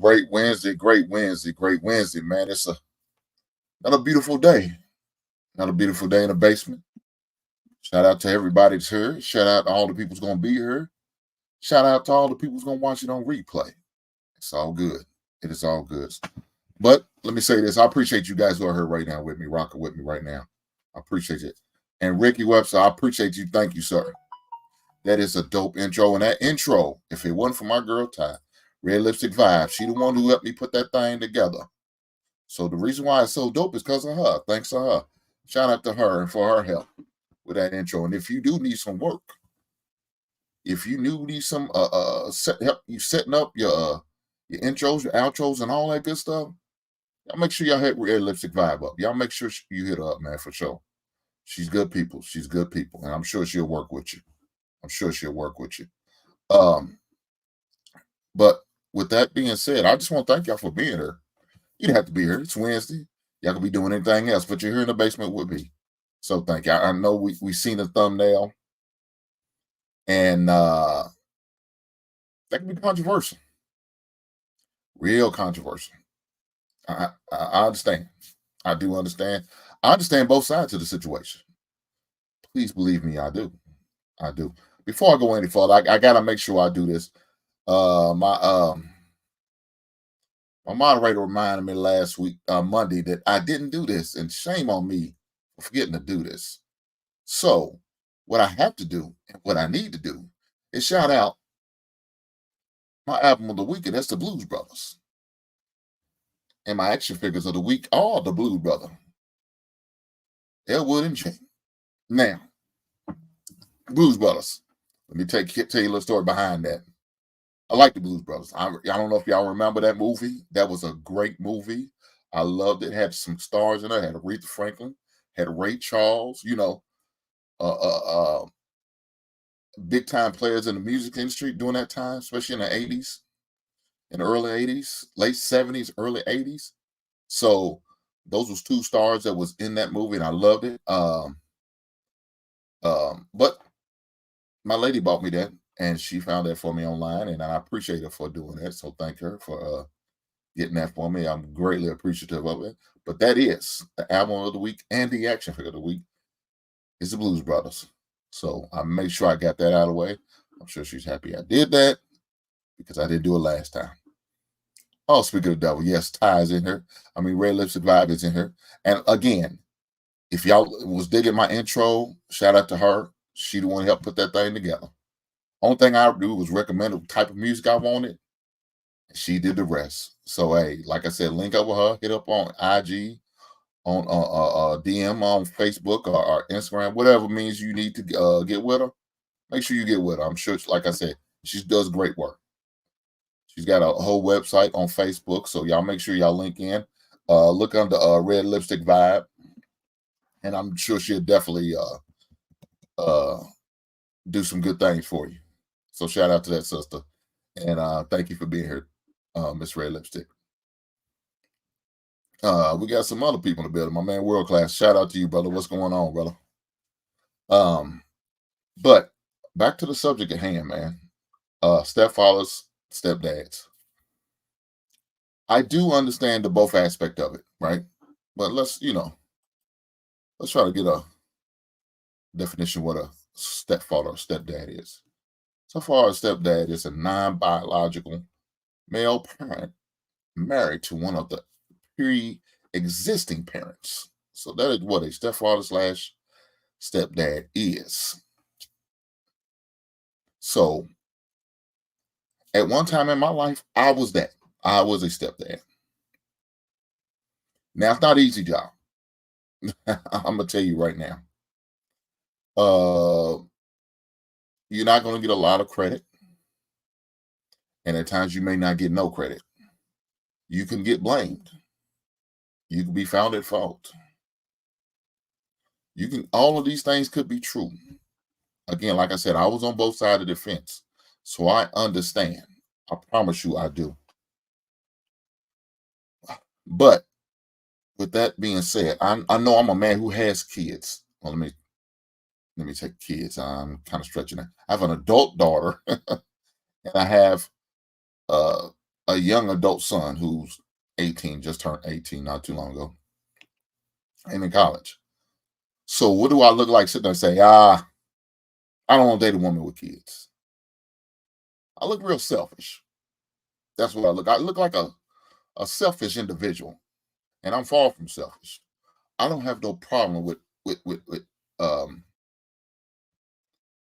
Great Wednesday, great Wednesday, great Wednesday, man. It's another beautiful day. Another beautiful day in the basement. Shout out to everybody that's here. Shout out to all the people's gonna be here. Shout out to all the people's gonna watch it on replay. It's all good. It is all good. But let me say this. I appreciate you guys who are here right now with me, rocking with me right now. I appreciate it. And Ricky Webster, I appreciate you. Thank you, sir. That is a dope intro. And that intro, if it wasn't for my girl Ty, Red Lipstick Vibe, she the one who helped me put that thing together. So the reason why it's so dope is because of her. Thanks to her. Shout out to her and for her help with that intro. And if you do need some work, if you need some help you setting up your intros, your outros, and all that good stuff, y'all make sure y'all hit Red Lipstick Vibe up. Y'all make sure you hit her up, man, for sure. She's good people. She's good people, and I'm sure she'll work with you. I'm sure she'll work with you. But with that being said, I just want to thank y'all for being here. You didn't have to be here. It's Wednesday. Y'all could be doing anything else, but you're here in the basement with me. So thank you. I know we seen the thumbnail, and that can be controversial, real controversial. I understand. I do understand. I understand both sides of the situation. Please believe me, I do. I do. Before I go any further, I gotta make sure I do this. My moderator reminded me last week, Monday, that I didn't do this, and shame on me for forgetting to do this. So, what I have to do and what I need to do is shout out my album of the week, and that's the Blues Brothers. And my action figures of the week are the Blues Brother, Elwood and Jane. Now, Blues Brothers. Let me tell you a little story behind that. I like the Blues Brothers. I don't know if y'all remember that movie. That was a great movie. I loved it. Had some stars in it. Had Aretha Franklin. Had Ray Charles. You know, big time players in the music industry during that time, especially in the 80s, in the early 80s, late 70s, early 80s. So those was two stars that was in that movie, and I loved it. But my lady bought me that, and she found that for me online, and I appreciate her for doing that. So thank her for getting that for me. I'm greatly appreciative of it. But that is the album of the week and the action figure of the week is the Blues Brothers. So I made sure I got that out of the way. I'm sure she's happy I did that because I didn't do it last time. Oh, speaking of the devil, yes, Ty is in here. I mean, Red Lipstick Vibe is in here. And again, if y'all was digging my intro, shout out to her. She the one who helped put that thing together. Only thing I would do was recommend the type of music I wanted. She did the rest. So hey, like I said, link up with her, hit up on IG, on DM on Facebook or Instagram, whatever means you need to get with her. Make sure you get with her. I'm sure, like I said, she does great work. She's got a whole website on Facebook, so y'all make sure y'all link in. Look under Red Lipstick Vibe, and I'm sure she'll definitely do some good things for you. So shout out to that sister, and thank you for being here, Miss Red Lipstick. We got some other people in the building. My man, World Class. Shout out to you, brother. What's going on, brother? But back to the subject at hand, man. Stepfathers, stepdads. I do understand the both aspect of it, right? But let's try to get a definition what a stepfather or stepdad is. So far, a stepdad is a non-biological male parent married to one of the pre-existing parents. So that is what a stepfather / stepdad is. So at one time in my life, I was that. I was a stepdad. Now it's not an easy job. I'm gonna tell you right now. You're not gonna get a lot of credit, and at times you may not get no credit. You can get blamed. You can be found at fault. All of these things could be true. Again, like I said, I was on both sides of the fence. So I understand. I promise you I do. But with that being said, I know I'm a man who has kids. Well, let me take kids. I'm kind of stretching it. I have an adult daughter, and I have a young adult son who's 18, just turned 18 not too long ago, and in college. So what do I look like sitting there and say, I don't want to date a woman with kids? I look real selfish. That's what I look. I look like a selfish individual, and I'm far from selfish. I don't have no problem um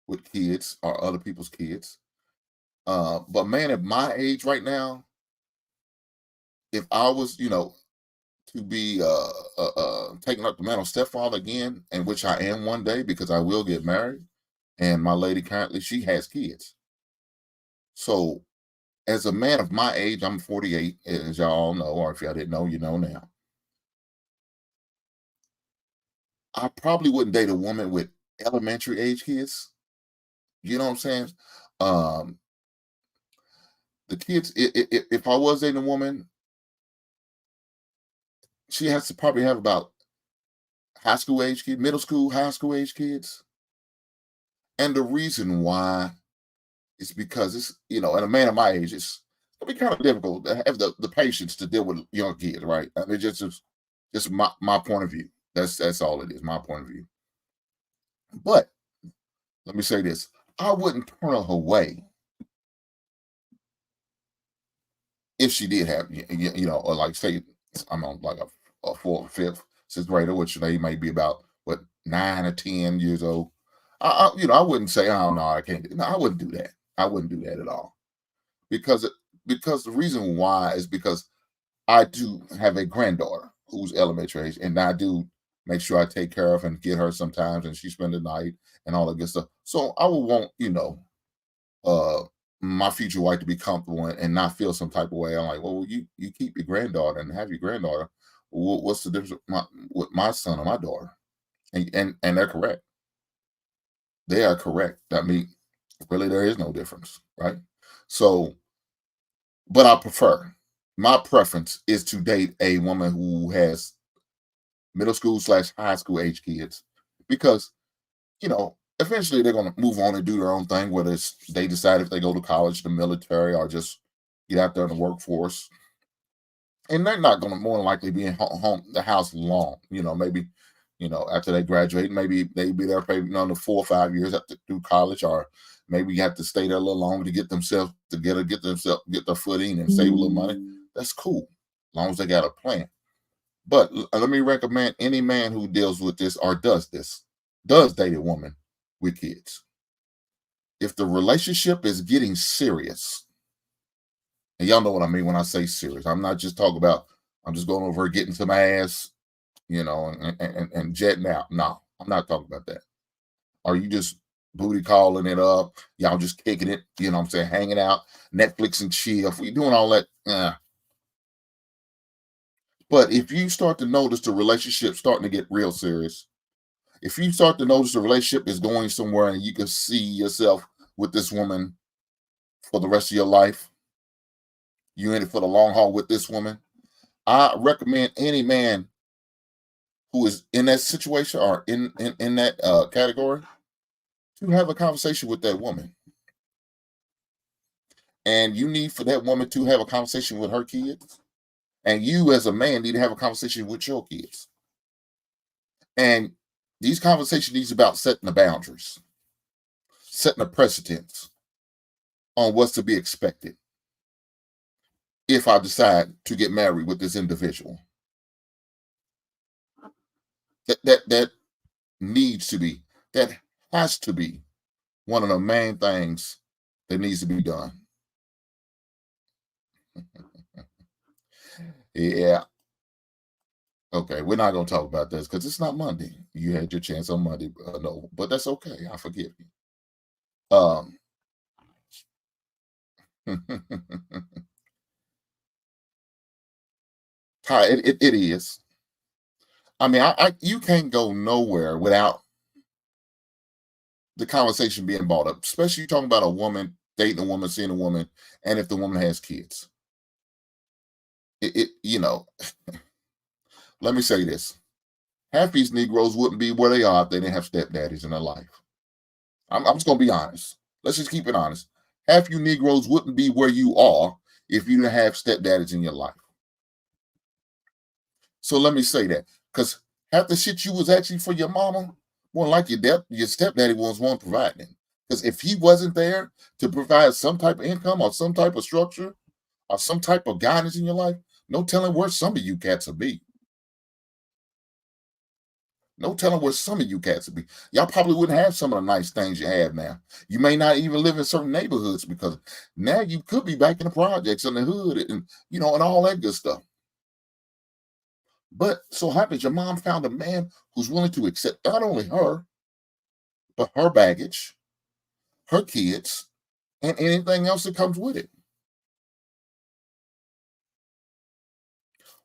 with kids or other people's kids. But man, at my age right now, if I was, to be taking up the mantle of stepfather again, and which I am one day because I will get married, and my lady currently she has kids. So as a man of my age, I'm 48, as y'all all know, or if y'all didn't know, you know now. I probably wouldn't date a woman with elementary age kids. You know what I'm saying? Um, the kids, if I was dating a woman, she has to probably have about high school age kids, middle school, high school age kids. And the reason why is because it's, and a man of my age, it'll be kind of difficult to have the patience to deal with young kids, right? I mean, just my point of view. That's all it is, my point of view. But let me say this: I wouldn't turn her away if she did have, or like say I'm on like a fourth, fifth, sixth grader, which they may be about what 9 or 10 years old. I wouldn't say, oh no, I can't. No, I wouldn't do that. I wouldn't do that at all because because the reason why is because I do have a granddaughter who's elementary age, and I do make sure I take care of and get her sometimes, and she spend the night and all that good stuff. So I would want, uh, my future wife to be comfortable and not feel some type of way. I'm like, well, you keep your granddaughter and have your granddaughter. What's the difference with my son or my daughter? And they're correct. They are correct. I mean, really, there is no difference, right? So, but I prefer. My preference is to date a woman who has middle school slash high school age kids because eventually they're going to move on and do their own thing, whether it's they decide if they go to college, the military, or just get out there in the workforce. And they're not going to more than likely be in home the house long. Maybe after they graduate, maybe they be there for another 4 or 5 years after through college, or maybe you have to stay there a little longer to get themselves together, get their foot in and save a little money. That's cool, as long as they got a plan. But let me recommend any man who deals with this or does date a woman with kids. If the relationship is getting serious, and y'all know what I mean when I say serious, I'm not just talking about I'm just going over getting some ass, and jetting out. No, I'm not talking about that. Are you just booty calling it up? Y'all just kicking it, what I'm saying, hanging out, Netflix and chill. If we doing all that, But if you start to notice the relationship starting to get real serious, if you start to notice the relationship is going somewhere and you can see yourself with this woman for the rest of your life, you in it for the long haul with this woman, I recommend any man who is in that situation or in that category to have a conversation with that woman. And you need for that woman to have a conversation with her kids. And you as a man need to have a conversation with your kids. And these conversations needs about setting the boundaries, setting a precedence on what's to be expected if I decide to get married with this individual. That needs to be, that has to be one of the main things that needs to be done. Yeah. Okay, we're not gonna talk about this because it's not Monday. You had your chance on Monday, no, but that's okay. I forgive you. Um, it is. I mean, you can't go nowhere without the conversation being brought up, especially you talking about a woman dating a woman, seeing a woman, and if the woman has kids. Let me say this: half these Negroes wouldn't be where they are if they didn't have stepdaddies in their life. I'm just gonna be honest. Let's just keep it honest. Half you Negroes wouldn't be where you are if you didn't have stepdaddies in your life. So let me say that, because half the shit you was actually for your mama, more like your stepdaddy was one providing. Because if he wasn't there to provide some type of income or some type of structure or some type of guidance in your life, no telling where some of you cats will be. No telling where some of you cats would be. Y'all probably wouldn't have some of the nice things you have now. You may not even live in certain neighborhoods because now you could be back in the projects in the hood and and all that good stuff. But so happens your mom found a man who's willing to accept not only her, but her baggage, her kids, and anything else that comes with it.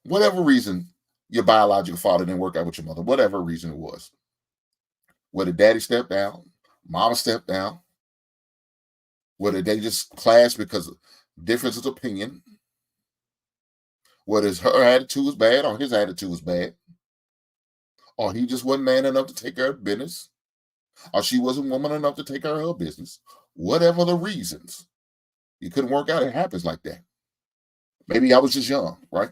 Whatever reason your biological father didn't work out with your mother, whatever reason it was. Whether daddy stepped down, mama stepped down, whether they just clashed because of differences of opinion, whether her attitude was bad or his attitude was bad, or he just wasn't man enough to take care of business, or she wasn't woman enough to take care of her business, whatever the reasons, you couldn't work out. It happens like that. Maybe I was just young, right?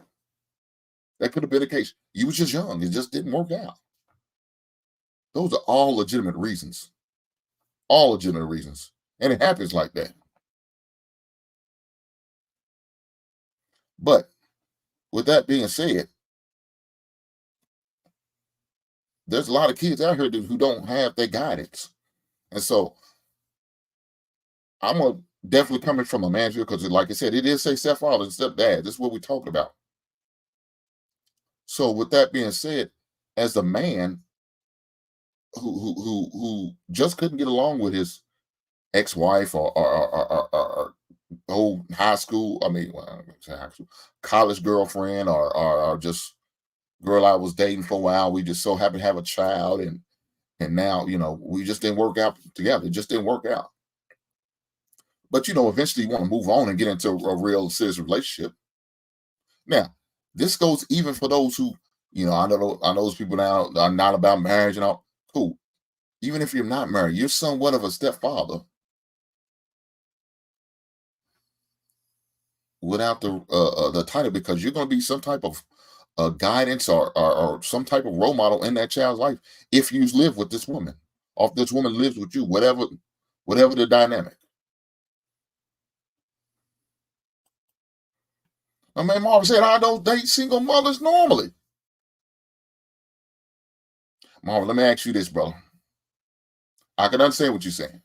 That could have been the case. You was just young. It just didn't work out. Those are all legitimate reasons. All legitimate reasons. And it happens like that. But with that being said, there's a lot of kids out here who don't have that guidance. And so I'm gonna definitely coming from a man because, like I said, it is say stepfather and stepdad. This is what we're talking about. So with that being said, as a man who just couldn't get along with his ex-wife or old high school, I mean, well, I don't say high school, college girlfriend or just girl I was dating for a while. We just so happened to have a child, and now we just didn't work out together. It just didn't work out. But eventually you want to move on and get into a real serious relationship. Now, this goes even for those who, I know those people now are not about marriage and all. Cool. Even if you're not married, you're somewhat of a stepfather without the title, because you're going to be some type of guidance or some type of role model in that child's life if you live with this woman, or if this woman lives with you, whatever the dynamic. My man Marvin said, I don't date single mothers normally. Marvin, let me ask you this, brother. I can understand what you're saying.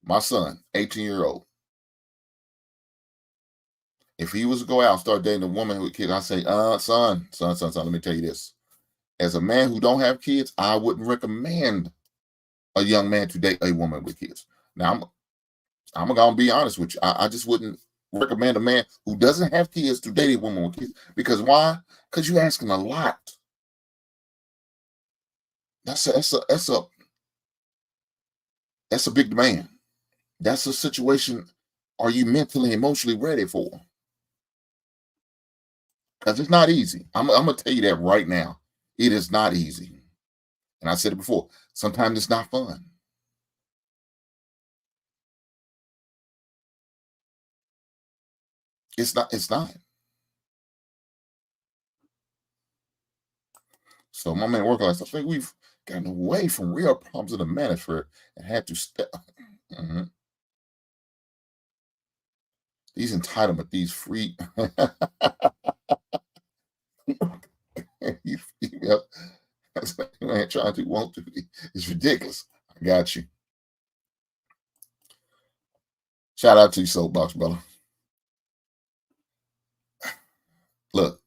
My son, 18-year-old, if he was to go out and start dating a woman with kids, I say, son, let me tell you this. As a man who don't have kids, I wouldn't recommend a young man to date a woman with kids. Now, I'm gonna be honest with you. I just wouldn't recommend a man who doesn't have kids to date a woman with kids. Because why? Because you're asking a lot. That's a big demand. That's a situation. Are you mentally, emotionally ready for? Because it's not easy. I'm gonna tell you that right now. It is not easy. And I said it before. Sometimes it's not fun. It's not. It's not. So my man working like I think we've gotten away from real problems of the manosphere and had to step. Mhm. These entitlement, these free, these female, that's what you ain't trying to want to be. It's ridiculous. I got you. Shout out to you, soapbox brother. Look,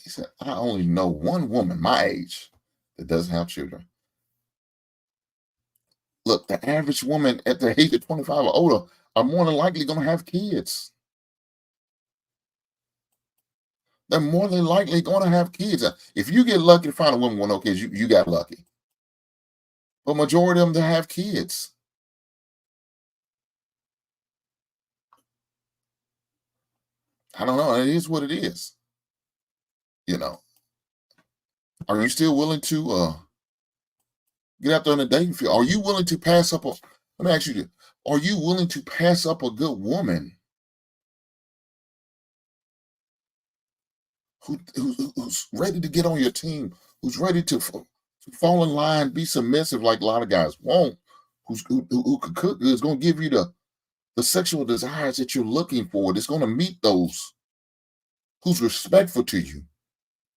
he said, I only know one woman my age that doesn't have children. Look, the average woman at the age of 25 or older are more than likely going to have kids. They're more than likely going to have kids. If you get lucky to find a woman with no kids, you got lucky. But majority of them to have kids. I don't know. It is what it is. You know. Are you still willing to Get out there on the dating field. Are you willing to pass up a? Let me ask you this: are you willing to pass up a good woman who's ready to get on your team, who's ready to fall in line, be submissive like a lot of guys won't, who could cook, is going to give you the sexual desires that you're looking for, that's going to meet those, who's respectful to you,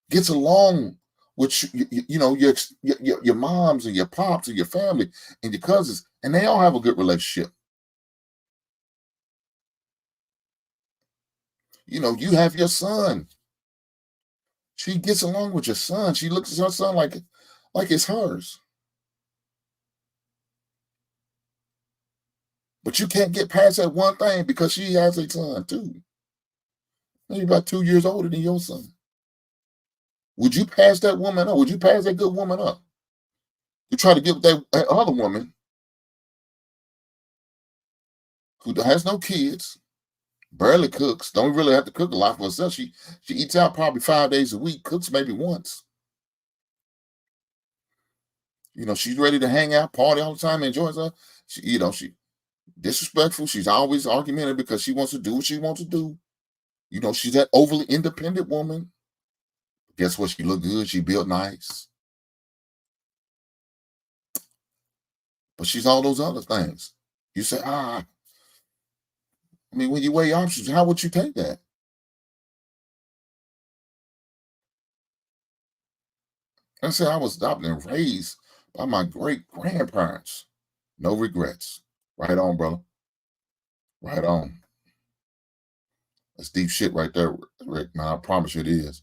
gets along with your moms and your pops and your family and your cousins, and they all have a good relationship. You have your son. She gets along with your son. She looks at her son like it's hers. But you can't get past that one thing because she has a son too. Maybe about 2 years older than your son. Would you pass that woman up? Would you pass that good woman up to try to get with that other woman who has no kids, barely cooks, don't really have to cook a lot for herself? She eats out probably 5 days a week, cooks maybe once. She's ready to hang out, party all the time, enjoys her. She disrespectful. She's always argumentative because she wants to do what she wants to do. She's that overly independent woman. Guess what? She look good. She built nice. But she's all those other things. You say, when you weigh options, how would you take that? I say I was adopted and raised by my great grandparents. No regrets. Right on, brother. Right on. That's deep shit right there, Rick. Man, I promise you it is.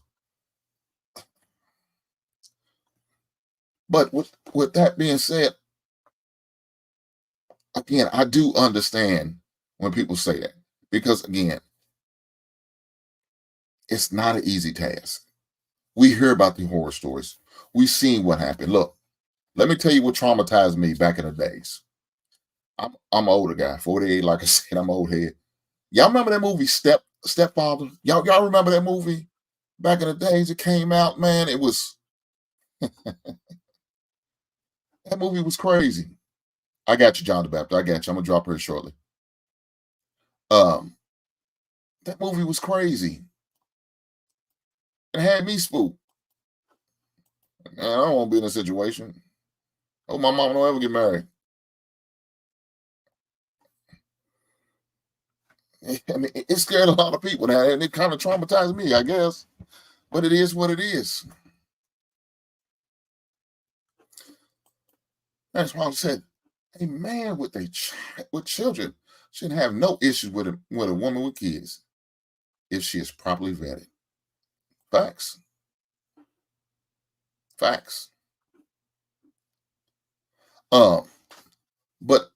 But with that being said, again, I do understand when people say that, because again, it's not an easy task. We hear about the horror stories. We've seen what happened. Look, let me tell you what traumatized me back in the days. I'm an older guy, 48. Like I said, I'm old head. Y'all remember that movie Stepfather? Y'all remember that movie back in the days? It came out, man. It was that movie was crazy. I got you, John the Baptist. I got you. I'm gonna drop her shortly. Um, that movie was crazy. It had me spooked. I don't want to be in a situation. Oh, my mom don't ever get married. I mean, it scared a lot of people now, and it kind of traumatized me, I guess. But it is what it is. That's why I said, a man with children shouldn't have no issues with a woman with kids if she is properly vetted. Facts. Facts. Um, but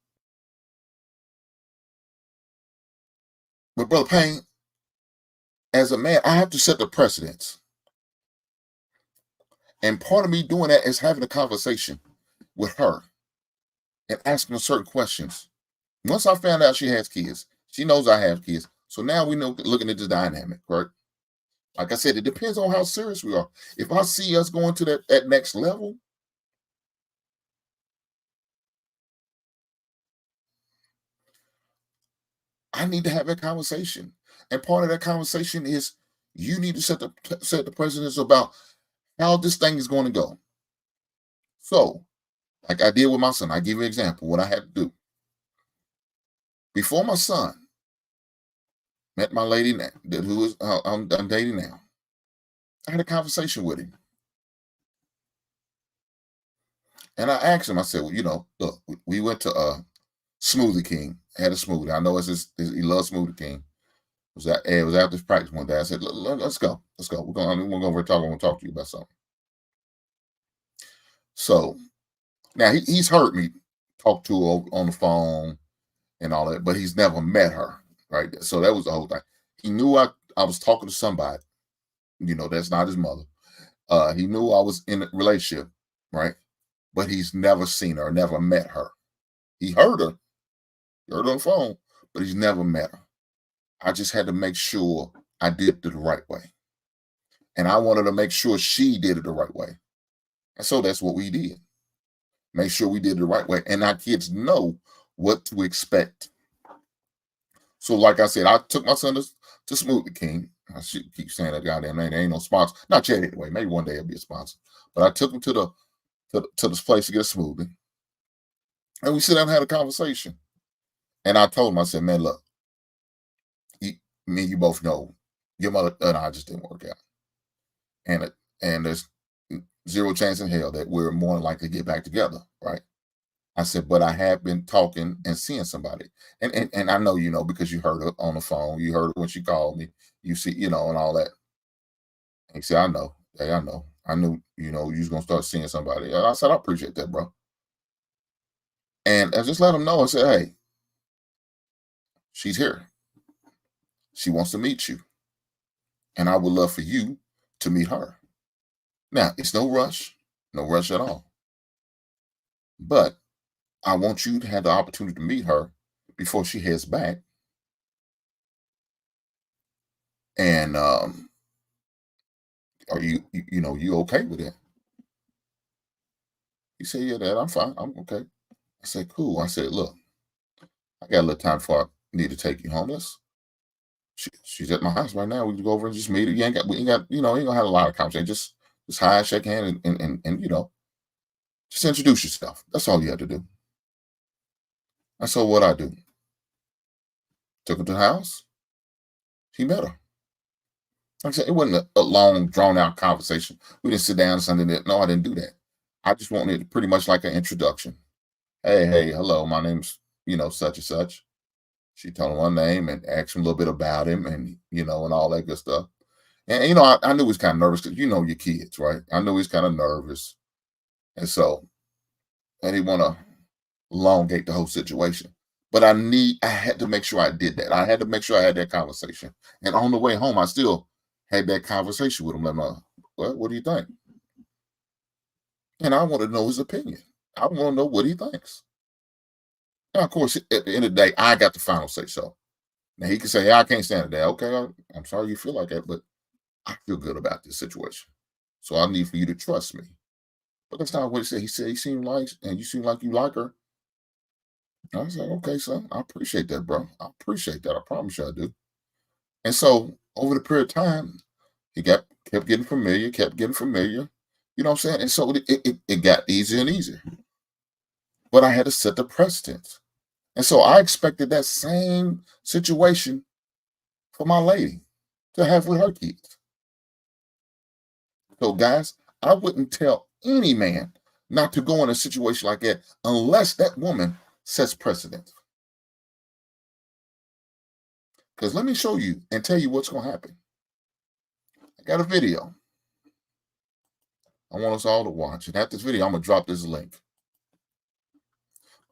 Brother Payne, as a man, I have to set the precedence. And part of me doing that is having a conversation with her and asking her certain questions. Once I found out she has kids, she knows I have kids. So now we know, looking at the dynamic, right? Like I said, it depends on how serious we are. If I see us going to that next level, I need to have that conversation. And part of that conversation is you need to set the precedence about how this thing is going to go. So, like I did with my son, I give you an example what I had to do. Before my son met my lady now, who is I'm dating now, I had a conversation with him. And I asked him, I said, well, look, we went to Smoothie King, had a smoothie. I know he loves Smoothie King. It was after his practice one day. I said, let's go. Let's go. We're going to go over and talk. I want to talk to you about something. So now he's heard me talk to her on the phone and all that, but he's never met her. Right. So that was the whole thing. He knew I was talking to somebody, that's not his mother. He knew I was in a relationship, right? But he's never seen her, never met her. He heard her on the phone, but he's never met her. I just had to make sure I did it the right way. And I wanted to make sure she did it the right way. And so that's what we did. make sure we did it the right way, and our kids know what to expect. So, like I said, I took my son to Smoothie King. I should keep saying that goddamn name. There ain't no sponsor, not yet anyway. Maybe one day it'll be a sponsor. But I took him to this place to get a smoothie, and we sit down and had a conversation. And I told him, I said, man, look, me and you both know your mother and I just didn't work out, and there's zero chance in hell that we're more than likely to get back together, right? I said, but I have been talking and seeing somebody. And I know, because you heard her on the phone, you heard her when she called me, you see, and all that. And he said, I know. Hey, I know. I knew, you was going to start seeing somebody. And I said, I appreciate that, bro. And I just let him know. I said, hey, she's here. She wants to meet you. And I would love for you to meet her. Now, it's no rush at all. But I want you to have the opportunity to meet her before she heads back. And are you okay with that? He said, yeah, Dad, I'm fine. I'm okay. I said, cool. I said, look, I got a little time before I need to take you home. She's at my house right now. We can go over and just meet her. You ain't got, you ain't gonna have a lot of conversation. Just hi, shake hand, and just introduce yourself. That's all you have to do. And so what I do, took her to the house. He met her. Like I said, it wasn't a long, drawn-out conversation. We didn't sit down and something that. No, I didn't do that. I just wanted it pretty much like an introduction. Hey, hello, my name's, such and such. She told him one name and asked him a little bit about him and, and all that good stuff. And, I knew he was kind of nervous because your kids, right? I knew he was kind of nervous. And so, and he want to elongate the whole situation. But I had to make sure I did that. I had to make sure I had that conversation. And on the way home, I still had that conversation with him. Like, what do you think? And I want to know his opinion. I want to know what he thinks. Now, of course, at the end of the day, I got the final say so. Now, he can say, hey, I can't stand it, Dad. Okay, I'm sorry you feel like that, but I feel good about this situation. So I need for you to trust me. But that's not what he said. He said, you seem like you like her. I was like, okay, son, I appreciate that, bro. I appreciate that. I promise you I do. And so over the period of time, he kept getting familiar. You know what I'm saying? And so it got easier and easier. But I had to set the precedent. And so I expected that same situation for my lady to have with her kids. So guys, I wouldn't tell any man not to go in a situation like that unless that woman sets precedent. Because let me show you and tell you what's going to happen. I got a video I want us all to watch. And after this video, I'm going to drop this link.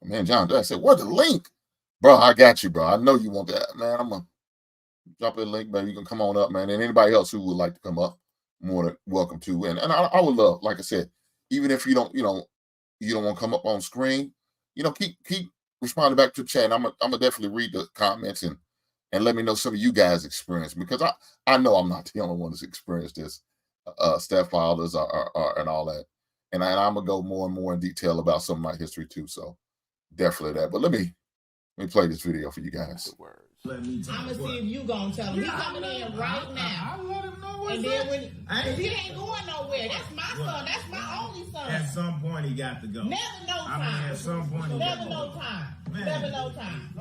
Man, John, I said, what the link? Bro, I got you, bro. I know you want that. Man, I'm going to drop a link, man. You can come on up, man. And anybody else who would like to come up, more than welcome to. And I would love, like I said, even if you don't want to come up on screen, keep responding back to the chat. I'm gonna definitely read the comments and let me know some of you guys' experience, because I know I'm not the only one that's experienced this. Stepfathers are and all that. And I'm gonna go more and more in detail about some of my history too. So definitely that. But let me play this video for you guys. I'm gonna see if you gonna tell him. He's coming in right now. I let him know what's and then up. When he ain't going nowhere. That's my son. That's my only son. At some point, he got to go. Never no time. At some point, he got Never to no go. time. Man, Never no time.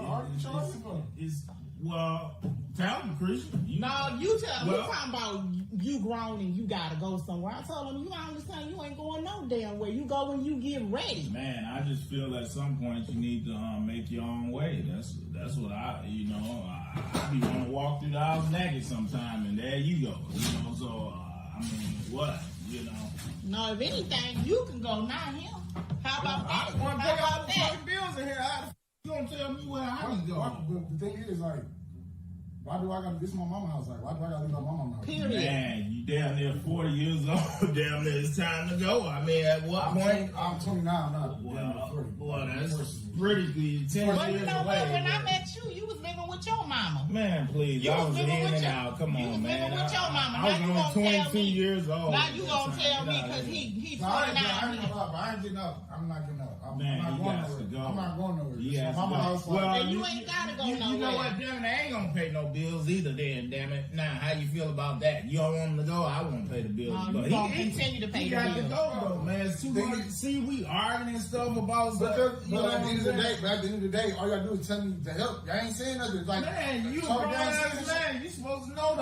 Well, tell him, Christian. No, you tell him. We're talking about you grown and you gotta go somewhere. I told him, you understand, you ain't going no damn way. You go when you get ready. Man, I just feel at some point you need to make your own way. That's what I be want to walk through the house naked sometime, and there you go. So what? No, if anything, you can go, not him. How about that? I want to pay all the bills in here. You gonna tell me where I need to go? The thing is, like, Why do I gotta, this is my mama house, like, why do I gotta leave my mama house? Period. Man, you damn near 40 years old. Damn near it's time to go. I mean, at what point? I'm 29 now. Well, that's pretty 10 But you years know away. what? When I met you was living with your mama. Man, please. I was in and out. Come on, man. With your mama. I was only 22 years old. Now you gonna tell me because he's 29. I ain't getting up. I'm not getting up. I'm not going nowhere. Yeah, Mama house. Well, you ain't gotta go nowhere. You know what? Damn it, I ain't gonna pay no bills either. Then, damn it. Now, how you feel about that? You don't want him to go? I won't pay the bills. But he continue to pay the bills. He got to go though, man. It's too much. See, we arguing and stuff about stuff. But at the end of the day, all you gotta do is tell me to help. Y'all ain't saying nothing. Like, man, you a grown ass man. You supposed to know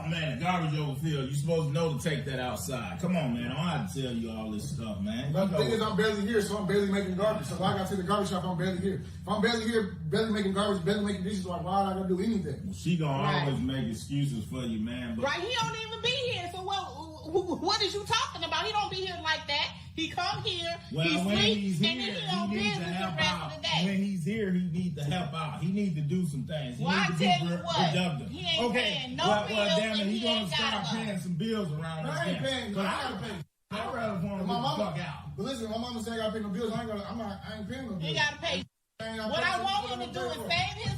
man, garbage overfilled. You supposed to know to take that outside. Come on, man. I don't have to tell you all this stuff, man. But the thing is, I'm barely here, so I'm barely making garbage. So why I gotta take the garbage shop? I'm barely here. If I'm barely here, barely making garbage, barely making dishes, like why I gotta do anything? Well, she gonna always make excuses for you, man. But right, he don't even be here. So what is you talking about? He don't be here like that. He come here, he sleep, and then he on business the rest of the day. When he's here, he needs to help out. He needs to do some things. Well, I tell you what, productive. he ain't paying no bills, damn it, and he he gonna ain't start gotta paying some bills around I ain't paying. But I gotta pay. I'd rather want to my mama, fuck out. But listen, my mama said I gotta pay no bills. I ain't paying no bills. He gotta pay. What I want him to do is save his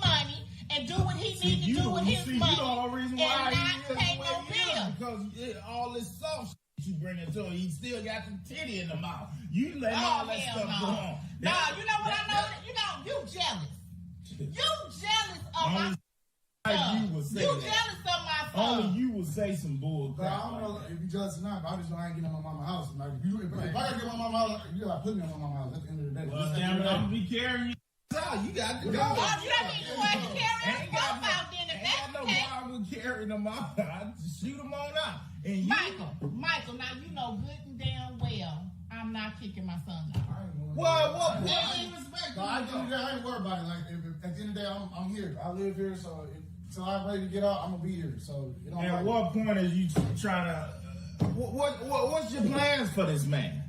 money and do what he needs to do with his money, you the whole reason why and not he is pay the way no he is, bills. because all this soft shit you bring into him, he still got the titty in the mouth. You let all that stuff go on. Nah, you know what I know? You jealous. You jealous of my son. You jealous of my son. Only you will say some bull crap. I don't know if you jealous or not, but I just know I ain't getting on my mama's house. Like, if I gotta get on my mama's house, you gotta put me on my mama's house at the end of the day. Well, damn it, I'm gonna be carrying you. You got to go. Oh, you don't need to work to carry him out then if that's the case. I would carry them out. I just shoot them on out. And Michael, now you know good and damn well I'm not kicking my son out. What point? I ain't worried about it. Like, at the end of the day, I'm here. I live here, so until I'm ready to get out, I'm gonna be here. So it don't at what point is you trying to? What's your plans for this man?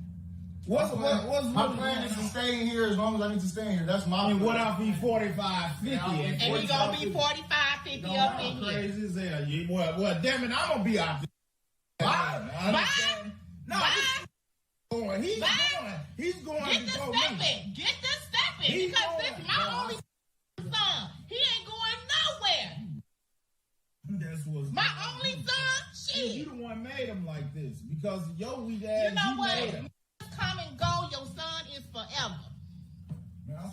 What's my plan is to stay in here as long as I need to stay in here. That's my plan. What if he 45, 50? And he gonna be 45, 50 up in here. Crazy as hell. Well, damn it, I'm gonna be out there. Bye. No, he's going. He's going Get to the go stepping. Get the stepping. Because this is my only son. He ain't going nowhere. That's what's my only son? Shit. You the one made him like this because your weak ass. You know what? Made him. Come and go. Your son is forever.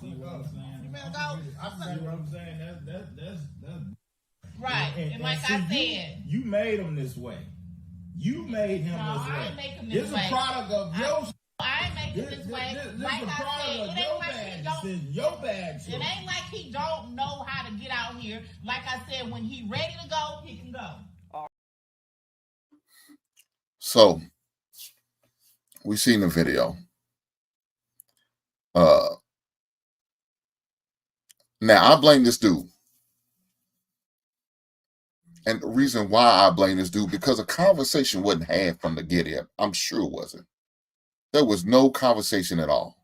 See what I'm saying? You better go. See what I'm saying? That's right. And like I said, you made him this way. You made him this way. I ain't make him this way. It's a product of your. I ain't make him this way. Like I said, it ain't like he don't. Your bad. It ain't like he don't know how to get out here. Like I said, when he ready to go, he can go. So we seen the video. Now I blame this dude. And the reason why I blame this dude, because a conversation wasn't had from the get-up. I'm sure it wasn't. There was no conversation at all.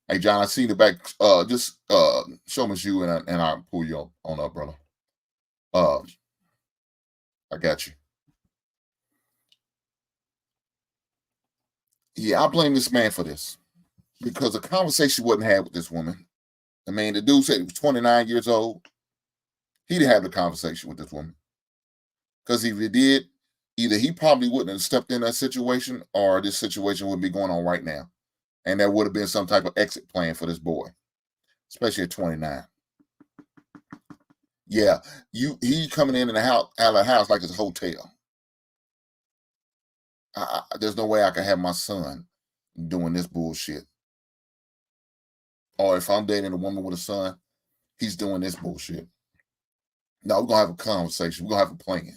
Hey, John, I seen the back. Just show me you, and I'll pull you on up, brother. I got you. Yeah, I blame this man for this. Because a conversation wasn't had with this woman. I mean, the dude said he was 29 years old. He didn't have the conversation with this woman. Because if he did, either he probably wouldn't have stepped in that situation or this situation would be going on right now. And there would have been some type of exit plan for this boy, especially at 29. Yeah, he coming in the house, out of the house like it's a hotel. There's no way I can have my son doing this bullshit. Or if I'm dating a woman with a son, he's doing this bullshit. No, we're going to have a conversation. We're going to have a plan.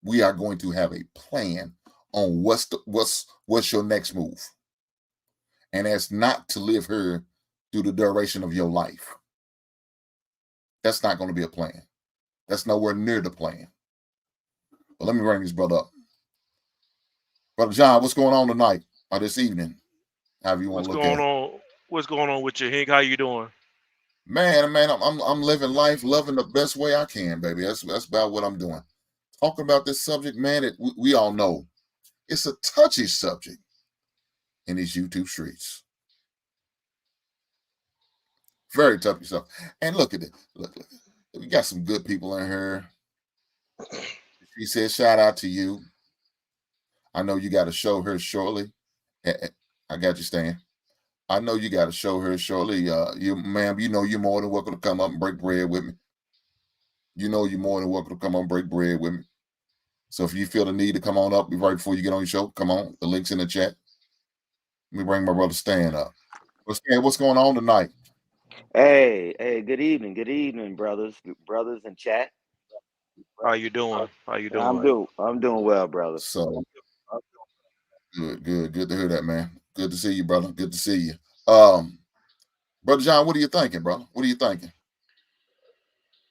We are going to have a plan on what's your next move. And that's not to live here through the duration of your life. That's not going to be a plan. That's nowhere near the plan. But let me bring this brother up. Brother John, what's going on tonight or this evening? However you want to look at it. What's going on with you, Hank? How you doing? Man, I'm living life, loving the best way I can, baby. That's about what I'm doing. Talking about this subject, man. We all know it's a touchy subject in these YouTube streets. Very touchy stuff. And look at it. Look. We got some good people in here. She said, "Shout out to you. I know you got to show her shortly." I got you, Stan. I know you got to show her shortly. You, ma'am, you know you're more than welcome to come up and break bread with me. You know you're more than welcome to come on and break bread with me. So if you feel the need to come on up right before you get on your show, come on. The link's in the chat. Let me bring my brother Stan up. Stan, what's going on tonight? Hey, good evening, brothers in chat. How you doing? I'm doing well, brother. So good to hear that, man. Good to see you, brother. Good to see you. Brother John, what are you thinking, brother? What are you thinking?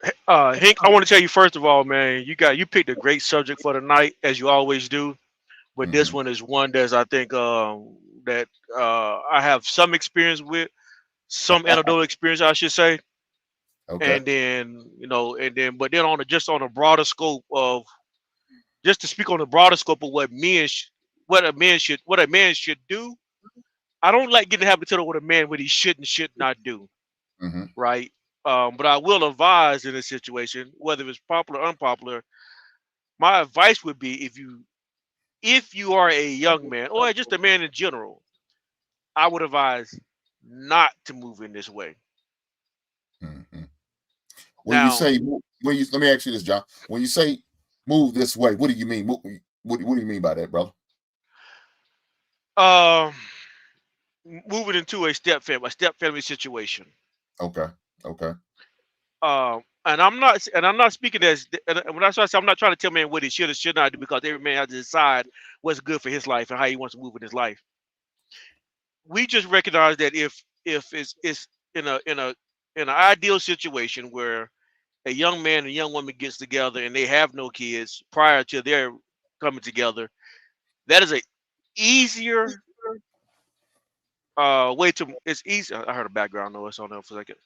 Hank, I want to tell you first of all, man, you picked a great subject for tonight, as you always do. But this one is one that's I think that I have some experience with, some anecdotal experience, I should say. Okay. And then but then on a broader scope of just to speak on the broader scope of what a man should do. I don't like getting happy to tell what a man what he should and should not do. Mm-hmm. Right? But I will advise in this situation, whether it's popular or unpopular, my advice would be if you are a young man or just a man in general, I would advise not to move in this way. Mm-hmm. When you Now, say let me ask you this, John. When you say move this way, what do you mean? What do you mean by that, brother? moving into a step family situation. Okay. And I'm not speaking as and when I say I'm not trying to tell man what he should or should not do, because every man has to decide what's good for his life and how he wants to move in his life. We just recognize that if it's in an ideal situation where a young man and a young woman gets together and they have no kids prior to their coming together, that is a easier way to it's easy. I heard a background noise on there for a second.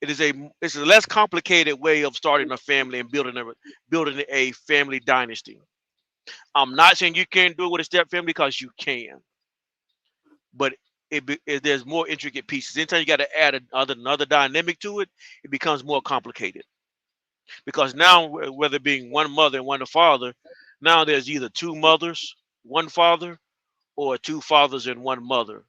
It's a less complicated way of starting a family and building a family dynasty. I'm not saying you can't do it with a step family, because you can, but there's more intricate pieces. Anytime you got to add another dynamic to it, it becomes more complicated. Because now, whether being one mother and one father, now there's either two mothers, one father, or two fathers and one mother.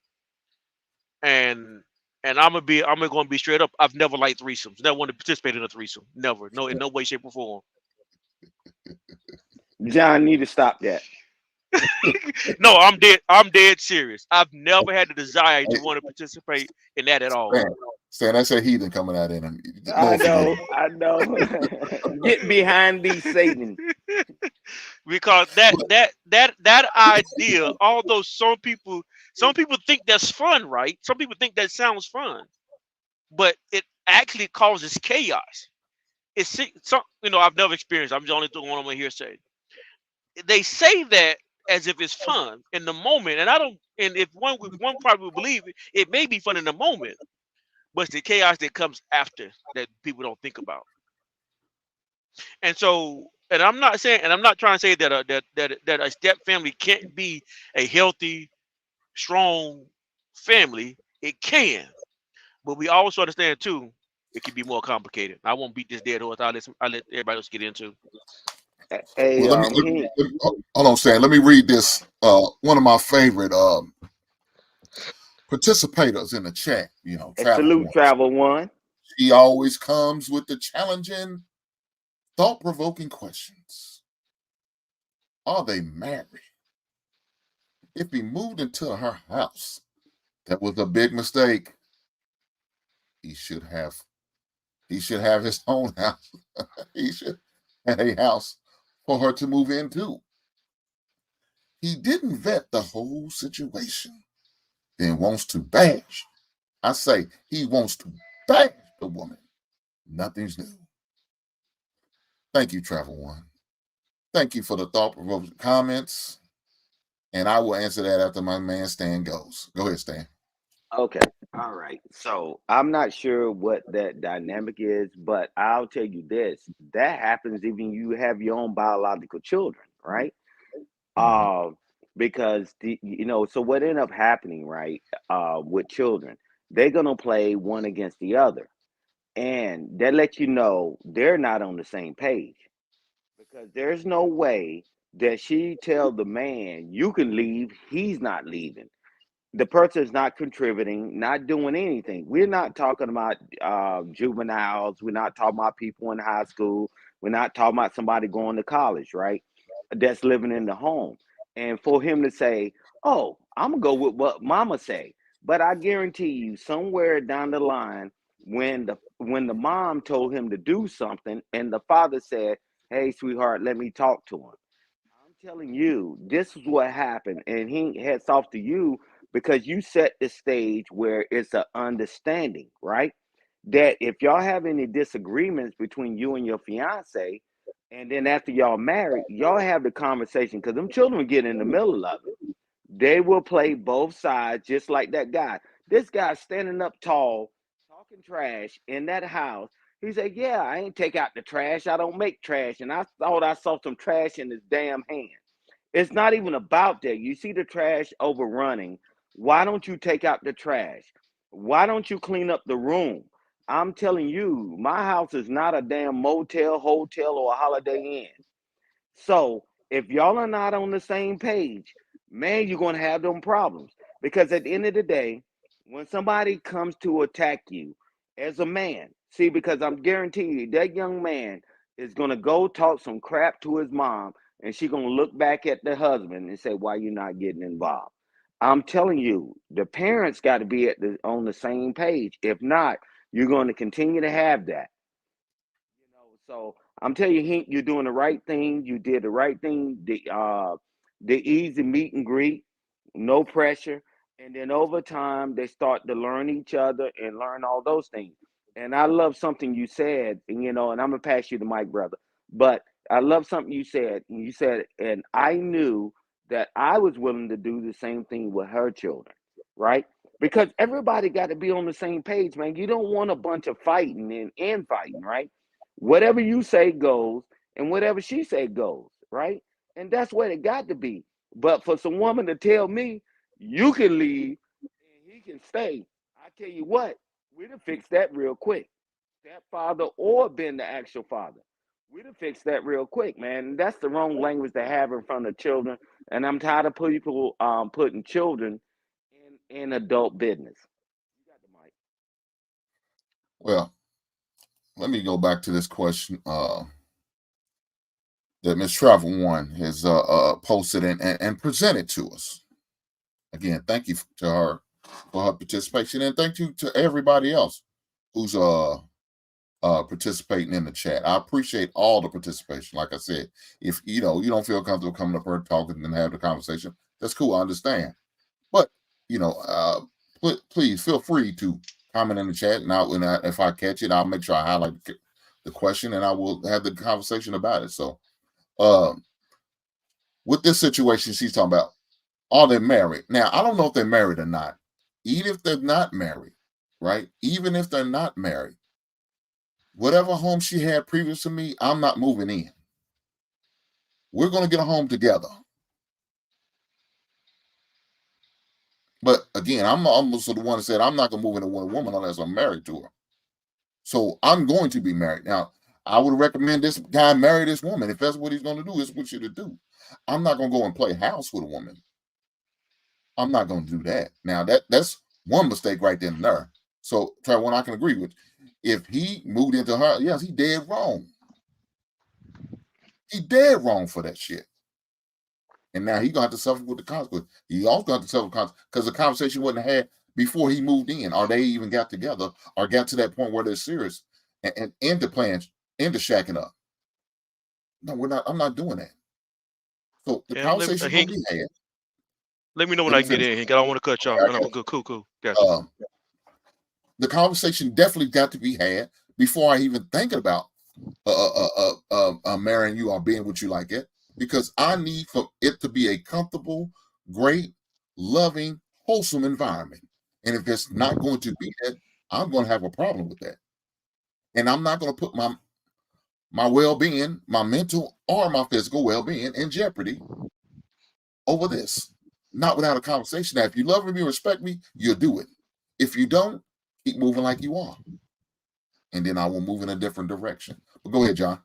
And I'm gonna be straight up. I've never liked threesomes. Never wanted to participate in a threesome. Never. No, in no way, shape, or form. John, need to stop that. No, I'm dead serious. I've never had the desire to want to participate in that at all. Stan, that's a heathen coming out in him. I know. Get behind thee, Satan. Because that idea, although some people think that's fun, right? Some people think that sounds fun, but it actually causes chaos. It's I've never experienced. I'm the only one I'm here say. They say that as if it's fun in the moment, and I don't. And if one probably would believe it, it may be fun in the moment, but it's the chaos that comes after that people don't think about. And so, and I'm not trying to say that a step family can't be a healthy, strong family. It can, but we also understand too, it can be more complicated. I won't beat this dead horse. I'll let everybody else get into. Hey, well, let me hold on, Stan. Let me read this. One of my favorite participators in the chat. Travel One. She always comes with the challenging, thought-provoking questions. Are they married? If he moved into her house, that was a big mistake. He should have his own house. He should have a house for her to move into. He didn't vet the whole situation, then wants to bash. I say he wants to bash the woman. Nothing's new. Thank you, Travel One. Thank you for the thought-provoking comments. And I will answer that after my man Stan goes. Go ahead, Stan. Okay. All right. So I'm not sure what that dynamic is, but I'll tell you this: that happens even you have your own biological children, right? Mhm. Um, because so what end up happening, right? With children, they're gonna play one against the other, and that lets you know they're not on the same page because there's no way that she tell the man you can leave, he's not leaving. The person is not contributing, not doing anything. We're not talking about juveniles. We're not talking about people in high school. We're not talking about somebody going to college, right? That's living in the home. And for him to say, "Oh, I'm gonna go with what Mama say," but I guarantee you, somewhere down the line, when the mom told him to do something, and the father said, "Hey, sweetheart, let me talk to him." I'm telling you, this is what happened, and he heads off to you because you set the stage where it's an understanding, right? That if y'all have any disagreements between you and your fiance, and then after y'all married, y'all have the conversation because them children get in the middle of it. They will play both sides, just like that guy. This guy standing up tall, talking trash in that house. He said, "Yeah, I ain't take out the trash. I don't make trash." And I thought I saw some trash in his damn hand. It's not even about that. You see the trash overrunning. Why don't you take out the trash? Why don't you clean up the room? I'm telling you, my house is not a damn motel, hotel, or a Holiday Inn. So if y'all are not on the same page, man, you're gonna have them problems. Because at the end of the day, when somebody comes to attack you as a man, see, because I'm guaranteeing you that young man is gonna go talk some crap to his mom, and she gonna look back at the husband and say, "Why you not getting involved?" I'm telling you, the parents got to be on the same page. If not, you're going to continue to have that. So I'm telling you, Hink, you're doing the right thing. You did the right thing. The easy meet and greet, no pressure, and then over time they start to learn each other and learn all those things. And I love something you said, and I'm gonna pass you the mic, brother. But I love something you said. And you said, and I knew that I was willing to do the same thing with her children, right? Because everybody got to be on the same page, man. You don't want a bunch of fighting and infighting, right? Whatever you say goes, and whatever she say goes, right? And that's what it got to be. But for some woman to tell me you can leave and he can stay, I tell you what, we'd have fixed that real quick. Stepfather or been the actual father. We'd have fixed that real quick, man. And that's the wrong language to have in front of children. And I'm tired of people putting children in adult business. You got the mic. Well, let me go back to this question that Miss Travel One has posted and presented to us. Again, thank you to her for her participation, and thank you to everybody else who's participating in the chat. I appreciate all the participation. Like I said, if you don't feel comfortable coming up here talking and have the conversation, that's cool. I understand. But please feel free to comment in the chat, and if I catch it, I'll make sure I highlight the question, and I will have the conversation about it. So, with this situation she's talking about, are they married? Now, I don't know if they're married or not. Even if they're not married, right? Even if they're not married, whatever home she had previous to me, I'm not moving in. We're going to get a home together. But again, I'm almost the one that said I'm not going to move in with a woman unless I'm married to her. So I'm going to be married. Now, I would recommend this guy marry this woman. If that's what he's going to do, it's what you to do. I'm not going to go and play house with a woman. I'm not going to do that. Now, that's one mistake right then and there. So, Trevor, I can agree with. If he moved into her, yes, he dead wrong. He dead wrong for that shit. And now he gonna have to suffer with the consequence. He also gonna have to suffer because the conversation wasn't had before he moved in, or they even got together, or got to that point where they're serious and into plans, into shacking up. No, we're not. I'm not doing that. So the Yeah, conversation gonna Hank, be had. let me know when Let I me can get finish. in, Hank. I don't want to cut you off. Okay, No, I no, got good, cool, cool. Got you. you. The conversation definitely got to be had before I even think about marrying you or being with you like it, because I need for it to be a comfortable, great, loving, wholesome environment. And if it's not going to be that, I'm going to have a problem with that. And I'm not going to put my well-being, my mental or my physical well-being in jeopardy over this. Not without a conversation. Now, if you love me, respect me, you'll do it. If you don't, keep moving like you are. And then I will move in a different direction. But go ahead, John.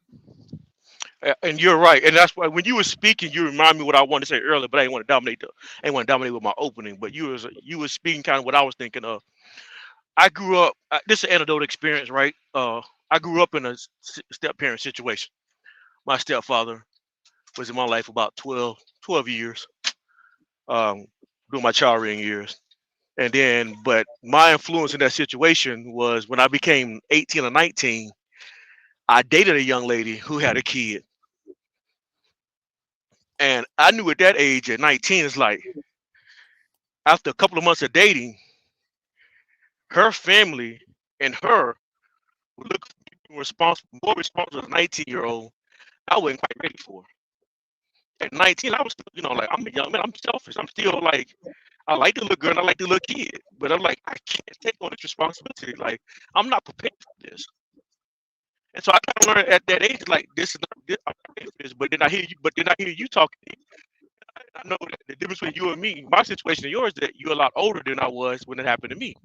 And you're right, and that's why when you were speaking, you remind me what I wanted to say earlier, but I didn't want to dominate I didn't want to dominate with my opening. But you was speaking kind of what I was thinking of. I grew up. This is an anecdotal experience, right? I grew up in a step parent situation. My stepfather was in my life about 12 years, during my child rearing years, and then, but my influence in that situation was when I became 18 or 19. I dated a young lady who had a kid. And I knew at that age, at 19, it's like after a couple of months of dating, her family and her would look more responsible as a 19-year-old. I wasn't quite ready for. At 19, I was still, like I'm a young man, I'm selfish. I'm still like, I like the little girl and I like the little kid. But I'm like, I can't take on this responsibility. Like, I'm not prepared for this. And so I kind of learned at that age, like, this is not this, I'm not ready for this. But then I hear you talking. I know that the difference between you and me, my situation and yours, that you're a lot older than I was when it happened to me.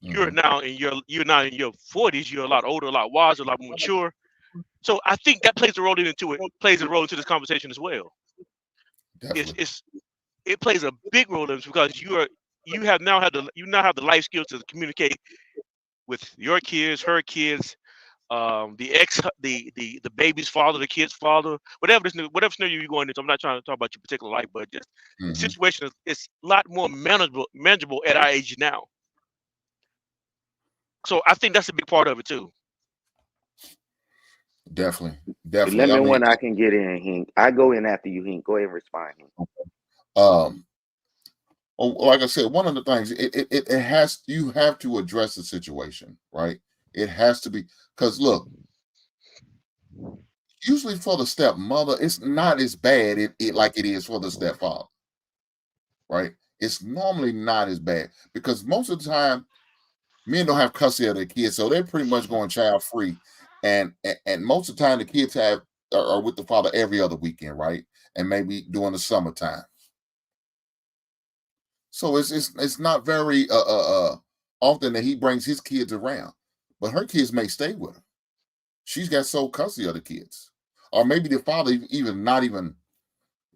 You're now in your 40s. You're a lot older, a lot wiser, a lot more mature. So I think that plays a role into this conversation as well. Definitely. It plays a big role in this because you now have the life skills to communicate with your kids, her kids, the baby's father, the kid's father, whatever scenario you're going into. I'm not trying to talk about your particular life, but just the situation is a lot more manageable at our age now. So I think that's a big part of it too. Definitely. Let Definitely. me I mean, when I can get in, Hink. I go in after you, Hink. Go ahead and respond, Hink. um, like I said, one of the things it has, you have to address the situation, right? It has to be, because look, usually for the stepmother, it's not as bad like it is for the stepfather, right? It's normally not as bad because most of the time men don't have custody of their kids, so they're pretty much going child free, and most of the time the kids are with the father every other weekend, right? And maybe during the summertime. So it's not very often that he brings his kids around, but her kids may stay with her. She's got sole custody of the kids, or maybe the father even not even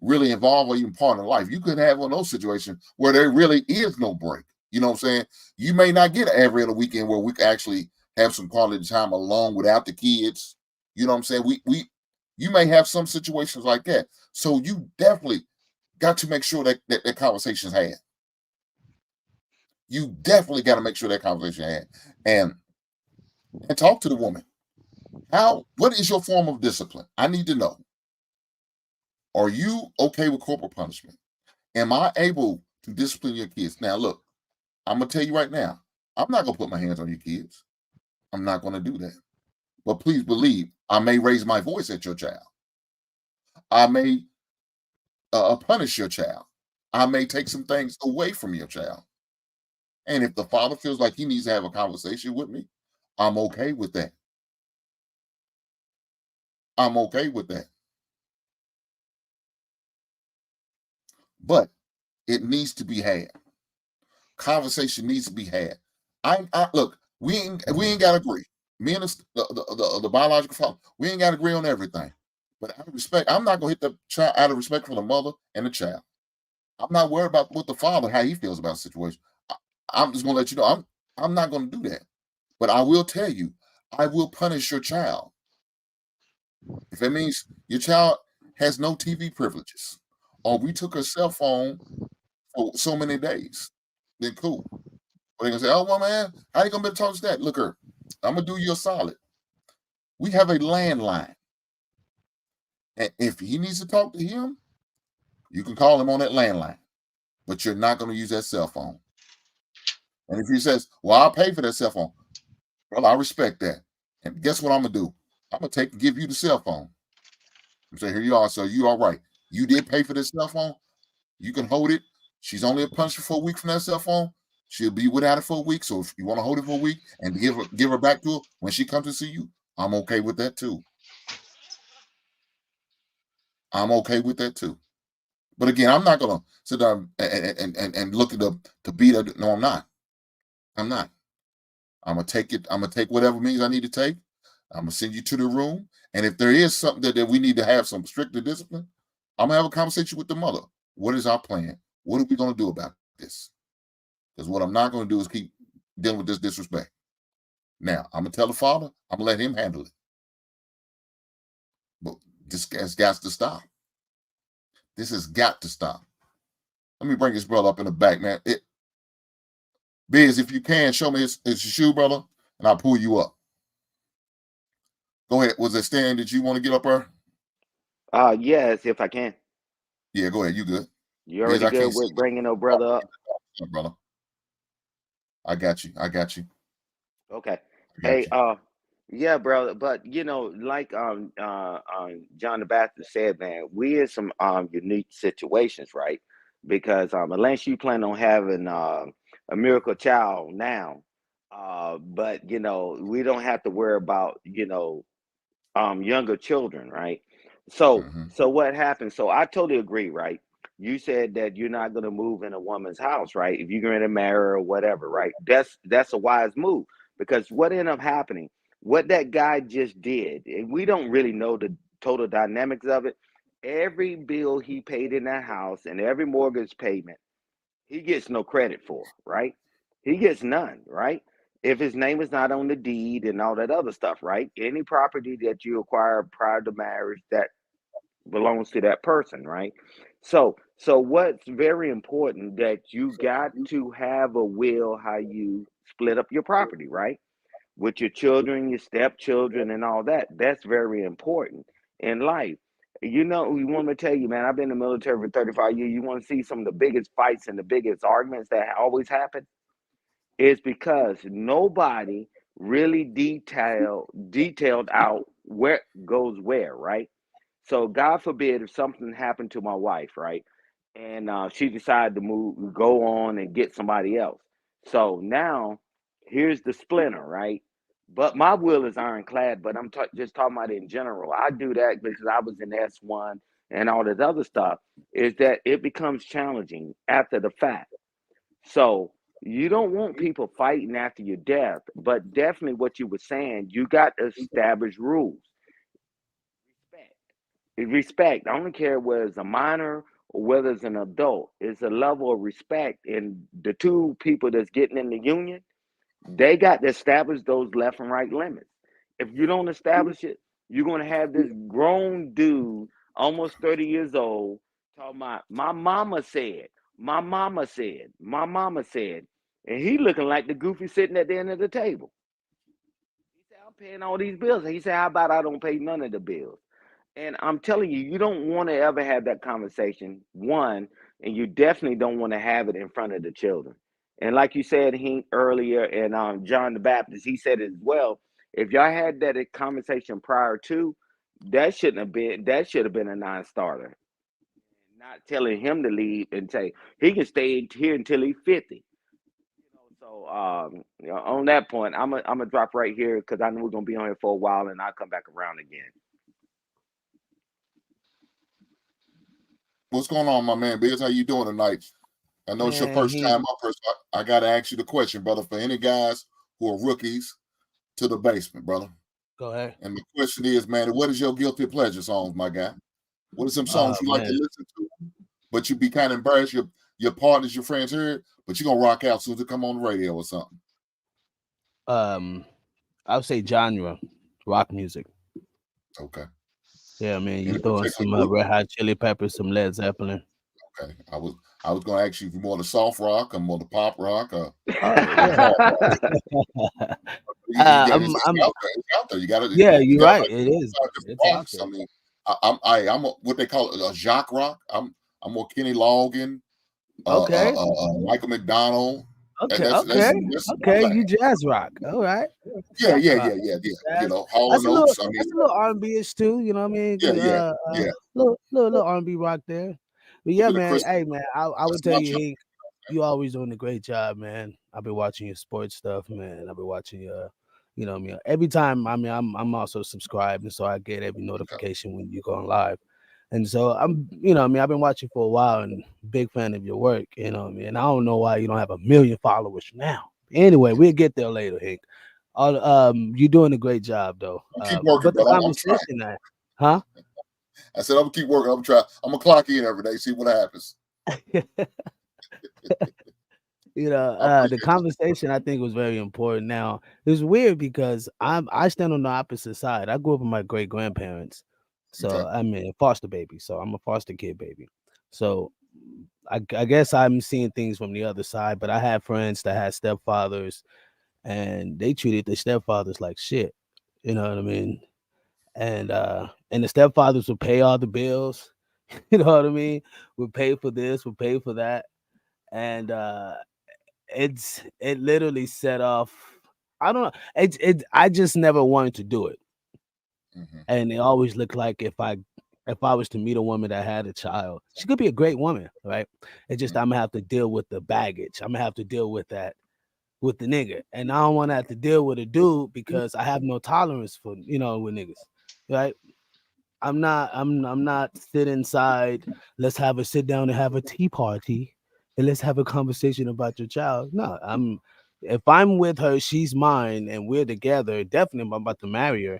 really involved or even part of life. You could have one of those situations where there really is no break. You know what I'm saying? You may not get every other weekend where we can actually have some quality time alone without the kids. You know what I'm saying? You may have some situations like that. So you definitely got to make sure that conversation's had. You definitely got to make sure that conversation had, and talk to the woman. What is your form of discipline? I need to know. Are you okay with corporal punishment? Am I able to discipline your kids? Now, look, I'm gonna tell you right now, I'm not gonna put my hands on your kids. I'm not gonna do that. But please believe, I may raise my voice at your child. I may punish your child. I may take some things away from your child. And if the father feels like he needs to have a conversation with me, I'm okay with that. I'm okay with that. But it needs to be had. Conversation needs to be had. I look, we ain't got to agree. Me and the biological father, we ain't got to agree on everything. But out of respect, I'm not gonna hit the child out of respect for the mother and the child. I'm not worried about what the father, how he feels about the situation. I'm just gonna let you know I'm not gonna do that. But I will tell you, I will punish your child. If it means your child has no TV privileges, or we took her cell phone for so many days, then cool. But they're gonna say, "Oh well, man, how you gonna be able to talk to that?" Look, her, I'm gonna do you a solid. We have a landline, and if he needs to talk to him, you can call him on that landline. But you're not gonna use that cell phone. And if he says, "Well, I'll pay for that cell phone," well, I respect that. And guess what I'm gonna do? I'm gonna give you the cell phone. I'm saying, "Here you are. So you all right? You did pay for this cell phone. You can hold it. She's only a punishment for a week from that cell phone. She'll be without it for a week. So if you want to hold it for a week and give her back to her when she comes to see you, I'm okay with that too. I'm okay with that too. But again, I'm not gonna sit down and look it up to beat her. No, I'm not. I'm not. I'm gonna take it. I'm gonna take whatever means I need to take. I'm gonna send you to the room. And if there is something that we need to have some stricter discipline, I'm gonna have a conversation with the mother. What is our plan? What are we gonna do about this? Because what I'm not gonna do is keep dealing with this disrespect. Now, I'm gonna tell the father, I'm gonna let him handle it. But this has got to stop. This has got to stop. Let me bring this brother up in the back, man. Biz, if you can, show me his shoe, brother, and I'll pull you up. Go ahead. Was it Stan? Did you want to get up there? Yes, if I can. Yeah, go ahead. You good? You Biz, already I good can't see with bringing no brother up? you, brother. I got you. I got you. Okay. I got Hey, you. yeah, brother. But like John the Baptist said, man, we in some unique situations, right? Because unless you plan on having a miracle child now, but we don't have to worry about younger children, right? So Mm-hmm. so what happened? So I totally agree, right? You said that you're not going to move in a woman's house, right? If you're going to marry her or whatever, right? That's a wise move, because what ended up happening, what that guy just did, and we don't really know the total dynamics of it. Every bill he paid in that house and every mortgage payment, he gets no credit for, right? He gets none, right? If his name is not on the deed and all that other stuff, right? Any property that you acquire prior to marriage, that belongs to that person, right? So what's very important, that you got to have a will how you split up your property, right? With your children, your stepchildren, and all that. That's very important in life. You want me to tell you, man, I've been in the military for 35 years. You want to see some of the biggest fights and the biggest arguments that always happen? Is because nobody really detailed out where goes where, right? So God forbid if something happened to my wife, right? And she decided to go on and get somebody else. So now here's the splinter, right? But my will is ironclad, but I'm just talking about in general. I do that because I was in S1 and all this other stuff, is that it becomes challenging after the fact. So you don't want people fighting after your death, but definitely what you were saying, you got to establish rules. Respect. Respect. I don't care whether it's a minor or whether it's an adult. It's a level of respect. And the two people that's getting in the union, they got to establish those left and right limits. If you don't establish it, you're going to have this grown dude, almost 30 years old, talking about, my mama said, my mama said, my mama said. And he looking like the goofy sitting at the end of the table. He said, I'm paying all these bills. And he said, how about I don't pay none of the bills? And I'm telling you, you don't want to ever have that conversation, one, and you definitely don't want to have it in front of the children. And like you said, he earlier, and John the Baptist, he said it as well. If y'all had that conversation prior to, that should have been a non-starter. Not telling him to leave and say he can stay here until he's 50. So on that point, I'm gonna drop right here because I know we're gonna be on here for a while, and I'll come back around again. What's going on, my man? Biz, how you doing tonight? I know it's your Man, first he time up here, so I got to ask you the question, brother. For any guys who are rookies to the basement, brother. go ahead. And the question is, man, what is your guilty pleasure songs, my guy? What are some songs you like to Man, listen to, but you be kind of embarrassed your partners, your friends heard, but you're gonna rock out as soon as it come on the radio or something? I would say genre, rock music. Okay. Yeah, man, you Any throwing particular some group? Red Hot Chili Peppers, some Led Zeppelin. Okay. I was gonna ask you if you're more the soft rock or more the pop rock or Oh the yeah. hard rock. You got it's I'm out there. It's out there. yeah, You you're got right. like It is. 5 different It's out rocks. there. I mean, I'm what they call it, a jock rock. I'm more Kenny Loggins, Okay. Michael McDonald. Okay. That's my Okay. thing. You jazz rock. All right. Yeah, Jazz yeah, rock. yeah, yeah, yeah. You Jazz. know, Hall and Oates. I mean, That's a little R&B-ish too. You know what I mean? yeah, yeah, yeah. Little R&B rock there. But A yeah, bit of man. Chris. Hey, man. I That's would tell my you, choice. you always doing a great job, man. I've been watching your sports stuff, man. I've been watching your, you know, what I mean, every time. I mean, I'm also subscribed, and so I get every Okay. notification when you go on live. And so I'm, you know, what I mean, I've been watching for a while, and big fan of your work. You know, what I mean, and I don't know why you don't have 1 million followers now. Anyway, we'll get there later, Hank. You're doing a great job, though. I'm keep working, But the brother. I'm trying. conversation, that, huh? I said I'm gonna keep working. I'm trying. I'm gonna clock in every day, see what happens. You know, I the appreciate you. conversation I think was very important. Now, it's weird because I stand on the opposite side. I grew up with my great grandparents, so Okay. I'm a foster baby. So I'm a foster kid baby. So I guess I'm seeing things from the other side. But I had friends that had stepfathers, and they treated the stepfathers like shit. You know what I mean? And the stepfathers would pay all the bills. You know what I mean? Would pay for this, would pay for that, and it literally set off. I don't know. I just never wanted to do it, Hmm. and it always looked like if I was to meet a woman that had a child, she could be a great woman, right? It's just I'm gonna have to deal with the baggage. I'm gonna have to deal with that with the nigga, and I don't want to have to deal with a dude because I have no tolerance for with niggas, right? I'm not sit inside. Let's have a sit down and have a tea party, and let's have a conversation about your child. No, if I'm with her, she's mine, and we're together. Definitely, if I'm about to marry her.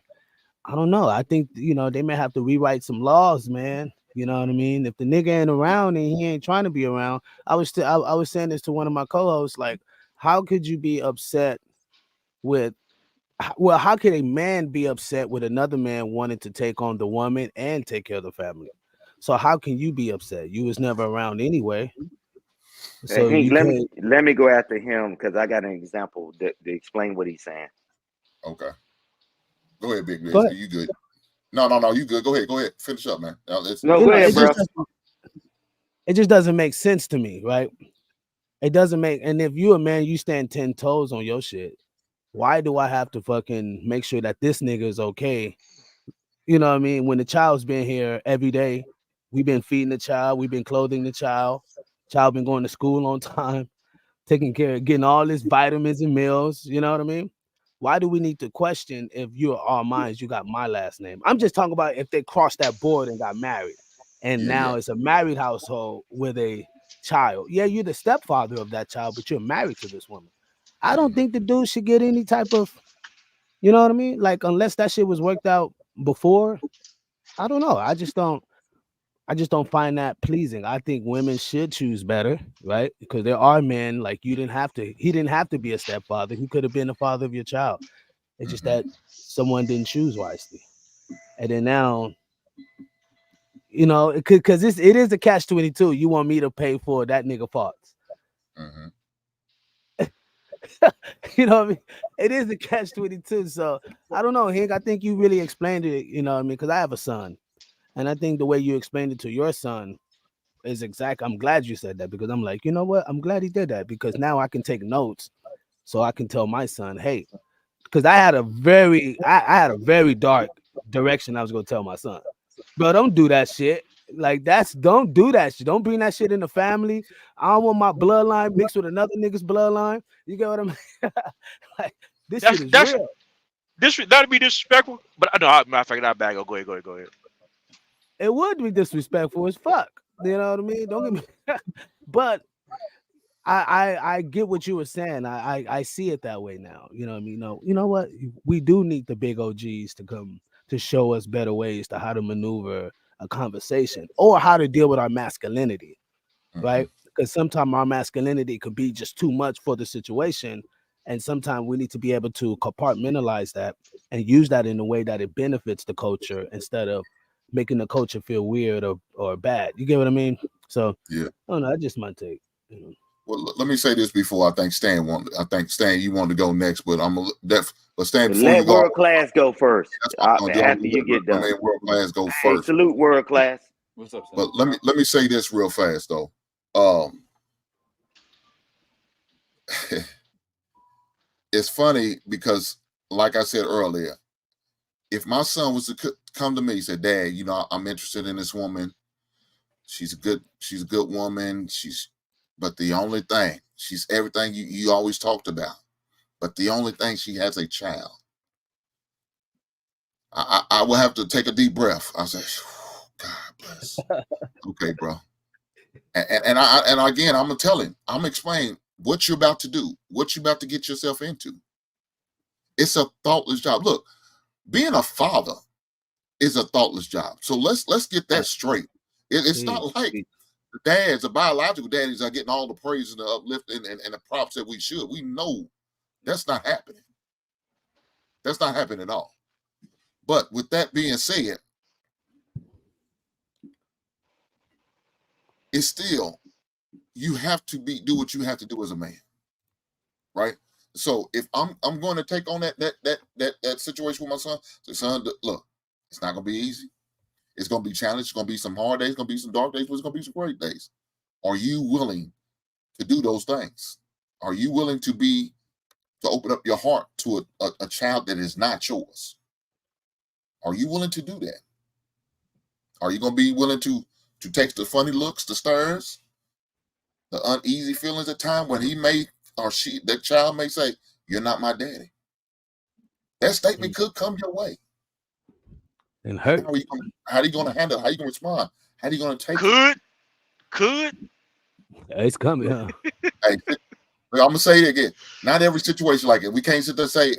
I don't know. I think they may have to rewrite some laws, man. You know what I mean? If the nigga ain't around and he ain't trying to be around, I was saying this to one of my co-hosts, like, how could you be upset with well, how can a man be upset with another man wanting to take on the woman and take care of the family? So how can you be upset? You was never around anyway, so Hank, you can't. let me go after him because I got an example to explain what he's saying. Okay. Go ahead, Big Go Wiz. ahead. You good? No. You good? Go ahead. Go ahead. Finish up, man. Now, No, You go know, ahead, it just bro. doesn't make sense to me, right? It doesn't make. And if you a man, you stand 10 toes on your shit. Why do I have to fucking make sure that this nigga is okay? You know what I mean? When the child's been here every day, we've been feeding the child, we've been clothing the child been going to school on time, taking care of getting all his vitamins and meals. You know what I mean? Why do we need to question if you're all mine? You got my last name. I'm just talking about if they crossed that board and got married, and yeah. now it's a married household with a child. Yeah, you're the stepfather of that child, but you're married to this woman. I don't Hmm. think the dude should get any type of, you know what I mean? Like unless that shit was worked out before. I don't know. I just don't find that pleasing. I think women should choose better, right? Because there are men like he didn't have to be a stepfather. He could have been the father of your child. It's just that Hmm. someone didn't choose wisely. And then now, it could because it is a catch-22. You want me to pay for that nigga farts. Hmm. You know what I mean? It is a catch-22. So I don't know, Hank. I think you really explained it, you know what I mean? Because I have a son. And I think the way you explained it to your son is exact. I'm glad you said that because I'm like, you know what? I'm glad he did that because now I can take notes so I can tell my son, hey, because I had a very dark direction I was gonna tell my son. Bro, don't do that shit. Like don't do that shit. Don't bring that shit in the family. I don't want my bloodline mixed with another nigga's bloodline. You get what I mean? Like this shit is That's real. that'd be disrespectful. But I know, matter of fact, I back. Go ahead, go ahead. It would be disrespectful as fuck. You know what I mean? Don't get me but I get what you were saying. I see it that way now. You know what I mean? You know what? We do need the big OGs to come to show us better ways to how to maneuver a conversation or how to deal with our masculinity, Hmm. right? Because sometimes our masculinity could be just too much for the situation. And sometimes we need to be able to compartmentalize that and use that in a way that it benefits the culture instead of making the culture feel weird or bad. You get what I mean? So Yeah. I don't know, that's just my take. Well, let me say this before I think Stan you wanted to go next, but but Stan, before you Let go, world class go first. that's what I'm gonna do. I'm After gonna you get let my done. man World Class go Hey, first. salute world class. What's up, son? But let me say this real fast though. Um, it's funny because, like I said earlier, if my son was to come to me and say, "Dad, I'm interested in this woman. She's a good woman. She's But the only thing, she's everything you always talked about. But the only thing, she has a child. I will have to take a deep breath. I say, God bless. Okay, bro. And again, I'm gonna tell him, I'm gonna explain what you're about to do, what you're about to get yourself into. It's a thoughtless job. Look, being a father is a thoughtless job. So let's get that straight. It's not like the dads, the biological daddies, are getting all the praise and the uplifting and the props that we should. We know that's not happening. That's not happening at all. But with that being said, it's still, you have to do what you have to do as a man, right? So if I'm going to take on that situation with my son, say, son, look, it's not gonna be easy. It's gonna be challenging. It's gonna be some hard days. It's gonna be some dark days. But it's gonna be some great days. Are you willing to do those things? Are you willing to open up your heart to a child that is not yours? Are you willing to do that? Are you gonna be willing to take the funny looks, the stares, the uneasy feelings at time when he may or she, that child may say, "You're not my daddy"? That statement could come your way. And hurt. How are you going to handle it? How are you going to respond? How are you going to take it? Could. It's coming, huh? Hey, I'm gonna say it again. Not every situation like it. We can't sit there and say,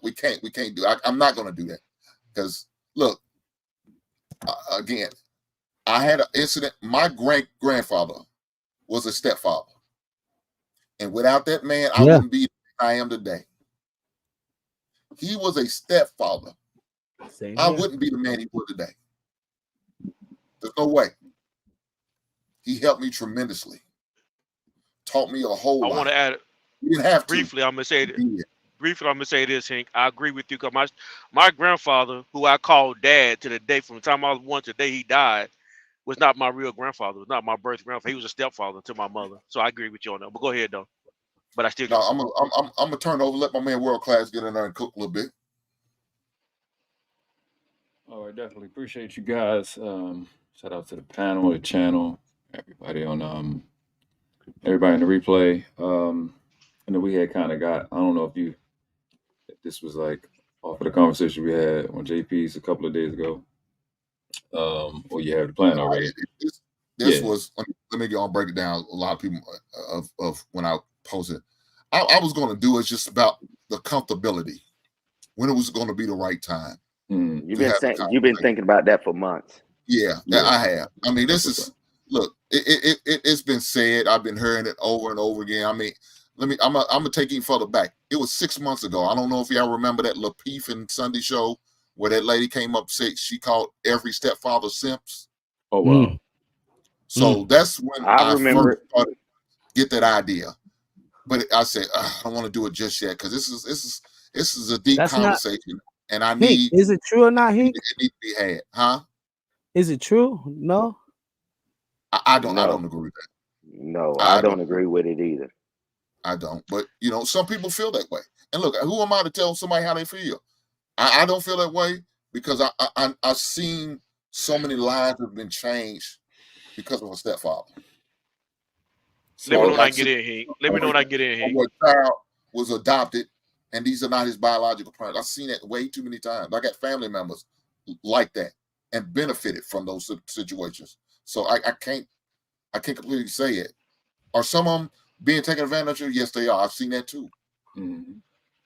we can't do it. I'm not gonna do that. Because look, again, I had an incident. My grandfather was a stepfather. And without that man, I wouldn't be I am today. He was a stepfather. I wouldn't be the man he was today. There's no way. He helped me tremendously. Taught me a whole lot. I want to add you didn't have briefly. To. I'm gonna say this. Briefly, I'm gonna say this, Hank. I agree with you because my grandfather, who I call Dad to the day, from the time I was born to the day he died, was not my real grandfather. Was not my birth grandfather. He was a stepfather to my mother. So I agree with you on that. But go ahead though. But I still. No, I'm gonna turn over. Let my man World Class get in there and cook a little bit. Oh, I definitely appreciate you guys. Shout out to the panel, the channel, everybody on everybody in the replay. I know we had kind of got, I don't know if this was like off of the conversation we had on JP's a couple of days ago. Or you have the plan already. This was, let me go and break it down. A lot of people of when I posted, I was going to do it just about the comfortability, when it was going to be the right time. You've been thinking about that for months. Yeah, I have. I mean, this is, look, it's been said. I've been hearing it over and over again. I mean, I'm gonna take you further back. It was 6 months ago. I don't know if y'all remember that Lapeef and Sunday show where that lady came up sick. She called every stepfather simps. Oh wow. So that's when I remember first started to get that idea. But I said, I don't want to do it just yet because this is a deep conversation, and I need. Is it true or not, Hank? It needs to be had, huh? Is it true? No. I don't agree with that. No, I don't agree with it either. I don't. But some people feel that way. And look, who am I to tell somebody how they feel? I don't feel that way because I've seen so many lives have been changed because of a stepfather. So, let me know when I get in, Hank. Let me know when I get in, Hank. A child was adopted, and these are not his biological parents. I've seen that way too many times. I got family members like that and benefited from those situations. So I can't completely say it. Are some of them being taken advantage of? Yes, they are. I've seen that too.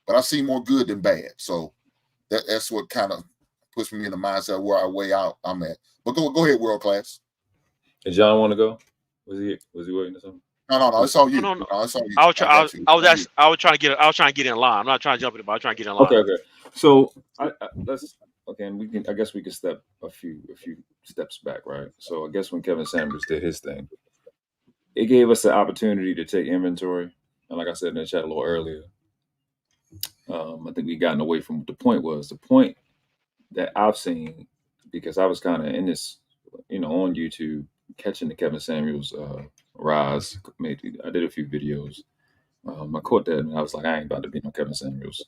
But I see more good than bad. So that's what kind of puts me in the mindset where I'm at. But go ahead, World Class. Did John want to go? Was he waiting or something? No, it's all you. No. It's all you. I was trying to get in line. I'm not trying to jump in, but I was trying to get in line. Okay. So let's and I guess we can step a few steps back, right? So I guess when Kevin Samuels did his thing, it gave us the opportunity to take inventory. And like I said in the chat a little earlier, I think we gotten away from what the point was. The point that I've seen, because I was kind of in this, on YouTube, catching the Kevin Samuels rise. I did a few videos. I caught that and I was like, I ain't about to be no Kevin Samuels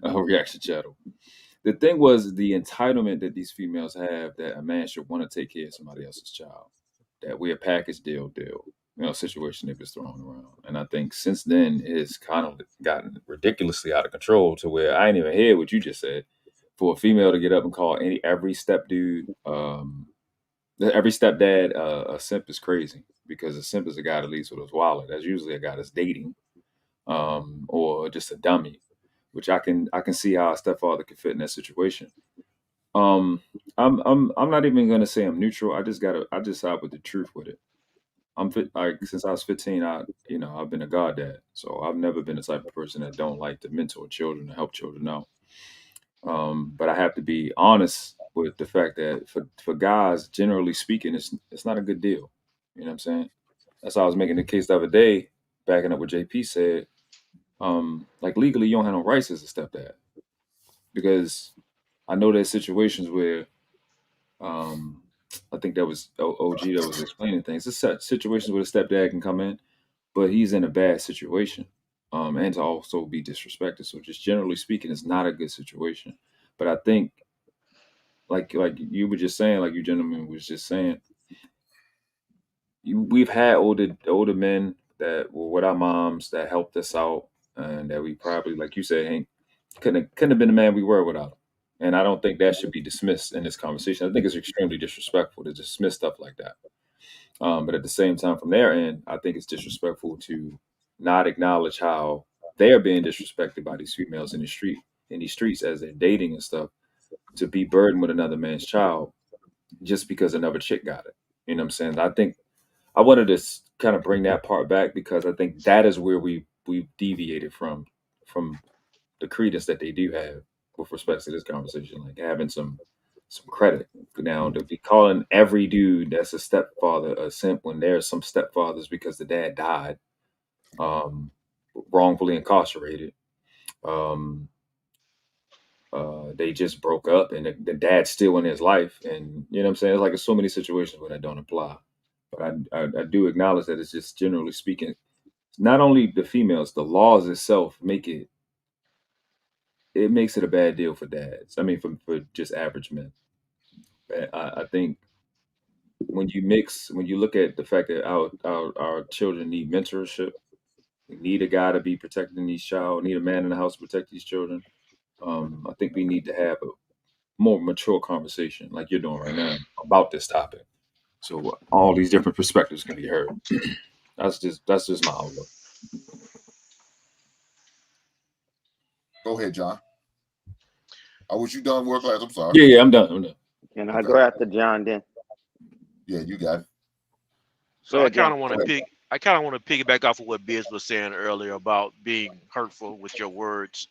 reaction channel. The thing was the entitlement that these females have that a man should want to take care of somebody else's child. That we're a package deal. situation that was thrown around. And I think since then it's kind of gotten ridiculously out of control to where I ain't even hear what you just said. For a female to get up and call every step dude, every stepdad a simp is crazy, because a simp is a guy that leads with his wallet. That's usually a guy that's dating, or just a dummy, which I can see how a stepfather could fit in that situation. Um, I'm not even gonna say I'm neutral. I just side with the truth with it. I'm fit like since I was 15, I've been a goddad. So I've never been the type of person that don't like to mentor children and help children out. But I have to be honest with the fact that for guys, generally speaking, it's not a good deal. You know what I'm saying? That's why I was making the case the other day, backing up what JP said. Like legally, you don't have no rights as a stepdad, because I know there's situations where um, I think that was OG that was explaining things. It's such situations where the stepdad can come in, but he's in a bad situation, and to also be disrespected. So just generally speaking, it's not a good situation. But I think, like you were just saying, like you gentlemen was just saying, we've had older men that were with our moms that helped us out, and that we probably, like you said, Hank, couldn't have been the man we were without him. And I don't think that should be dismissed in this conversation. I think it's extremely disrespectful to dismiss stuff like that. But at the same time, from their end, I think it's disrespectful to not acknowledge how they're being disrespected by these females in these streets as they're dating and stuff, to be burdened with another man's child just because another chick got it. You know what I'm saying? I think I wanted to kind of bring that part back, because I think that is where we deviated from the credence that they do have with respect to this conversation, like having some credit. Now, to be calling every dude that's a stepfather a simp when there's some stepfathers because the dad died, um, wrongfully incarcerated. Um, they just broke up, and the dad's still in his life, and you know what I'm saying. It's like there's so many situations where that don't apply. But I do acknowledge that it's just generally speaking, not only the females, the laws itself it makes it a bad deal for dads. I mean, for just average men. I think when you look at the fact that our children need mentorship, we need a guy to be protecting these child, need a man in the house to protect these children. I think we need to have a more mature conversation, like you're doing right now, about this topic, so all these different perspectives can be heard. That's just my outlook. Go ahead, John. Oh, was you done work class? I'm sorry. Yeah, I'm done. I'm done. Can I Okay. go after John then? Yeah, you got it. So Go I ahead, kind John. of want to piggyback off of what Biz was saying earlier about being hurtful with your words,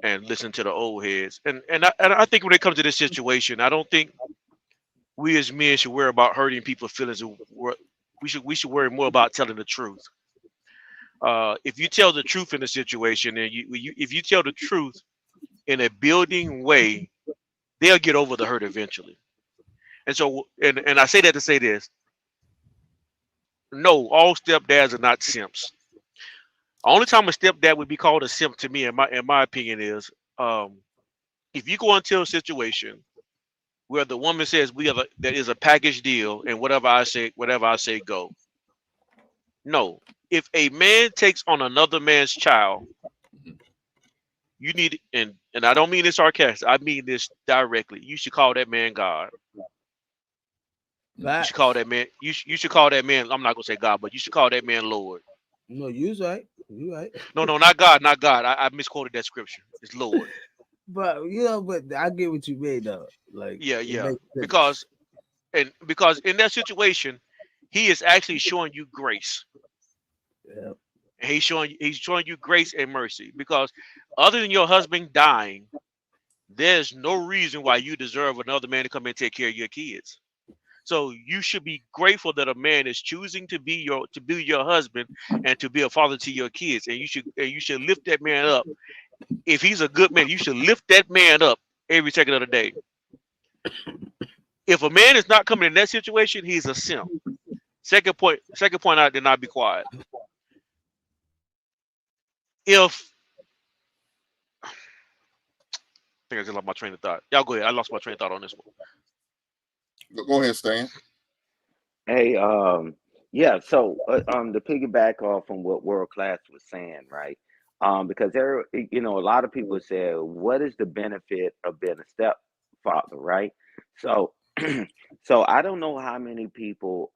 and listen to the old heads. And I think when it comes to this situation, I don't think we as men should worry about hurting people's feelings. We should worry more about telling the truth. If you tell the truth in a situation, and if you tell the truth in a building way, they'll get over the hurt eventually. And so, and I say that to say this: no, all stepdads are not simps. Only time a stepdad would be called a simp to me, in my opinion, is um, if you go into a situation where the woman says there is a package deal, and whatever I say go. No, if a man takes on another man's child, you need, and I don't mean this sarcastic. I mean this directly. You should call that man God. You should call Facts. that man. You should call that man. I'm not gonna say God, but you should call that man Lord. No, you right. You right. No, no, not God, not God. I misquoted that scripture. It's Lord. But but I get what you made though. Like Yeah, it yeah. makes sense. Because in that situation, he is actually showing you grace. Yeah. And he's showing you grace and mercy. Because other than your husband dying, there's no reason why you deserve another man to come and take care of your kids. So you should be grateful that a man is choosing to be your husband and to be a father to your kids. And you should lift that man up. If he's a good man, you should lift that man up every second of the day. If a man is not coming in that situation, he's a simp. Second point, I did not be quiet. If I think I just lost my train of thought. Y'all go ahead. I lost my train of thought on this one. Go ahead, Stan. Hey, Yeah, so to piggyback off on what World Class was saying, right? Because there, a lot of people say, "What is the benefit of being a stepfather?" Right? So, so I don't know how many people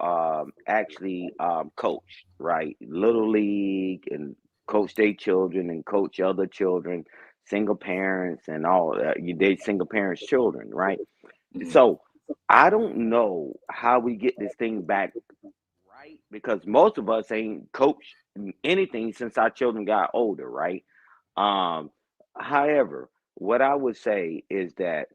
actually coach, right? Little league and coach their children and coach other children, single parents and all that. You date single parents' children, right? Mhm. So I don't know how we get this thing back right? Because most of us ain't coached anything since our children got older, right? Um, However, what I would say is that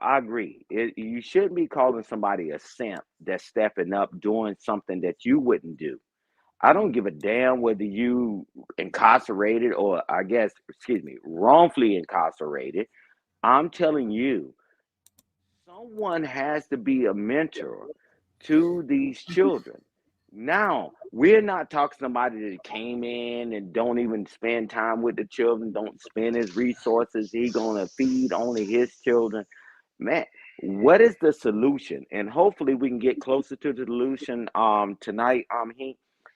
I agree. You shouldn't be calling somebody a simp that's stepping up doing something that you wouldn't do. I don't give a damn whether you incarcerated or I guess, excuse me, wrongfully incarcerated. I'm telling you, someone has to be a mentor to these children. Now, we're not talking somebody that came in and don't even spend time with the children, don't spend his resources. He gonna feed only his children. Man, what is the solution? And hopefully we can get closer to the solution tonight.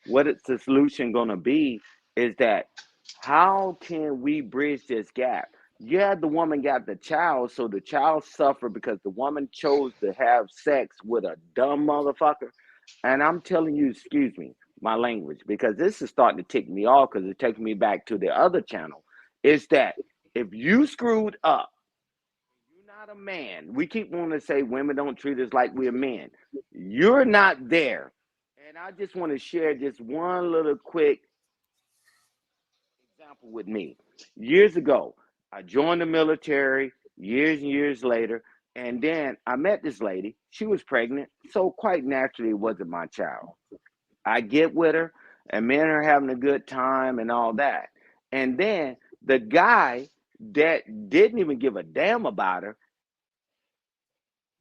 What is the solution gonna be is that how can we bridge this gap? Yeah, the woman got the child, so the child suffered because the woman chose to have sex with a dumb motherfucker. And I'm telling you, excuse me, my language, because this is starting to tick me off because it takes me back to the other channel. Is that if you screwed up, you're not a man. We keep wanting to say women don't treat us like we're men. You're not there. And I just want to share just one little quick example with me. Years ago, I joined the military years and years later, and then I met this lady. She was pregnant, so quite naturally, it wasn't my child. I get with her, and me and her having a good time and all that. And then the guy that didn't even give a damn about her,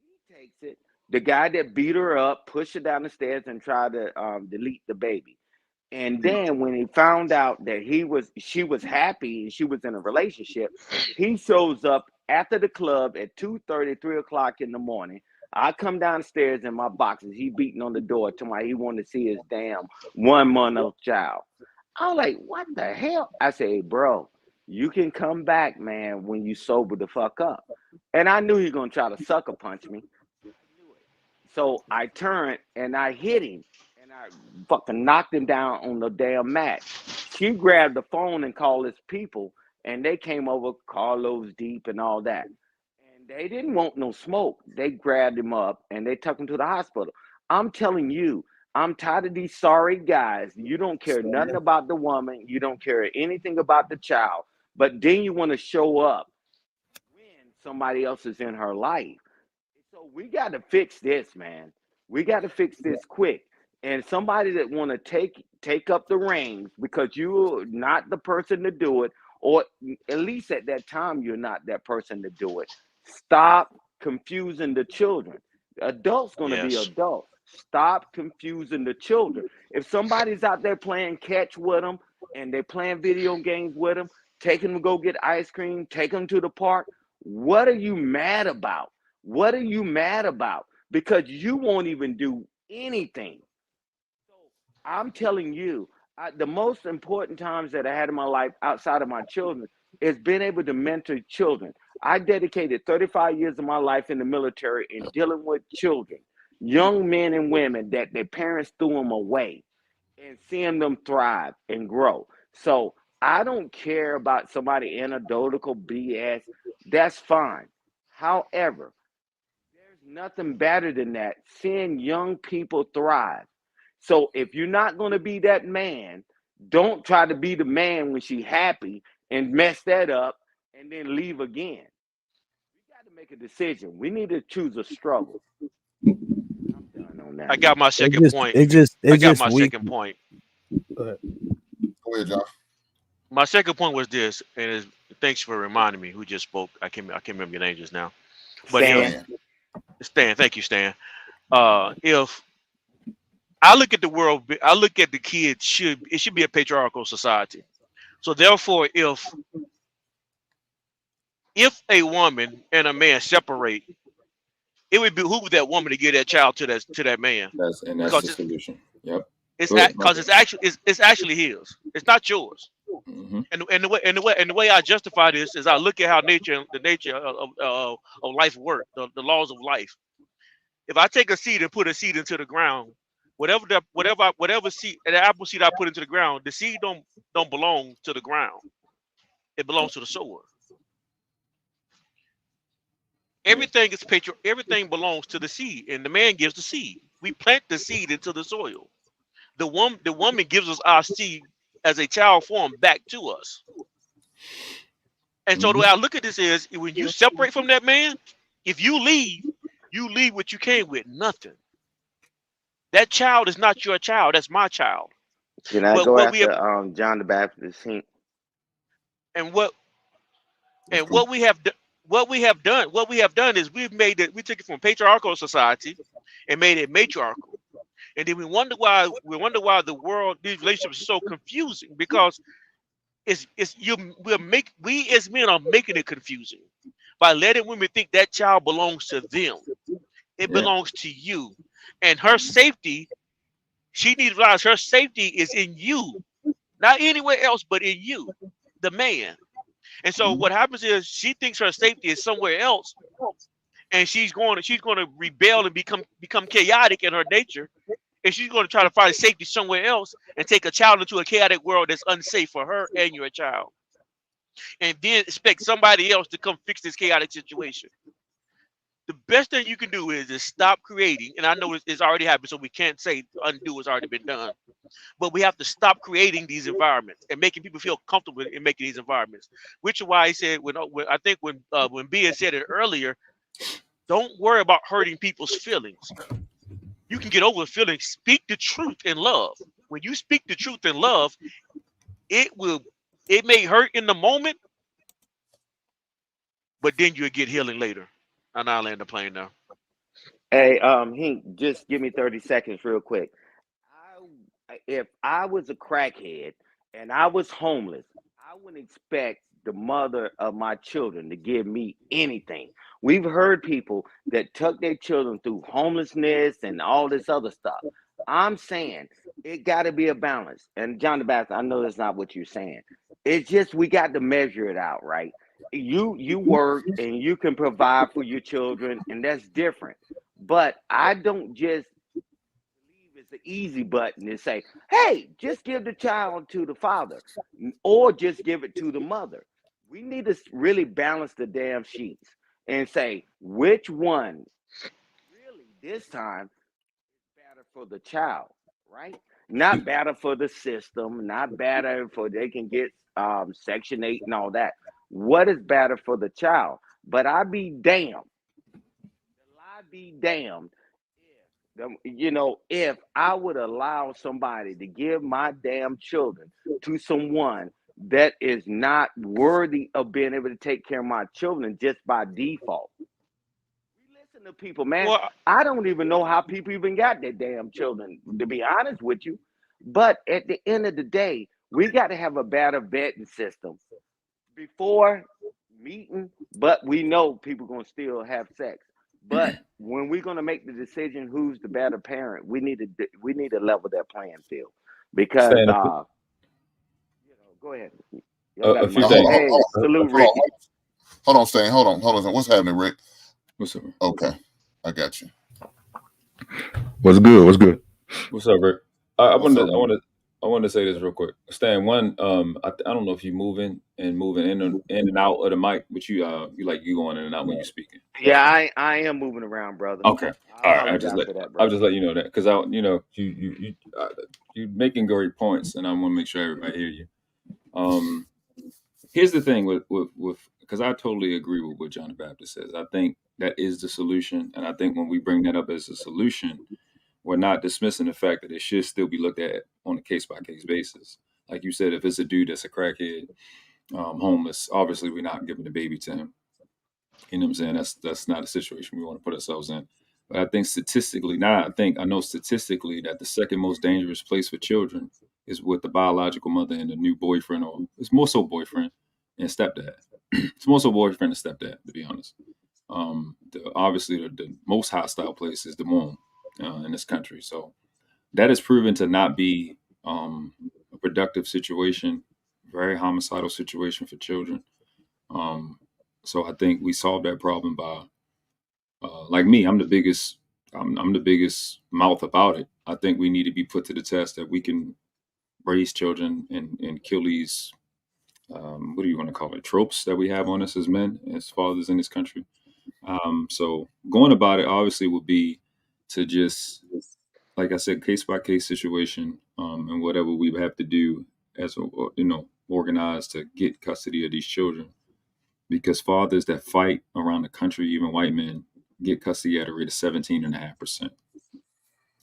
he takes it. The guy that beat her up, pushed her down the stairs, and tried to delete the baby. And then when he found out that she was happy and she was in a relationship, he shows up after the club at 2:30, 3 o'clock in the morning. I come downstairs in my boxes. He beating on the door to my he wanted to see his damn 1 month old child. I was like, what the hell? I say, hey, bro, you can come back, man, when you sober the fuck up. And I knew he was gonna try to sucker punch me. So I turned and I hit him and I fucking knocked him down on the damn mat. She grabbed the phone and called his people and they came over, Carlos Deep and all that. And they didn't want no smoke. They grabbed him up and they took him to the hospital. I'm telling you, I'm tired of these sorry guys. You don't care nothing about the woman. You don't care anything about the child. But then you want to show up when somebody else is in her life. So we got to fix this, man. We got to fix this quick. And somebody that want to take up the reins because you're not the person to do it, or at least at that time you're not that person to do it. Stop confusing the children. Adults gonna be Yes. adults. Stop confusing the children. If somebody's out there playing catch with them and they're playing video games with them, take them to go get ice cream, take them to the park. What are you mad about? What are you mad about? Because you won't even do anything. So I'm telling you, the most important times that I had in my life outside of my children is being able to mentor children. I dedicated 35 years of my life in the military in dealing with children, young men and women that their parents threw them away and seeing them thrive and grow. So I don't care about somebody anecdotal BS. That's fine. However, there's nothing better than that. Seeing young people thrive. So if you're not going to be that man, don't try to be the man when she's happy and mess that up and then leave again. We got to make a decision. We need to choose a struggle. I'm done on I that. got my It second just point. it just I it got just my weak. second point. Go ahead. Go ahead, Josh. My second point was this, and thanks for reminding me who just spoke. I can't remember your name just now. But if Stan, Stan. Stan, thank you, Stan. If I look at the world, I look at the kids. It should be a patriarchal society. So therefore, if a woman and a man separate, it would behoove that woman to give that child to that man That's the because solution. Yep. It's Go ahead, because it's actually his. It's not yours. Mm-hmm. And the way I justify this is I look at how the nature of life work, the laws of life. If I take a seed and put a seed into the ground, whatever seed, the apple seed I put into the ground, the seed don't belong to the ground. It belongs to the sower. Yeah. Everything belongs to the seed, and the man gives the seed. We plant the seed into the soil. The woman gives us our seed as a child form back to us. And so the Mm-hmm. way I look at this is when you separate from that man, if you leave what you came with, nothing. That child is not your child. That's my child. Can I But go what we have after John the Baptist? and what That's and cool. what we have done is we took it from patriarchal society and made it matriarchal. And then we wonder why the world these relationships are so confusing because it's you we as men are making it confusing by letting women think that child belongs to them. It Yeah. belongs to you. And her safety, she needs to realize her safety is in you, not anywhere else but in you, the man. And so Mm-hmm. what happens is she thinks her safety is somewhere else, and she's going to rebel and become chaotic in her nature, and she's going to try to find safety somewhere else and take a child into a chaotic world that's unsafe for her and your child, and then expect somebody else to come fix this chaotic situation. The best thing you can do is just stop creating, and I know it's already happened, so we can't say undo what's already been done, but we have to stop creating these environments and making people feel comfortable in making these environments. Which is why I said when I think when Bia said it earlier, don't worry about hurting people's feelings. You can get over feelings. Speak the truth in love. When you speak the truth in love, it will. It may hurt in the moment, but then you'll get healing later. And I'll land the plane now. Hey, Hink, just give me 30 seconds real quick. If I was a crackhead and I was homeless, I wouldn't expect the mother of my children to give me anything. We've heard people that took their children through homelessness and all this other stuff. I'm saying it got to be a balance. And John the Baptist, I know that's not what you're saying. It's just we got to measure it out, right? You work and you can provide for your children, and that's different. But I don't just believe it's an easy button to say, hey, just give the child to the father or just give it to the mother. We need to really balance the damn sheets and say which one really this time better for the child, right? Not better for the system, not better for they can get Section 8 and all that. What is better for the child? But I be damned if I would allow somebody to give my damn children to someone that is not worthy of being able to take care of my children just by default. We listen to people, man. Well, I don't even know how people even got their damn children, to be honest with you. But at the end of the day, we got to have a better vetting system before meeting, but we know people gonna still have sex. But when we're gonna make the decision who's the better parent, we need to level that playing field because Saying go ahead. Y'all got a a few Now, mic. hold things. on, hold Hey, on, salute hold Ricky. on, hold on, Stan. Hold on. What's happening, Rick? What's up? Okay, I got you. What's good? What's good? What's up, Rick? I What's wanted up, to, I man? wanted I wanted to say this real quick. Stan, one, I don't know if you moving in and out of the mic, but you going in and out when you're speaking. Yeah, I am moving around, brother. Okay. I All right. apologize for that, I'll brother. just let you know that because you making great points, and I want to make sure everybody hear you. Um, Here's the thing with because I totally agree with what John the Baptist says. I think that is the solution, and I think when we bring that up as a solution, we're not dismissing the fact that it should still be looked at on a case by case basis. Like you said, if it's a dude that's a crackhead, homeless, obviously we're not giving the baby to him. You know what I'm saying? That's not a situation we want to put ourselves in. But I think statistically, I know statistically that the second most dangerous place for children is with the biological mother and the new boyfriend, or it's more so boyfriend and stepdad. It's more so boyfriend and stepdad, to be honest. Obviously, the most hostile place is the womb in this country. So that has proven to not be a productive situation, very homicidal situation for children. So I think we solved that problem by, like me, I'm the biggest. I'm the biggest mouth about it. I think we need to be put to the test that we can raise children and kill these, what do you want to call it, tropes that we have on us as men, as fathers in this country. So going about it obviously would be to just, like I said, case by case situation, and whatever we have to do as organized to get custody of these children, because fathers that fight around the country, even white men, get custody at a rate of 17.5%. You know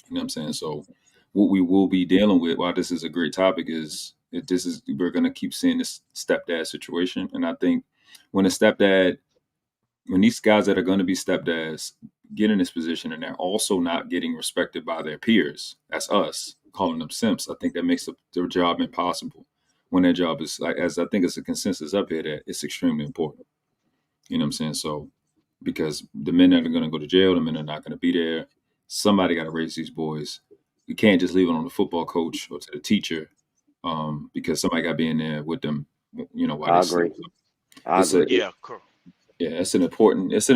what I'm saying? So what we will be dealing with, while this is a great topic, is we're going to keep seeing this stepdad situation. And I think when a stepdad, when these guys that are going to be stepdads get in this position and they're also not getting respected by their peers, that's us calling them simps, I think that makes their job impossible. When their job is, like, as I think it's a consensus up here, that it's extremely important. You know what I'm saying? So, because the men that are going to go to jail, the men that are not going to be there, somebody got to raise these boys. You can't just leave it on the football coach or to the teacher, because somebody got to be in there with them, while I they agree. sleep. I agree. Yeah, cool. Yeah, it's an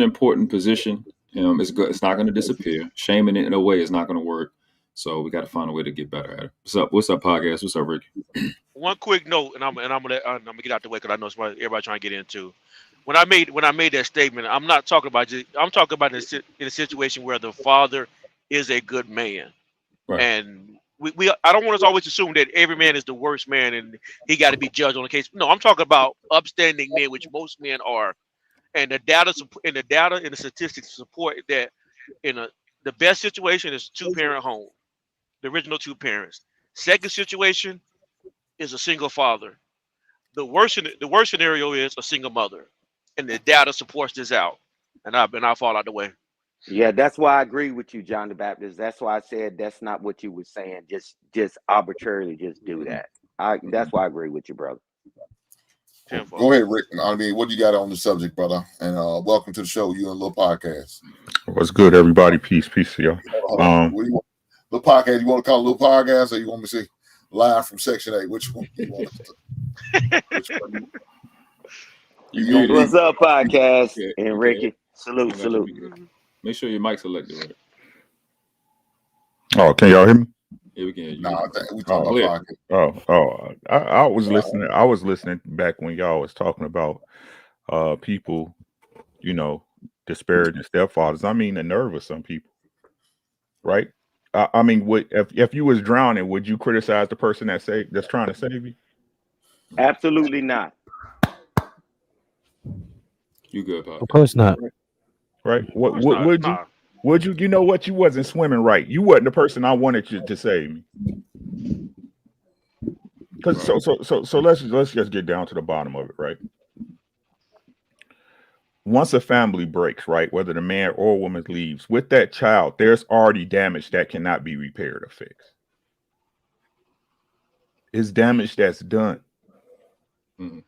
important position. It's good. It's not going to disappear. Shaming it in a way is not going to work. So we got to find a way to get better at it. What's up, podcast? What's up, Rick? One quick note, and I'm gonna get out the way because I know it's what everybody trying to get into. When I made that statement, I'm not talking about I'm talking about in a situation where the father is a good man, Right. and we I don't want us to always assume that every man is the worst man and he got to be judged on the case. No, I'm talking about upstanding men, which most men are, and the data and the statistics support that the best situation is two-parent home, the original two parents. Second situation is a single father. The worst scenario is a single mother, and the data supports this out. And I'll fall out the way. Yeah, that's why I agree with you, John the Baptist. That's why I said that's not what you were saying. Just arbitrarily just do that. That's why I agree with you, brother. Go ahead, Rick. I mean, what do you got on the subject, brother? And welcome to the show. You and Little Podcast. What's good, everybody? Peace to y'all. What do you want? Little Podcast? You want to call it Little Podcast, or you want me to say live from Section 8? Which one you want? Which one What's up, podcast? And Ricky, salute. Make sure your mic's selected, right? Oh, can y'all hear me? Yeah, we can. No, I think we talking about podcast. I was listening. I was listening back when y'all was talking about people, disparaging stepfathers. I mean, the nerve of some people, right? I mean, if you was drowning, would you criticize the person that's trying to save you? Absolutely not. You good, Pop? Of course not. Right? Would you? Would you? You know what? You wasn't swimming right. You wasn't the person I wanted you to save me. Because so let's just get down to the bottom of it, right? Once a family breaks, right, whether the man or woman leaves, with that child, there's already damage that cannot be repaired or fixed. It's damage that's done. Mm-hmm.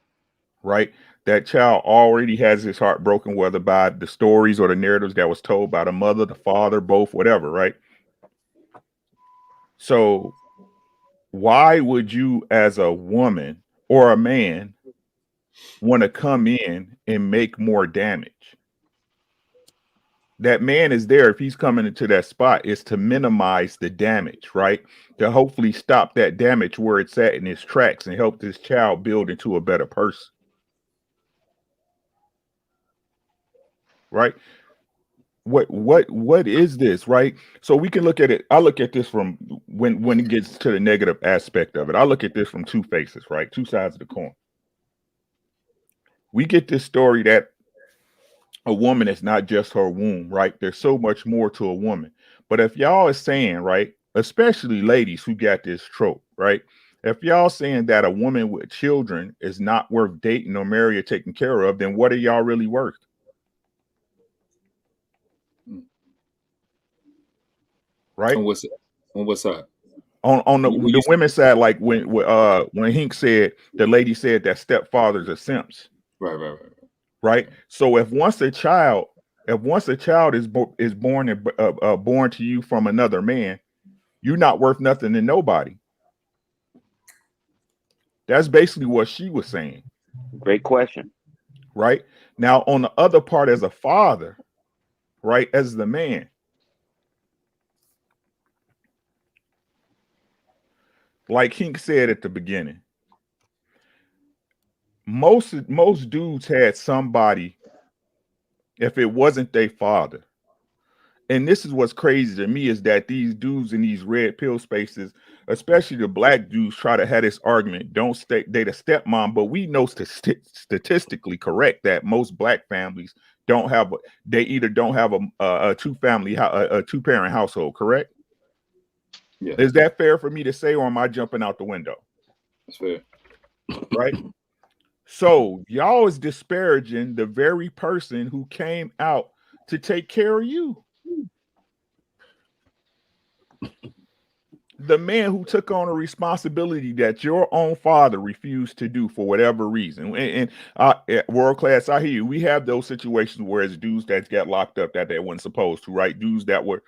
Right? That child already has his heart broken, whether by the stories or the narratives that was told by the mother, the father, both, whatever, right? So why would you, as a woman or a man, want to come in and make more damage? That man is there, if he's coming into that spot, is to minimize the damage, right? To hopefully stop that damage where it's at in its tracks and help this child build into a better person. Right? What is this, right? So we can look at it. I look at this from when it gets to the negative aspect of it. I look at this from two faces, right? Two sides of the coin. We get this story that a woman is not just her womb, right? There's so much more to a woman. But if y'all is saying, right, especially ladies who got this trope, right? If y'all saying that a woman with children is not worth dating or marry or taking care of, then what are y'all really worth? Right? On what side? On the women's side, like when Hink said, the lady said that stepfathers are simps. Right. So if once a child is born and born to you from another man, You're not worth nothing to nobody. That's basically what she was saying. Great question. Right? Now, on the other part, as a father, right, as the man, like Hink said at the beginning, most dudes had somebody, if it wasn't their father. And this is what's crazy to me, is that these dudes in these red pill spaces, especially the black dudes, try to have this argument, don't date a stepmom, but we know statistically correct that most black families don't have, they either don't have a two-parent household, correct? Yeah, Is that fair for me to say, or am I jumping out the window? that's fair. Right? So y'all is disparaging the very person who came out to take care of you. The man who took on a responsibility that your own father refused to do for whatever reason. And at world class, I hear you. We have those situations where it's dudes that get locked up that they weren't supposed to, right? Dudes that were,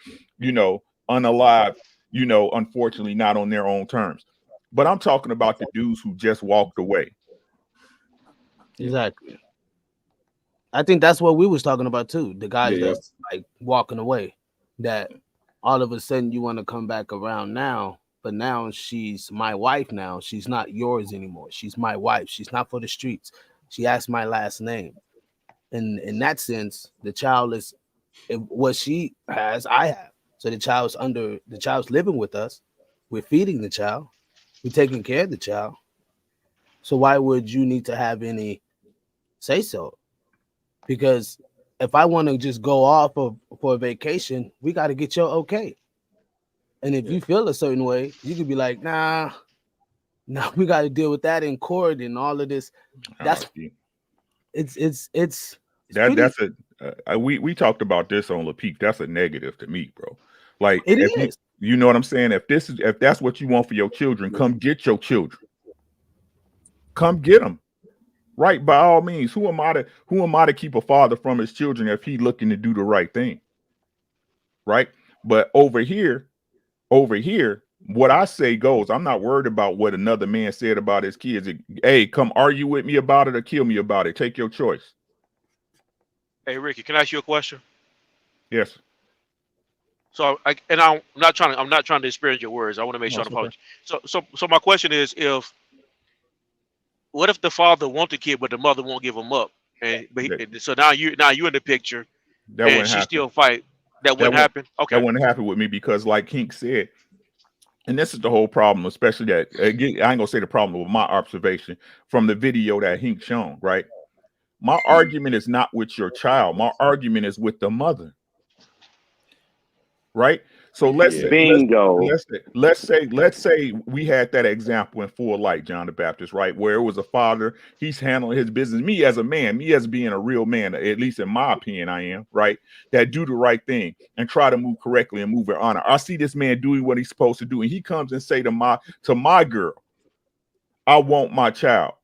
unalive, unfortunately not on their own terms. But I'm talking about the dudes who just walked away. Exactly. I think that's what we was talking about too. The guys that's like walking away, that all of a sudden you want to come back around now, but now she's my wife now. She's not yours anymore. She's my wife. She's not for the streets. She asked my last name. And in that sense, the child is what she has, I have. So the child's living with us. We're feeding the child. We're taking care of the child. So why would you need to have any say so? Because if I want to just go off for a vacation, we got to get your okay. And if you feel a certain way, you could be like, nah, we got to deal with that in court and all of this. That's we talked about this on La Peep. That's a negative to me, bro. Like it is. You know what I'm saying? If that's what you want for your children, come get your children. Come get them. Right, by all means. Who am I to keep a father from his children if he's looking to do the right thing? Right? But over here, what I say goes. I'm not worried about what another man said about his kids. Hey, come argue with me about it or kill me about it. Take your choice. Hey, Ricky, can I ask you a question? Yes. So I'm not trying to disparage your words. I want to make sure I'm apologize. So my question is, what if the father wants the kid but the mother won't give him up, so now you in the picture, and she still fight? That wouldn't happen. Okay, that wouldn't happen with me because, like Hink said, and this is the whole problem, especially that again, I ain't gonna say the problem with my observation from the video that Hink shown. Right, my argument is not with your child. My argument is with the mother. Right. So let's say we had that example in Full Light, John the Baptist, right, where it was a father, he's handling his business. Me as a man, me as being a real man, at least in my opinion, I am, right, that do the right thing and try to move correctly and move with honor. I see this man doing what he's supposed to do, and he comes and say to my girl, I want my child.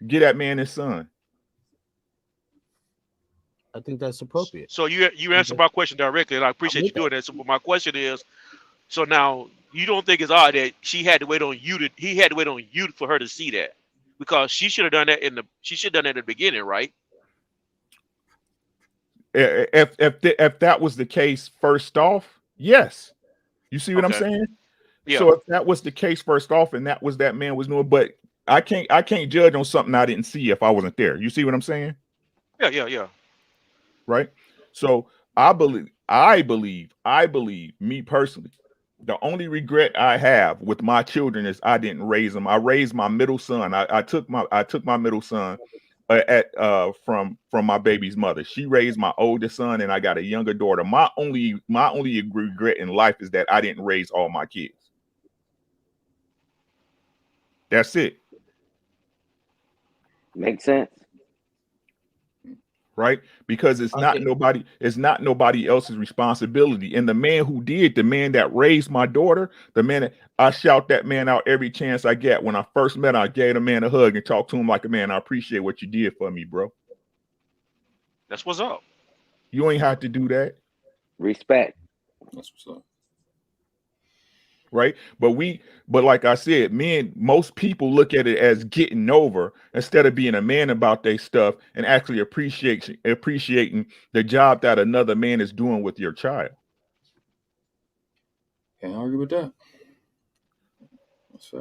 Get that man his son. I think that's appropriate. So you answered my question directly, and I appreciate you doing that. So my question is, so now you don't think it's odd that he had to wait on you for her to see that, because she should have done that in the beginning, right? If that was the case first off, yes. You see what I'm saying? Yeah. So if that was the case first off, and that was that man was doing, but I can't judge on something I didn't see if I wasn't there. You see what I'm saying? Yeah. Right. So I believe me personally, the only regret I have with my children is I didn't raise them. I raised my middle son. I took my middle son from my baby's mother. She raised my oldest son, and I got a younger daughter. My only regret in life is that I didn't raise all my kids. That's it. Makes sense. Right? Because it's not nobody else's responsibility. And the man who did, the man that raised my daughter, the man that I shout that man out every chance I get. When I first met him, I gave the man a hug and talked to him like a man. I appreciate what you did for me, bro. That's what's up. You ain't have to do that. Respect. That's what's up. right? But like I said, most people look at it as getting over instead of being a man about their stuff and actually appreciating the job that another man is doing with your child. Can't argue with that.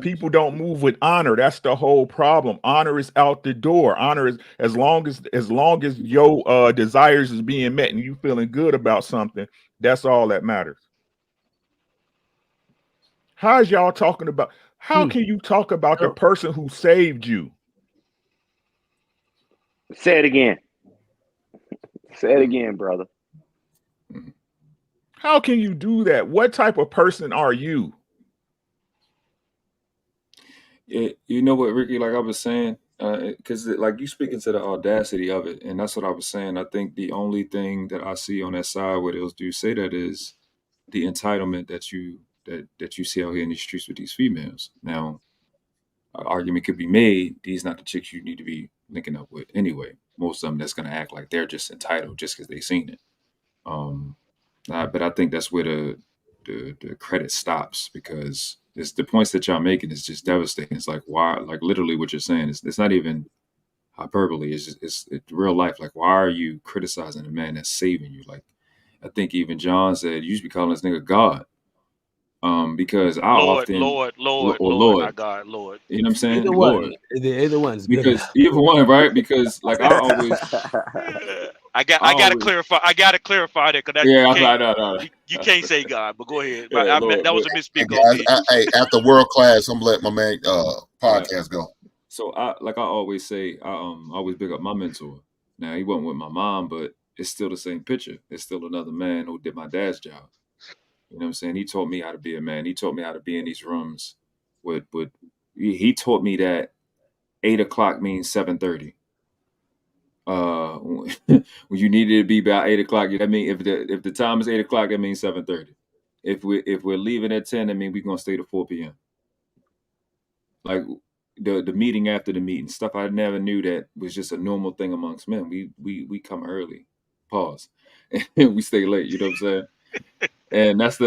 People don't move with honor. That's the whole problem. Honor is out the door. Honor is as long as your desires is being met and you feeling good about something. That's all that matters. How is y'all talking about? How can you talk about the person who saved you? Say it again. Say it again, brother. How can you do that? What type of person are you? You know what, Ricky, like I was saying, because like you speaking to the audacity of it, and that's what I was saying. I think the only thing that I see on that side where those dudes say that is the entitlement that you see out here in these streets with these females. Now, an argument could be made, these not the chicks you need to be linking up with anyway. Most of them that's gonna act like they're just entitled just because they seen it. But I think that's where the credit stops, because it's the points that y'all making is just devastating. It's like, why, like literally what you're saying is, it's not even hyperbole. It's real life. Like, why are you criticizing a man that's saving you? Like, I think even John said, you used to be calling this nigga God. Because I often, or Lord, not God, Lord. you know what I'm saying? Either Lord. one. Either one's good. Because either one, right? Because like I always I gotta clarify. I gotta clarify that, because you can't say God. But go ahead. Yeah, Lord, that was a but- misspeak on me. Hey, after world class, I'm letting my man podcast go. So I always say, I always big up my mentor. Now he wasn't with my mom, but it's still the same picture. It's still another man who did my dad's job. You know what I'm saying? He taught me how to be a man. He taught me how to be in these rooms. He taught me that 8 o'clock means 7:30. When you needed to be about 8 o'clock, that means if the time is 8 o'clock, that means 7:30. If we're leaving at 10, that means we're gonna stay to 4 p.m. Like the meeting after the meeting, stuff I never knew that was just a normal thing amongst men. We come early, pause, and we stay late. You know what I'm saying? And that's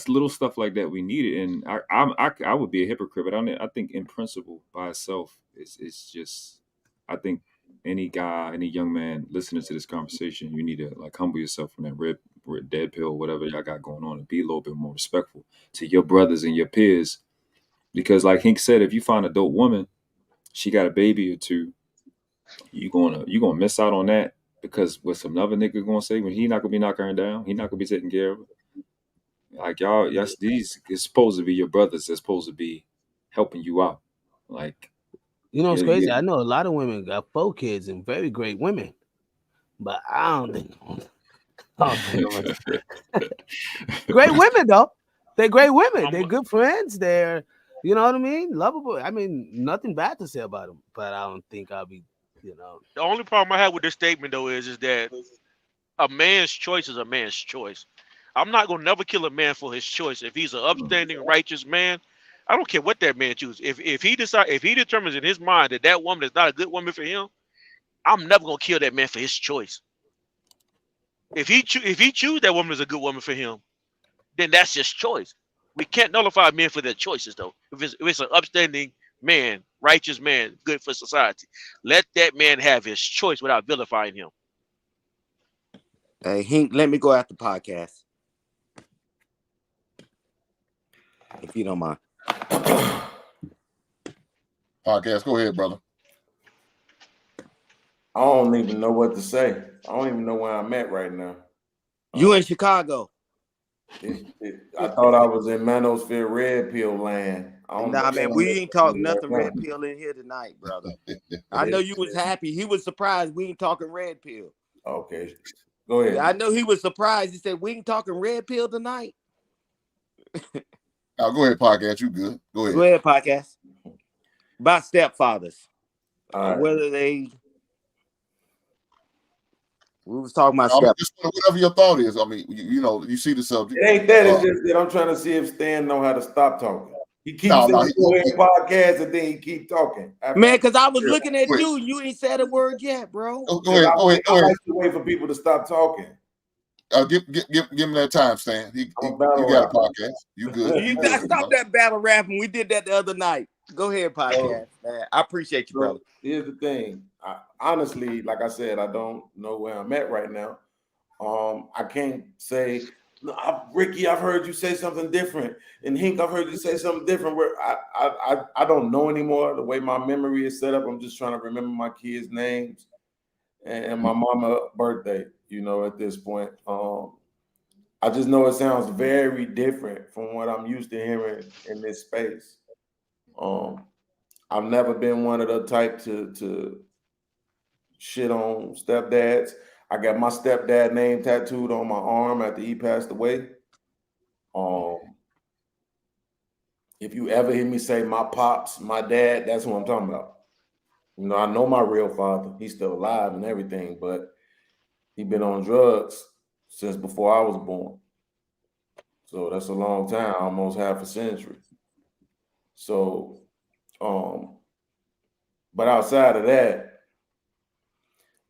little stuff like that we needed. And I would be a hypocrite, but I think in principle by itself, it's just, I think any guy, any young man listening to this conversation, you need to like humble yourself from that red dead pill, whatever y'all got going on, and be a little bit more respectful to your brothers and your peers. Because like Hink said, if you find a dope woman, she got a baby or two, you gonna miss out on that, because what some other nigga gonna say when he not gonna be knocking her down, he not gonna be taking care of her. Like y'all, yes, these is supposed to be your brothers. They're supposed to be helping you out. Like, You know, it's crazy. I know a lot of women got 4 kids and very great women, but I don't think. Great women though. They're great women. They're good friends. They're, you know what I mean, lovable. I mean, nothing bad to say about them, but I don't think I'll be, you know. The only problem I have with this statement though is that a man's choice is a man's choice. I'm not gonna never kill a man for his choice. If he's an upstanding, righteous man, I don't care what that man chooses. If he determines in his mind that that woman is not a good woman for him, I'm never gonna kill that man for his choice. If he choose that woman is a good woman for him, then that's his choice. We can't nullify men for their choices though. If it's an upstanding man, righteous man, good for society, let that man have his choice without vilifying him. Hey, Hink, let me go after podcast, if you don't mind. Podcast, go ahead, brother. I don't even know what to say. I don't even know where I'm at right now. You in Chicago? I thought I was in Manosphere Red Pill land. Nah, man, we ain't talking nothing red pill in here tonight, brother. I know you was happy. He was surprised we ain't talking red pill. Okay, go ahead. I know he was surprised. He said, we ain't talking red pill tonight. Go ahead, podcast. You good? Go ahead. Go ahead, podcast. About stepfathers. Right. Whether they... We was talking about just whatever your thought is. I mean, you know, you see the subject. It ain't that. It's just that I'm trying to see if Stan know how to stop talking. He keeps saying podcast and then he keep talking. Man, because I was looking at you. You ain't said a word yet, bro. Go ahead. I like to wait for people to stop talking. Give him that time, Stan. You got a podcast. You good? You stop that battle rapping. We did that the other night. Go ahead, podcast, man. I appreciate you, brother. Here's the thing. Honestly, like I said, I don't know where I'm at right now. I can't say, Ricky, I've heard you say something different, and Hink, I've heard you say something different. Where I don't know anymore. The way my memory is set up, I'm just trying to remember my kids' names and my mama's birthday. At this point, I just know it sounds very different from what I'm used to hearing in this space. I've never been one of the type to shit on stepdads. I got my stepdad name tattooed on my arm after he passed away. If you ever hear me say my pops, my dad, that's who I'm talking about. I know my real father. He's still alive and everything, but he been on drugs since before I was born. So that's a long time, almost half a century. So, but outside of that,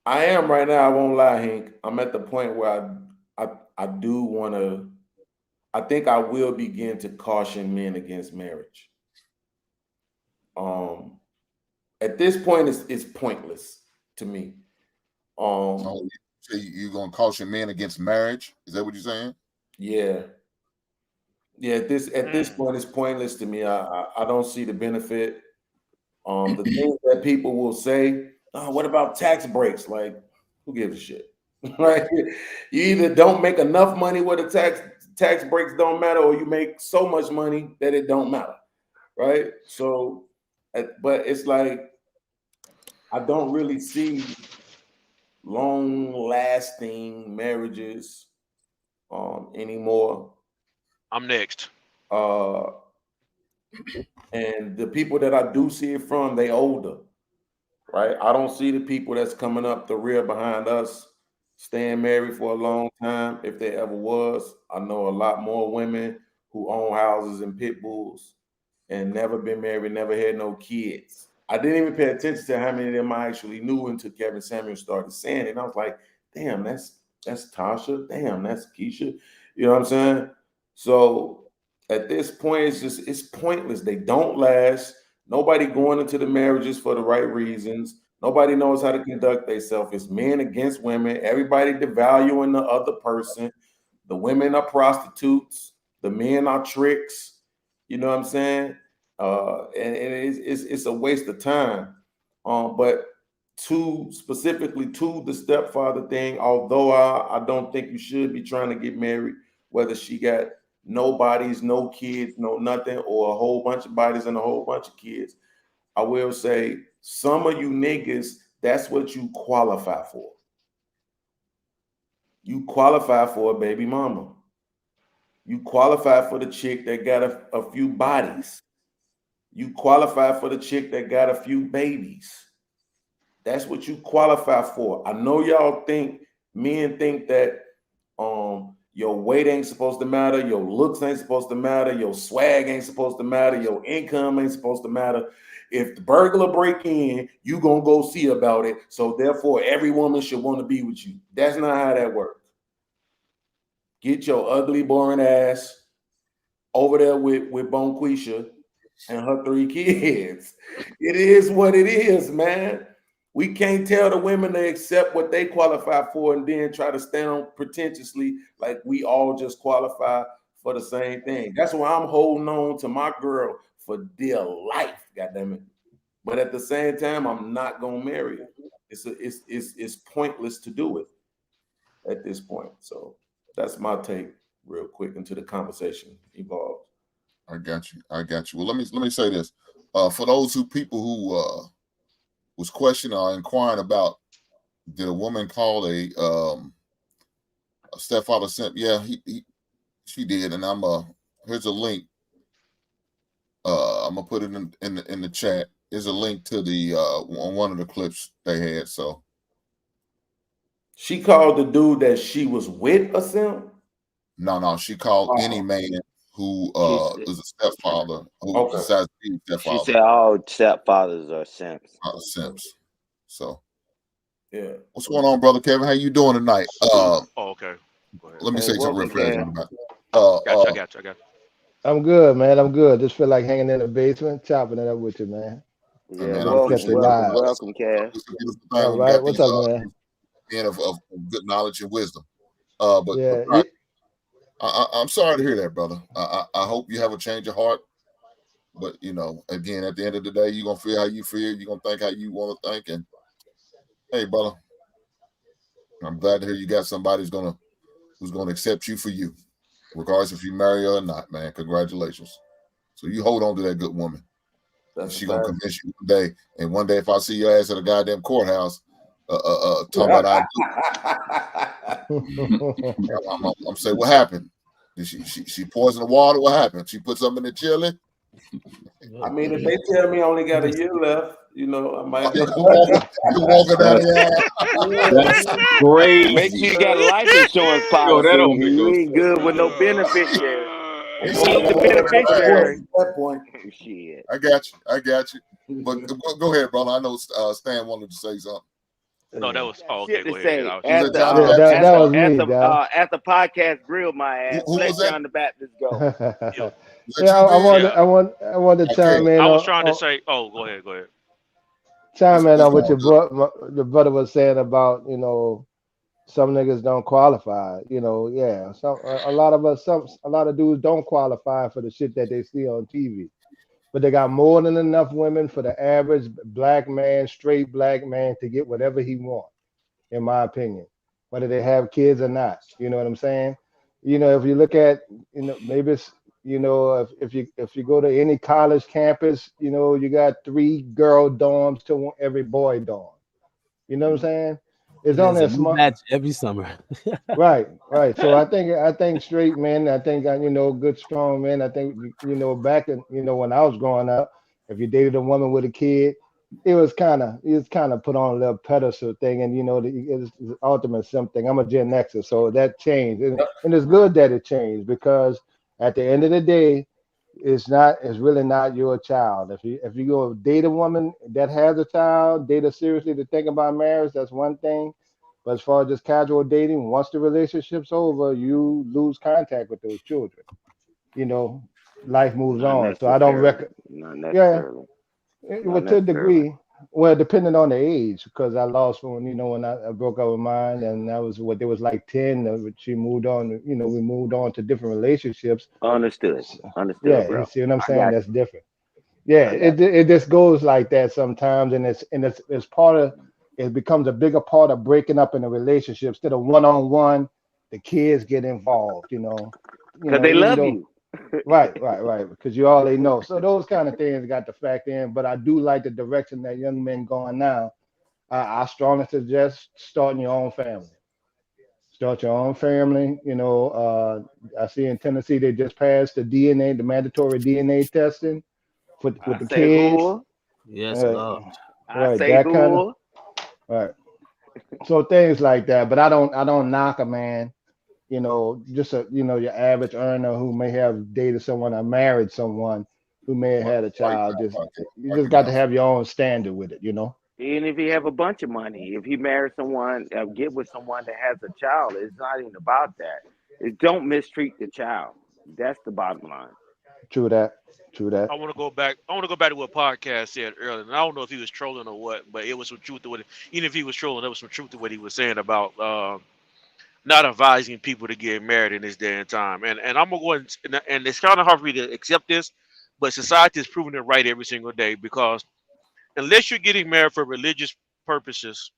I am right now, I won't lie, Hank. I'm at the point where I do want to, I think I will begin to caution men against marriage. At this point, it's pointless to me. So you're going to caution men against marriage? Is that what you're saying? Yeah. Yeah, at this point, it's pointless to me. I don't see the benefit. The things that people will say, oh, what about tax breaks? Like, who gives a shit? Right? You either don't make enough money where the tax breaks don't matter, or you make so much money that it don't matter. Right? So, but it's like, I don't really see long-lasting marriages anymore. I'm next. And the people that I do see it from, they older, right? I don't see the people that's coming up the rear behind us staying married for a long time, if there ever was. I know a lot more women who own houses and pit bulls and never been married, never had no kids. I didn't even pay attention to how many of them I actually knew until Kevin Samuel started saying it. And I was like, damn, that's Tasha. Damn, that's Keisha. You know what I'm saying? So at this point, it's pointless. They don't last. Nobody going into the marriages for the right reasons. Nobody knows how to conduct themselves. It's men against women. Everybody devaluing the other person. The women are prostitutes. The men are tricks. You know what I'm saying? And it's a waste of time. But specifically to the stepfather thing, although I don't think you should be trying to get married, whether she got no bodies, no kids, no nothing, or a whole bunch of bodies and a whole bunch of kids, I will say some of you niggas, that's what you qualify for. You qualify for a baby mama. You qualify for the chick that got a few bodies. You qualify for the chick that got a few babies. That's what you qualify for. I know y'all men think that your weight ain't supposed to matter, your looks ain't supposed to matter, your swag ain't supposed to matter, your income ain't supposed to matter. If the burglar break in, you gonna go see about it. So therefore, every woman should want to be with you. That's not how that works. Get your ugly, boring ass over there with Bonquisha and her 3 kids. It is what it is, man. We can't tell the women to accept what they qualify for and then try to stand on pretentiously like we all just qualify for the same thing. That's why I'm holding on to my girl for dear life, goddammit. But at the same time, I'm not gonna marry her. It's pointless to do it at this point. So that's my take, real quick, until the conversation evolves. I got you. Well, let me say this. For those people who was questioning or inquiring about, did a woman call a stepfather simp? Yeah, she did, and here's a link. I'm gonna put it in the chat. There's a link to the on one of the clips they had. So she called the dude that she was with a simp? No, she called any man who is a stepfather who decides to be a stepfather. She said all stepfathers are simps. Simps. So yeah. What's going on, brother Kevin? How you doing tonight? Okay. Go ahead. Let me Hey, say something real welcome, fast, Cass. man. About Got you. I got you. I got you. I'm good, man. I'm good. Just feel like hanging in the basement, chopping it up with you, man. hey, Yeah, man, I Just catch welcome, the appreciate that, welcome, vibe. bro. welcome, Cass. It's a beautiful All thing when we right. got What's these up, man? men of good knowledge and wisdom. But Yeah. all right, I'm sorry to hear that, brother. I hope you have a change of heart. But again, at the end of the day, you're gonna feel how you feel. You're gonna think how you want to think. And hey, brother, I'm glad to hear you got somebody who's gonna accept you for you, regardless if you marry her or not, man. Congratulations. So you hold on to that good woman, and That's a she gonna fact. convince you one day. And one day, if I see your ass at a goddamn courthouse, talking about I do, I'm saying, what happened? Did she poison the water? What happened? She put something in the chili? I mean, if they tell me I only got a year left, I might. You walking down That's the that's Make sure crazy. you got a life insurance Yo, that policy. don't make You no ain't sense. good with no beneficiary. aisle. If He you said, need the "I'm walking down the aisle." beneficiary, At that point, shit. I got you. I got you. But go ahead, brother. I know Stan wanted to say something. No, that Yeah. was. Got Oh, okay. shit to Go ahead. say. I was. Was At that the John the Yeah, uh Baptist? at that the was at me, the dog. uh at the podcast grill my ass. Who Let was that? John the Baptist go. Yeah, Was that you, I Ben? wanted, Yeah. to Okay. chime in I was on, trying to say. Oh, go ahead. Go ahead. It's, on it's what all your good. the brother was saying about some niggas don't qualify. Yeah, some a lot of us, a lot of dudes don't qualify for the shit that they see on TV. But they got more than enough women for the average black man, straight black man, to get whatever he wants, in my opinion, whether they have kids or not. You know what I'm saying? If you look at, maybe it's, if you go to any college campus, you got 3 girl dorms to every boy dorm. You know what I'm saying? It's And there's only a a new small. batch every summer. Right, right. So I think straight men. I think good strong men. I think back in when I was growing up, if you dated a woman with a kid, it was kind of put on a little pedestal thing, and it's the ultimate something. I'm a Gen Xer, so that changed, and it's good that it changed because at the end of the day, it's really not your child. If you go date a woman that has a child, date her seriously to think about marriage, that's one thing. But as far as just casual dating, once the relationship's over, you lose contact with those children. You know, life moves Not on. So I don't necessarily. reckon. Not Yeah, necessarily. well, Not to a necessarily. degree. Well, depending on the age, because I lost one, when I broke up with mine, and that was what there was like 10. She moved on. We moved on to different relationships. Understood. Understood, Yeah, you bro. see what I'm I saying? got That's different. Yeah, you. I got it just goes like that sometimes, and it's part of it becomes a bigger part of breaking up in a relationship instead of one on one. The kids get involved, Cause they even love though you. right, because you all they know. So those kind of things got to factor in. But I do like the direction that young men going now. I strongly suggest starting your own family. Start your own family. I see in Tennessee they just passed the mandatory DNA testing for I with the say kids. who? Yes, Right, Lord. I right, say that kind of who? right. So things like that. But I don't knock a man. Just your average earner who may have dated someone or married someone who may have Right, had a right child. now, Just podcast. you Break just it got down to for have your own standard with it. Even if he have a bunch of money, if he marries someone, get with someone that has a child, it's not even about that. It don't mistreat the child. That's the bottom line. True that. True that. I want to go back. I want to go back to what podcast said earlier. And I don't know if he was trolling or what, but it was some truth to what. Even if he was trolling, there was some truth to what he was saying about not advising people to get married in this day and time. And I'm gonna go ahead and it's kind of hard for me to accept this, but society is proving it right every single day because unless you're getting married for religious purposes,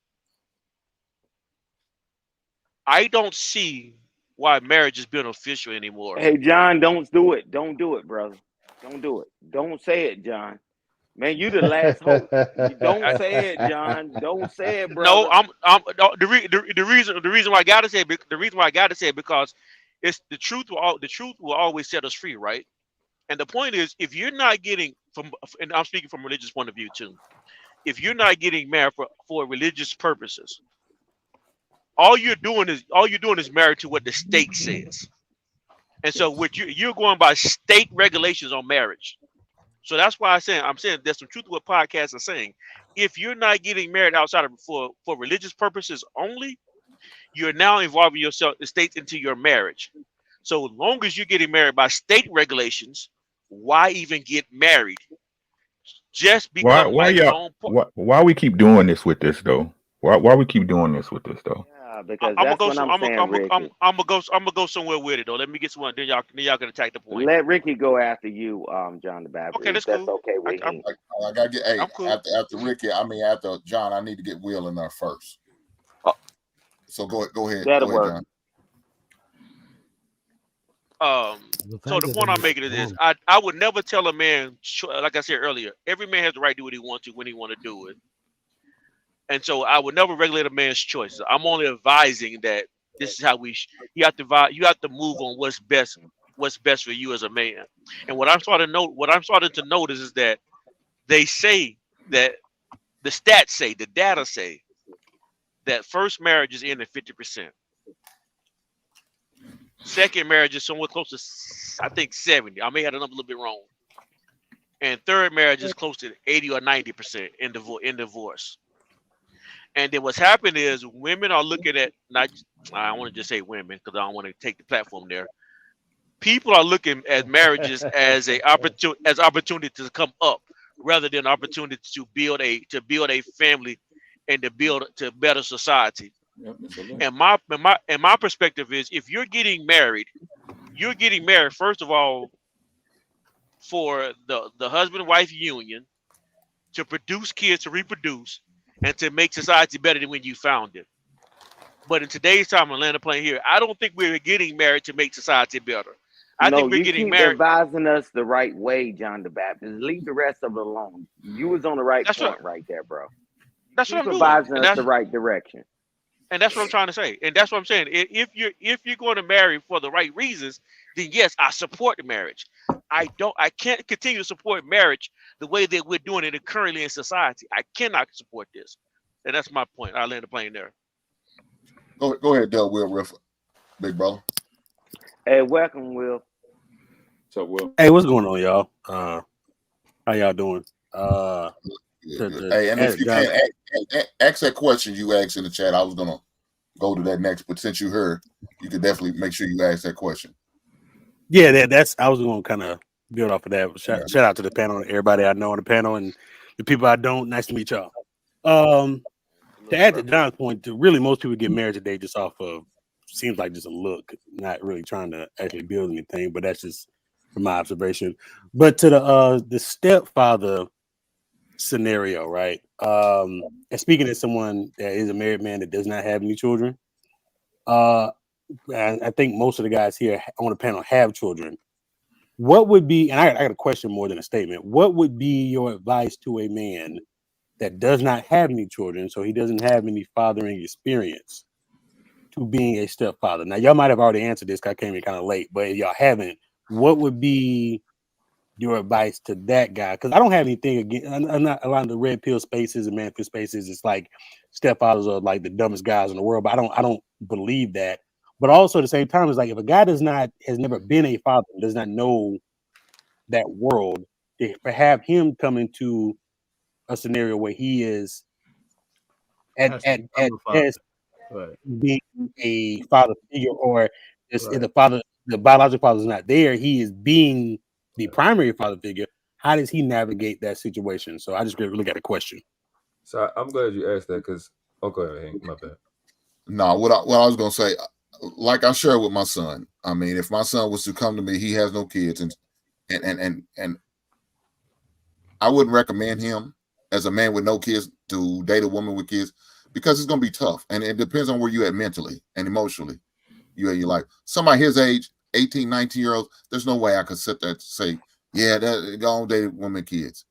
I don't see why marriage is beneficial anymore. Hey, John, don't do it. Don't do it, brother. Don't do it. Don't say it, John. Man, you the last hope. You don't say it, John. Don't say it, No, brother. I'm no, the reason why I gotta say it, the reason why I gotta say it because it's the truth will always set us free, right? And the point is, if you're not getting from, and I'm speaking from a religious point of view too, if you're not getting married for religious purposes, all you're doing is married to what the state says, and so what you're going by state regulations on marriage. So that's why I'm saying there's some truth to what podcasts are saying. If you're not getting married outside of for religious purposes only, you're now involving yourself, the states, into your marriage. So long as you're getting married by state regulations, why even get married? Just become Why my y'all own. why we keep doing this with this though? Why we keep doing this with this though? Yeah, because I'm gonna that's go. what I'm saying, Ricky. I'm gonna go somewhere with it though. Let me get someone. Then y'all can attack the point. Let Ricky go after you, John the Baptist, Okay, if that's that's cool. okay with I'm him. I gotta get. Hey, I'm cool. after Ricky, after John, I need to get Will in there first. Uh, So go ahead, That'll work. John. So the point I'm making is this: I would never tell a man, like I said earlier, every man has the right to do what he wants to when he want to do it, and so I would never regulate a man's choices. I'm only advising that this is how you have to move on what's best for you as a man. And what I'm starting to notice is that they say that the stats say, the data say that first marriage is in at 50%. Second marriage is somewhere close to, I think, 70. I may have the number a little bit wrong. And third marriage is close to 80 or 90% in divorce. And then what's happening is women are looking at, not, I want to just say women because I don't want to take the platform there. People are looking at marriages as opportunity to come up rather than opportunity to build a family and to build to better society. Yep, And my perspective is, if you're getting married first of all for the husband and wife union, to produce kids, to reproduce, and to make society better than when you found it. But in today's time, in land of plane here, I don't think we're getting married to make society better. I No, think we're you getting keep married. advising us the right way, John the Baptist. Leave the rest of it alone. You was on the right That's what point right there, bro. that's what Keep I'm doing, advising us the right direction. and that's what I'm trying to say, and that's what I'm saying. If you're going to marry for the right reasons, then yes, I support the marriage. I can't continue to support marriage the way that we're doing it currently in society. I cannot support this, and that's my point. I land the plane there. Go ahead, Will Riff, big brother. Hey, welcome, Will. So Will. Hey, what's going on, y'all? How y'all doing? Hey, and if you can't ask that question you asked in the chat, I was gonna go to that next, but since you heard, you could definitely make sure you ask that question. Yeah, that's I was going to kind of build off of that. Shout out to the panel, everybody I know on the panel, and the people I don't. Nice to meet y'all. To add to John's point, really most people get married today just off of, seems like just a look, not really trying to actually build anything. But that's just from my observation. But to the stepfather scenario, right? And speaking as someone that is a married man that does not have any children, I think most of the guys here on the panel have children. What would be, and I got a question more than a statement, what would be your advice to a man that does not have any children, so he doesn't have any fathering experience, to being a stepfather? Now, y'all might have already answered this because I came in kind of late, but if y'all haven't, what would be your advice to that guy? Because I don't have anything against, I'm not a lot of the red pill spaces and man pill spaces. It's like stepfathers are like the dumbest guys in the world, but I don't believe that. But also at the same time, it's like if a guy has never been a father, does not know that world, to have him come into a scenario where he is at best being a father figure, or if the biological father is not there, he is being the primary father figure. How does he navigate that situation? So I just really got a question. So I'm glad you asked that because go ahead, Hank. My bad. No, what I was gonna say, like I share with my son. I mean, if my son was to come to me, he has no kids, and I wouldn't recommend him as a man with no kids to date a woman with kids, because it's gonna be tough, and it depends on where you at mentally and emotionally. You in your life. Somebody his age, 18, 19-year-olds, there's no way I could sit there to say, yeah, that go on date a woman with kids.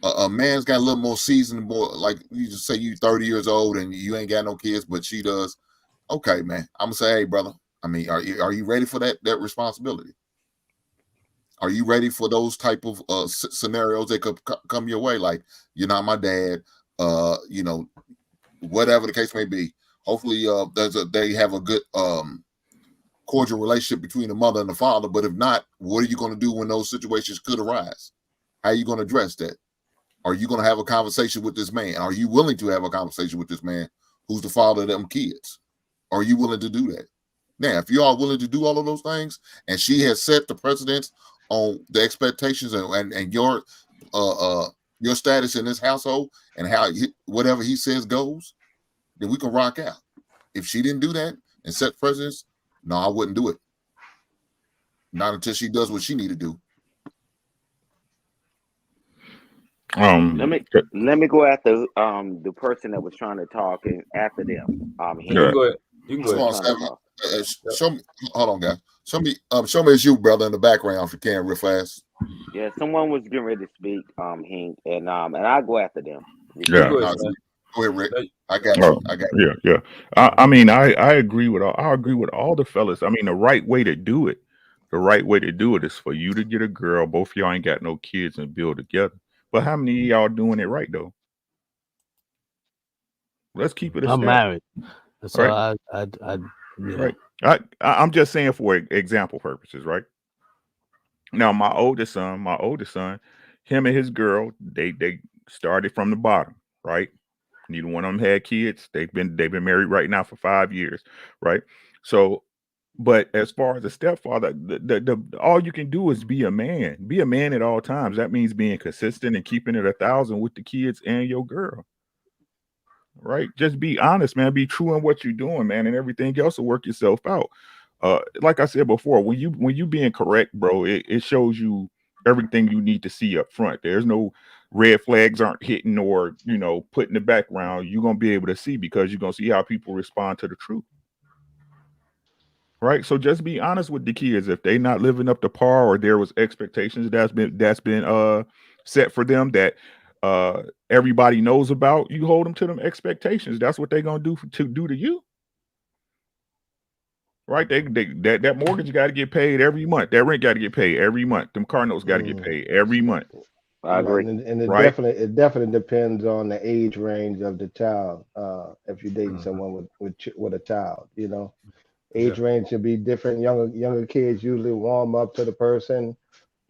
A man's got a little more seasoned, more like you just say you 30 years old and you ain't got no kids, but she does. Okay, man. I'm gonna say, hey, brother. I mean, are you ready for that responsibility? Are you ready for those type of scenarios that could come your way? Like, you're not my dad. Whatever the case may be. Hopefully, they have a good cordial relationship between the mother and the father. But if not, what are you going to do when those situations could arise? How are you going to address that? Are you going to have a conversation with this man? Are you willing to have a conversation with this man who's the father of them kids? Are you willing to do that? Now, if you are willing to do all of those things, and she has set the precedence on the expectations and your status in this household and how whatever he says goes, then we can rock out. If she didn't do that and set precedence, no, I wouldn't do it. Not until she does what she need to do. Let me go after the person that was trying to talk and after them. You can go ahead. You can go ahead. Trying to talk. Show me. Hold on, guys. Show me it's you, brother, in the background if you can, real fast. Yeah, someone was getting ready to speak, Hank, and I'll go after them. Yeah. Go ahead, Rick. I got you. I got you. Yeah. I mean, I agree with all the fellas. I mean, the right way to do it is for you to get a girl. Both of y'all ain't got no kids and build together. But how many of y'all doing it right though? Let's keep it a I'm stat. married, so right? Right. I'm just saying for example purposes, right? Now, my oldest son, him and his girl, they started from the bottom, right? Neither one of them had kids. They've been married right now for 5 years, right? So, but as far as a stepfather, the all you can do is be a man. Be a man at all times. That means being consistent and keeping it 1,000 with the kids and your girl. Right? Just be honest, man. Be true in what you're doing, man, and everything else will work yourself out. Like I said before, when you being correct, bro, it shows you everything you need to see up front. There's no red flags aren't hitting or put in the background. You're gonna be able to see because you're gonna see how people respond to the truth. Right. So just be honest with the kids. If they not living up to par or there was expectations that's been set for them that everybody knows about, you hold them to them expectations. That's what they're gonna do to you. Right? That mortgage got to get paid every month. That rent got to get paid every month. Them car notes got to get paid every month. I agree. And it Right? definitely depends on the age range of the child. If you're dating someone with a child, age range should be different. Younger kids usually warm up to the person,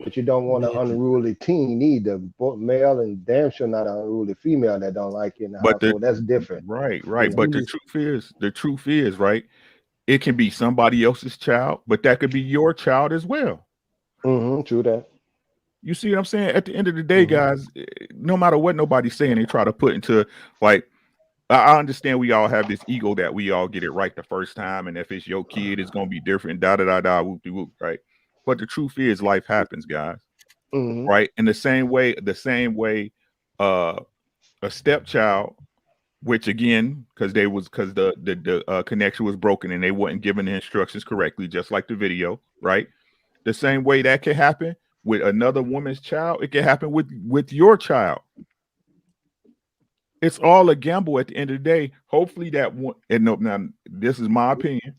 but you don't want an unruly teen either. Both male and damn sure not an unruly female that don't like you in the But household. That's different. right. You But know. the truth is, right? It can be somebody else's child, but that could be your child as well. True that. You see what I'm saying? At the end of the day, guys, no matter what nobody's saying, they try to put into like. I understand we all have this ego that we all get it right the first time, and if it's your kid, it's gonna be different. Da da da da. Whoop de whoop. Right? But the truth is, life happens, guys. Right? In the same way, a stepchild, which again, because the connection was broken and they weren't given the instructions correctly, just like the video, right? The same way that can happen with another woman's child, it can happen with your child. It's all a gamble at the end of the day. Hopefully that one, and no, now this is my opinion.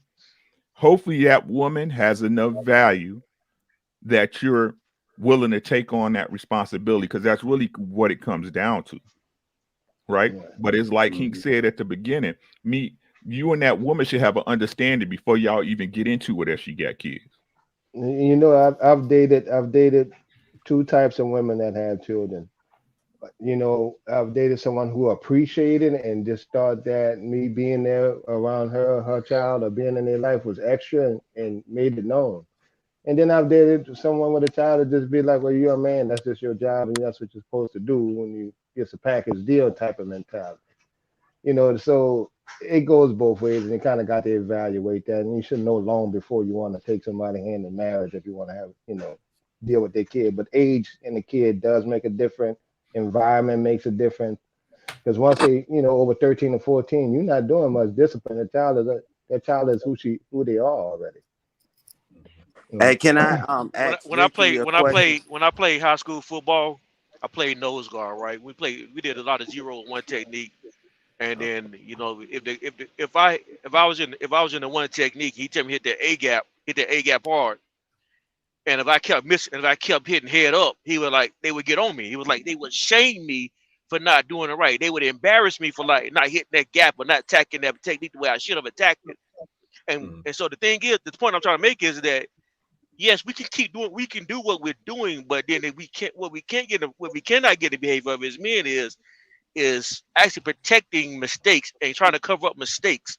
Hopefully that woman has enough value that you're willing to take on that responsibility, because that's really what it comes down to. Right? But it's like he said at the beginning, you and that woman should have an understanding before y'all even get into it if she got kids. I've dated two types of women that have children. I've dated someone who appreciated and just thought that me being there around her child, or being in their life was extra and made it known. And then I've dated someone with a child to just be like, well, you're a man, that's just your job, and that's what you're supposed to do when you get a package deal type of mentality. So it goes both ways, and you kind of got to evaluate that. And you should know long before you want to take somebody hand in marriage if you want to have, deal with their kid. But age in the kid does make a difference. Environment makes a difference. Because once they, over 13 or 14, you're not doing much discipline. That child is who they are already. Hey, can I ask when I Ricky play a when I question? play high school football, I played nose guard, right? We did a lot of 0-1 technique, and then if I was in the one technique, he tell me hit the A gap hard, and if I kept missing, if I kept hitting head up, they would get on me. He was like they would shame me for not doing it right. They would embarrass me for like not hitting that gap or not attacking that technique the way I should have attacked it. And so the thing is, the point I'm trying to make is that yes, we can keep doing, we can do what we're doing, but then what we cannot get the behavior of as men is actually protecting mistakes and trying to cover up mistakes.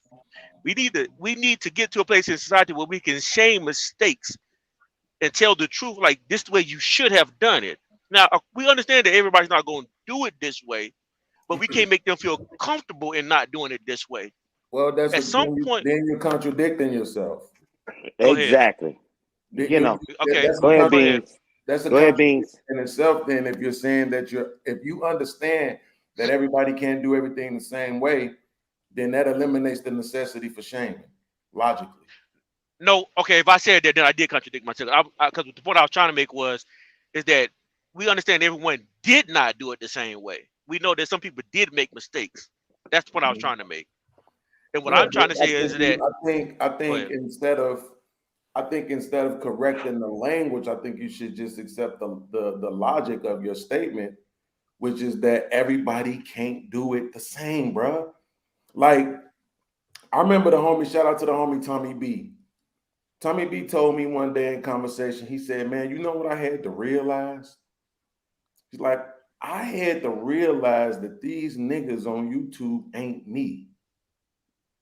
We need to get to a place in society where we can shame mistakes and tell the truth. Like, this the way you should have done it. Now we understand that everybody's not going to do it this way, but we can't make them feel comfortable in not doing it this way. Well, that's At what some point, then you're contradicting yourself. go ahead. Exactly. You know, Okay, That's go ahead, go ahead. Beans. that's a Go ahead, contradiction Beans. in itself. Then, if you're saying that if you understand that everybody can't do everything the same way, then that eliminates the necessity for shaming, logically. No, okay. If I said that, then I did contradict myself. Because the point I was trying to make is that we understand everyone did not do it the same way. We know that some people did make mistakes. That's the point I was trying to make. And what Right. I'm trying to say is that, I go think ahead. instead of correcting the language, I think you should just accept the logic of your statement, which is that everybody can't do it the same, bro. Like, I remember shout out to the homie Tommy B. Tommy B told me one day in conversation, he said, man, you know what I had to realize? He's like, I had to realize that these niggas on YouTube ain't me,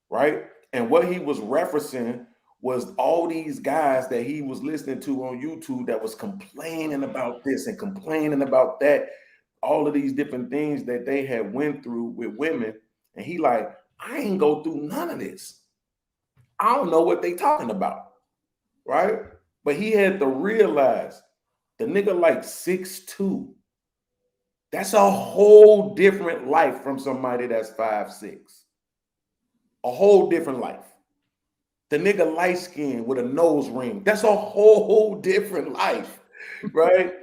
right? And what he was referencing was all these guys that he was listening to on YouTube that was complaining about this and complaining about that, all of these different things that they had went through with women. And he like, I ain't go through none of this. I don't know what they talking about, right? But he had to realize the nigga like 6'2". That's a whole different life from somebody that's 5'6". A whole different life. The nigga light skinned with a nose ring. That's a whole different life, right?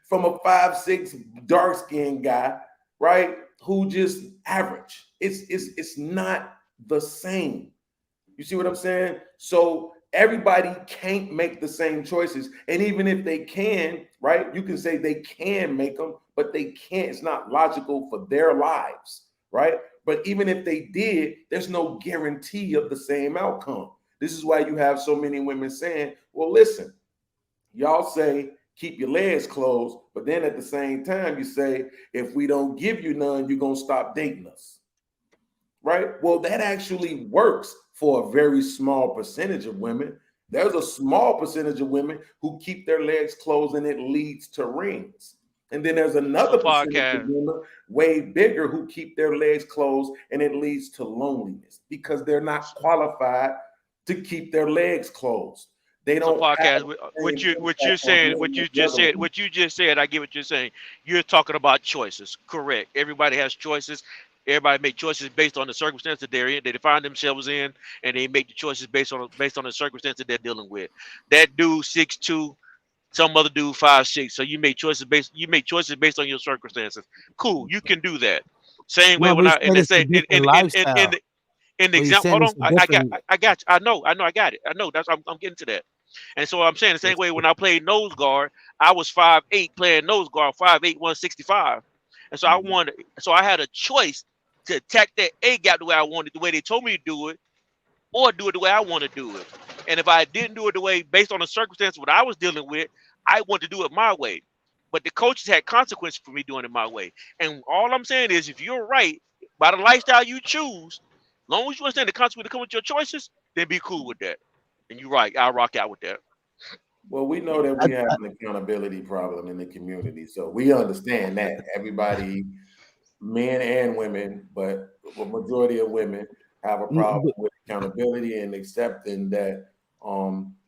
From a 5'6" dark skinned guy, right? Who just average. It's not the same. You see what I'm saying? So everybody can't make the same choices. And even if they can, right, you can say they can make them, but they can't. It's not logical for their lives, right? But even if they did, there's no guarantee of the same outcome. This is why you have so many women saying, well, listen, y'all say keep your legs closed, but then at the same time, you say, if we don't give you none, you're going to stop dating us. Right? Well, that actually works for a very small percentage of women. There's a small percentage of women who keep their legs closed and it leads to rings. And then there's another percentage of women, way bigger, who keep their legs closed and it leads to loneliness because they're not qualified to keep their legs closed. They don't Podcast. What you're saying, what you just said, I get what you're saying. You're talking about choices. Correct. Everybody has choices. Everybody make choices based on the circumstance that they're in, they find themselves in, and they make the choices based on the circumstance that they're dealing with. That dude 6'2", some other dude 5'6". So you make choices based on your circumstances. Cool, you can do that. Same way No, when we I said it's a different lifestyle. in the But you're example, saying hold it's on, a different. I got you. I know, I got it. I know that's I'm getting to that. And so I'm saying the same way when I played nose guard, I was 5'8" playing nose guard, 5'8", 165. And so I had a choice to attack that A gap the way I wanted, the way they told me to do it, or do it the way I want to do it. And if I didn't do it the way based on the circumstance what I was dealing with, I want to do it my way. But the coaches had consequences for me doing it my way. And all I'm saying is, if you're right by the lifestyle you choose, as long as you understand the consequences that come with your choices, then be cool with that. And you're right, I'll rock out with that. Well, we know that we have an accountability problem in the community. So we understand that everybody, men and women, but a majority of women have a problem with accountability and accepting that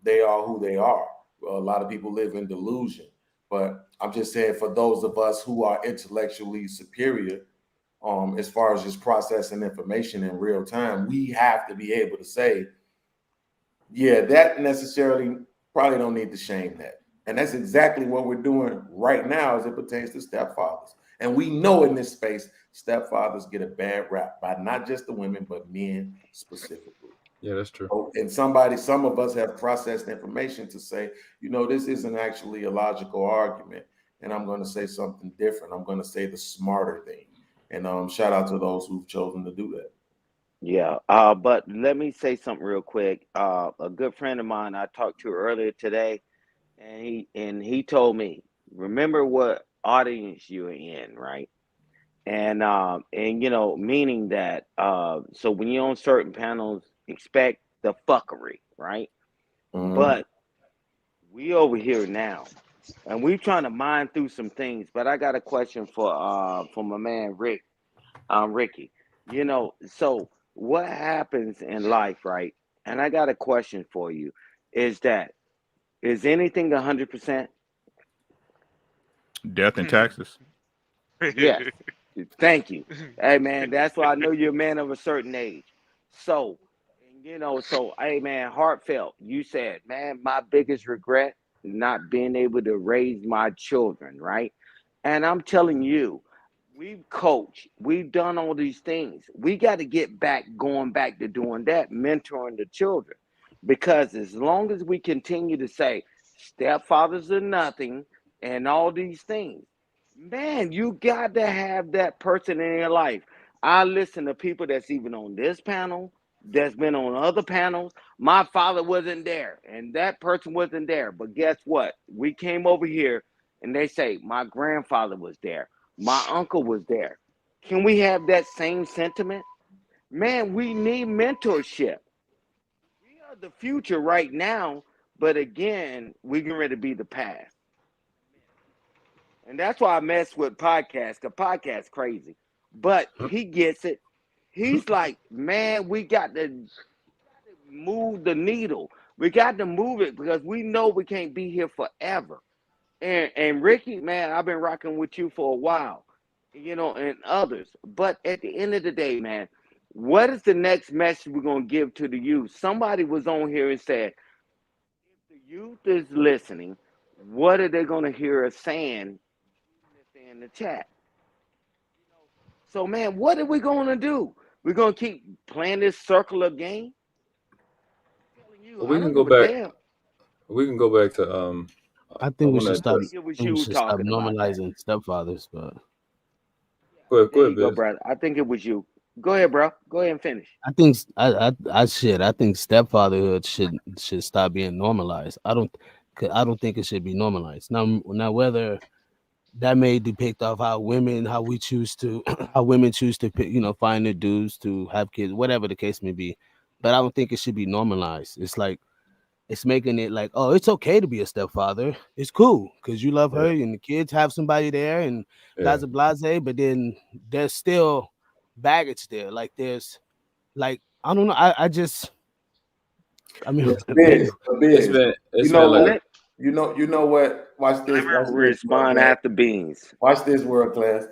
they are who they are. A lot of people live in delusion. But I'm just saying, for those of us who are intellectually superior, as far as just processing information in real time, we have to be able to say, yeah, that necessarily probably don't need to shame that. And that's exactly what we're doing right now as it pertains to stepfathers. And we know in this space, stepfathers get a bad rap by not just the women, but men specifically. Yeah, that's true. And some of us have processed information to say, this isn't actually a logical argument. And I'm going to say something different. I'm going to say the smarter thing. And shout out to those who've chosen to do that. Yeah. But let me say something real quick. A good friend of mine I talked to earlier today, and he told me, remember what audience you're in, right? And meaning that so when you're on certain panels, expect the fuckery, right? Mhm. But we over here now, and we trying to mine through some things. But I got a question for my man Ricky. So what happens in life, right? And I got a question for you. Is anything 100%? Death and taxes. Yes. Thank you. Hey man, that's why I know you're a man of a certain age. So, hey man, heartfelt. You said, man, my biggest regret is not being able to raise my children, right? And I'm telling you, we've coached, we've done all these things. We got to get back, going back to doing that, mentoring the children. Because as long as we continue to say stepfathers are nothing and all these things, man, you got to have that person in your life. I listen to people that's even on this panel, that's been on other panels. My father wasn't there, and that person wasn't there. But guess what? We came over here, and they say my grandfather was there, my uncle was there. Can we have that same sentiment? Man, we need mentorship. We are the future right now, but again, we're getting ready to be the past. And that's why I mess with podcasts, because podcast crazy. But he gets it. He's like, man, we got to move the needle. We got to move it because we know we can't be here forever. And Ricky, man, I've been rocking with you for a while, and others. But at the end of the day, man, what is the next message we're gonna give to the youth? Somebody was on here and said, if the youth is listening, what are they gonna hear us saying in the chat? So, man, what are we going to do? We're going to keep playing this circular game? I'm telling you, Well, I we can don't go give a back. damn. We can go back to I I think we want should to stop. I address. think it was We you should stop talking about that. normalizing stepfathers, but Go There ahead, you go, Biz. brother. I think it was you. Go ahead, bro. Go ahead and finish. I think I think stepfatherhood should stop being normalized. I don't think it should be normalized. Now whether that may depict of how we choose to how women choose to pick, find their dudes to have kids, whatever the case may be. But I don't think it should be normalized. It's like it's making it like, oh, it's okay to be a stepfather. It's cool because you love Yeah, her and the kids have somebody there and yeah. blase blase. But then there's still baggage there. Like there's like I don't know. I mean, maybe It's Biz. been You it's know been like what? Let, You know what? Watch let this. me Watch this, world respond class. after Beans. Watch this, world class.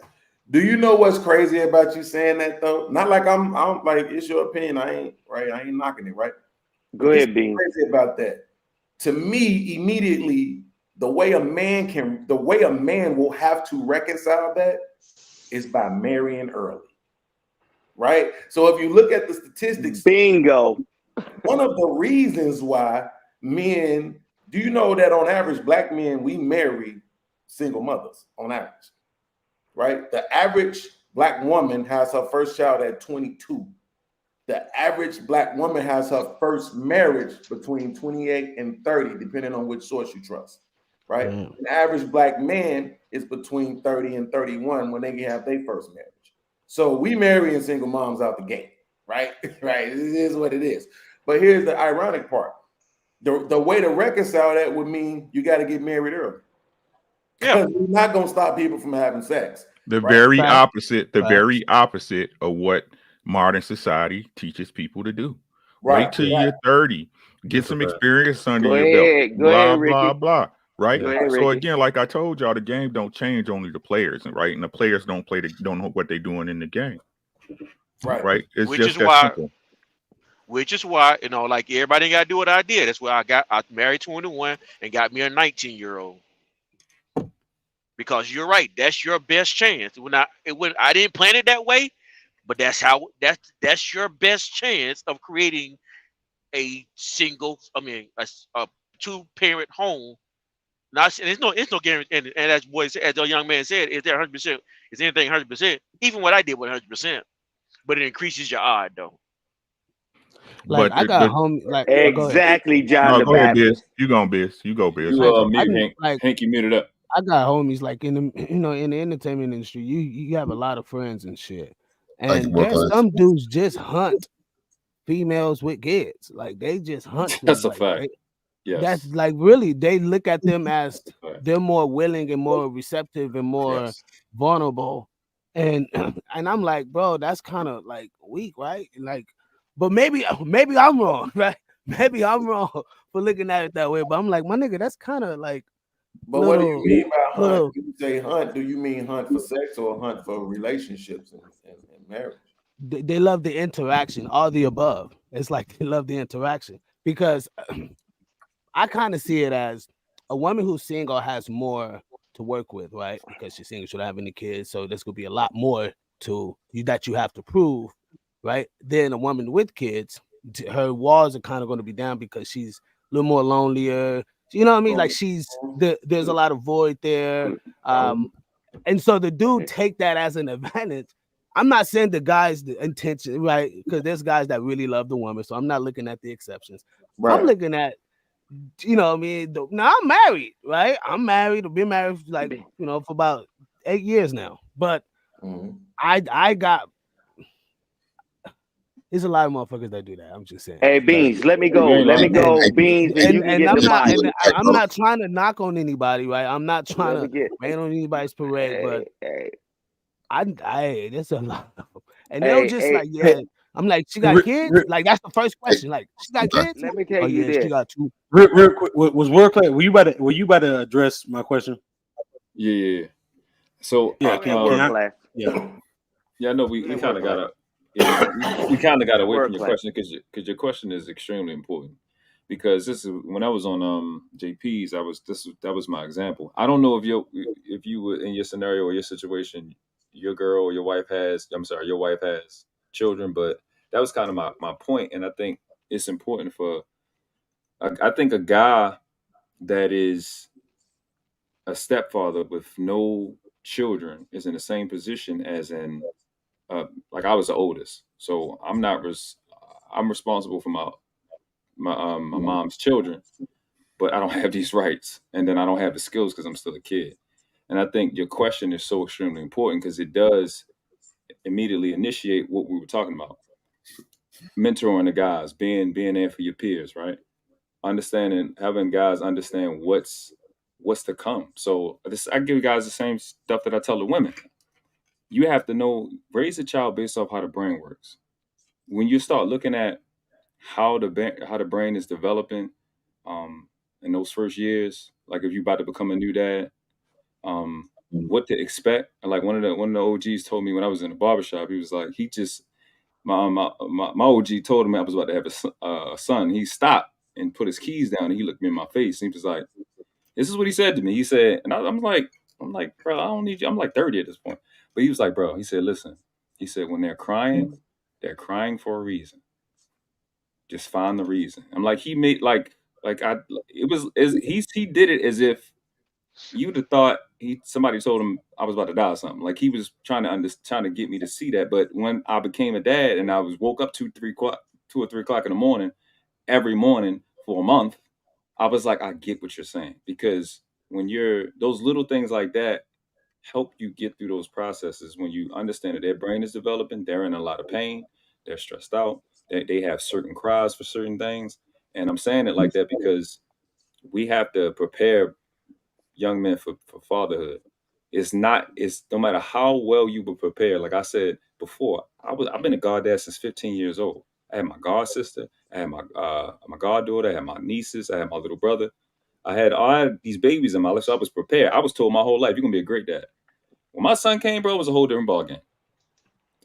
Do you know what's crazy about you saying that though? Not like I'm like it's your opinion. I ain't right. I ain't knocking it, right? Go But this is ahead, Beans. crazy about that. To me, immediately, the way a man will have to reconcile that is by marrying early, right? So if you look at the statistics, Bingo. one of the reasons why men, do you know that on average, black men, we marry single mothers on average, right? The average black woman has her first child at 22. The average black woman has her first marriage between 28 and 30, depending on which source you trust, right? damn. An average black man is between 30 and 31 when they have their first marriage. So we marrying single moms out the gate, right? Right. It is what it is. But here's the ironic part. The way to reconcile that would mean you got to get married early. Yeah. Because we're not going to stop people from having sex, The right? very opposite of what modern society teaches people to do. Right. Wait till you're 30, get that's a some fact. experience under Go your belt, ahead. Go blah, ahead, blah, Ricky. blah. Right. Go ahead, So Ricky. again, like I told y'all, the game don't change, only the players, right? And the players don't know what they're doing in the game. Right. Right. It's Which is just that why, simple. like everybody got to do what I did. That's why I married 21 and got me a 19-year-old. Because you're right, that's your best chance. I didn't plan it that way, but that's your best chance of creating a a two-parent home. Not and it's no guarantee. And as the young man said, is there 100%? Is anything 100%? Even what I did was 100%, but it increases your odd though. Like But I got a homie. Like go ahead. Exactly, John no, the go ahead, Biz. Baptist. You go, Biz. You go, Biz. You Like I mute didn't Hank. like Hank, you muted up. I got homies like in the in the entertainment industry. You have a lot of friends and shit, Thank you, and world there's class. some dudes just hunt females with kids. Like they just hunt That's them. a Like fact. that's Yes. like really they look at them as That's a fact. they're more willing and more receptive and more Yes. vulnerable. And and I'm like, bro, that's kind of like weak, right? Like, but maybe I'm wrong, right? Maybe I'm wrong for looking at it that way. But I'm like, my nigga, that's kind of like But what do you mean by hunt? little. When you say hunt, do you mean hunt for sex or hunt for relationships and marriage? They love the interaction, all the above. It's like they love the interaction because I kind of see it as a woman who's single has more to work with, right? Because she's single, she don't have any kids, so this could be a lot more to you that you have to prove, right? Then a woman with kids, her walls are kind of going to be down because she's a little more lonelier. You know what I mean? Like there's a lot of void there. And so the dude take that as an advantage. I'm not saying the guy's the intention, right? Because there's guys that really love the woman, so I'm not looking at the exceptions. I'm Right. looking at, you know what I mean? Now I'm married, right? I'm married. I've been married for like, you know, for about 8 years now. But I got there's a lot of motherfuckers that do that. I'm just saying. Hey, Beans, let me go. Let me go, Beans, and you can get the mic. I'm not trying to knock on anybody, right? I'm not trying Let me to get. rain on anybody's parade, but Hey, there's a lot of them. And they'll hey, just hey, like, yeah. I'm like, she got kids? Like, that's the first question. Like, she got kids? let me tell Oh, you yeah, she this. got 2. Real quick, was World Class? Were you about to address my question? Yeah. So Yeah, Go ahead, World Class. I know we Go ahead, kind of World got we kind of got away World from your Class. question because your question is extremely important. Because this is when I was on JP's, that was my example. I don't know if you were in your scenario or your situation, your girl or your wife has children, but that was kind of my point, and I think it's important for I think a guy that is a stepfather with no children is in the same position as like I was the oldest, so I'm responsible for my mom's children, but I don't have these rights, and then I don't have the skills because I'm still a kid. And I think your question is so extremely important because it does immediately initiate what we were talking about: mentoring the guys, being there for your peers, right? Understanding, having guys understand what's to come. So I give guys the same stuff that I tell the women. You have to know, raise a child based off how the brain works. When you start looking at how the brain is developing in those first years, like if you're about to become a new dad, what to expect. Like one of the OGs told me when I was in the barbershop, he was like, he just my OG told him I was about to have a son. He stopped and put his keys down and he looked me in my face and he was like, this is what he said to me. He said, and I'm like, bro, I don't need you. I'm like 30 at this point. But he was like, bro, he said, listen, he said, when they're crying for a reason. Just find the reason. I'm like, he made he did it as if you'd have thought somebody told him I was about to die or something. Like he was trying to get me to see that. But when I became a dad and I was woke up 2 or 3 o'clock in the morning, every morning for a month, I was like, I get what you're saying. Because when those little things like that help you get through those processes when you understand that their brain is developing, they're in a lot of pain, they're stressed out, they have certain cries for certain things. And I'm saying it like that because we have to prepare young men for fatherhood. It's no matter how well you were prepared. Like I said before, I've been a goddad since 15 years old. I had my god sister, I had my goddaughter, I had my nieces, I had my little brother. I had these babies in my life, so I was prepared. I was told my whole life, you're gonna be a great dad. When my son came, bro, it was a whole different ballgame.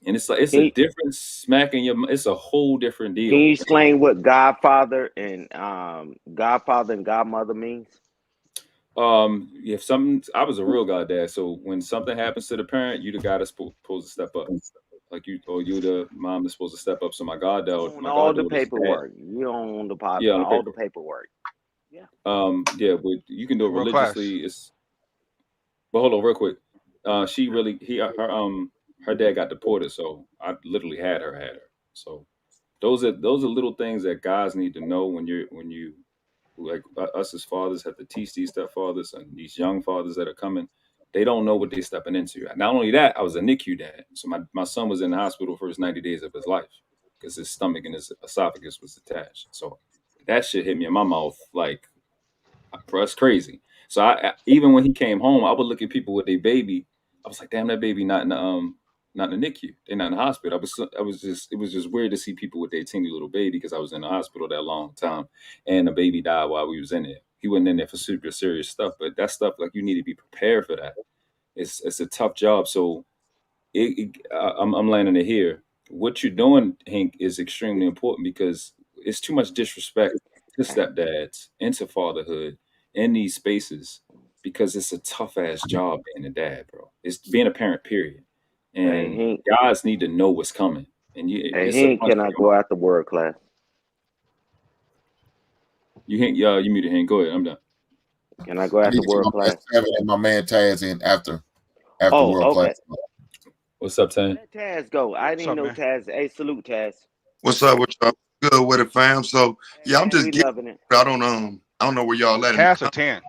And it's like it's a different smack in your. It's a whole different deal. Can you explain what Godfather and Godmother means? If something, I was a real goddad. So when something happens to the parent, you the guy that's supposed to step up. Like you the mom that's supposed to step up. So my goddaughter, All the paperwork. You don't own the yeah, on all the paperwork. Yeah. But you can do it World religiously. But hold on, real quick. Her dad got deported, so I literally had her. So those are little things that guys need to know when you like us as fathers have to teach these stepfathers and these young fathers that are coming. They don't know what they're stepping into. Not only that, I was a NICU dad, so my son was in the hospital for his 90 days of his life. because his stomach and his esophagus was attached. So that shit hit me in my mouth like, bro, that's crazy. So I even when he came home, I would look at people with their baby. I was like, damn, that baby not in the NICU. They're not in the hospital. It was just weird to see people with their teeny little baby because I was in the hospital that long time, and the baby died while we was in there. He wasn't in there for super serious stuff, but that stuff, like, you need to be prepared for that. It's a tough job. So I'm landing it here. What you're doing, Hank, is extremely important because it's too much disrespect to stepdads, into fatherhood, in these spaces, because it's a tough ass job being a dad, bro. It's being a parent, period. Hey, And Hank. guys need to know what's coming. And Hey, it's a Hank, bunch can I go after world class? you Hank, you muted Hank. Go ahead. I'm done. Can I go I after need to get world my man class? Seven and my man Taz in after Oh, world okay. class. What's up, Tan? Let Taz go. I What's didn't up, know man? Taz. Hey, salute Taz. What's up with y'all? Good with it, fam. So Hey, yeah, I'm man, just we getting. loving it. I don't know where y'all at. Cass or Tan?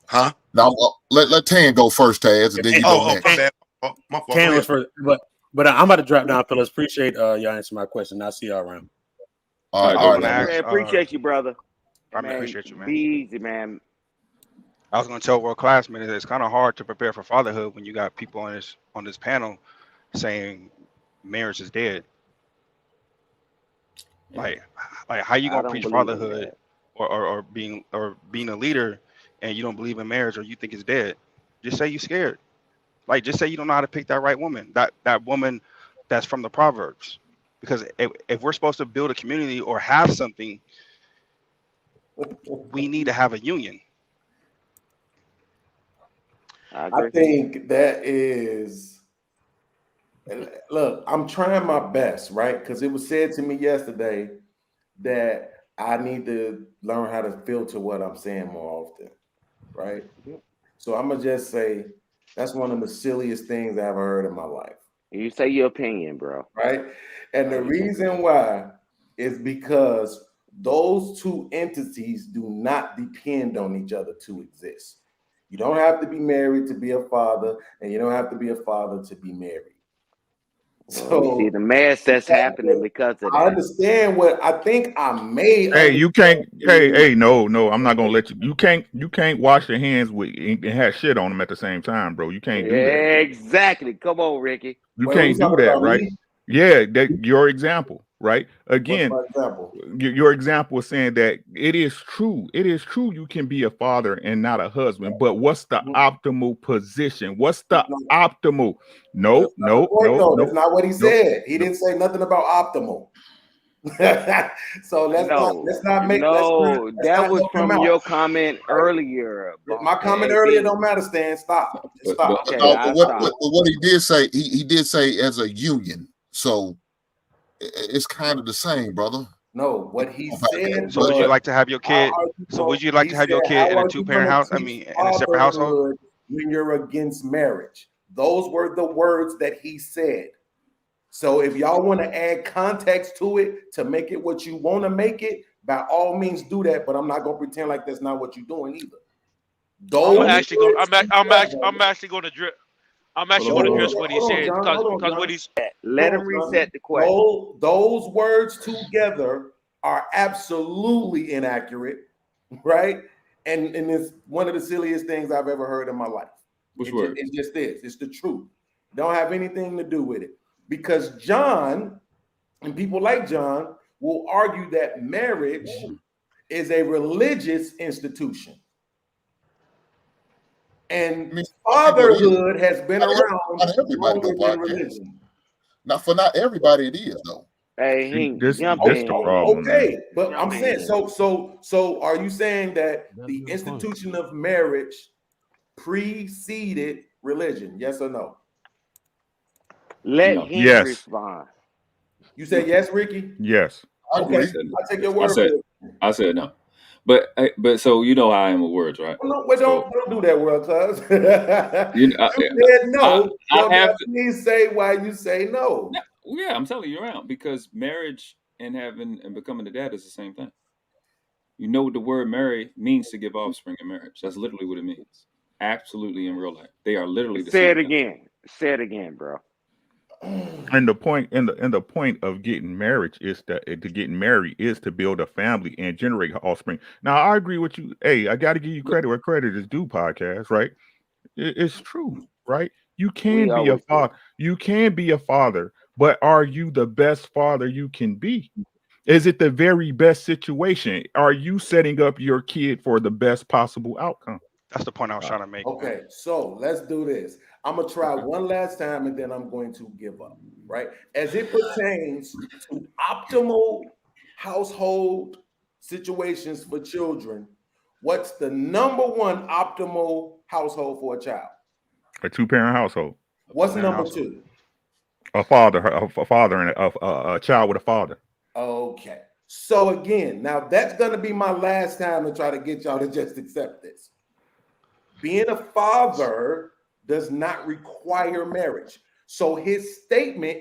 Huh? Now let Tan go first, Taz, and then you go Oh, next. my bad. Oh, my fault. Go Tan was ahead. first, but I'm about to drop down, fellas. Appreciate y'all answer my question. I'll see y'all around. All I right, was all gonna right. ask. Appreciate you, brother. I Man, appreciate you, man. be easy, man. I was gonna tell world class, man, it's kind of hard to prepare for fatherhood when you got people on this panel saying marriage is dead. Like how you I gonna don't preach believe in fatherhood that. or being a leader and you don't believe in marriage or you think it's dead? Just say you're scared. Like, just say you don't know how to pick that right woman, that woman that's from the Proverbs. Because if we're supposed to build a community or have something, we need to have a union. I I agree. think that is. Look, I'm trying my best, right? Because it was said to me yesterday that I need to learn how to filter what I'm saying more often, right? So I'm gonna just say that's one of the silliest things I ever heard in my life, You say your opinion, bro. right? And the reason why is because those two entities do not depend on each other to exist. You don't have to be married to be a father, and you don't have to be a father to be married. Well, we see the mess that's happening because of I that. understand what I think I may. Hey, you can't. Hey, no, I'm not gonna let you. You can't wash your hands with and have shit on them at the same time, bro. You can't do that. Exactly. Come on, Ricky. You Wait, we can't do talking that, about right? me? Yeah, that your example, right? What's Again, my example? your example is saying that it is true. It is true you can be a father and not a husband, but what's the optimal position? What's the optimal? No, That's not the point, though. That's not what he said. He didn't say nothing about optimal. So let's No, not that was help him from out. your comment earlier. My comment earlier don't matter, Stan. Stop. Just stop. Okay, No, I but stop. what he did say, he did say as a union. So it's kind of the same, brother. No, what he said So would you was, like to have your kid? So would you like he to have said, your kid how in a are you two-parent going house? to I teach mean, in a separate household? fatherhood when you're against marriage? Those were the words that he said. So if y'all want to add context to it to make it what you want to make it, by all means do that. But I'm not gonna pretend like that's not what you're doing either. I'm Those actually going. I'm actually going to drip. I'm actually going to address what he hold on, said John. because Hold on, John. what he's. Let him reset the question. Those words together are absolutely inaccurate, right? And it's one of the silliest things I've ever heard in my life. Which word? It just is. It's the truth. Don't have anything to do with it. Because John and people like John will argue that marriage is a religious institution. And fatherhood has been around longer than religion. Not everybody it is though. Hey, This jump the in. problem, Okay, man. but I'm saying so are you saying that the That's my point. institution of marriage preceded religion? Yes or no? Let No. him Yes. respond. You say yes, Ricky? Yes. I agree. Okay, I take your word for it. I said no. But so you know how I am with words, right? No, wait, don't do that, world class. You know, said no. I have to. Please say why you say no. Yeah, I'm telling you around because marriage and having and becoming a dad is the same thing. You know what the word marry means to give offspring in marriage. That's literally what it means. Absolutely in real life. They are literally the Say same it thing. again. Say it again, bro. And the point of getting marriage is to get married is to build a family and generate offspring. Now I agree with you. Hey, I got to give you credit where credit is due. Podcast, right? It's true, right? You can We be a always do. father. You can be a father, but are you the best father you can be? Is it the very best situation? Are you setting up your kid for the best possible outcome? That's the point I was trying to make. Okay, so let's do this. I'm gonna try one last time and then I'm going to give up, right? As it pertains to optimal household situations for children, what's the number one optimal household for a child? A two-parent household. What's Two-parent number household. two? A father, and a child with a father. Okay. So again, now that's gonna be my last time to try to get y'all to just accept this. Being a father does not require marriage. So his statement,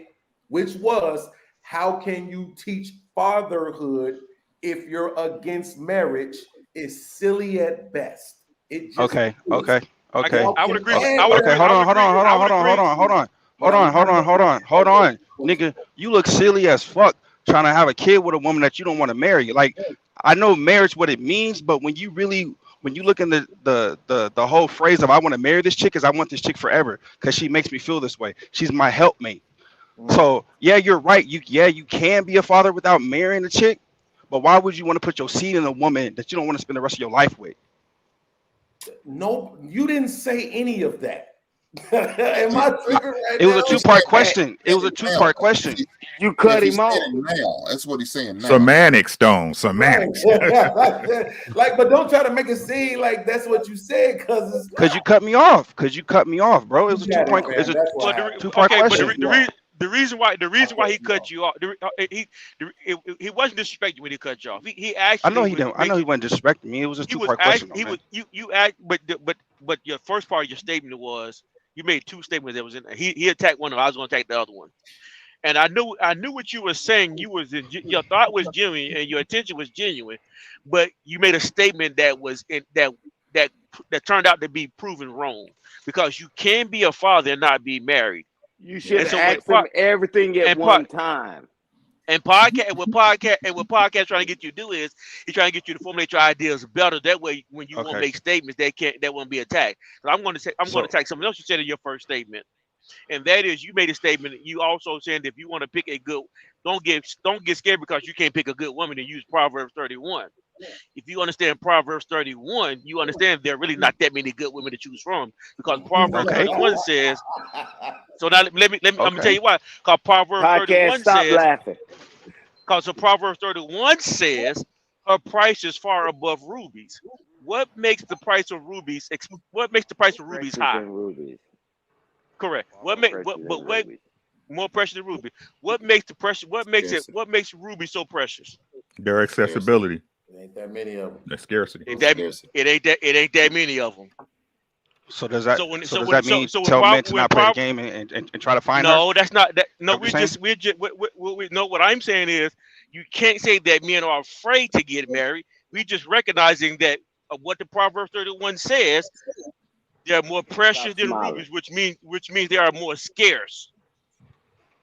which was, how can you teach fatherhood if you're against marriage, is silly at best. It just Okay, is. okay, okay. Y'all I would can agree. Okay, I would ever- agree. hold I would on, hold agree. on, hold I on, would hold on, agree. hold on. Nigga, you look silly as fuck trying to have a kid with a woman that you don't want to marry. Like, I know marriage what it means, but when you look in the whole phrase of I want to marry this chick is I want this chick forever because she makes me feel this way. She's my helpmate. So yeah, you're right. You can be a father without marrying a chick, but why would you want to put your seed in a woman that you don't want to spend the rest of your life with? No, you didn't say any of that. Am I tripping right It was a now? two-part question. It was a two-part question. You Yeah, cut he's him off. saying it now. That's what he's saying now. Semantics, Stone. Right. Semantics. Like, but don't try to make it seem like that's what you said, because it's Cause not. you cut me off. Bro. It was a You got it, two-point. fam. It's a That's what But happened. two-part okay, but question. the reason why he cut you off, he wasn't disrespecting when he cut you off. He I know actually he was didn't. I know he making. wasn't disrespecting me. It was a He was two-part act. question, though, He man. was you act. But your first part of your statement was you made two statements that was in there. He attacked one, and I was going to attack the other one. And I knew what you were saying. Your thought was genuine and your intention was genuine, but you made a statement that was that turned out to be proven wrong because you can be a father and not be married. You should And have so what asked him everything at and one time. podcast trying to get you to do is he's trying to get you to formulate your ideas better. That way, when you want to Okay. make statements, that won't be attacked. So I'm going to So attack something else you said in your first statement, and that is you made a statement. You also said if you want to pick a good, don't get scared because you can't pick a good woman and use Proverbs 31. If you understand Proverbs 31, you understand there are really not that many good women to choose from because Proverbs okay, 31 says. So now let me. I'm gonna tell okay. you why. Because Proverbs Podcast, 31 stop says. laughing. Because so Proverbs 31 says her price is far above rubies. What makes the price of rubies? What makes the price of rubies Precious high? than rubies. Correct. What More make precious than what rubies. more precious than ruby? What makes the precious? What makes it? Scarcity. What makes ruby so precious? Their accessibility, There ain't that many of them. the scarcity. Ain't that Scarcity. it ain't that many of them. So does So that mean tell men to not play the game and try to find her? no, that's not that. No, That what you're saying? we're just we no. What I'm saying is you can't say that men are afraid to get married. We just recognizing that what the Proverbs 31 says. They're more precious Stop than smiling. rubies, which means they are more scarce.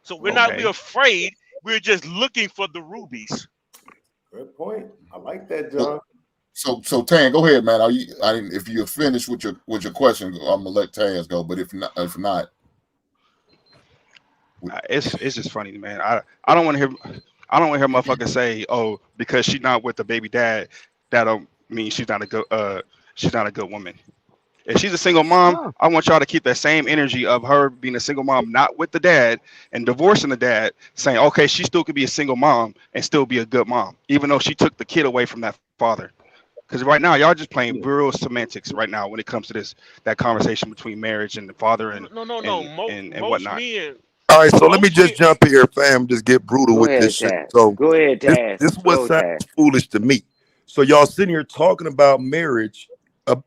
So we're not Okay. we're afraid. We're just looking for the rubies. Good point. I like that, John. So Tan, go ahead, man. If you're finished with your question, I'm gonna let Taz go. But if not, It's just funny, man. I don't want to hear motherfuckers say, oh, because she's not with the baby dad, that don't mean she's not a good woman. If she's a single mom, No. I want y'all to keep that same energy of her being a single mom, not with the dad, and divorcing the dad, saying, okay, she still could be a single mom and still be a good mom, even though she took the kid away from that father. Because right now, y'all just playing real semantics right now when it comes to that conversation between marriage and the father and No. and Most whatnot. men, All right, so let me most just men. jump here, fam. Just get brutal Go with this ahead, shit. Taz. So Go ahead, Taz. this is what Go, sounds Taz. foolish to me. So y'all sitting here talking about marriage,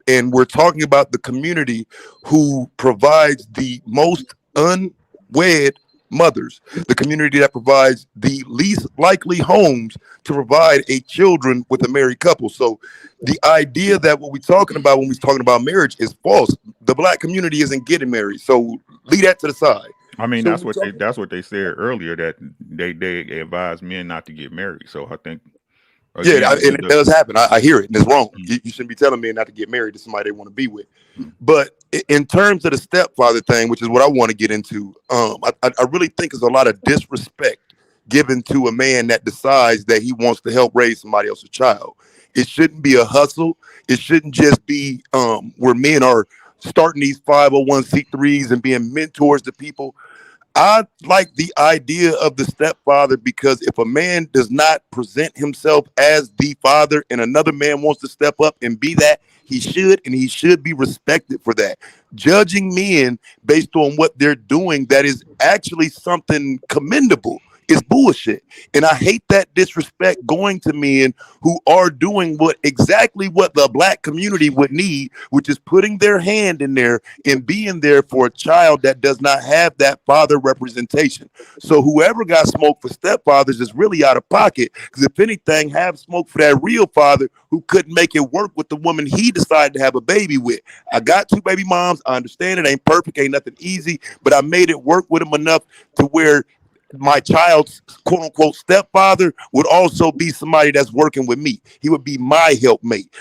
and we're talking about the community who provides the most unwed mothers, the community that provides the least likely homes to provide a children with a married couple. So the idea that what we're talking about when we're talking about marriage is false. The black community isn't getting married. So leave that to the side. I mean, So that's what they said earlier, that they advise men not to get married. So I think yeah, again, and it does happen. I hear it, and it's wrong. Mm. You shouldn't be telling men not to get married to somebody they want to be with. Mm. But in terms of the stepfather thing, which is what I want to get into, I really think there's a lot of disrespect given to a man that decides that he wants to help raise somebody else's child. It shouldn't be a hustle. It shouldn't just be where men are starting these 501c3s and being mentors to people. I like the idea of the stepfather because if a man does not present himself as the father and another man wants to step up and be that, he should, and he should be respected for that. Judging men based on what they're doing that is actually something commendable is bullshit. And I hate that disrespect going to men who are doing exactly what the black community would need, which is putting their hand in there and being there for a child that does not have that father representation. So whoever got smoke for stepfathers is really out of pocket, because if anything, have smoke for that real father who couldn't make it work with the woman he decided to have a baby with. I got 2 baby moms. I understand it ain't perfect, ain't nothing easy, but I made it work with them enough to where my child's quote unquote stepfather would also be somebody that's working with me. He would be my helpmate.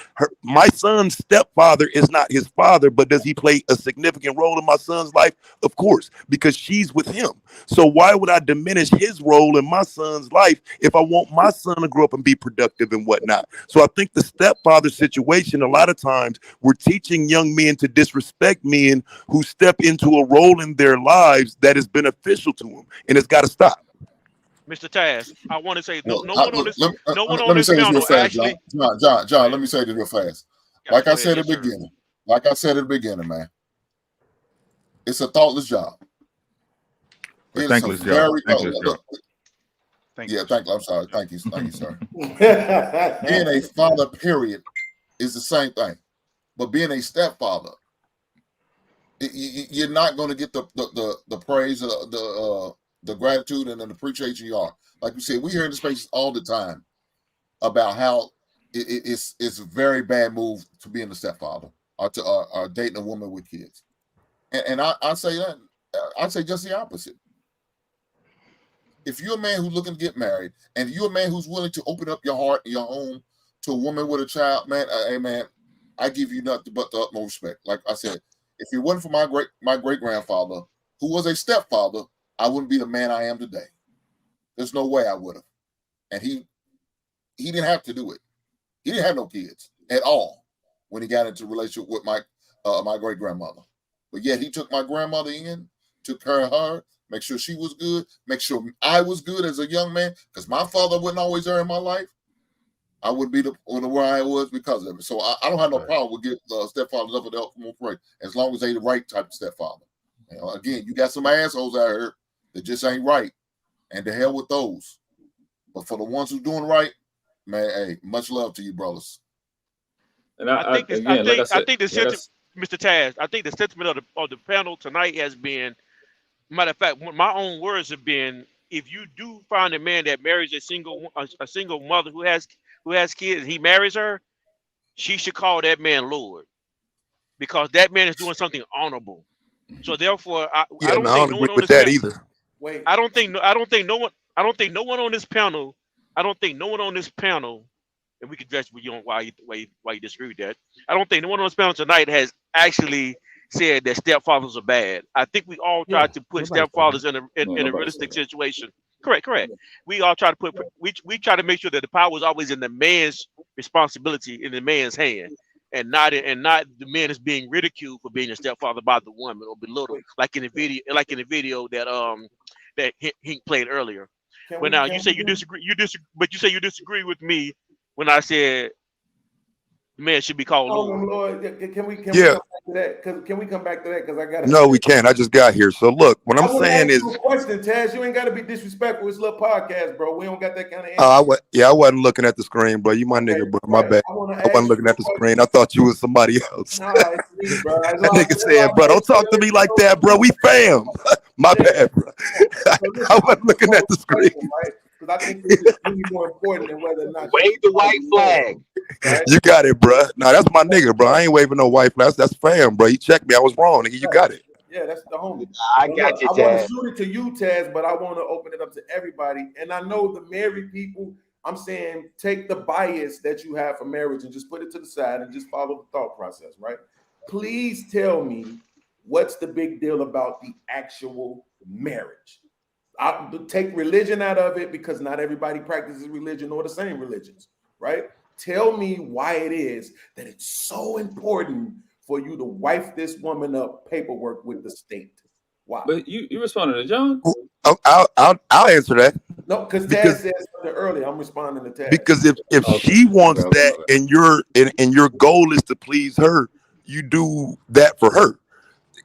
My son's stepfather is not his father, but does he play a significant role in my son's life? Of course, because she's with him. So why would I diminish his role in my son's life if I want my son to grow up and be productive and whatnot? So I think the stepfather situation, a lot of times we're teaching young men to disrespect men who step into a role in their lives that is beneficial to them, and it's got to stop. Mr. Taz, I want to say no Well, one on this let me say this real panel fast, John. actually. John, let me say this real fast. Gotcha, Like I go said ahead. at the beginning, man, it's a thoughtless job. A It is a thankless job. very Thankless job. I'm sorry. Thank you, sir. Being a father, period, is the same thing. But being a stepfather, you're not going to get the praise, the gratitude, and the appreciation you are. Like you said, we hear in the spaces all the time about how it's a very bad move to being a stepfather or to dating a woman with kids. And I say that I say just the opposite. If you're a man who's looking to get married, and you're a man who's willing to open up your heart and your home to a woman with a child, man, hey man, I give you nothing but the utmost respect. Like I said, if it wasn't for my great grandfather, who was a stepfather, I wouldn't be the man I am today. There's no way I would have. And he didn't have to do it. He didn't have no kids at all when he got into a relationship with my great grandmother. But yet he took my grandmother in, took care of her, make sure she was good, make sure I was good as a young man, because my father wasn't always there in my life. I would be where I was because of it. So I don't have no problem with getting stepfathers up and help more pray, as long as they the right type of stepfather. You know, again, you got some assholes out here that just ain't right, and to hell with those. But for the ones who doing right, man, hey, much love to you, brothers. And I think the sentiment, Mr. Taz, I think the sentiment of the panel tonight has been, matter of fact, my own words have been, if you do find a man that marries a single mother who has kids and he marries her, she should call that man Lord, because that man is doing something honorable. So therefore, I don't think no one on this panel, either. Wait. I don't think no one on this panel, and we could address with you on why you disagree with that. I don't think no one on this panel tonight has actually said that stepfathers are bad. I think we all try to put stepfathers in a realistic situation. Correct. We all try to put we try to make sure that the power is always in the man's responsibility, in the man's hand, and not the man is being ridiculed for being a stepfather by the woman or belittled, like in the video that Hink played earlier. But now you say you disagree, but you say you disagree with me when I said the man should be called Lord. Can we come Yeah. back to that? Can we come back to that? Because I got No, we can't. I just got here. So look, what I'm saying is, a question, Taz. You ain't got to be disrespectful. It's a little podcast, bro. We don't got that kind of answer. I wasn't looking at the screen, bro. You my nigga, bro. My bad. I wasn't looking at the screen. I thought you was somebody else. Nah, it's me, bro. That nigga said, bro, don't talk to me like that, bro. We fam. My bad, bro. I wasn't looking at the screen. Because I think this is really more important than whether or not wave the white flag. Right? You got it, bro. No, that's my nigga, bro. I ain't waving no white flag. That's fam, bro. You checked me. I was wrong, nigga. You got it. Yeah, that's the homie. I But got look, you, I want to Taz. shoot it to you, Taz, but I want to open it up to everybody. And I know the married people, I'm saying take the bias that you have for marriage and just put it to the side and just follow the thought process, right? Please tell me what's the big deal about the actual marriage. I take religion out of it because not everybody practices religion or the same religions, right? Tell me why it is that it's so important for you to wife this woman up paperwork with the state. Why? But you responded to John? I'll answer that No, because Taz because said something earlier. I'm responding to Taz. because if Okay. she wants Okay, that okay. and your goal is to please her, you do that for her.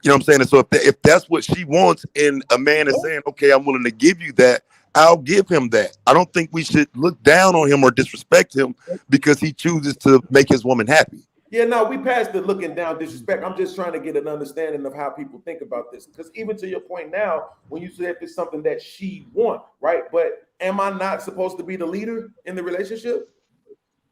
You know what I'm saying? And so if that's what she wants, and a man is saying, "Okay, I'm willing to give you that," I'll give him that. I don't think we should look down on him or disrespect him because he chooses to make his woman happy. Yeah, no, we passed the looking down disrespect. I'm just trying to get an understanding of how people think about this. Because even to your point now, when you said it's something that she want, right? But am I not supposed to be the leader in the relationship?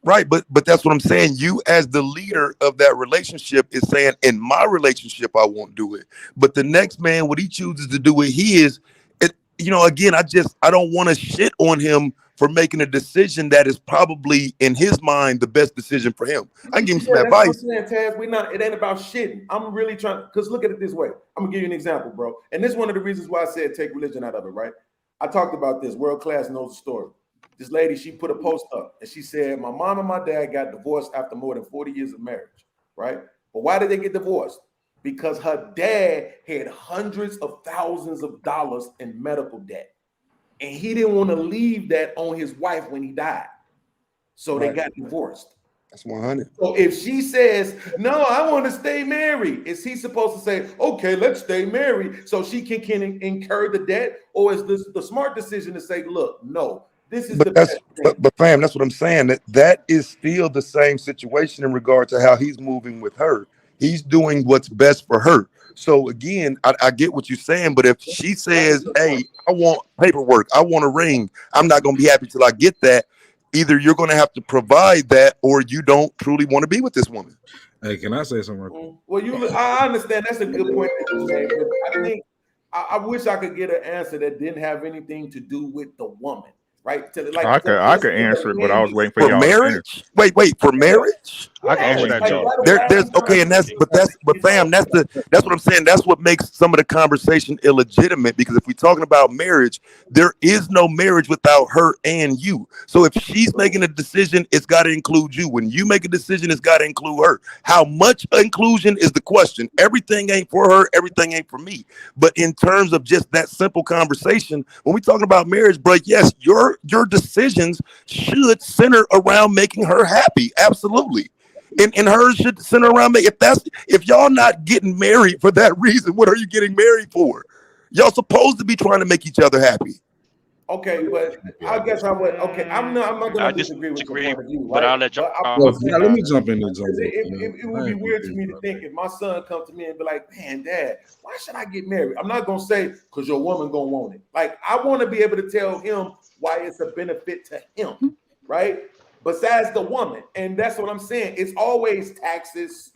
Right, but that's what I'm saying. You as the leader of that relationship is saying, in my relationship, I won't do it. But the next man, what he chooses to do with his, it, again, I don't want to shit on him for making a decision that is probably in his mind the best decision for him. I can give him some Yeah, that's what I'm advice. saying, Taz. It ain't about shitting. I'm really trying, because look at it this way. I'm gonna give you an example, bro. And this is one of the reasons why I said take religion out of it, right? I talked about this. World Class knows the story. This lady, she put a post up and she said, my mom and my dad got divorced after more than 40 years of marriage, right? But why did they get divorced? Because her dad had hundreds of thousands of dollars in medical debt. And he didn't want to leave that on his wife when he died. So they Right. got divorced. That's 100. So if she says, no, I want to stay married, is he supposed to say, okay, let's stay married so she can incur the debt? Or is this the smart decision to say, look, no, this is But the that's best thing? but fam, that's what I'm saying. That is still the same situation in regard to how he's moving with her. He's doing what's best for her. So again, I get what you're saying, but if she That's a says, good point. "Hey, I want paperwork, I want a ring," I'm not gonna be happy till I get that. Either you're gonna have to provide that, or you don't truly want to be with this woman. Hey, can I say something real quick? Well, I understand that's a good point that you made, but I think I wish I could get an answer that didn't have anything to do with the woman, right? I Just could as answer a it, but I man was gets waiting for For y'all to finish. marriage? Wait, for marriage? I can answer yeah, that, like Joe. There's okay, and that's what I'm saying. That's what makes some of the conversation illegitimate. Because if we're talking about marriage, there is no marriage without her and you. So if she's making a decision, it's got to include you. When you make a decision, it's got to include her. How much inclusion is the question? Everything ain't for her. Everything ain't for me. But in terms of just that simple conversation, when we talking about marriage, bro, yes, your decisions should center around making her happy. Absolutely. And hers should center around me. If y'all not getting married for that reason, what are you getting married for? Y'all supposed to be trying to make each other happy. okay, but I guess I would. Okay, I'm not I gonna disagree with your disagree, point of view, but right? I'll let But I Well, will y'all. say now let this, me jump in there, because Jumbo. it would be weird to me to think if my son come to me and be like, man, Dad, why should I get married? I'm not gonna say because your woman gonna want it. Like I want to be able to tell him why it's a benefit to him, right? Besides the woman, and that's what I'm saying. It's always taxes,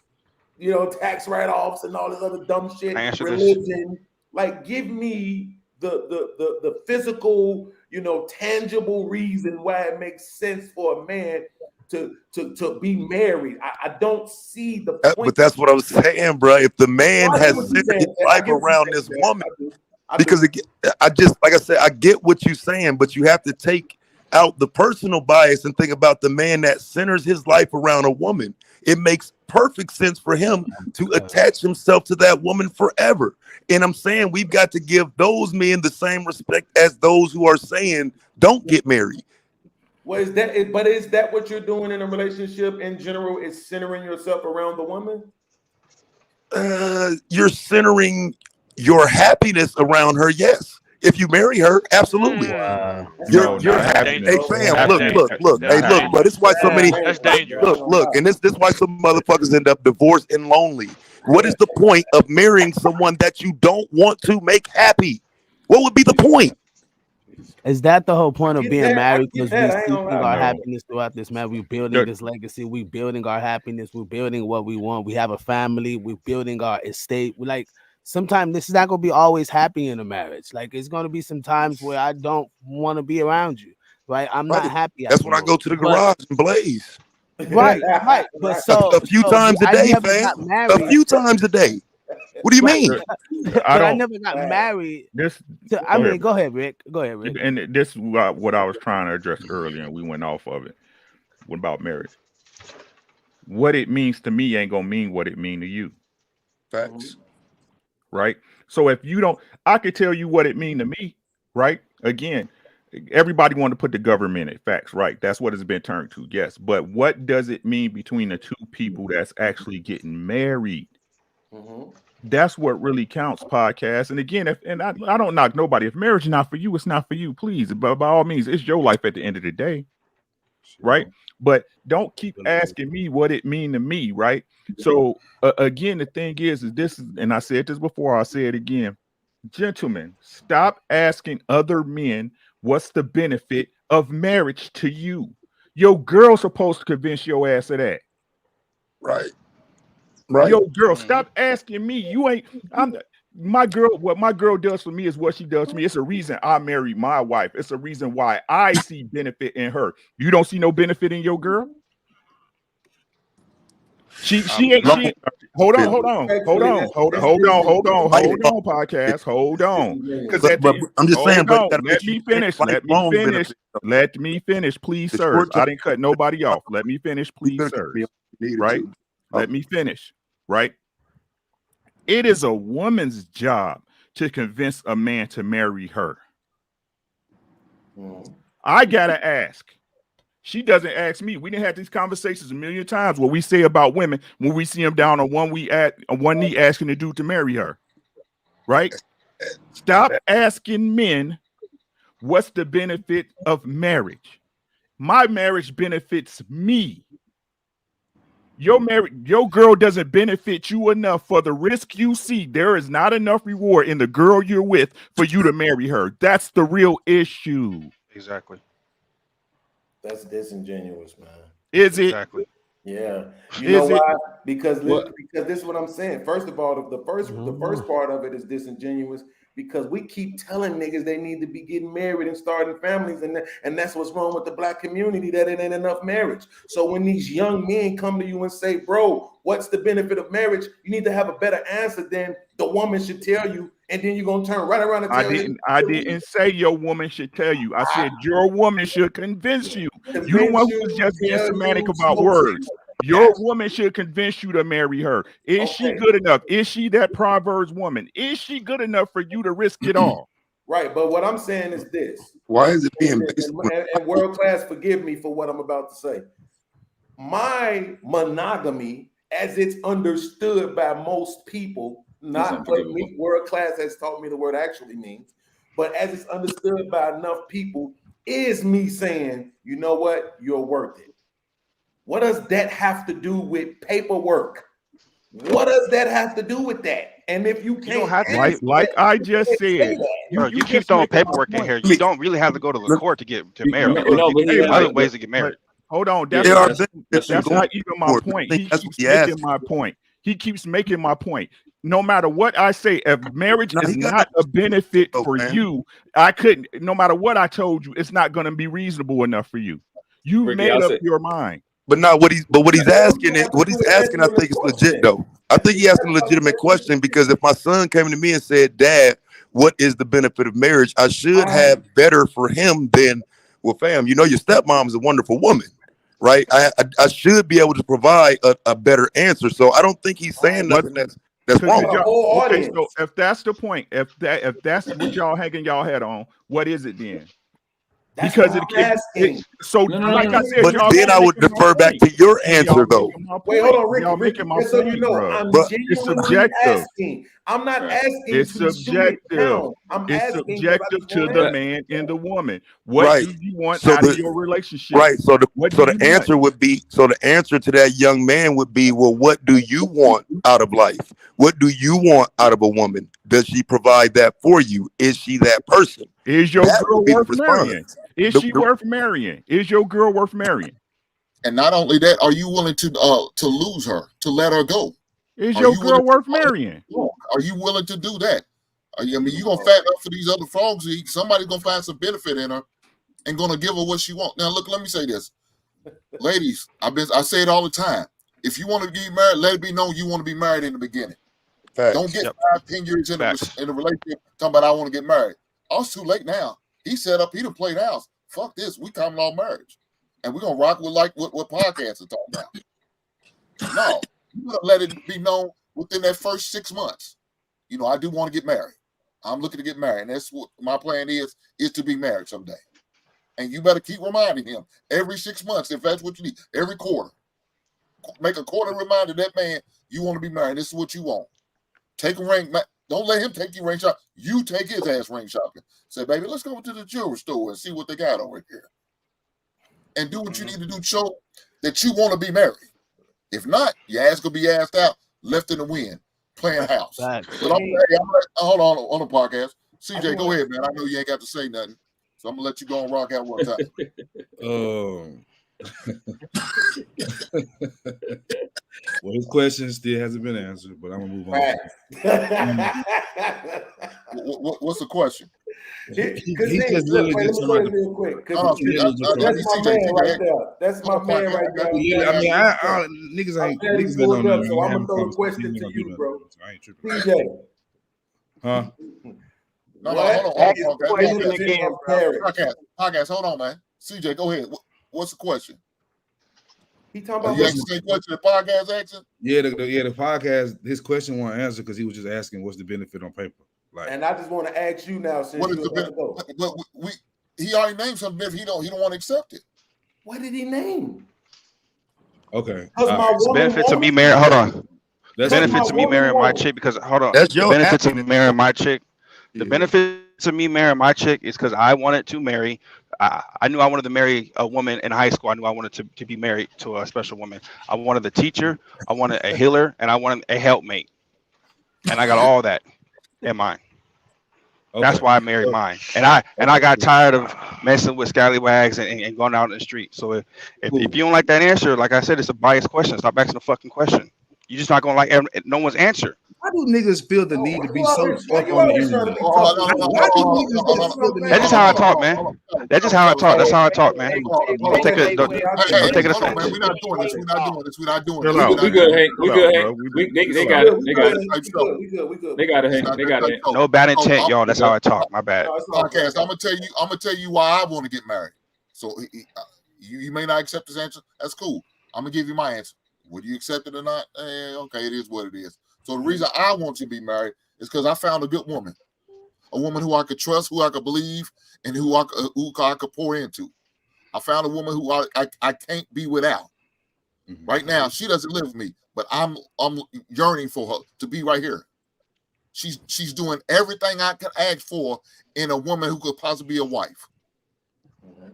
tax write-offs and all this other dumb shit, I answer this. religion. Like, give me the physical, tangible reason why it makes sense for a man to be married. I don't see the point. But that's what I was saying, bro. If the No, man I get has what you're centered his saying, Ted. I life get what you're around saying, this Ted. woman, I do. I because do. I just, like I said, I get what you're saying, but you have to take out the personal bias and think about the man that centers his life around a woman. It makes perfect sense for him to attach himself to that woman forever. And I'm saying we've got to give those men the same respect as those who are saying don't get married. Well, is that what you're doing in a relationship in general? Is centering yourself around the woman? You're centering your happiness around her. Yes. If you marry her, absolutely. Wow. You're No, you're not That's hey dangerous. happiness. fam, That's look, Happiness. look, dangerous. look, That's hey, Not look, bro. dangerous. This happiness. is why so many That's I dangerous. look, ain't gonna lie. and this is why some motherfuckers end up divorced and lonely. What is the point of marrying someone that you don't want to make happy? What would be the point? Is that the whole point of Get being that. I married? get Because we that. I ain't gonna seeking lie, our man. No. happiness throughout this, man. We building The- this legacy. We building our happiness. We're building what we want. We have a family. We're building our estate. We like sometimes this is not gonna be always happy in a marriage. Like it's gonna be some times where I don't want to be around you, right? I'm not happy at That's the when I go moment. to the But garage and blaze. right. But A few times a I day, never fam. got A married. few times a day. What do you Right. mean? I But I don't. never got married. This. I Go mean, ahead. go ahead, Rick. Go ahead, Rick. And this is what I was trying to address earlier, and we went off of it. What about marriage? What it means to me ain't gonna mean what it mean to you, Facts. right? So if you don't, I could tell you what it mean to me, right? Again, everybody want to put the government at facts, right? That's what it's been turned to, yes. But what does it mean between the two people that's actually getting married? That's what really counts, podcast. And again, I don't knock nobody. If marriage is not for you, it's not for you. Please, but by all means, it's your life at the end of the day, right? But don't keep asking me what it mean to me, right? So again, the thing is this, and I said this before, I'll say it again. Gentlemen, stop asking other men what's the benefit of marriage to you. Your girl's supposed to convince your ass of that. Right. Yo, girl, stop asking me. You ain't. My girl. What my girl does for me is what she does for me. It's a reason I married my wife. It's a reason why I see benefit in her. You don't see no benefit in your girl. She ain't. Hold on, podcast. Hold on. Because But I'm just saying, but let me finish. Let me finish, please, sir. I didn't cut nobody off. Let me finish, please, sir. Right? Let me finish. Right? It is a woman's job to convince a man to marry her. I gotta ask. She doesn't ask me. We didn't have these conversations a million times. What we say about women when we see them down on one knee asking the dude to marry her. Right? Stop asking men what's the benefit of marriage. My marriage benefits me. Your girl doesn't benefit you enough for the risk you see. There is not enough reward in the girl you're with for you to marry her. That's the real issue. Exactly. That's disingenuous, man. Is it? Exactly. Yeah. You know why? Because this is what I'm saying. First of all, the first part of it is disingenuous because we keep telling niggas they need to be getting married and starting families, and that's what's wrong with the black community, that it ain't enough marriage. So when these young men come to you and say, bro, what's the benefit of marriage? You need to have a better answer than the woman should tell you, and then you're gonna turn right around and tell I didn't say your woman should tell you. I said your woman should convince you. You the one who was just being semantic about words. Your woman should convince you to marry her. Is she good enough? Is she that Proverbs woman? Is she good enough for you to risk it all? Right, but what I'm saying is this. Why is it being based and world class, forgive me for what I'm about to say. My monogamy, as it's understood by most people, not what me, world class has taught me the word actually means, but as it's understood by enough people, is me saying, you know what, you're worth it. What does that have to do with paperwork? What does that have to do with that? And if you can't, like I just said, you keep throwing paperwork in here. You don't really have to go to the court to marry. There's other ways to get married. Hold on, that's not even my point. He keeps making my point. He keeps making my point. No matter what I say, if marriage is not a benefit for you, I couldn't. No matter what I told you, it's not going to be reasonable enough for you. You made up your mind. But not what he's asking, I think is legit though. I think he asking a legitimate question because if my son came to me and said, Dad, what is the benefit of marriage? I should have better for him than, well, fam, you know, your stepmom is a wonderful woman, right? I should be able to provide a better answer. So I don't think he's saying nothing that's wrong. Okay, so if that's the point, if that's what y'all hanging y'all head on, what is it then? Because like I said, but then I would defer back to your answer though. Wait, hold on, Ricky. Y'all making my so point, you know, bro. I'm It's genuinely subjective. asking. I'm not asking. It's subjective. It's subjective to the man and the woman. What do you want out of your relationship? Right. So the answer would be, the answer to that young man would be, well, what do you want out of life? What do you want out of a woman? Does she provide that for you? Is she that person? Is your girl worth marrying? Is she worth marrying? Is your girl worth marrying? And not only that, are you willing to lose her, to let her go? Is Are your you willing girl worth to marrying? Are you willing to do that? I mean, you're gonna fatten up for these other frogs. Somebody's gonna find some benefit in her and gonna give her what she wants. Now, look, let me say this, ladies. I say it all the time. If you want to get married, let it be known you want to be married in the beginning. Facts. Don't get Yep. 5-10 years in Facts. a relationship talking about I want to get married. Oh, it's too late now. He set up. He done played house. Fuck this. We common law marriage, and we're gonna rock with like what podcasts are talking about. No, you gotta let it be known within that first 6 months. You know, I do want to get married. I'm looking to get married, and that's what my plan is to be married someday. And you better keep reminding him every 6 months if that's what you need. Every quarter, make a quarter reminder that man you want to be married. This is what you want. Take a ring. Don't let him take you ring shopping. You take his ass ring shopping. Say, baby, let's go to the jewelry store and see what they got over here. And do what you need to do to show that you want to be married. If not, your ass gonna be asked out, left in the wind, playing house. But hold on the podcast. CJ, go ahead, man. I know you ain't got to say nothing, so I'm gonna let you go and rock out one time. Well, his question still hasn't been answered, but I'm gonna move on. What's the question? He just literally just talking real quick. That's my man right there. That's my man right there. I mean, I niggas ain't niggas been on there. So I'm gonna throw a question to you, bro. I ain't tripping. CJ. Huh? No, hold on. Podcast, hold on, man. CJ, go ahead. What's the question? He talking about you asked the same question the podcast asking? Yeah, the podcast. His question won't answer because he was just asking what's the benefit on paper. Like, and I just want to ask you now, since what is the benefit? But he already named something. If he don't want to accept it. What did he name? Okay. It's benefit to me marrying. Hold on. That's benefit to me marrying my chick because hold on. That's your benefit to me marrying my chick. The benefit to me marrying my chick is because I wanted to marry. I knew I wanted to marry a woman in high school. I knew I wanted to be married to a special woman. I wanted a teacher. I wanted a healer, and I wanted a helpmate. And I got all that in mind. Okay. That's why I married mine. And I got tired of messing with scallywags and going out in the street. So if you don't like that answer, like I said, it's a biased question. Stop asking the fucking question. You're just not gonna like no one's answer. Why do niggas feel the need to be so up on the internet? That's just how I talk, man. That's just how I talk. That's how I talk, man. Don't take it. Don't take it offense. We're not doing this. We're not doing this. We good, Hank. We good, Hank. They got it. They got it. They got it, Hank. They got it. No bad intent, y'all. That's how I talk. My bad. Podcast. I'm gonna tell you why I want to get married. So you may not accept this answer. That's cool. I'm gonna give you my answer. Whether you accept it or not, okay, it is what it is. So the reason I want to be married is because I found a good woman, a woman who I could trust, who I could believe, and who I could pour into. I found a woman who I can't be without. Mm-hmm. Right now, she doesn't live with me, but I'm yearning for her to be right here. She's doing everything I could ask for in a woman who could possibly be a wife.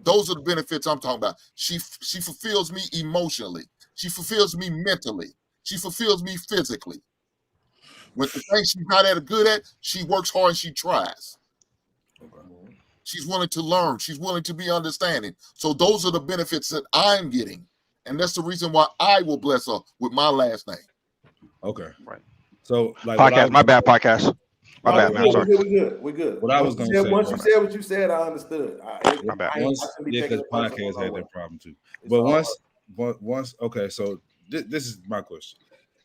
Those are the benefits I'm talking about. She fulfills me emotionally. She fulfills me mentally. She fulfills me physically. When the things she's not that good at, she works hard and she tries. She's willing to learn. She's willing to be understanding. So those are the benefits that I'm getting. And that's the reason why I will bless her with my last name. Okay. Right. So like podcast, my bad podcast. My bad, man. I'm sorry. We're good. What I was gonna say. Once you said what you said, I understood. My bad. Yeah, because podcast had that problem too. But once, okay, so this is my question.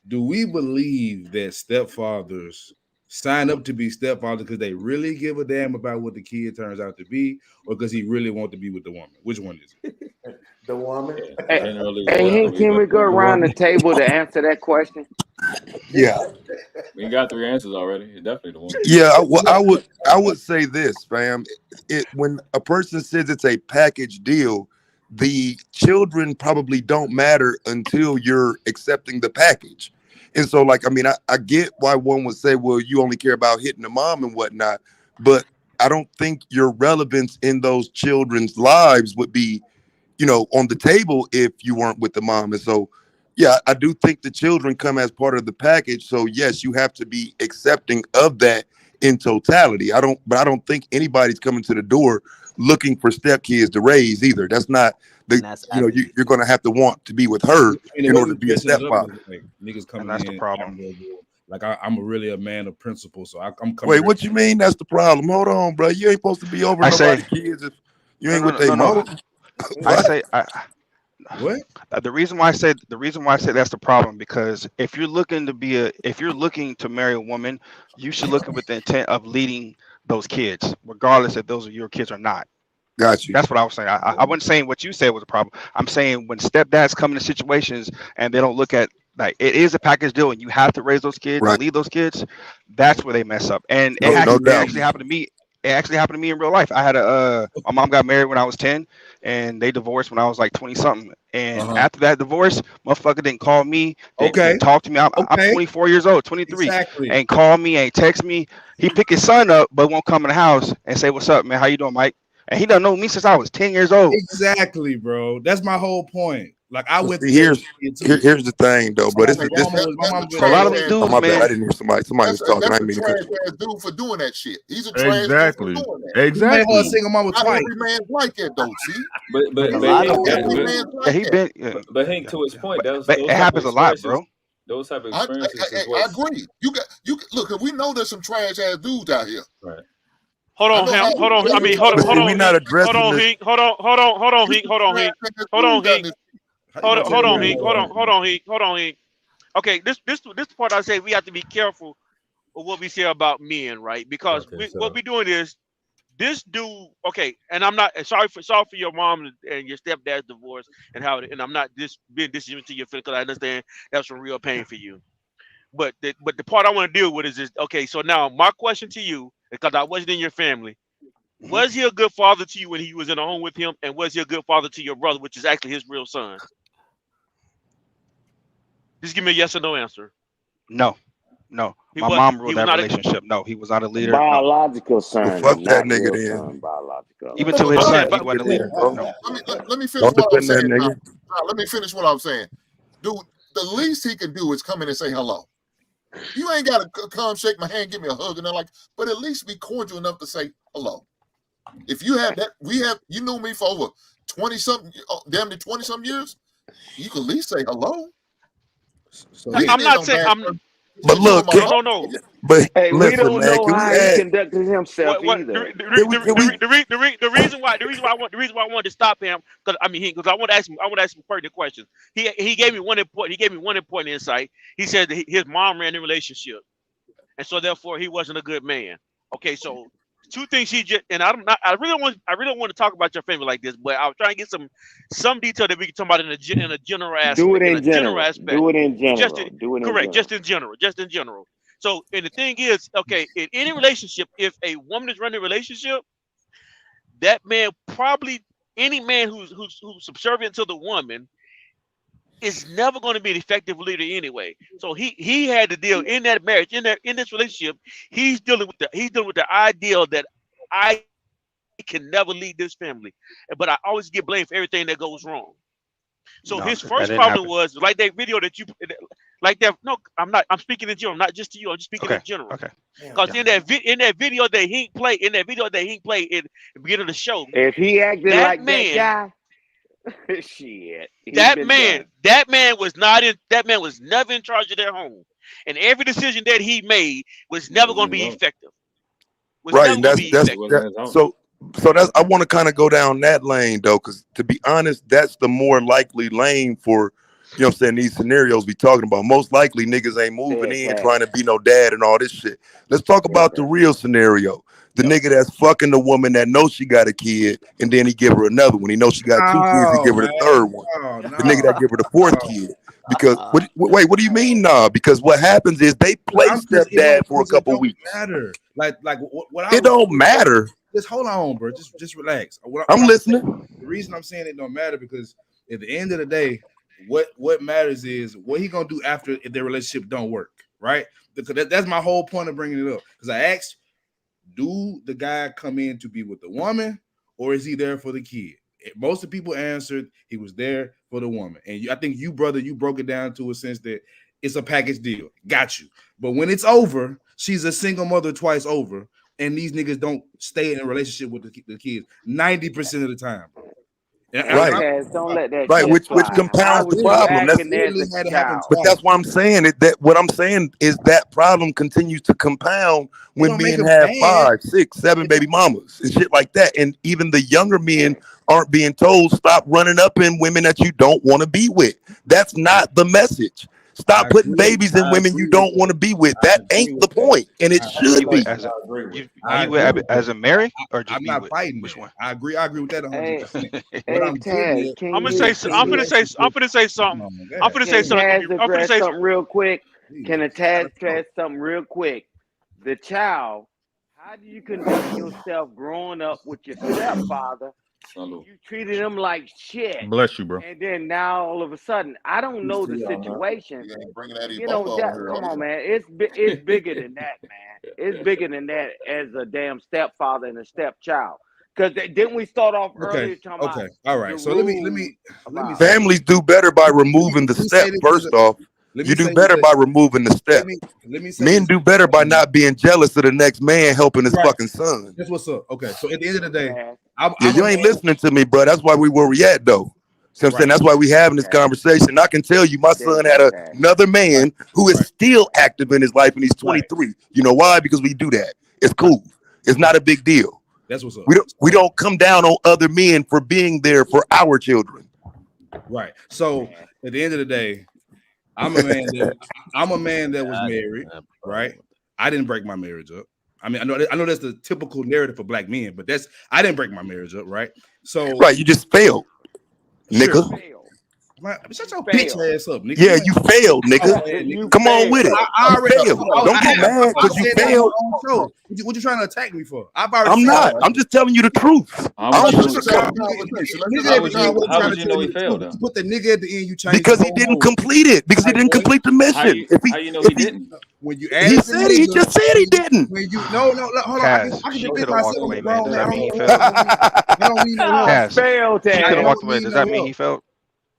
Do we believe that stepfathers sign up to be stepfathers because they really give a damn about what the kid turns out to be, or because he really wants to be with the woman? Which one is it? The woman. Hey, can we go around the table to answer that question? Yeah. We got 3 answers already. It's definitely the one. Yeah, well, I would say this, fam. When a person says it's a package deal, the children probably don't matter until you're accepting the package. And so, like, I mean, I get why one would say, well, you only care about hitting the mom and whatnot, but I don't think your relevance in those children's lives would be, on the table if you weren't with the mom. And so, yeah, I do think the children come as part of the package. So yes, you have to be accepting of that in totality. But I don't think anybody's coming to the door looking for stepkids to raise either. That's not the, And that's you know, after you're going to have to want to be with her And the in way order we to be a messing it up stepfather. is like niggas And coming that's the in problem. admirable. Like I'm really a man of principle, so I'm coming. Wait, here. what you mean? That's the problem. Hold on, bro. You ain't supposed to be over I say nobody's kids if you no, ain't no, with no, their no, no. mama. I What? say What? the reason why I say that's the problem because if you're looking to marry a woman, you should look with the intent of leading those kids, regardless if those are your kids or not. Got you. That's what I was saying. I wasn't saying what you said was a problem. I'm saying when stepdads come into situations and they don't look at like it is a package deal and you have to raise those kids Right. and lead those kids, that's where they mess up. And No, no it doubt. actually happened to me. It actually happened to me in real life. I had my mom got married when I was 10 and they divorced when I was like 20 something. And Uh-huh. after that divorce, motherfucker didn't call me, Okay. didn't talk to me. I'm Okay. 24 years old, 23. Exactly. Ain't call me, ain't text me. He pick his son up, but won't come in the house and say, "What's up, man? How you doing, Mike?" And he done know me since I was 10 years old. Exactly, bro. That's my whole point. Like I But went see, through that as a kid too. here's the thing, though, bro. This is My this. mama That's been So a lot of divorced. them Oh, dudes, my bad. I man. didn't hear somebody. Somebody was talking. I That's didn't a mean to cut trash you off. ass dude for doing that shit. He's a trash dude for Exactly. doing that. You made her a Exactly. single mama Not twice. every man's like that though. See, But a but lot of Hank, not that, every them. man's Yeah, like he that. been. but Hank, to his point, But those it type of happens a lot, experiences, bro. those type of I, I, experiences is I what's agree. You look. We know there's some trash ass dudes out here. right. Hold I on, know how. hold on. I mean, But see, we Hink. not Hold addressing on, this. Hink. Hold on, Hink. Hold on, Trash Hink. ass Hold on, dudes out in Hink. this. How you gonna tell Hold me on, I Hink. know what Hold on, Hink. Okay, this part I say we have to be careful of what we say about men, right? Because Okay, shut what up. we doing is this dude. Okay, and I'm not sorry for your mom and your stepdad's divorce and how, and I'm not being disrespectful to your feelings because I understand that's some real pain for you. But the part I want to deal with is this. Okay, so now my question to you, because I wasn't in your family, Mhm. was he a good father to you when he was in the home with him, and was he a good father to your brother, which is actually his real son? Just give me a yes or no answer. No, no. He My was mom he ruled was that not a relationship. No, he was not a leader. No. Biological Well, son, fuck that not nigga real then. son. Biological. Even Hold to on, his Fuck hold son, that on. he nigga wasn't a then, leader. bro. No. Let me finish Don't what I'm defend that saying. nigga. Let me finish what I'm saying. Dude, the least he can do is come in and say hello. You ain't got to come shake my hand, give me a hug, and they're like, but at least be cordial enough to say hello. If you have that, you know me for over 20 something, damn near 20 some years, you can at least say hello. So I I'm ain't not no saying bad I'm person. But Just doing look, my no mom. no no. but Hey, we listen, don't man. know Can we how he add? conducted himself What either. the reason why I wanted to stop him because I mean because I want to ask him pertinent questions. He gave me one important insight. He said that his mom ran the relationship, and so therefore he wasn't a good man. Okay, so two things he just and I really don't want to talk about your family like this, but I was trying to get some detail that we can talk about in a general Do it aspect. In a in general general. aspect, Do it in just general. to, Do it in correct, general. just in general. So, and the thing is, okay, in any relationship, if a woman is running a relationship, that man probably any man who's subservient to the woman is never going to be an effective leader anyway. So he had to deal in that marriage, in this relationship, he's dealing with the ideal that I can never lead this family, but I always get blamed for everything that goes wrong. So No, his that first didn't problem happen. was like that video that you, like that. No, I'm not. I'm speaking in general, not just to you. I'm just speaking Okay, in general. okay, Damn. because Yeah. in that video that he played, in the beginning of the show, If he acted that like that man, guy, shit, he'd been done. that man was never in charge of their home, and every decision that he made was never Because going he to be won't. effective. Was Right, never and going to that's be that's It effective. wasn't that. his own. So that's I want to kind of go down that lane though, because to be honest, that's the more likely lane for what I'm saying these scenarios we talking about. Most likely niggas ain't moving Said in trying Cash. to be no dad and all this shit. Let's talk Said about the that. real scenario. The Yep. nigga that's fucking the woman that knows she got a kid, and then he give her another one. He knows she got two kids, he No, give her the man. third one. No, The nigga no, that give her the fourth no. kid. Because wait, what do you mean, nah? Because what happens is they play I'm because stepdad for a couple don't weeks. matter. Like what I It don't matter. just hold on, bro. Just relax. I'm I'm saying, listening. the reason I'm saying it don't matter because at the end of the day, what matters is what he gonna do after if their relationship don't work, right? Because that's my whole point of bringing it up. Because I asked, do the guy come in to be with the woman, or is he there for the kid? Most of the people answered he was there for the woman, and I think you, brother, you broke it down to a sense that it's a package deal. Got you. But when it's over, she's a single mother twice over, and these niggas don't stay in a relationship with the kids 90% of the time, bro. Right. Taz, don't let that Right, shit which fly. How compounds the was you problem. That's acting as a child? but that's why I'm saying it. That what I'm saying is that problem continues to compound when don't make men them have bad. 5, 6, 7 baby mamas and shit like that. And even the younger men aren't being told stop running up in women that you don't want to be with. That's not the message. Stop putting babies in women you don't want to be with. That ain't the point, and it should You be. would as a I you agree would with as that. a marry or just I'm be not with? fighting Which that. one? I agree with that 100%. What Hey, I'm getting Taz, at, can I'm gonna you say. I'm finna say. I'm finna say something. I'm finna say can something. Taz I'm finna address say. something real quick? Can a Taz gotta go. address something real quick? The child, how do you conduct yourself growing up with your stepfather? You treated him like shit, Bless you, bro. and then now all of a sudden, I don't know the situation. You ain't bringing that in You both know of them that. here. Come on, man. It's bigger than that, man. It's bigger than that as a damn stepfather and a stepchild. Because didn't we start off Okay. earlier talking about Okay. All the right. So let me rules about say Families do better by removing the let me say step. this First off, let you me do say this better by removing the step. let me say Men this. do better by not being jealous of the next man helping his Right. fucking son. That's what's up. Okay. So at the end of the day, Yeah, I'm you a ain't man. listening to me, bro. That's why where we at, though. See what I'm saying? Right. That's why we having this conversation. I can tell you, my There you son go, had Taz. another man who is still active in his life, and he's Right. 23. You know why? Because we do that. It's cool. It's not a big deal. That's what's up. We don't come down on other men for being there for our children. Right. So at the end of the day, I'm a man that was married, right? I didn't break my marriage up. I mean, I know that's the typical narrative for black men, but I didn't break my marriage up, right? So Right, you just failed, nigga. Man, shut your bitch ass up, nigga. Yeah, you failed, nigga. Come on with it. I You already failed. Don't get mad I because you said that on failed. my own show. What you trying to attack me for? I've already I'm said not. that. I'm just telling you the truth. I don't sugarcoat it. Nigga at the end, what you trying to tell me? You put the nigga at the end, you change Because the he whole didn't mode. complete it. Because he didn't complete the mission. If he When you he added the said he nigga, just said he didn't. when you no, hold on, Kaz, I can she defend could have walked myself, away, man. grown Does man. that mean he Hold failed? on, I don't need no help. Kaz, she could I have walked don't away. need Does no that mean help. he failed?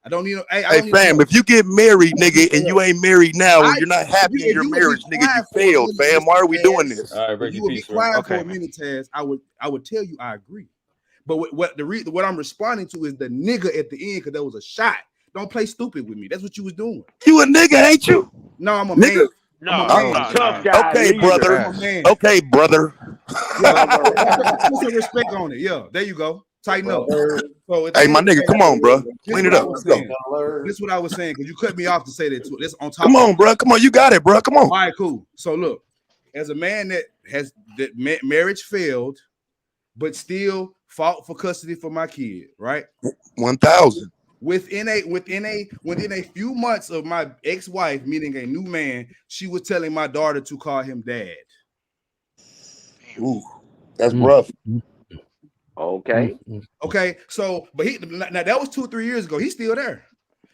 I don't need no. Hey, I Hey don't need no fam, help. if you get married, nigga, and you ain't married now, and you're not happy in If your you would be marriage, nigga, you quiet for a failed, minute, fam. Why are we Mr. doing Taz, this? if you would be quiet for Okay, a man. minute, Taz, I would tell you I agree. But what I'm responding to is the nigga at the end because there was a shot. Don't play stupid with me. That's what you was doing. You a nigga, ain't you? No, I'm a Nigga. man. I'm a No, man. no. Okay, brother. I'm a man. Okay, brother. Yeah, put some respect on it. Yeah, there you go. Tighten up. So at the Hey, my end of the nigga, day, come on, bro. this is Clean it what I up. was Let's go. saying. This is what I was saying because you cut me off to say that too. This on top. Come of on, bro. Come on. You got it, bro. Come on. All right, cool. So look, as a man marriage failed, but still fought for custody for my kid, right? 1,000. Within a few months of my ex-wife meeting a new man, she was telling my daughter to call him dad. Ooh, that's rough. Okay. Okay. So, but now that was 2-3 years ago. He's still there.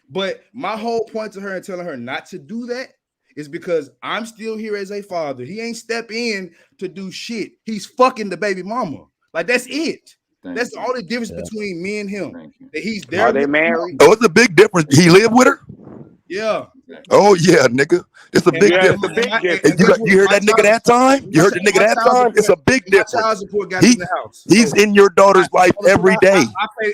But my whole point to her and telling her not to do that is because I'm still here as a father. He ain't step in to do shit. He's fucking the baby mama. Like that's it. That's the only difference between me and him. That he's there. Are they married? Oh, it's a big difference. He lived with her? Yeah. Oh yeah, nigga. It's a big difference. And you heard that nigga that time? You heard the nigga that time? It's a big My child difference. support got in the house. He's in your daughter's life every day.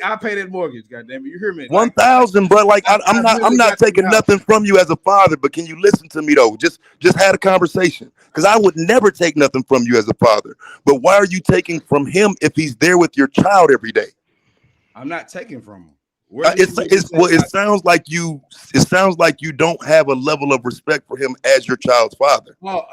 I pay that mortgage. Goddamn it, you hear me? 1,000, bro. Like I'm really not got to taking the house. nothing from you as a father, but can you listen to me though? Just had a conversation because I would never take nothing from you as a father. But why are you taking from him if he's there with your child every day? I'm not taking from him. It sounds like you don't have a level of respect for him as your child's father. Well,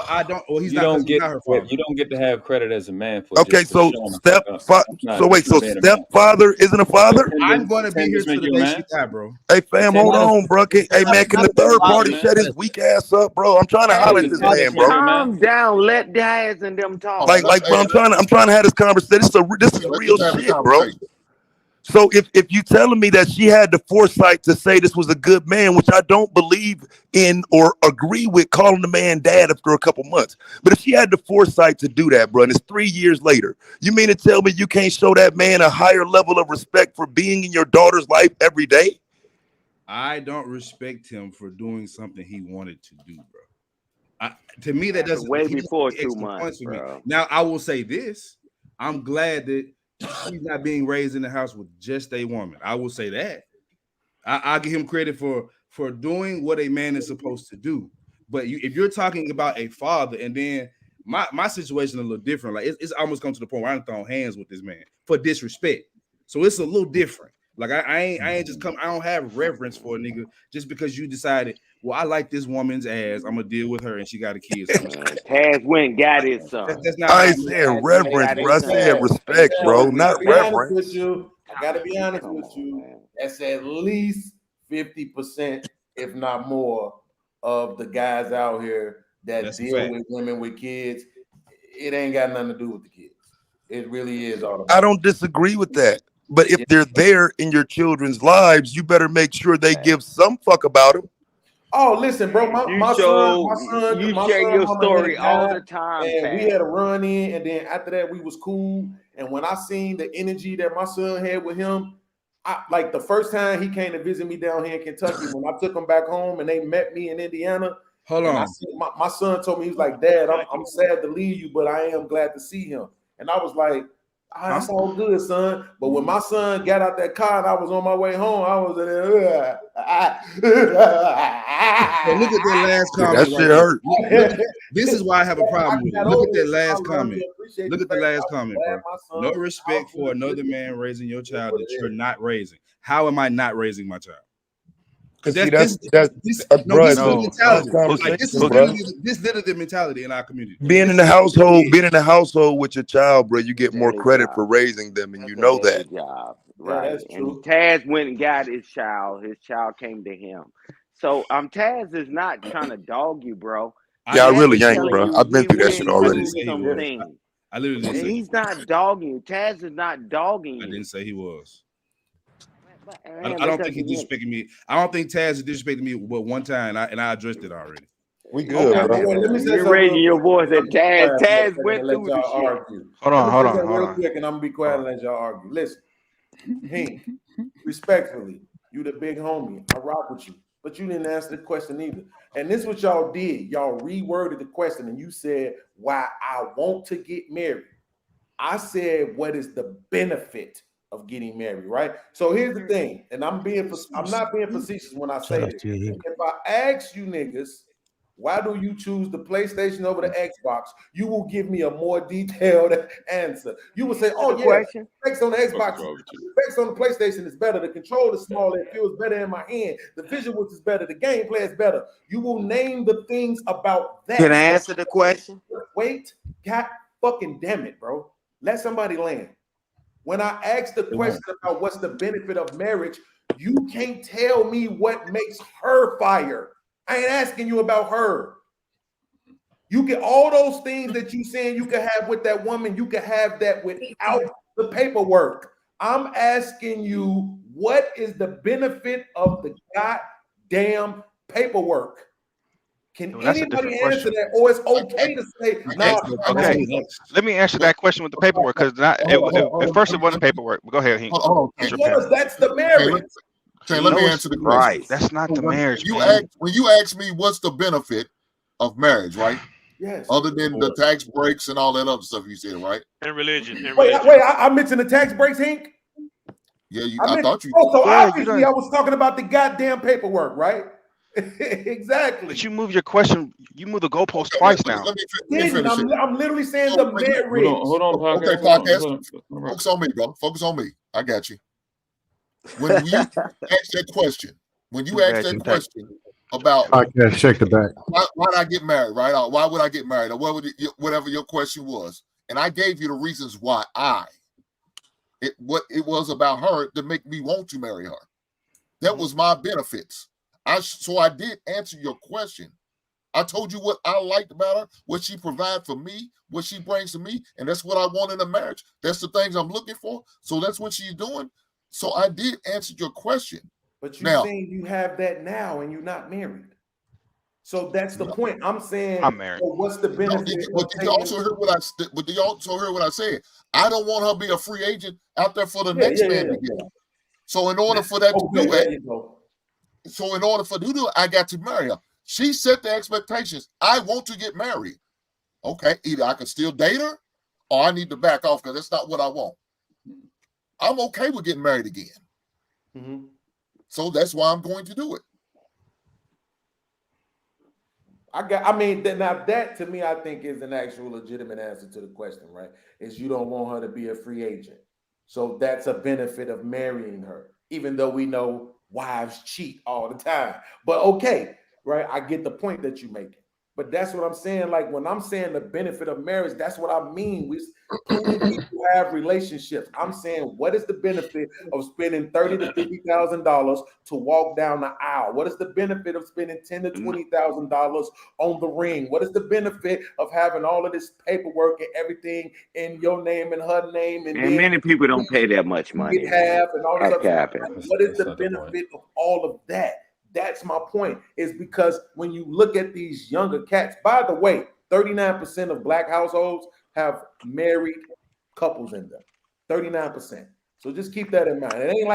I don't. Well, he's You not. don't get not her father. you don't get to have credit as a man for Okay, just for so showing the fuck up. stepfather isn't a father? I'm gonna be here till the day she die, bro. Hey fam, hold on, bro. Hey man, can the third party shut his weak ass up, bro? I'm trying to holler at this man, bro. Calm down. Let Daz and them talk. Like, bro, I'm trying to have this conversation. This is real shit, bro. So if you telling me that she had the foresight to say this was a good man, which I don't believe in or agree with calling the man dad after a couple months, but if she had the foresight to do that, bro, and it's 3 years later, you mean to tell me you can't show that man a higher level of respect for being in your daughter's life every day? I don't respect him for doing something he wanted to do, bro. To me, that doesn't way before 2 months, for me. bro. Now, I will say this: I'm glad that he's not being raised in the house with just a woman. I will say that. I give him credit for doing what a man is supposed to do. But if you're talking about a father, and then my situation is a little different. Like it's almost come to the point where I'm throwing hands with this man for disrespect. So it's a little different. Like I ain't just come. I don't have reverence for a nigga just because you decided. Well, I like this woman's ass. I'm gonna deal with her, and she got a kid. So Taz went and got his son. that's not I how. ain't saying Taz went and reverence, got bro. I his son. said respect, bro, I not gotta be honest reverence. with you. I gotta be honest Come with on, you. man. That's at least 50%, if not more, of the guys out here that That's a deal fact. with women with kids. It ain't got nothing to do with the kids. It really is all I about. don't disagree with that. But if Yeah. they're there in your children's lives, you better make sure they give some fuck about them. Oh, listen, bro. My You son, share your mama had story all died, the time, and we Taz. had a run in, and then after that, we was cool. And when I seen the energy that my son had with him, I like the first time he came to visit me down here in Kentucky, when I took him back home and they met me in Indiana. Hold and I on. see my son told me, he was like, Dad, I'm sad to leave you, but I am glad to see him. And I was like, that's all good, son. But when my son got out that car and I was on my way home, I was So look at that last Yeah, comment that right shit there. hurt. This is why I have a problem with it. Look at that last comment. Look at the last comment, bro. No respect for another man raising your child that you're not raising. How am I not raising my child? Because See, this bro. is It's the a mentality. Like this is bro. literally the mentality in our community. Being in the household with your child, bro, you get more Daily credit job. for raising them, and That's you a know daily that. job, Yeah, right? that's And true. Taz went and got his child. His child came to him. So Taz is not trying to dog you, bro. Yeah, I Taz really is ain't, telling bro. you I've been he through that went shit through already. some things. I literally didn't say he He's was. not dogging you. Taz is not dogging I you. didn't say he was. Man, I don't because think he's again, disrespecting me. I don't think Taz is disrespecting me but one time, and I addressed it already. We good, Okay, bro. well, let me say you're something raising real your quick. voice at Taz. Taz went And let through the y'all shit. argue. Hold Let on, me hold say on, something hold real on. quick, and I'm gonna be quiet and let y'all argue. Listen, Hank, respectfully, you the big homie. I rock with you, but you didn't answer the question either. And this is what y'all did. Y'all reworded the question, and you said, "Why I want to get married." I said, "What is the benefit of getting married?" Right. So here's the thing, and I'm not being facetious when I Shout say out this. to you. If I ask you niggas, why do you choose the PlayStation over the Xbox? You will give me a more detailed answer. You will say, "Oh The yeah, question. specs on the Xbox, specs on the PlayStation is better. The controller is smaller, it feels better in my hand. The visuals is better. The gameplay is better." You will name the things about that. Can I answer the question? Wait, God fucking damn it, bro. Let somebody land. When I asked the question about what's the benefit of marriage, you can't tell me what makes her fire. I ain't asking you about her. You get all those things that you saying you can have with that woman, you can have that without the paperwork. I'm asking you, what is the benefit of the goddamn paperwork? Can Well, that's a anybody different answer question. that? Or it's okay to say, "No, Okay, let me answer that question with the paperwork because at first it wasn't paperwork. But go ahead, Hank. Hold Get on, your pen. that's the marriage." Let me No, answer the question. Christ. that's not the When marriage, you man. ask me what's the benefit of marriage, right? Yes. Other than the tax breaks and all that other stuff you said, right? And religion, Wait, I mentioned the tax breaks, Hank. Yeah, I thought you. so Yeah, you obviously done. I was talking about the goddamn paperwork, right? Exactly. But you move your question. You move the goalpost twice now. Let me finish it. I'm literally saying So the when you- marriage. Hold on, Okay, podcast. Focus on me, bro. Focus on me. I got you. When you ask that question, about Podcast, check the back. why did I get married, right? Or why would I get married? Or whatever your question was. And I gave you the reasons why what it was about her to make me want to marry her. That was my benefits. So I did answer your question. I told you what I liked about her, what she provides for me, what she brings to me, and that's what I want in a marriage. That's the things I'm looking for. So that's what she's doing. So I did answer your question. But you're saying you have that now and you're not married. So that's the point. I'm saying, I'm married. well, what's the benefit? Did you also hear what I said? I don't want her to be a free agent out there for the next man to get her. So in order for that to do it, I got to marry her. She set the expectations. I want to get married. Okay, either I can still date her or I need to back off because that's not what I want. I'm okay with getting married again. Mm-hmm. So that's why I'm going to do it. I mean, now that to me, I think is an actual legitimate answer to the question, right? Is you don't want her to be a free agent. So that's a benefit of marrying her, even though we know wives cheat all the time. But okay, right? I get the point that you're making. But that's what I'm saying. Like when I'm saying the benefit of marriage, that's what I mean. We plenty of people have relationships. I'm saying, what is the benefit of spending $30,000 to $50,000 to walk down the aisle? What is the benefit of spending $10,000 to $20,000 on the ring? What is the benefit of having all of this paperwork and everything in your name and her name, and And then many people don't pay that much money, get man. half and all this That other stuff? happens. What is That's the not the point. benefit of all of that? That's my point. Is because when you look at these younger cats, by the way, 39% of black households have married couples in them. 39%. So just keep that in mind. It ain't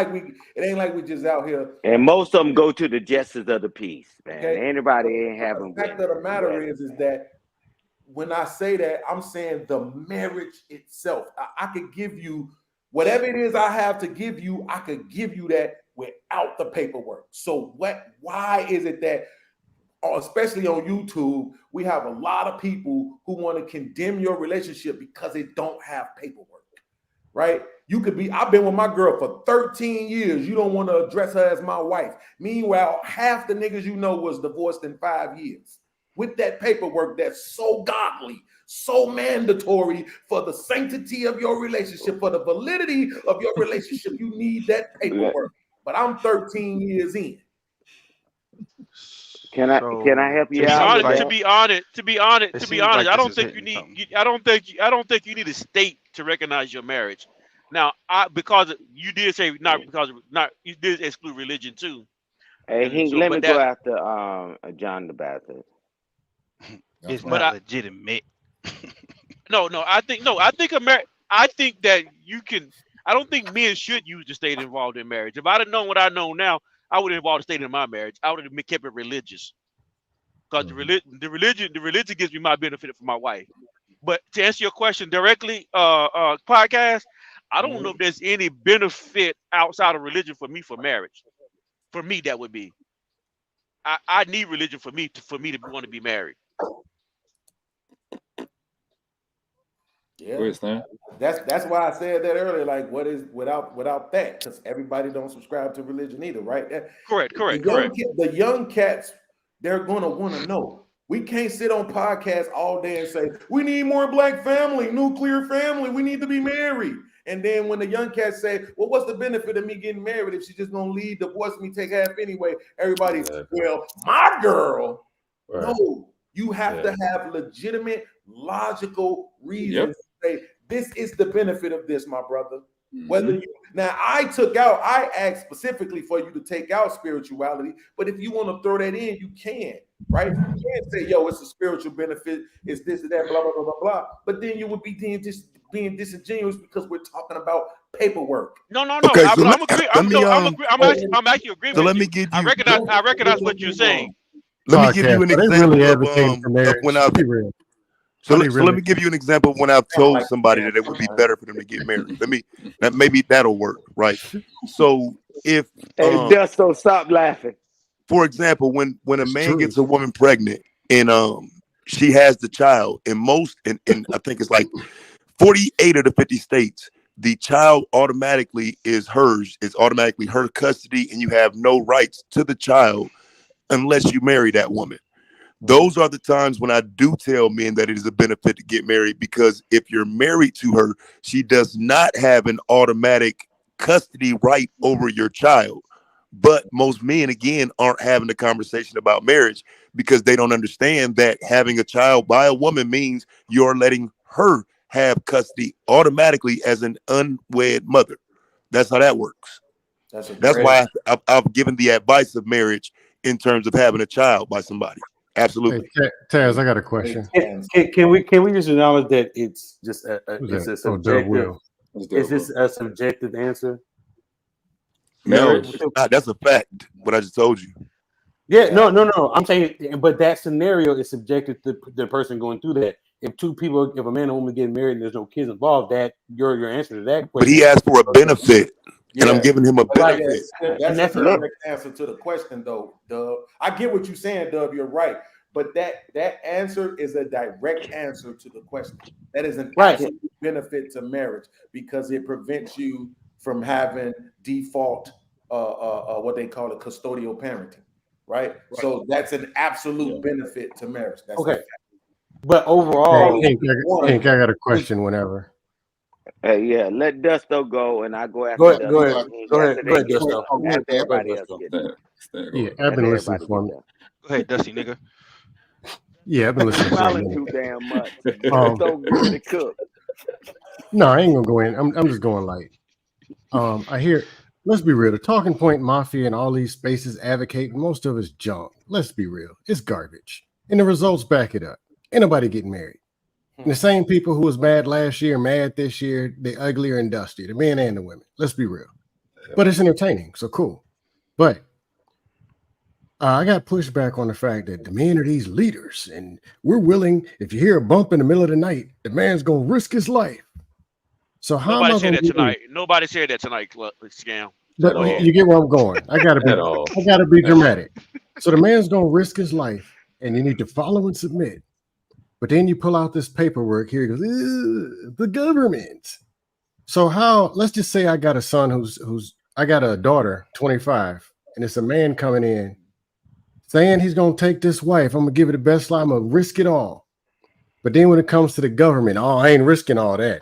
like we just out here. And most of them go to the justice of the peace, man. Okay. Anybody ain't having The fact of the matter is that when I say that, I'm saying the marriage itself. I could give you whatever it is I have to give you, I could give you that without the paperwork. So why is it that, especially on YouTube, we have a lot of people who want to condemn your relationship because they don't have paperwork, right? You could be, I've been with my girl for 13 years. You don't want to address her as my wife. Meanwhile, half the niggas you know was divorced in 5 years. With that paperwork that's so godly, so mandatory for the sanctity of your relationship, for the validity of your relationship, you need that paperwork. But I'm 13 years in. Can I help you out with that? To be honest, I don't think you need. I don't think you need a state to recognize your marriage. Now, because you did say you did exclude religion too. Hey, Hink, let me go after John the Baptist. It's not legitimate. No, I think I think that you can. I don't think men should use the state involved in marriage. If I'd have known what I know now, I would have involved the state in my marriage. I would have kept it religious, because the religion gives me my benefit for my wife. But to answer your question directly, podcast, I don't know if there's any benefit outside of religion for me for marriage. For me, that would be. I need religion for me to want to be married. Yeah, that's why I said that earlier. Like, what is without that? Because everybody don't subscribe to religion either, right? Correct. The young cats, they're gonna want to know. We can't sit on podcasts all day and say we need more black family, nuclear family. We need to be married. And then when the young cats say, "Well, what's the benefit of me getting married if she's just gonna leave, divorce me, take half anyway?" Everybody, well, my girl. Right. No, you have to have legitimate, logical reasons. Say, this is the benefit of this, my brother. Whether you now, I asked specifically for you to take out spirituality, but if you want to throw that in, you can, right? You can't say, yo, it's a spiritual benefit, it's this and that, blah, blah, blah, blah, blah. But then you would be being disingenuous because we're talking about paperwork. No. Okay, I'm actually agreeing. So with let you. me give you. I recognize what you're saying. Let me give you an example of when I've. So let me give you an example of when I've told somebody that it would be better for them to get married. Maybe that'll work, right? So if just so stop laughing. For example, when a man gets a woman pregnant and she has the child, in I think it's like 48 of the 50 states, the child automatically is hers. It's automatically her custody, and you have no rights to the child unless you marry that woman. Those are the times when I do tell men that it is a benefit to get married, because if you're married to her, she does not have an automatic custody right over your child. But most men, again, aren't having a conversation about marriage because they don't understand that having a child by a woman means you're letting her have custody automatically as an unwed mother. That's how that works. That's why I've given the advice of marriage in terms of having a child by somebody. Absolutely. Hey, Taz, I got a question. Can we just acknowledge that it's just it's a subjective? Is this a subjective answer? No, that's a fact. What I just told you. Yeah, no. I'm saying, but that scenario is subjective to the person going through that. if if a man and a woman get married and there's no kids involved, that your answer to that But question. he asked for a benefit, and I'm giving him a Like, benefit. that's a direct answer to the question, though, Dub. I get what you're saying, Dub. You're right, but that answer is a direct answer to the question. That is an absolute benefit to marriage because it prevents you from having default, what they call it, custodial parenting, right? So that's an absolute benefit to marriage. That's okay. But overall, Hank, I got a question whenever. Hey, yeah, let Dusto go, and I go after Dusto. Go ahead, Dusto. After everybody else gets done. Yeah, I've been listening for me. Go ahead, Dusty nigga. Yeah, I've been listening for a Smiling minute. too damn much. You're so good to cook. No, I ain't gonna go in. I'm just going light. I hear. Let's be real. The Talking Point Mafia and all these spaces advocate most of it's junk. Let's be real. It's garbage, and the results back it up. Ain't nobody getting married. And the same people who was mad last year, mad this year, they uglier and dustier, the men and the women. Let's be real. But it's entertaining, so cool. But I got pushback on the fact that the men are these leaders, and we're willing. If you hear a bump in the middle of the night, the man's gonna risk his life. So how Nobody am I said gonna that be? tonight. Nobody said that tonight, Scam. You get where I'm going. I gotta be dramatic. So the man's gonna risk his life, and you need to follow and submit. But then you pull out this paperwork here. It goes, the government. So how? Let's just say I got a son I got a daughter, 25, and it's a man coming in saying he's gonna take this wife. I'm gonna give it the best life. I'm gonna risk it all. But then when it comes to the government, I ain't risking all that.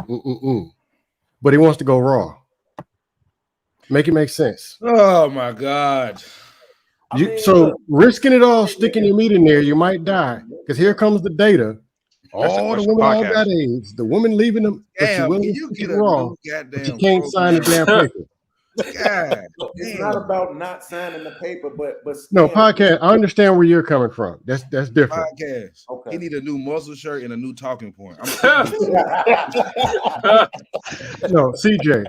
But he wants to go raw. Make it make sense. Oh my God. So risking it all, sticking your meat in there, you might die. Because here comes the data. All the women all got AIDS. The woman leaving them, but Damn, you willing can to you stick get it a raw, new but you goddamn can't sign the damn program? paper. God, it's not about not signing the paper, but No, podcast. I understand where you're coming from. That's different. Podcast. Okay. He need a new muscle shirt and a new talking point. No, CJ.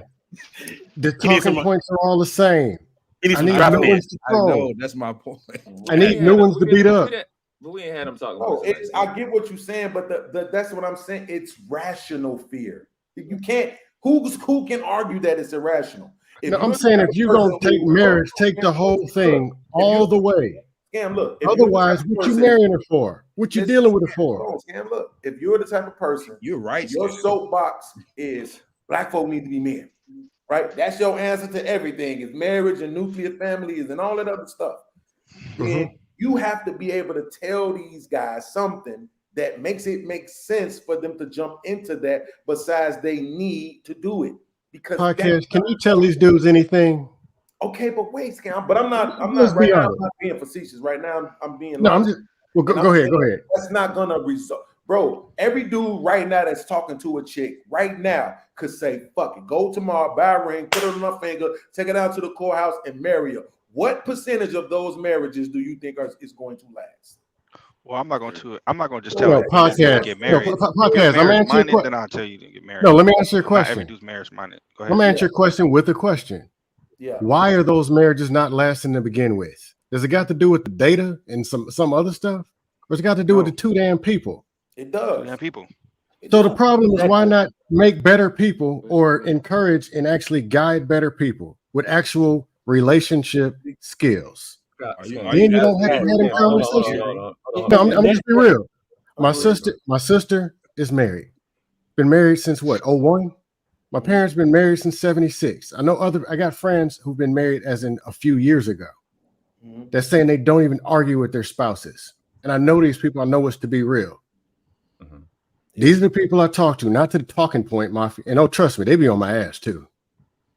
The talking points are all the same. I need new ones to I throw. know, that's my point. I need new ones to beat up. But we ain't had them talking No, about I get what you're saying, but that's what I'm saying. It's rational fear. You can't. Who can argue that it's irrational? No, I'm saying if you're gonna take marriage, take the whole thing all the way. Scam, look. Otherwise, what you marrying her for? What you dealing with her for? Scam, look. If you're the type of person, you're right. Your soapbox is black folk need to be married, right? That's your answer to everything. Is marriage and nuclear families and all that other stuff. Then you have to be able to tell these guys something that makes it make sense for them to jump into that. Besides, they need to do it because podcast. Can you tell these dudes anything? Okay, but wait, Scam. But I'm not being facetious. Right now, I'm being. No, I'm just. Well, go ahead. Go ahead. That's not gonna result, bro. Every dude right now that's talking to a chick right now could say, "Fuck it, go tomorrow, buy a ring, put it on my finger, take it out to the courthouse, and marry her." What percentage of those marriages do you think is going to last? Well, I'm not going to just tell you podcast. to get married. Podcast. I'm answering your question. Then I'll tell you to get married. No, let me answer your question. Not every dude's marriage minded. Go ahead. Let me answer your question with a question. Yeah. Why are those marriages not lasting to begin with? Does it got to do with the data and some other stuff, or has it got to do with the two damn people? It does. Damn people. So the problem is, why not make better people or encourage and actually guide better people with actual relationship skills? Then you don't have to have a conversation. No, I'm just be real. My sister is married. Been married since what? 01? My parents been married since 76. I got friends who've been married as in a few years ago. That's saying they don't even argue with their spouses. And I know these people, I know it's to be real. These are the people I talk to, not to the talking point mafia. And oh, trust me, they be on my ass too.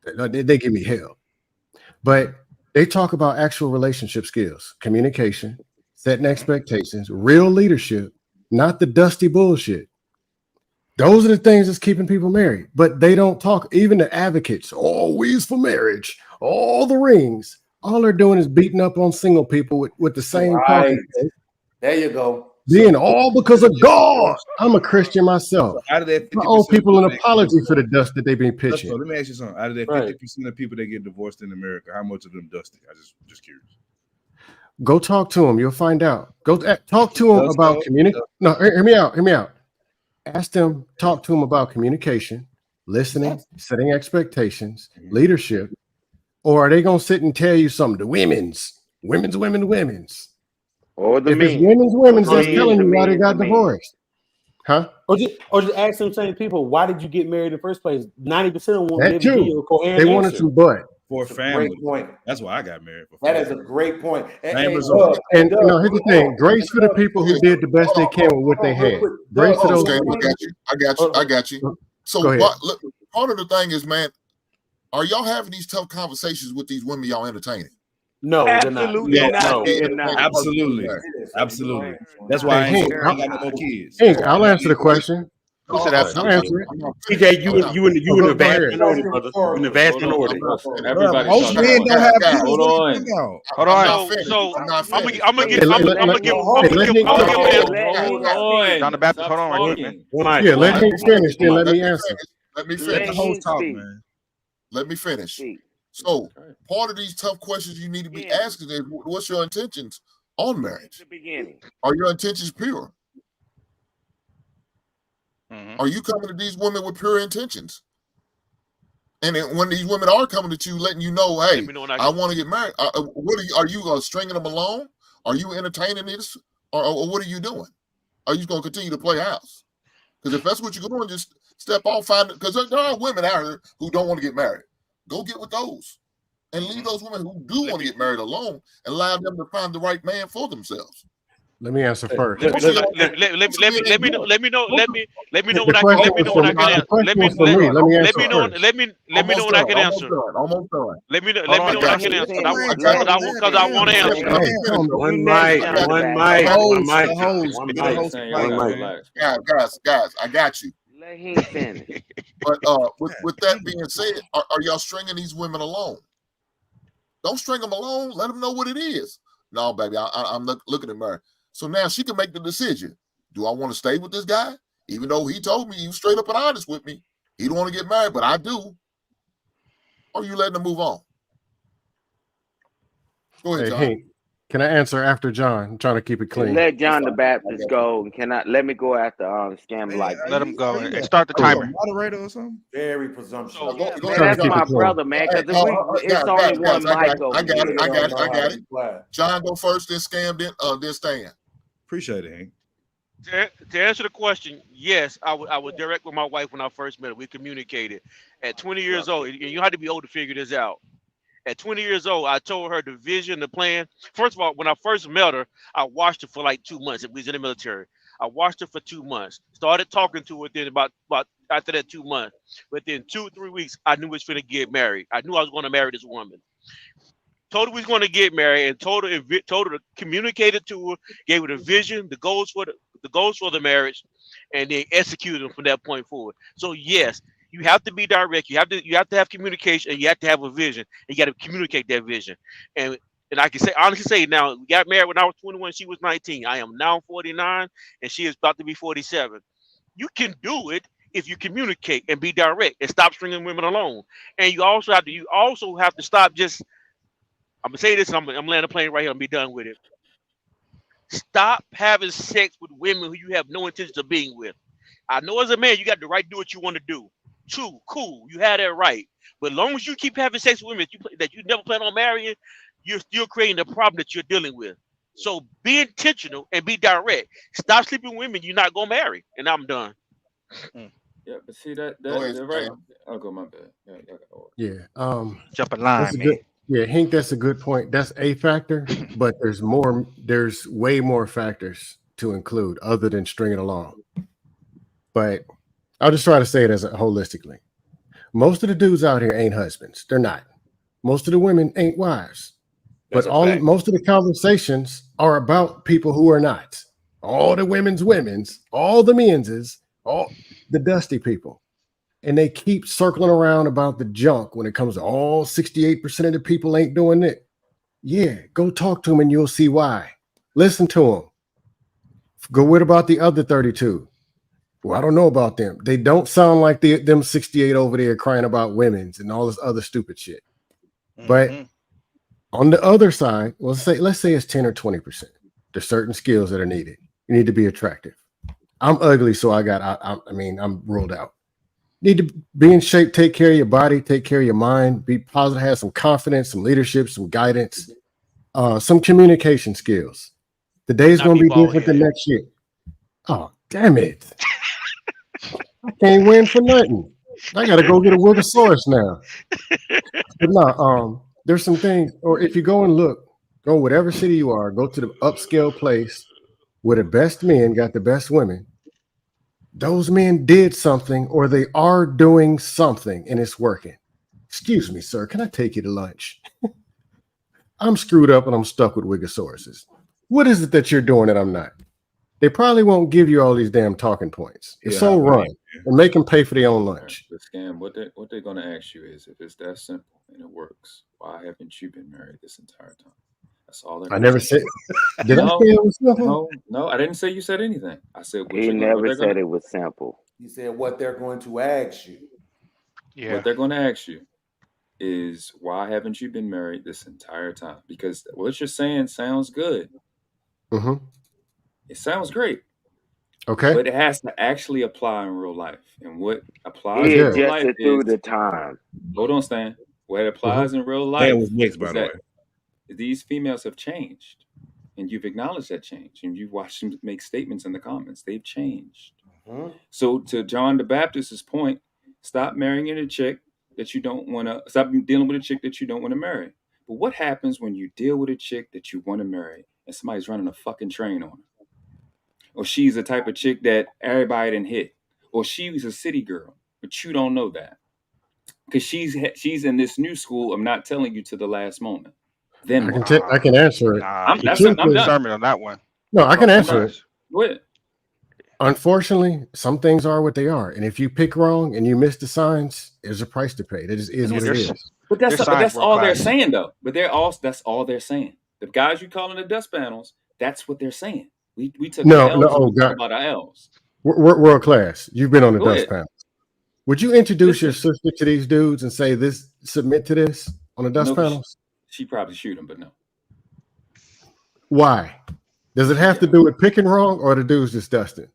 They give me hell. But they talk about actual relationship skills, communication, setting expectations, real leadership, not the dusty bullshit. Those are the things that's keeping people married. But they don't talk, even the advocates, always for marriage, all the rings. All they're doing is beating up on single people with the same talking point. There you go. Being all because of God. I'm a Christian myself. So out of that, I owe people an apology for the dust that they've been pitching. So let me ask you something. Out of that 50% of people that get divorced in America, how much of them dusty? I just curious. Go talk to them. You'll find out. Go talk to them about community. No, hear me out. Ask them, talk to them about communication, listening, setting expectations, leadership, or are they gonna sit and tell you something? The women's. Or the If it's men. women's The that's men, telling the you why they men, the got men. divorced. Huh? Or just ask them same people, why did you get married in the first place? 90% of them won't be That able to give you too. a coherent They wanted answer. some butt. For That's a family. great point. That's why I got married. For That family. is a great point. Same Hey, result. And Doug, here's the thing: grace for the people who did the best they can with what they real had. quick. Grace Doug, to those Okay, people. I got you. So Go ahead. what? Look, part of the thing is, man, are y'all having these tough conversations with these women y'all entertaining? No, they're not. Absolutely No, not. They They're not. absolutely. Absolutely. That's why I Hey, ain't Hank, got no more kids. Hank, I'll answer the question. Who said I'll absolutely? answer it. TJ, you in the Go vast ahead. minority, brother. You in the vast Hold on. minority. Everybody Most talking men at don't once. have Guys, kids. Hold What are you on. talking about? Hold I'm on. not finished. I'm not I'm finished. gonna Let me give Let finish. Hank Hold finish. on. John the Baptist, Stop hold on right quick, man. talking. One mic. Yeah, One let mic. Hank finish, then let Let me me answer. finish. Let me Let Let the finish. host him talk, speak. man. Let me finish. Speak. So part of these tough questions you need to be Beginning. asking is, what's your intentions on At marriage? the beginning. Are your intentions pure? Mm-hmm. Are you coming to these women with pure intentions? And then when these women are coming to you, letting you know, Let hey, me know when I want to get married. What are you stringing them along? Are you entertaining this, or what are you doing? Are you going to continue to play house? Because if that's what you're doing, just step off. Find it. Because there are women out here who don't want to get married. Go get with those, and leave those women who do want to get married alone, and allow them to find the right man for themselves. Let me answer first. Let me know when The I can. question Let me was know for when me. I can The answer. question was for me. Let me answer first. Let me know when I can answer. Almost done. Let me know Hold on, when I got can you. answer. Let him Because I want to finish. answer. Let me Hey, finish. You One next, mic. John the One Baptist. mic. The host. One The mic. host Saying is y'all One gotta playing, mic. man. relax, man. Guys, I got you. Let him finish. But with that being said, are y'all stringing these women along? Don't string them along. Let them know what it is. No, baby, I'm looking at Mary. So now she can make the decision. Do I want to stay with this guy? Even though he told me he was straight up and honest with me. He don't want to get married, but I do. Or you letting him move on? Go ahead, Hey, John. Hank, can I answer after John? I'm trying to keep it clean. Let John the Baptist go. And cannot let me go after scam Hey, like Let him go are you and start the are you timer. a moderator or something? Very presumptuous. Go man, ahead, Trying to that's keep my it clean. brother, man. Because it's only one mic over I got here. it. John, go first, then Scam, then Stan. Appreciate it, Hank. To answer the question, yes, I was direct with my wife when I first met her. We communicated. At 20 years old, and you had to be old to figure this out. At 20 years old, I told her the vision, the plan. First of all, when I first met her, I watched her for like 2 months. We was in the military. I watched her for 2 months. Started talking to her within about after that 2 months. Within 2-3 weeks, I knew we was finna get married. I knew I was going to marry this woman. Told her we was going to get married, and told her to communicate it to her, gave her the vision, the goals for the marriage, and then executed them from that point forward. So yes, you have to be direct. You have to have communication, and you have to have a vision. And you got to communicate that vision. And I can honestly say now, we got married when I was 21. She was 19. I am now 49, and she is about to be 47. You can do it if you communicate and be direct and stop stringing women along. And you also have to stop just. I'm gonna say this. I'm landing a plane right here and be done with it. Stop having sex with women who you have no intention of being with. I know as a man, you got the right to do what you want to do. True, cool, you had that right. But as long as you keep having sex with women that you never plan on marrying, you're still creating the problem that you're dealing with. So be intentional and be direct. Stop sleeping with women you're not gonna marry. And I'm done. Yeah, but see that Go ahead, that right. Stan. I'll go my bad. Yeah, Yeah. Jump in That's line, a man. good. Yeah, Hank, that's a good point. That's a factor, but there's more. There's way more factors to include other than stringing along. But I'll just try to say it as holistically. Most of the dudes out here ain't husbands. They're not. Most of the women ain't wives. That's But a fact. most of the conversations are about people who are not. All the women's, all the men's, all the dusty people. And they keep circling around about the junk when it comes to all 68% of the people ain't doing it. Yeah, go talk to them and you'll see why. Listen to them. Go with about the other 32. Well, I don't know about them. They don't sound like them 68 over there crying about women's and all this other stupid shit. But on the other side, let's say it's 10 or 20%. There's certain skills that are needed. You need to be attractive. I'm ugly, so I mean, I'm ruled out. Need to be in shape, take care of your body, take care of your mind, be positive, have some confidence, some leadership, some guidance, some communication skills. The day's Not gonna be be bald different the headed. next year. Oh, damn it. I can't win for nothing. I gotta go get a Wigosaurus now. But no, there's some things, or if you go and look, go whatever city you are, go to the upscale place where the best men got the best women. Those men did something, or they are doing something, and it's working. Excuse me, sir. Can I take you to lunch? I'm screwed up and I'm stuck with Wigosauruses. What is it that you're doing that I'm not? They probably won't give you all these damn talking points. It's Yeah, so I run mean, and make them pay for their own lunch. the scam. What they're gonna ask you is, if it's that simple and it works, why haven't you been married this entire time? That's all they're I gonna never ask said. you. Did I say No, it was simple? no. I didn't say you said anything. I said He what never they're gonna said it was simple. He said what they're going to ask you. Yeah. what they're gonna ask you is, why haven't you been married this entire time? Because what you're saying sounds good. Mm-hmm. It sounds great, Okay. but it has to actually apply in real life. And what applies I He in did. real life adjusted through is, the time. hold on, Stan. What Mm-hmm. applies in real Dan life was next, by is the way. that these females have changed, and you've acknowledged that change, and you've watched them make statements in the comments. They've changed. Mhm. So, to John the Baptist's point, stop marrying a chick that you don't want to. Stop dealing with a chick that you don't want to marry. But what happens when you deal with a chick that you want to marry and somebody's running a fucking train on her? Or she's the type of chick that everybody didn't hit, or she's a city girl, but you don't know that because she's in this new school of not telling you to the last moment. Then what? I can answer it. Nah, The he truth I'm put is, done. discernment on that one. no, I can Cross the I'm answer done. it. lines. Go ahead. Unfortunately, some things are what they are, and if you pick wrong and you miss the signs, there's a price to pay. That just is And what that's it There's is. but their signs that's world all they're class. saying though. But that's all they're saying. The guys you calling the dust panels, that's what they're saying. We took our No, no, L's and oh we talk God, about our L's. we're world class. You've been on the Go dust ahead. panel. Would you introduce your Listen, sister to these dudes and say this, submit to this on the dust no, 'cause panels? she probably shoot him, but no, Why? Does it she have to can't. do with picking wrong or the dudes just dusting?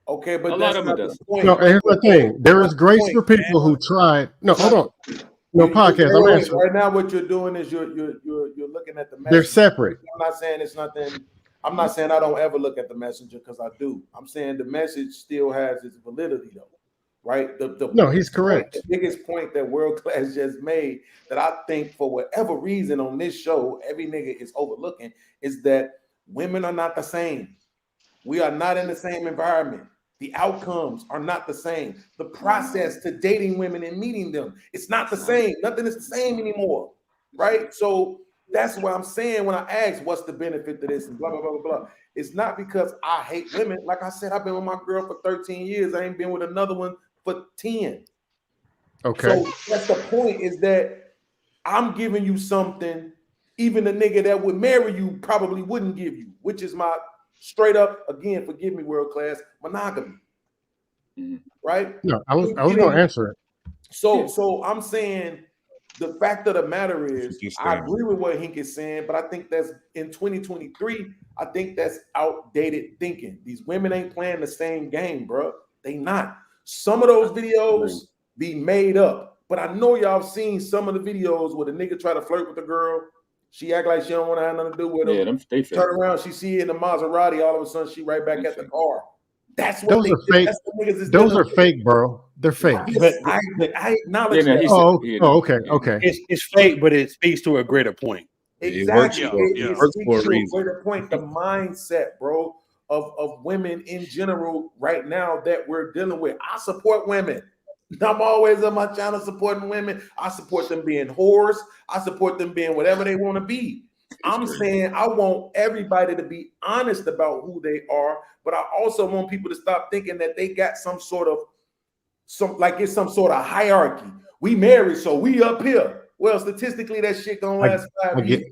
Okay, A but lot that's of them are not the dusting. point. No, and here's the thing. There That's is the grace point, for people man. who tried. No, It's hold not. on. No podcast. I'm Wait. answering. Right now, what you're doing is you're looking at the They're messenger. separate. I'm not saying it's nothing. I'm not saying I don't ever look at the messenger, because I do. I'm saying the message still has its validity though, right? No, he's Point, correct. the biggest point that World Class just made, that I think for whatever reason on this show every nigga is overlooking, is that women are not the same. We are not in the same environment. The outcomes are not the same. The process to dating women and meeting them, it's not the same. Nothing is the same anymore, right? So that's what I'm saying when I ask what's the benefit to this and blah, blah, blah, blah, blah. It's not because I hate women. Like I said, I've been with my girl for 13 years. I ain't been with another one for 10. Okay. So that's the point, is that I'm giving you something even the nigga that would marry you probably wouldn't give you, which is my straight up, again, forgive me, World Class, monogamy. Right? No, I was going to answer it. So I'm saying the fact of the matter is, I agree with what Hink is saying, but I think that's in 2023, I think that's outdated thinking. These women ain't playing the same game, bro. They not. Some of those videos be made up, but I know y'all seen some of the videos where the nigga try to flirt with the girl. She act like she don't want to have nothing to do with Yeah, him. they fake. Turn around, she see it in the Maserati. All of a sudden, she right back at the car. That's what Those are fake. That's what niggas is Those dealing are with. fake, bro. They're fake. I acknowledge Yeah, that. Okay. It's fake, but it speaks to a greater point. Exactly. It It works speaks for a to a reason. greater point. The mindset, bro, of women in general right now that we're dealing with. I support women. I'm always on my channel supporting women. I support them being whores. I support them being whatever they want to be. I'm saying I want everybody to be honest about who they are, but I also want people to stop thinking that they got some sort of it's some sort of hierarchy. We married, so we up here. Well, statistically, that shit gonna last 5 years.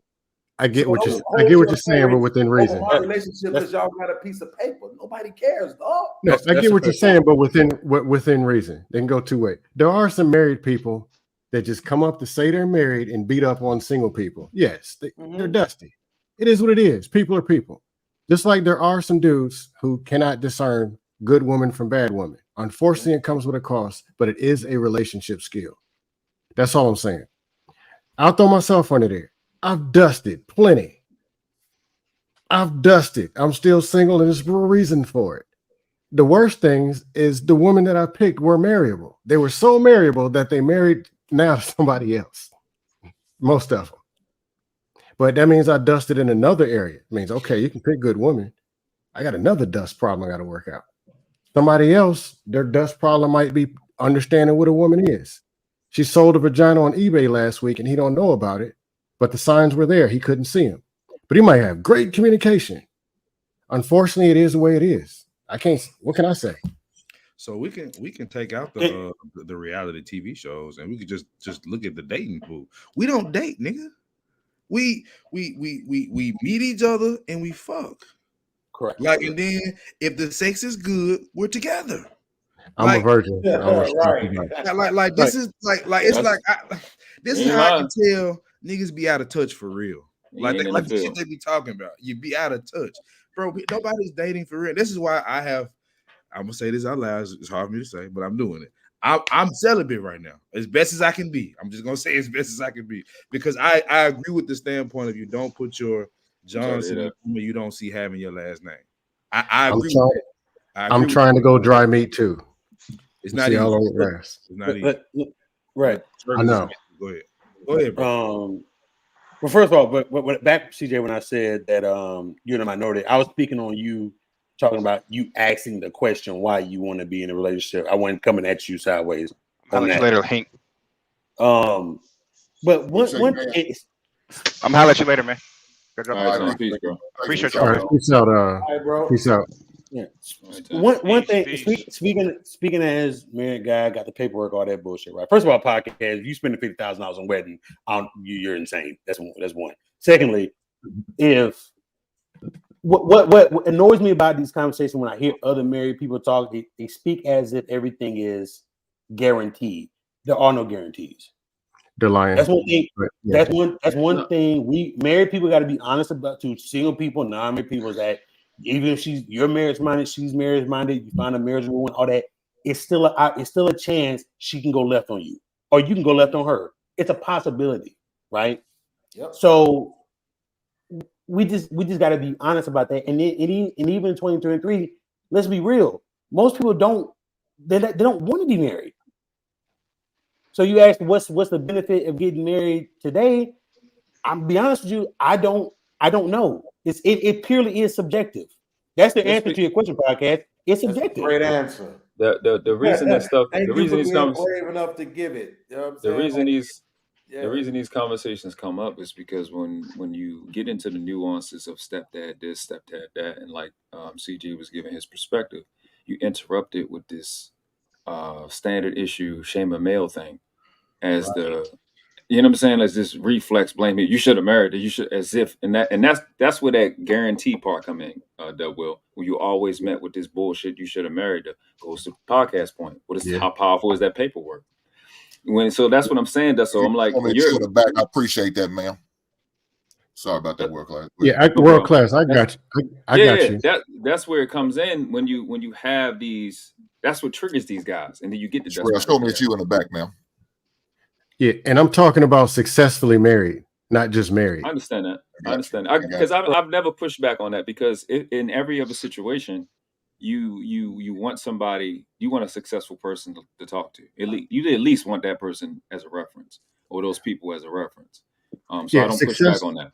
I get what don't you're hold saying, your but within marriage reason. over my relationship because y'all got a piece of paper. Nobody cares, dog. No, I get what you're saying, but within reason. They can go two ways. There are some married people that just come up to say they're married and beat up on single people. Yes, they're dusty. It is what it is. People are people. Just like there are some dudes who cannot discern good woman from bad woman. Unfortunately, it comes with a cost, but it is a relationship skill. That's all I'm saying. I'll throw myself under there. I've dusted plenty. I've dusted. I'm still single, and there's a reason for it. The worst things is the women that I picked were marriable. They were so marriable that they married now to somebody else. Most of them. But that means I dusted in another area. It means, okay, you can pick good women. I got another dust problem I got to work out. Somebody else, their dust problem might be understanding what a woman is. She sold a vagina on eBay last week and he don't know about it, but the signs were there. He couldn't see them. But he might have great communication. Unfortunately, it is the way it is. I can't, what can I say? So we can take out the reality TV shows and we could just look at the dating pool. We don't date, nigga. We meet each other and we fuck. Correct. Like, and then if the sex is good, we're together. I'm a virgin. Like this is like it's like this is how I can tell niggas be out of touch for real. Like the shit they be talking about. You be out of touch, bro. Nobody's dating for real. This is why I'm gonna say this out loud. It's hard for me to say, but I'm doing it. I'm celibate right now, as best as I can be. I'm just gonna say as best as I can be because I agree with the standpoint of you don't put your Johnson in whom you don't see having your last name. I agree. I'm trying to go dry meat too. It's not easy. It's not easy. Right. I know. Go ahead, bro. Well, first of all, but back, CJ, when I said that you're in a minority, I was speaking on you talking about you asking the question why you want to be in a relationship. I wasn't coming at you sideways. I'll let you later, Hank. But one I'm gonna holler at you later, man. Peace, bro. Appreciate you. All right, peace out, bro. Peace out. Yeah. One thing. Speaking as married guy, got the paperwork, all that bullshit, right? First of all, podcast. If you spending $50,000 on wedding, you're insane. That's one. Secondly, if what annoys me about these conversations when I hear other married people talk, they speak as if everything is guaranteed. There are no guarantees. They're lying. That's one thing. Yeah. That's one thing we married people got to be honest about to single people, non-married people, is that even if you're marriage minded, she's marriage minded, you find a marriage woman, all that, it's still a chance she can go left on you, or you can go left on her. It's a possibility, right? Yep. So we just got to be honest about that. And even in 2023, let's be real. Most people don't want to be married. So you ask what's the benefit of getting married today? I'll be honest with you, I don't know. It purely is subjective. That's the answer to your question, podcast. It's subjective. Great answer. The reason that stuff, the reason these brave enough to give it. You know what I'm saying? The reason these conversations come up is because when you get into the nuances of stepdad this, stepdad that, and like CJ was giving his perspective, you interrupt it with this standard issue shame a male thing as you know what I'm saying, as this reflex blame it. You should have married her. You should, as if, and that's where that guarantee part come in. Will, when you always met with this bullshit, you should have married her. Goes to the podcast point. How powerful is that paperwork? So that's what I'm saying. So I'm like, you're the back. I appreciate that, ma'am. Sorry about that, world class. World class. I got you. I got you. That's where it comes in when you have these. That's what triggers these guys, and then you get the. Show me it's you in the back, ma'am. Yeah, and I'm talking about successfully married, not just married. I understand that. Because I've never pushed back on that because in every other situation, you want somebody, you want a successful person to talk to. You at least want that person as a reference or those people as a reference. So I don't push back on that.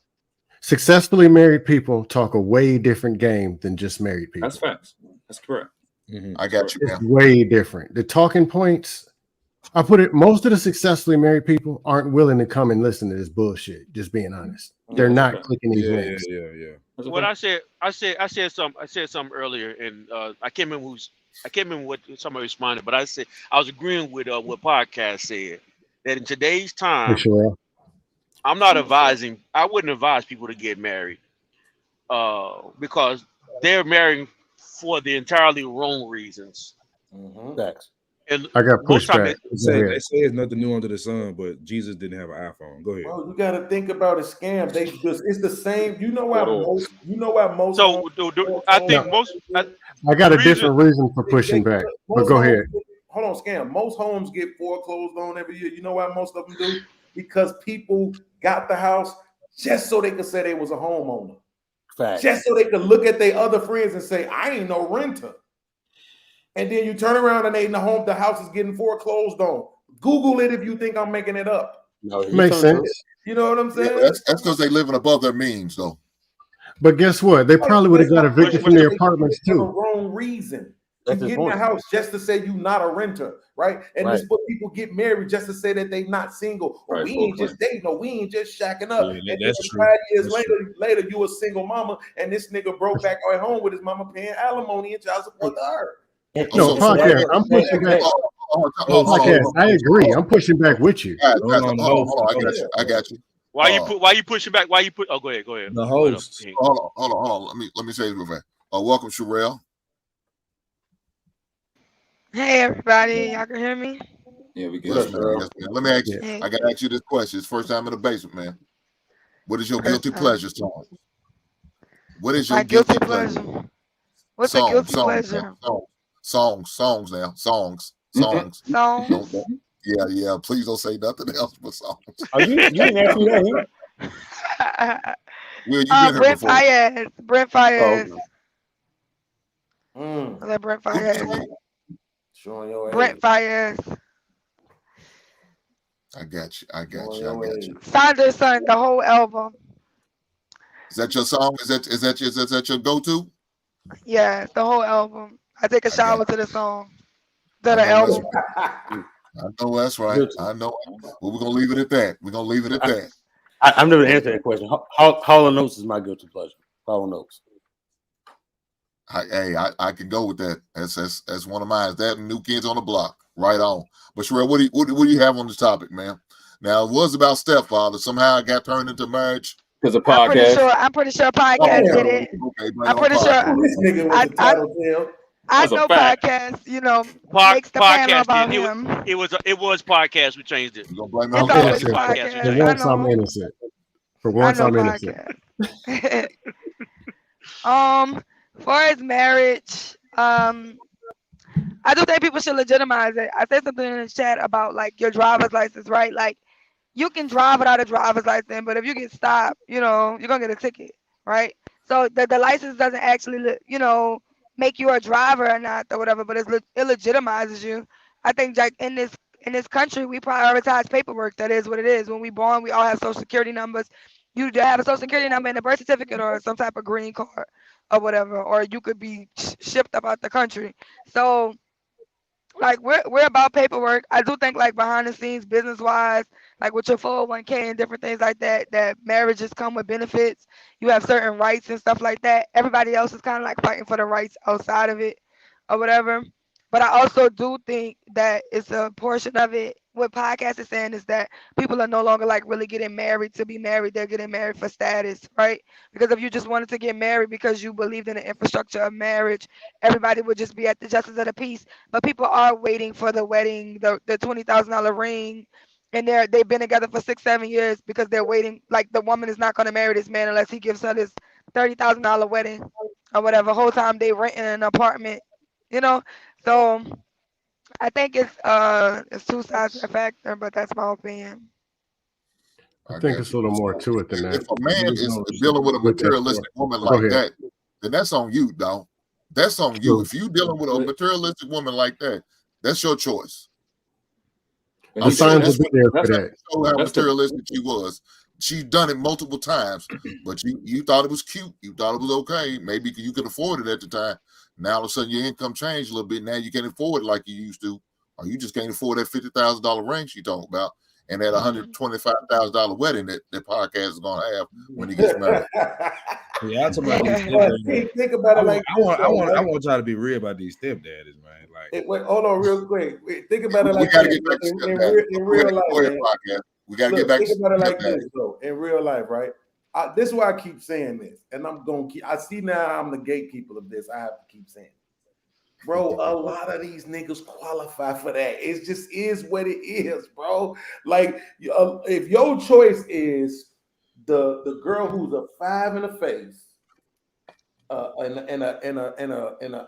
Successfully married people talk a way different game than just married people. That's facts. That's correct. Mm-hmm. I got you, man. It's way different. The talking points. I put it, most of the successfully married people aren't willing to come and listen to this bullshit, just being honest. They're not clicking these links. Yeah. What I said something earlier, and I can't remember what somebody responded, but I was agreeing with what podcast said, that in today's time, I'm not advising, I wouldn't advise people to get married because they're marrying for the entirely wrong reasons. Facts. And I got most time pushback. They say it's nothing new under the sun, but Jesus didn't have an iPhone. Go ahead. Bro, you gotta think about a scam. It's the same. You know why Hold on. most so I think I got the a reason different reason for pushing back, but most go homes ahead. hold on, scam. Most homes get foreclosed on every year. You know why most of them do? Because people got the house just so they could say they was a homeowner. Facts. Just so they could look at their other friends and say, I ain't no renter. And then you turn around and the house is getting foreclosed on. Google it if you think I'm making it up. No, Makes sense. You know what I'm Yeah, saying? but that's because they living above their means, though. But guess what? They probably would have got evicted from their apartments for the too. wrong reason. That's You his get in the point. house just to say you not a renter, right? And Right. this is what people get married just to say that they not single. Or Right, we full ain't just dating, or we ain't just shacking up. Yeah, and then that's true. 5 years That's later, you a single mama, and this nigga broke back at home with his mama paying alimony and child support to her. No, podcast. I'm pushing back. Podcast. I agree. I'm pushing back with you. Guys, hold on. I got you. why you pushing back? Why you put? Oh, go ahead. The host. Hold on. Let me say this real fast. Welcome, Sherelle. Hey everybody, y'all can hear me? Yeah, we Yes, ma'am. Yes, ma'am. Let me ask you. Hey. I gotta ask you this question. It's first time in the basement, man. What is your First guilty time. pleasure song? What is My your guilty pleasure? What's a guilty pleasure? Songs now. Songs. Songs? Don't. Yeah. Please don't say nothing else but songs. Oh, you didn't ask me that. Will, you been here Brent before? Fayez. Brent Fayez. Oh, Was that Brent Fayez? Showing your Brent Fayez. I got you. Sandra's Son, the whole album. Is that your song? Is that your go-to? Yeah, the whole album. I take a shower to the song. To I the know that's album. right. I know that's right. I know. Well, we're gonna leave it at that. We're gonna leave it at that. I've never answered that question. Hall & Oates is my guilty pleasure. Hall & Oates. I can go with that. That's one of mine. That and New Kids on the Block. Right on. But Sherelle, what do you have on this topic, man? Now, it was about Stepfather. Somehow it got turned into marriage. Because of I'm podcast. pretty sure podcast did it. Okay, I'm pretty sure. This nigga was the title tail. I That's a know fact. podcast, makes the panel Podcast about did. him. It was podcast. We changed it. You gonna blame It's me on always that? podcast. For I once, I'm know. innocent. For I once, know I'm innocent. podcast. Far as marriage, I do think people should legitimize it. I said something in the chat about like your driver's license, right? Like you can drive without a driver's license, but if you get stopped, you're gonna get a ticket, right? So the license doesn't actually, make you a driver or not or whatever, but it legitimizes you. I think like in this country, we prioritize paperwork. That is what it is. When we born, we all have social security numbers. You have a social security number and a birth certificate or some type of green card or whatever, or you could be shipped about the country. So like we're about paperwork. I do think like behind the scenes, business wise, like with your 401k and different things like that, that marriages come with benefits. You have certain rights and stuff like that. Everybody else is kind of like fighting for the rights outside of it or whatever. But I also do think that it's a portion of it. What podcast is saying is that people are no longer like really getting married to be married. They're getting married for status, right? Because if you just wanted to get married because you believed in the infrastructure of marriage, everybody would just be at the justice of the peace. But people are waiting for the wedding, the $20,000 ring, and they've been together for 6-7 years because they're waiting. Like the woman is not going to marry this man unless he gives her this $30,000 wedding or whatever. Whole time they renting an apartment, So I think it's two sides to the factor, but that's my opinion. I think it's a little more to it than that. If a man is dealing with a materialistic woman like that, then that's on you, dog. That's on you. If you dealing with a materialistic woman like that, that's your choice. The signs will be there for that. Show how materialistic she was. She's done it multiple times, but you thought it was cute. You thought it was okay. Maybe you could afford it at the time. Now all of a sudden your income changed a little bit. Now you can't afford it like you used to, or you just can't afford that $50,000 ring she talking about, and that $125,000 wedding that podcast is gonna have when he gets married. Yeah, I'm talking about these stepdads. Think about it like I want y'all to be real about these stepdads, man. Like, wait, hold on, real quick. Think about it We like gotta this, get back to in real life. Go ahead, Man. podcast. We gotta get back Think to about it like stepdaddy. this, though. In real life, right? This is why I keep saying this, and I'm gonna keep. I see now I'm the gatekeeper of this. I have to keep saying it. Bro, a lot of these niggas qualify for that. It just is what it is, bro. Like, if your choice is the girl who's a 5 in the face, I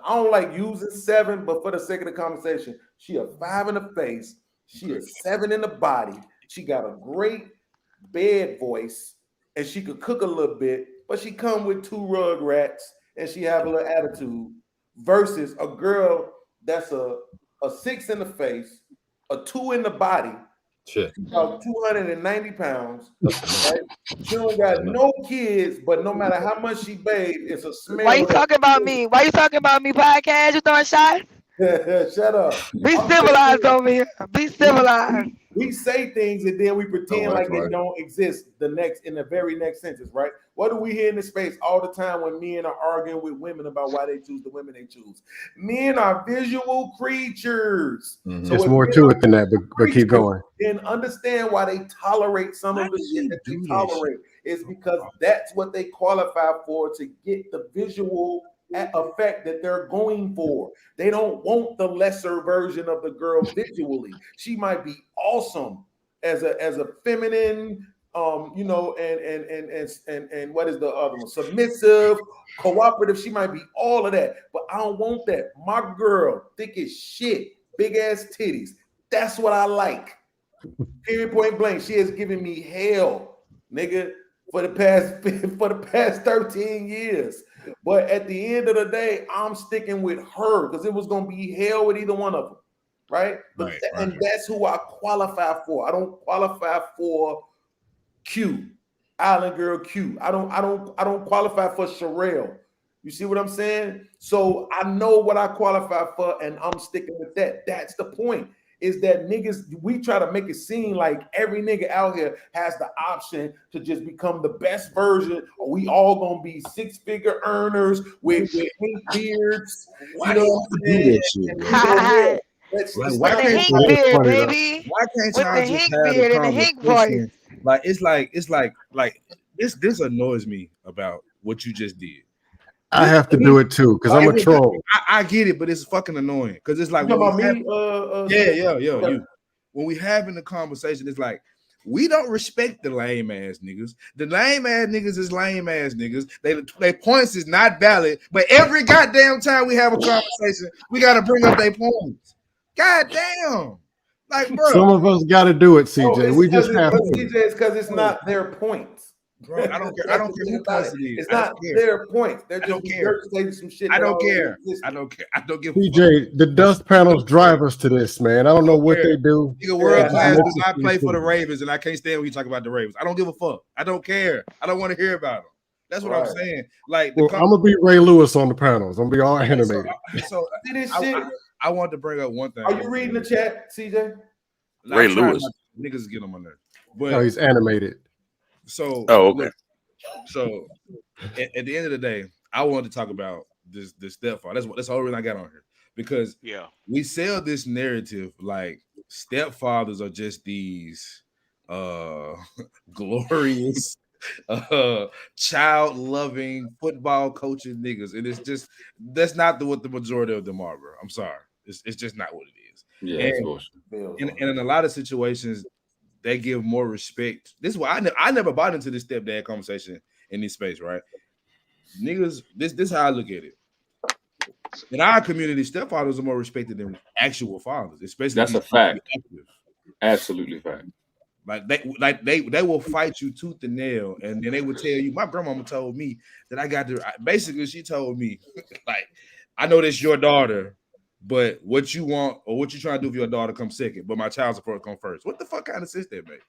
don't like using 7, but for the sake of the conversation, she a 5 in the face, she a 7 in the body. She got a great bed voice, and she could cook a little bit, but she come with 2 rugrats, and she have a little attitude. Versus a girl that's a 6 in the face, a 2 in the body, Shit. about 290 pounds. Right? She don't got no kids, but no matter how much she bathe, it's a smell. Why you talking about me? Why you talking about me? Podcast? You throwing shots? Shut up. Be civilized over here. Be civilized. We say things and then we pretend that's like right. they don't exist in the very next sentence, right? What do we hear in this space all the time when men are arguing with women about why they choose the women they choose? Men are visual creatures. Mhm. So There's if more men to are it than that, but keep going. then understand why they tolerate some of the shit that they tolerate. It's because that's what they qualify for, to get the visual effect that they're going for. They don't want the lesser version of the girl visually. She might be awesome as a feminine, you know, and what is the other one? Submissive, cooperative. She might be all of that, but I don't want that. My girl, thick as shit, big ass titties. That's what I like. Period, point blank. She has given me hell, nigga, for the past 13 years. But at the end of the day, I'm sticking with her because it was gonna be hell with either one of them, right? But and that's who I qualify for. I don't qualify for Q, Island Girl Q. I don't qualify for Sherelle. You see what I'm saying? So I know what I qualify for, and I'm sticking with that. That's the point. Is that niggas, we try to make it seem like every nigga out here has the option to just become the best version, or we all gonna be 6-figure earners with pink beards. Why do you do that shit? With the hink beard, baby. Why can't With y'all the just hink have a beard and the hink voice. conversation? Like it's like this annoys me about what you just did. I have to do it too because I'm a troll. I get it, but it's fucking annoying because it's like You talking when about we me? yeah. Okay. You when we having the conversation, it's like we don't respect the lame ass niggas. The lame ass niggas is lame ass niggas. They points is not valid, but every goddamn time we have a conversation, we gotta bring up their points. God damn. Like, bro. Some of us got to do it, CJ. it's We just have to. CJ, it's because it's not their points. Bro, I don't care. I don't care who points it is. It's not their points. They're just regurgitating some shit. I don't care. I don't care. I don't give a fuck. CJ, the dust panels drive us to this, man. I don't know what they do. Nigga, world class does not play for the Ravens, and I can't stand when you talk about the Ravens. I don't give a fuck. I don't care. I don't want to hear about them. That's what I'm saying. Like, I'm gonna be Ray Lewis on the panels. I'm gonna be all animated. So I want to bring up one thing. Are you reading the chat, CJ? Ray Lewis. Niggas get on my nerves. No, he's animated. So, okay. So, at the end of the day, I wanted to talk about this stepfather. That's the whole reason I got on here, because we sell this narrative like stepfathers are just these glorious child loving football coaching niggas, and it's just that's not what the majority of them are, bro. I'm sorry, it's just not what it is. Yeah, and in a lot of situations, they give more respect. This is why I never bought into this stepdad conversation in this space, right? Niggas, this is how I look at it. In our community, stepfathers are more respected than actual fathers, especially. That's a fact. Absolutely fact. Like they will fight you tooth and nail, and then they will tell you. My grandmama told me that I got to. Basically, she told me, like, I know that's your daughter, but what you want or what you trying to do for your daughter comes second, but my child support come first. What the fuck kind of sense that make?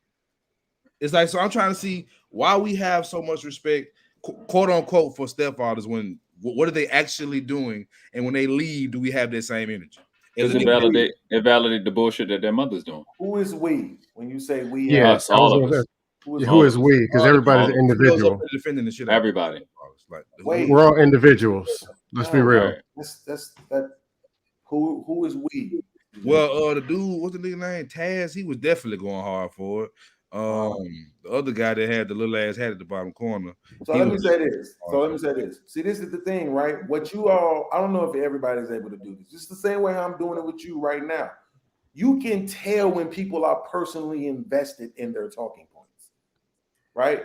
It's like, so I'm trying to see why we have so much respect, quote unquote, for stepfathers. When what are they actually doing, and when they leave, do we have that same energy? Because it validate the bullshit that their mother's doing. Who is we? When you say we, yes, all of us. Who is we? Because everybody's an individual. Defending the shit. Everybody. We're all individuals. Let's be real. That's who is we? Well, the dude, what's the nigga name? Taz. He was definitely going hard for it. The other guy that had the little ass hat at the bottom corner. So let me say this. See, this is the thing, right? What you all, I don't know if everybody's able to do this. It's the same way I'm doing it with you right now. You can tell when people are personally invested in their talking points, right?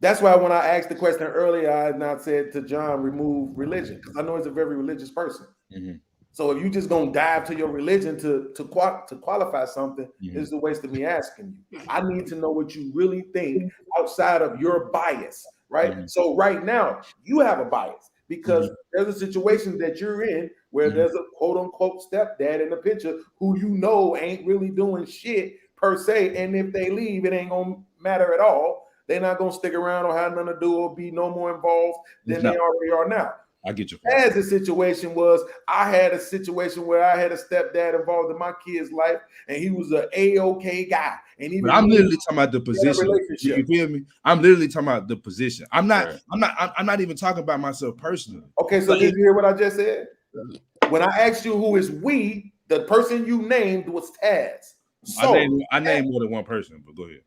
That's why when I asked the question earlier, I had not said to John, remove religion, because I know he's a very religious person. Mm-hmm. So if you just gonna dive to your religion to qualify something, Mm-hmm. it's a waste of me asking you. I need to know what you really think outside of your bias, right? Mm-hmm. So right now you have a bias because there's a situation that you're in where there's a quote unquote stepdad in the picture who you know ain't really doing shit per se, and if they leave, it ain't gonna matter at all. They're not gonna stick around or have nothing to do or be no more involved than they already are now. I get you. As the situation was, I had a situation where I had a stepdad involved in my kid's life, and he was an A-OK guy. And even I'm literally talking about the position. You feel me? I'm literally talking about the position. I'm not even talking about myself personally. Okay, so did you hear what I just said? When I asked you who is we, the person you named was Taz. So I named more than one person, but go ahead.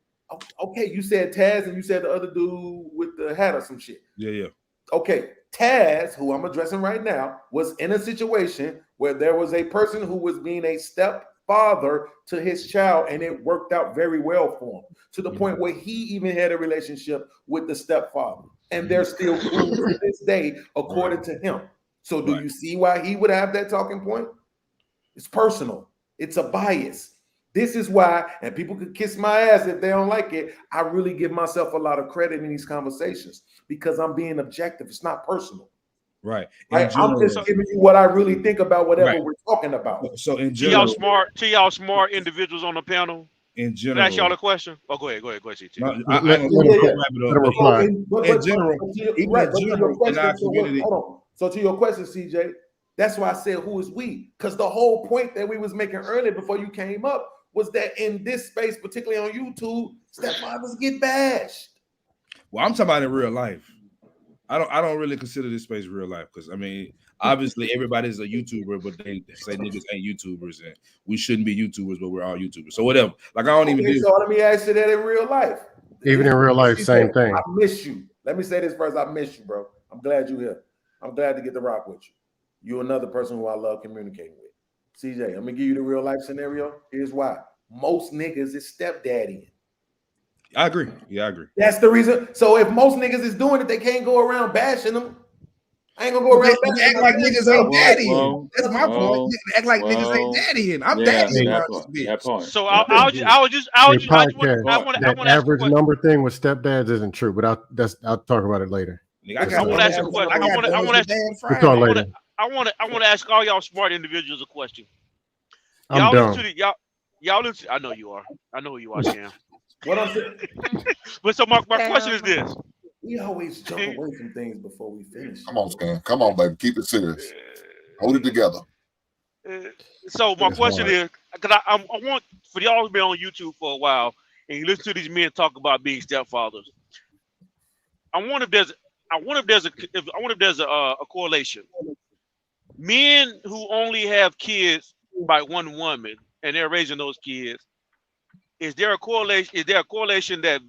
Okay, you said Taz and you said the other dude with the hat or some shit. Yeah. Okay, Taz, who I'm addressing right now, was in a situation where there was a person who was being a stepfather to his child, and it worked out very well for him to the point where he even had a relationship with the stepfather, and they're still cool to this day, according to him. So, do you see why he would have that talking point? It's personal. It's a bias. This is why, and people could kiss my ass if they don't like it, I really give myself a lot of credit in these conversations because I'm being objective. It's not personal. Right. I'm just giving you what I really think about whatever we're talking about. So in to y'all smart individuals on the panel. In Can I general, ask y'all a question? Oh, go ahead, CT. No, let him reply. In general, in our community. So to your question, CJ, that's why I said who is we? Because the whole point that we was making earlier before you came up was that in this space, particularly on YouTube, stepfathers get bashed. Well, I'm talking about in real life. I don't really consider this space real life because I mean, obviously everybody's a YouTuber, but they say niggas ain't YouTubers and we shouldn't be YouTubers, but we're all YouTubers. So whatever. Like I don't even do. So let me ask you that in real life. Even in real life, same thing. I miss you. Let me say this first. I miss you, bro. I'm glad you're here. I'm glad to get to rock with you. You're another person who I love communicating with. CJ, I'm gonna give you the real life scenario. Here's why. Most niggas is stepdaddy. I agree. Yeah, I agree. That's the reason. So if most niggas is doing it, they can't go around bashing them. I ain't gonna go around bashing act like niggas ain't daddy. That's my point. Act like niggas ain't daddy. I'm daddy. So I was just that average number thing with stepdads isn't true, but I'll talk about it later. I want to ask a question. I want to ask all y'all smart individuals a question. I'm dumb. Y'all listen. I know you are. I know who you are, Sam. What I'm saying. But so my question is this. We always jump away from things before we finish. Come on, Stan. Come on, baby. Keep it serious. Hold it together. So my question is, because I want for y'all who've been on YouTube for a while and you listen to these men talk about being stepfathers. I wonder if there's a correlation. Men who only have kids by one woman and they're raising those kids. Is there a correlation? Is there a correlation that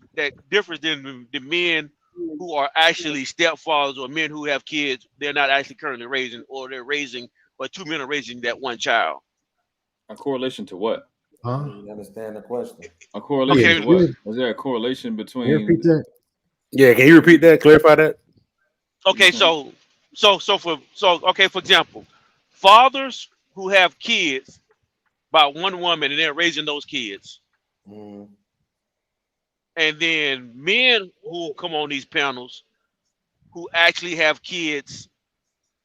differs than the men who are actually stepfathers or men who have kids they're not actually currently raising, or they're raising, but two men are raising that one child? A correlation to what? Huh? You understand the question? A correlation to what? Is there a correlation between? Can you repeat that? Yeah, can you repeat that? Clarify that. Okay, for example, fathers who have kids by one woman and they're raising those kids. And then men who come on these panels who actually have kids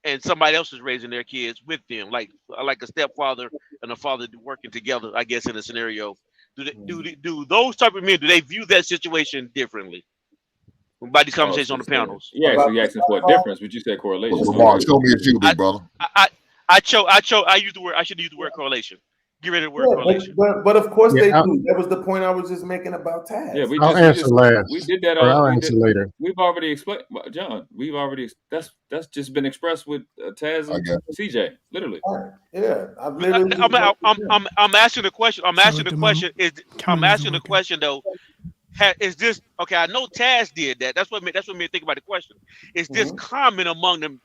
and somebody else is raising their kids with them, like a stepfather and a father working together, I guess, in a scenario. Do those type of men, do they view that situation differently by these conversations on the panels? Yeah, so you asking for a difference, but you said correlation. Lamar, show me it's you, big brother. I use the word. I should use the word correlation. Get rid of the word correlation. But of course they do. That was the point I was just making about Taz. Yeah, I'll answer last. We did that. I'll answer later. We've already explained, John. That's just been expressed with Taz and CJ. Literally. Yeah, I'm asking the question. I'm asking the question though. Is this okay? I know Taz did that. That's what made me think about the question. Is this common among the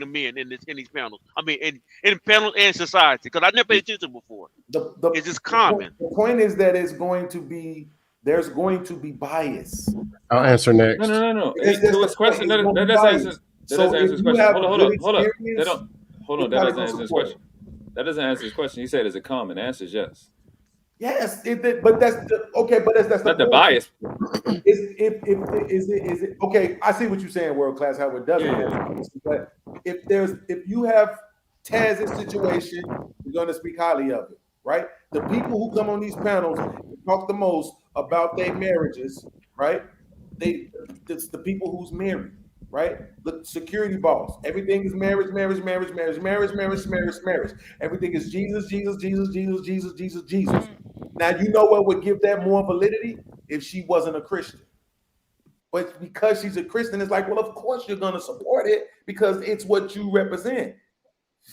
men in these panels? I mean, in panels and society, because I never paid attention before. Is this common? The point is that there's going to be bias. I'll answer next. No. To his question, that doesn't answer. That doesn't answer his question. Hold up. That doesn't answer his question. That doesn't answer his question. He said, "Is it common?" The answer is yes. Yes, but that's that's not the bias. Is it okay? I see what you're saying, world class. How it doesn't, but if you have Taz's situation, you're going to speak highly of it, right? The people who come on these panels and talk the most about their marriages, right? It's the people who's married, right? The security boss. Everything is marriage. Everything is Jesus. Now, you know what would give that more validity? If she wasn't a Christian. But because she's a Christian, it's like, well, of course you're going to support it because it's what you represent.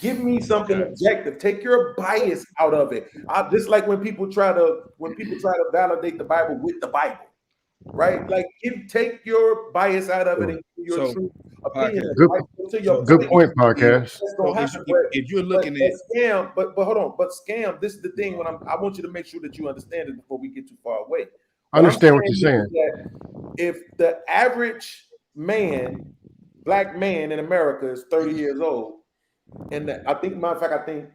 Give me something objective. Take your bias out of it. Just like when people try to validate the Bible with the Bible, right? Like, take your bias out of it and give your true opinion. Good point, podcast. If you're looking at scam, but hold on, scam. This is the thing. When I want you to make sure that you understand it before we get too far away. I understand what you're saying. If the average black man in America is 30 years old, and I think 30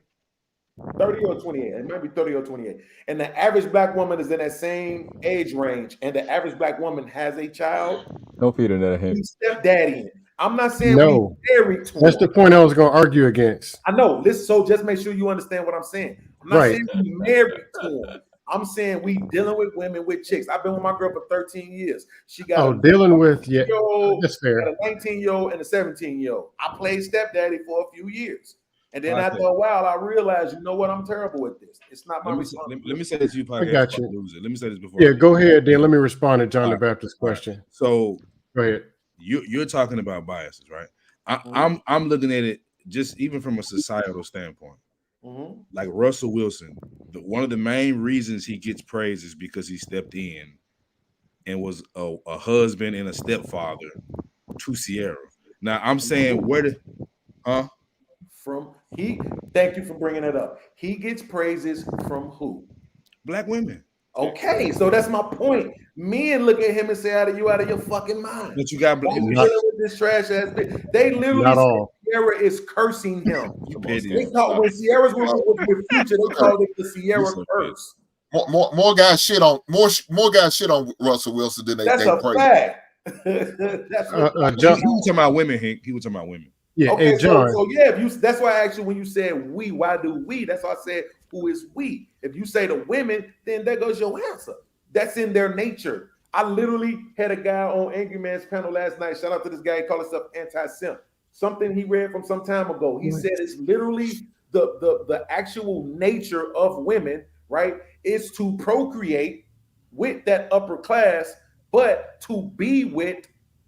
or 28, it might be 30 or 28, and the average black woman is in that same age range, and the average black woman has a child, don't feed her that. Stepdaddy. I'm not saying no. We married to That's him. the point I was going to argue against. I know. So just make sure you understand what I'm saying. I'm not saying we married to him. I'm saying we dealing with women with chicks. I've been with my girl for 13 years. She got dealing with that's fair. Got a 19-year-old and a 17-year-old. I played stepdaddy for a few years. And then after a while, I realized, you know what? I'm terrible with this. It's not my responsibility. Let me say this to you, podcast. I got you. Let me say this before. Yeah, go ahead, then. Let me respond to John the Baptist's question. So go ahead. You're talking about biases, right? I'm looking at it just even from a societal standpoint. Like Russell Wilson, one of the main reasons he gets praise is because he stepped in and was a husband and a stepfather to Sierra. Now I'm saying thank you for bringing it up. He gets praises from who? Black women. Okay, so that's my point. Men look at him and say, out of your fucking mind. But you got dealing with this trash ass bitch. They literally say Sierra is cursing him. They call, when Sierra's with Future, they call it the Sierra curse. More guys shit on Russell Wilson than they praise. Fact. That's John, he was talking about women, Hank. He was talking about women. Yeah, okay, hey, John. So yeah, that's why I asked you when you said we, why do we? That's why I said, who is we? If you say the women, then there goes your answer. That's in their nature. I literally had a guy on Angry Man's panel last night. Shout out to this guy. He called himself anti-simp. Something he read from some time ago. He said it's literally the actual nature of women, right, is to procreate with that upper class, but to be with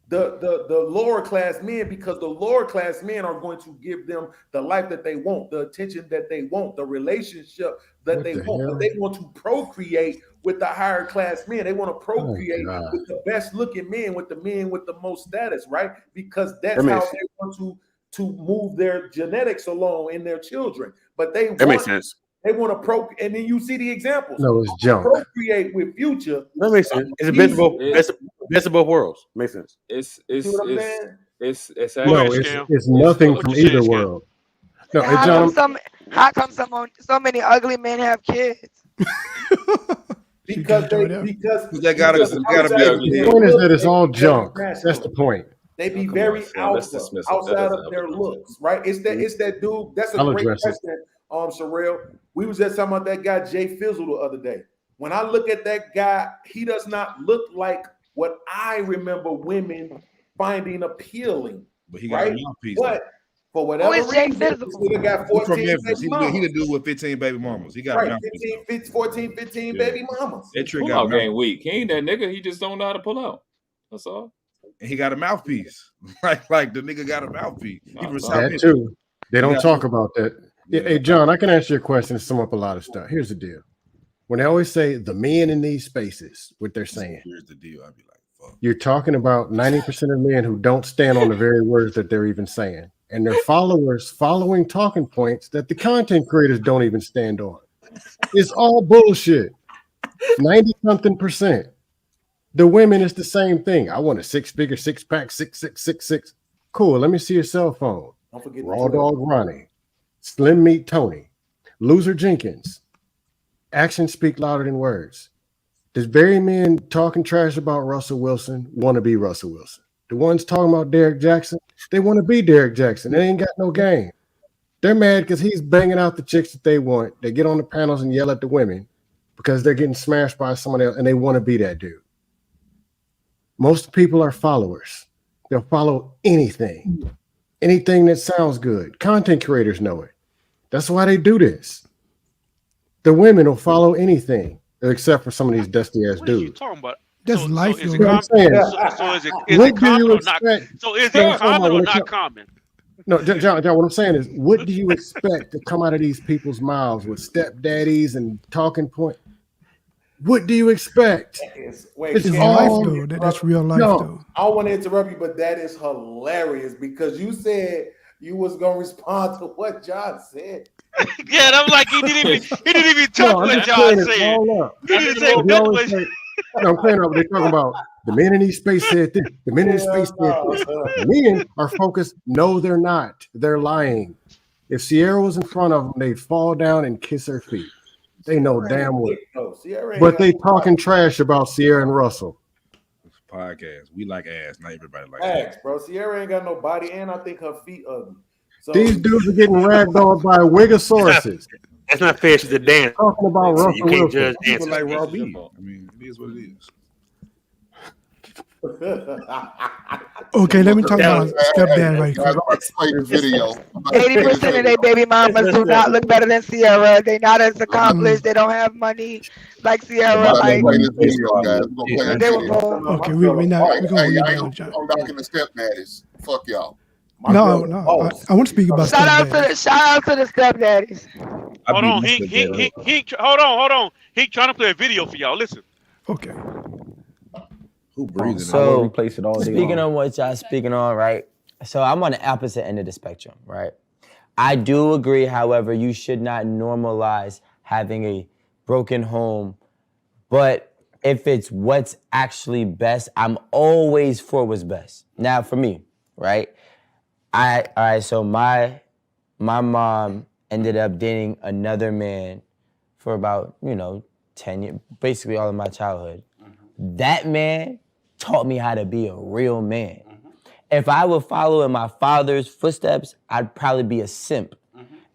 the lower class men, because the lower class men are going to give them the life that they want, the attention that they want, the relationship that they want. But they want to procreate with the higher class men. They want to procreate with the best looking men, with the men with the most status, right? Because that's how they want to move their genetics along in their children. But makes sense. They want to procreate, and then you see the examples. No, it's junk. Procreate with Future. That makes sense. It's a best of both worlds. Makes sense. It's nothing from either world. No, how come so many ugly men have kids? because they gotta be ugly. The point is that it's all junk. That's the point. They be very alpha outside of their looks, right? It's that dude. That's a great question, Sherelle. We was just talking about that guy Jay Fizzle the other day. When I look at that guy, he does not look like what I remember women finding appealing. But he got a mouthpiece. But for whatever reason, he got 14 baby mamas. He could do with 15 baby mamas. He got 15 baby mamas. That trick got game weak. He ain't that nigga. He just don't know how to pull out. That's all. And he got a mouthpiece. like the nigga got a mouthpiece. That too. They don't talk about that. Yeah. Hey, John, I can answer your question and sum up a lot of stuff. Here's the deal. when they always say the men in these spaces, what they're saying. Here's the deal. I'd be like, fuck. You're talking about 90% of men who don't stand on the very words that they're even saying. And their followers following talking points that the content creators don't even stand on. It's all bullshit. 90-something%. The women is the same thing. I want a 6-figure, 6-pack, 6666. Cool. Let me see your cell phone. Don't forget Raw Dog Ronnie, Slim Meat Tony, Loser Jenkins. Actions speak louder than words. Does very men talking trash about Russell Wilson want to be Russell Wilson? The ones talking about Derek Jackson, they want to be Derek Jackson. They ain't got no game. They're mad because he's banging out the chicks that they want. They get on the panels and yell at the women because they're getting smashed by someone else and they want to be that dude. Most people are followers. They'll follow anything that sounds good. Content creators know it. That's why they do this. The women will follow anything except for some of these dusty ass What are you dudes. talking about? That's So life, is though, it man. common or not? So is it common or not common? No, John, what I'm saying is, what do you expect to come out of these people's mouths with stepdaddies and talking point? What do you expect? Wait, It's Ken, all life, though. That's real life, No. though. I don't want to interrupt you, but that is hilarious because you said you was gonna respond to what John said. Yeah, and I'm like, he didn't even touch No, I'm what just John clearing it said. all up. He didn't say They nothing. always say, no, I'm clearing up. They're talking about the men in these space said this. The men in this space said this. The men are focused. No, they're not. They're lying. If Sierra was in front of them, they'd fall down and kiss her feet. They know damn well. But they talking trash about Sierra and Russell. Podcast. We like ass. Not everybody likes Facts, bro. Sierra ain't got no body, and I think her feet ugly. So These dudes are getting ragdolled by Wigosauruses. That's not fair. She's a dancer. Talking about So Russell you can't Wilson. judge People dancers. like raw beef. I mean, it is what it is. Okay, let me talk about stepdad right Guys, quick. I'm about to play this video. 80% of their baby mamas do not look better than Sierra. They not as accomplished. They don't have money like Sierra. I'm Like play this video, guys. We're gonna play they this were video. born. Okay, we're not. All right, We're gonna hey, leave I that ain't on John. I'm knocking the stepdaddies. Fuck y'all. No. I want to speak about Shout out stepdad. to the stepdaddies. Hold on, hold on. He trying to play a video for y'all. Listen. Okay. Who breathing? So replace it all day speaking long. on what y'all speaking on, right? So I'm on the opposite end of the spectrum, right? I do agree, however, you should not normalize having a broken home, but if it's what's actually best, I'm always for what's best. Now, for me, right? All right. So my mom ended up dating another man for about 10 years, basically all of my childhood. That man taught me how to be a real man. If I would follow in my father's footsteps, I'd probably be a simp.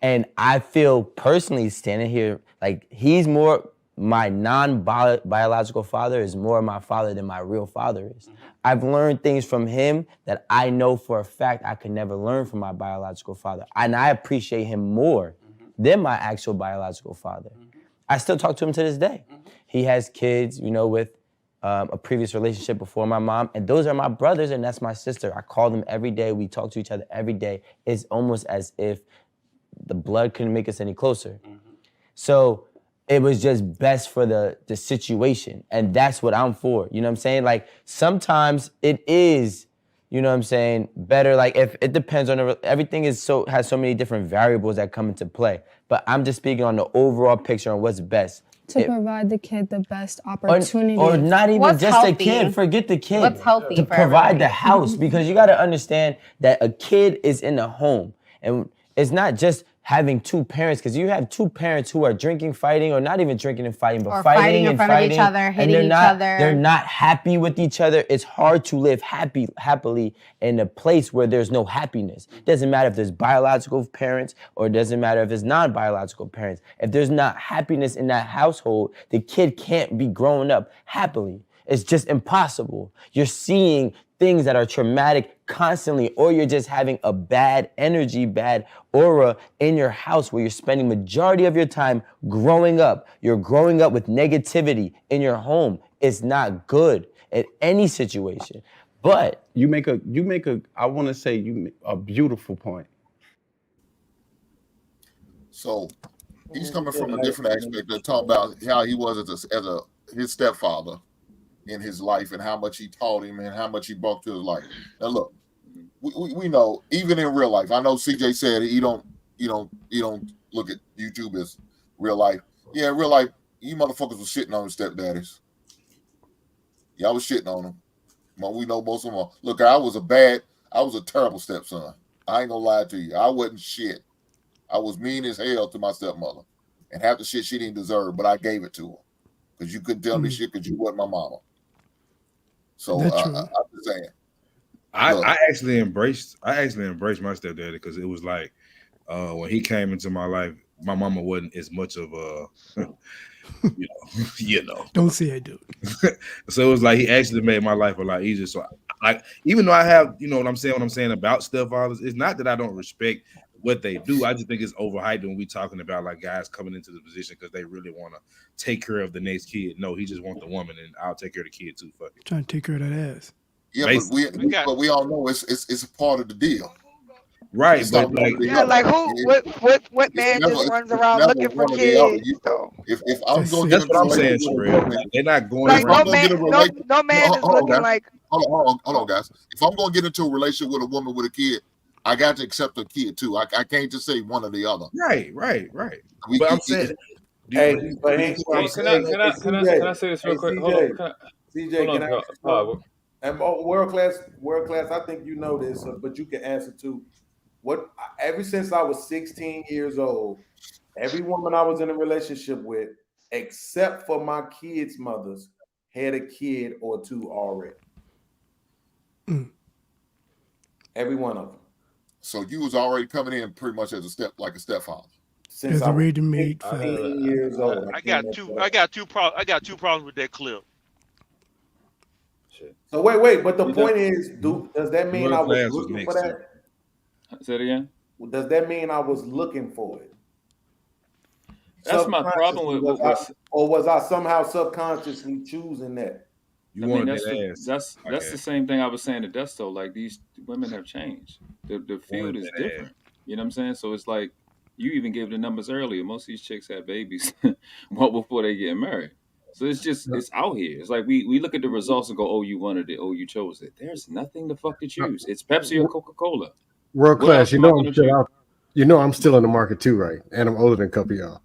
And I feel personally standing here, like he's more, my non-biological father is more my father than my real father is. I've learned things from him that I know for a fact I could never learn from my biological father. And I appreciate him more than my actual biological father. I still talk to him to this day. He has kids, with a previous relationship before my mom, and those are my brothers and that's my sister. I call them every day. We talk to each other every day. It's almost as if the blood couldn't make us any closer. So it was just best for the situation, and that's what I'm for. You know what I'm saying? Like sometimes it is, better. Like if it depends on everything has so many different variables that come into play. But I'm just speaking on the overall picture on what's best. To provide the kid the best opportunity. Or not even What's just healthy? a kid, forget the kid. What's healthy To for provide the everybody? house, because you gotta understand that a kid is in a home. And it's not just having two parents, because you have two parents who are drinking, fighting, or not even drinking and fighting, but Or fighting fighting in and front of fighting. each other, and hitting they're each not, other. They're not happy with each other. It's hard to live happily in a place where there's no happiness. It doesn't matter if there's biological parents or it doesn't matter if it's non-biological parents. If there's not happiness in that household, the kid can't be growing up happily. It's just impossible. You're seeing things that are traumatic constantly, or you're just having a bad energy, bad aura in your house where you're spending majority of your time growing up. You're growing up with negativity in your home. It's not good in any situation. But you make a I want to say a beautiful point. So he's coming from a different aspect. They're talking about how he was as a his stepfather in his life and how much he taught him and how much he brought to his life. Now look, we know even in real life. I know CJ said you don't look at YouTube as real life. Yeah, in real life, you motherfuckers was shitting on your stepdaddies. Y'all was shitting on them. Well, we know most of them. Look, I was a terrible stepson. I ain't gonna lie to you. I wasn't shit. I was mean as hell to my stepmother. And half the shit she didn't deserve, but I gave it to her. Because you couldn't tell me shit because you wasn't my mama. So That's true. I'm just saying. I actually embraced my stepdaddy because it was like when he came into my life, my mama wasn't as much of a you know. Don't say I do. So it was like he actually made my life a lot easier. So even though I have, what I'm saying about stepfathers, it's not that I don't respect what they do. I just think it's overhyped when we talking about like guys coming into the position because they really want to take care of the next kid. No, he just wants the woman, and I'll take care of the kid too. Fuck it. Trying to take care of that ass. Yeah, but we all know it's a part of the deal. Right, but what man just runs around looking for kids? If I'm going to get into a relationship with a woman, they're not going like around. no man is looking like. Hold on, guys. If I'm going to get into a relationship with a woman with a kid, I got to accept a kid too. I can't just say one or the other. Right. But I'm saying, can I say this real quick? CJ, Hold on. CJ, and world class. I think you know this, but you can answer too. Ever since I was 16 years old, every woman I was in a relationship with, except for my kids' mothers, had a kid or two already. Every one of them. So you was already coming in pretty much as a stepfather. Since as a ready-made 15 years old. I got two problems with that clip. So wait, but the point is, does that mean I was looking for that? Say it again. Does that mean I was looking for it? That's my problem with or was I somehow subconsciously choosing that? That's the same thing I was saying to Desto. Like these women have changed. The field is different. You know what I'm saying? So it's like you even gave the numbers earlier. Most of these chicks have babies well before they get married. So it's out here. It's like we look at the results and go, oh, you wanted it, oh, you chose it. There's nothing the fuck to choose. It's Pepsi or Coca-Cola. World class, I'm still in the market too, right? And I'm older than a couple of y'all.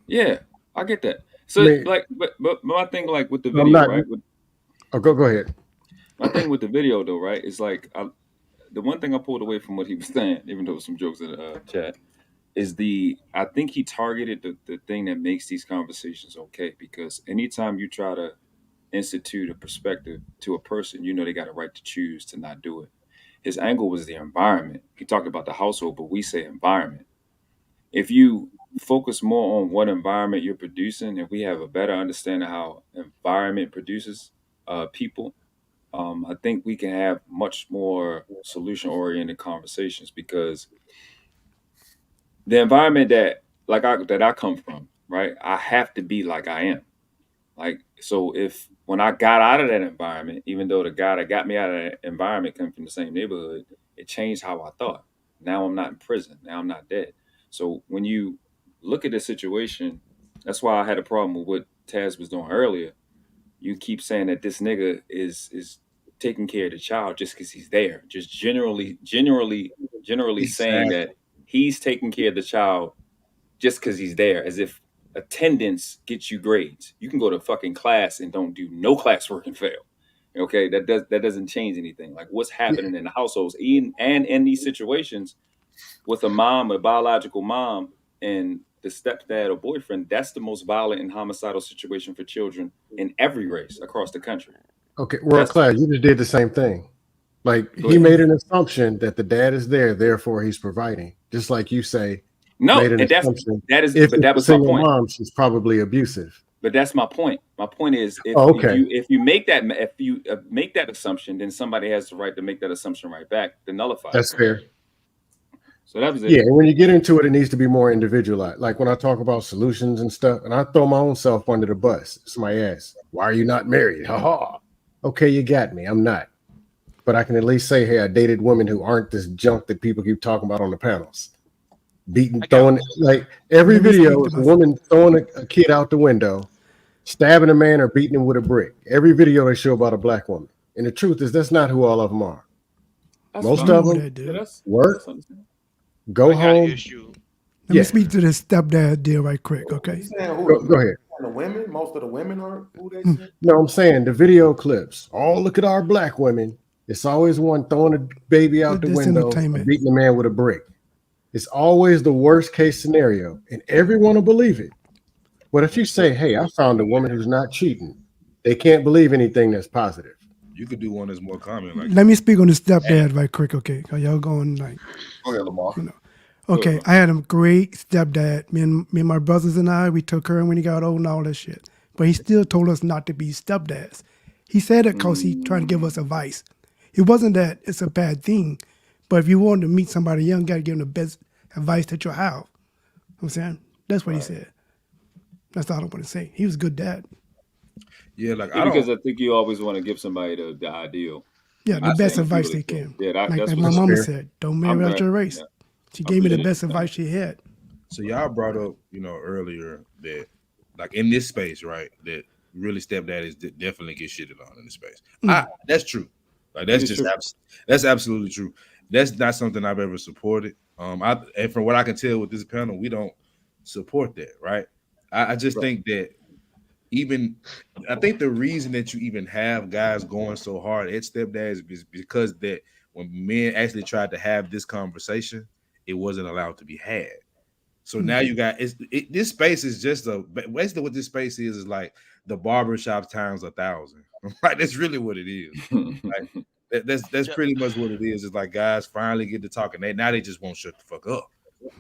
Yeah, I get that. So but my thing like with the video, right? Go ahead. My thing with the video though, right, is like the one thing I pulled away from what he was saying, even though some jokes in the chat, is I think he targeted the thing that makes these conversations okay, because anytime you try to institute a perspective to a person, they got a right to choose to not do it. His angle was the environment. He talked about the household, but we say environment. If you focus more on what environment you're producing, and we have a better understanding of how environment produces people, I think we can have much more solution-oriented conversations, because the environment that I come from, right, I have to be like I am. Like, so when I got out of that environment, even though the guy that got me out of that environment came from the same neighborhood, it changed how I thought. Now I'm not in prison. Now I'm not dead. So when you look at the situation, that's why I had a problem with what Taz was doing earlier. You keep saying that this nigga is taking care of the child just because he's there. Just generally saying that he's taking care of the child just because he's there, as if attendance gets you grades. You can go to fucking class and don't do no classwork and fail. Okay, that doesn't change anything. Like what's happening in the households, and in these situations with a biological mom, and the stepdad or boyfriend, that's the most violent and homicidal situation for children in every race across the country. Okay, world class, you just did the same thing. Like he made an assumption that the dad is there, therefore he's providing. Just like you say, made an assumption that was my point. Mom, she's probably abusive. But that's my point. My point is, if you make that assumption, then somebody has the right to make that assumption right back to nullify. That's fair. So that was it. Yeah, and when you get into it, it needs to be more individualized. Like when I talk about solutions and stuff, and I throw my own self under the bus. Somebody asks, "Why are you not married?" Ha ha. Okay, you got me. I'm not. But I can at least say, hey, I dated women who aren't this junk that people keep talking about on the panels. beating, I got throwing, like every Let me speak video to is a myself. woman throwing a kid out the window, stabbing a man or beating him with a brick. Every video they show about a black woman. And the truth is, that's not who all of them are. That's Most You fine. of know them that, Yeah, dude. work, that's understandable. go I got an home. issue. Let me Yeah, speak to this stepdad deal right quick, okay? You saying who go, the go men ahead. and the women? Most of the women are who they Hmm. saying? No, I'm saying the video clips. Oh, look at our black women. It's always one throwing a baby out the This window or entertainment. beating a man with a brick. It's always the worst case scenario, and everyone will believe it. But if you say, hey, I found a woman who's not cheating, they can't believe anything that's positive. You could do one that's more common, like Let me speak on the stepdad right quick, okay? Cause y'all going like, Go ahead, Lamar. you know. Go ahead, Okay, bro. I had a great stepdad. Me and my brothers and I, we took her when he got old and all that shit. But he still told us not to be stepdads. He said it because he trying to give us advice. It wasn't that it's a bad thing, but if you want to meet somebody young, you got to give them the best advice that you'll have. You know what I'm saying? That's what he said. That's all I want to say. He was a good dad. yeah, like Yeah, I don't. because I think you always want to give somebody the ideal. Yeah, You're the not best saying advice people they to kill. can. Yeah, Like that's my what's That's up. mama fair. said, don't I'm marry out glad. your race. Yeah, She I gave me the appreciate best you saying advice that. she had. So y'all brought up, earlier that, like in this space, right? That really stepdaddies definitely get shitted on in this space. That's true. Like It that's is just true. that's absolutely true. That's not something I've ever supported. And from what I can tell with this panel, we don't support that, right? I just Right. think that even I think the reason that you even have guys going so hard at stepdads is because that when men actually tried to have this conversation, it wasn't allowed to be had. So now you got this space is just basically what this space is like the barbershop times 1,000. Right? That's really what it is. Like that's Yeah, pretty much what it is. It's like guys finally get to talking. They just won't shut the fuck up.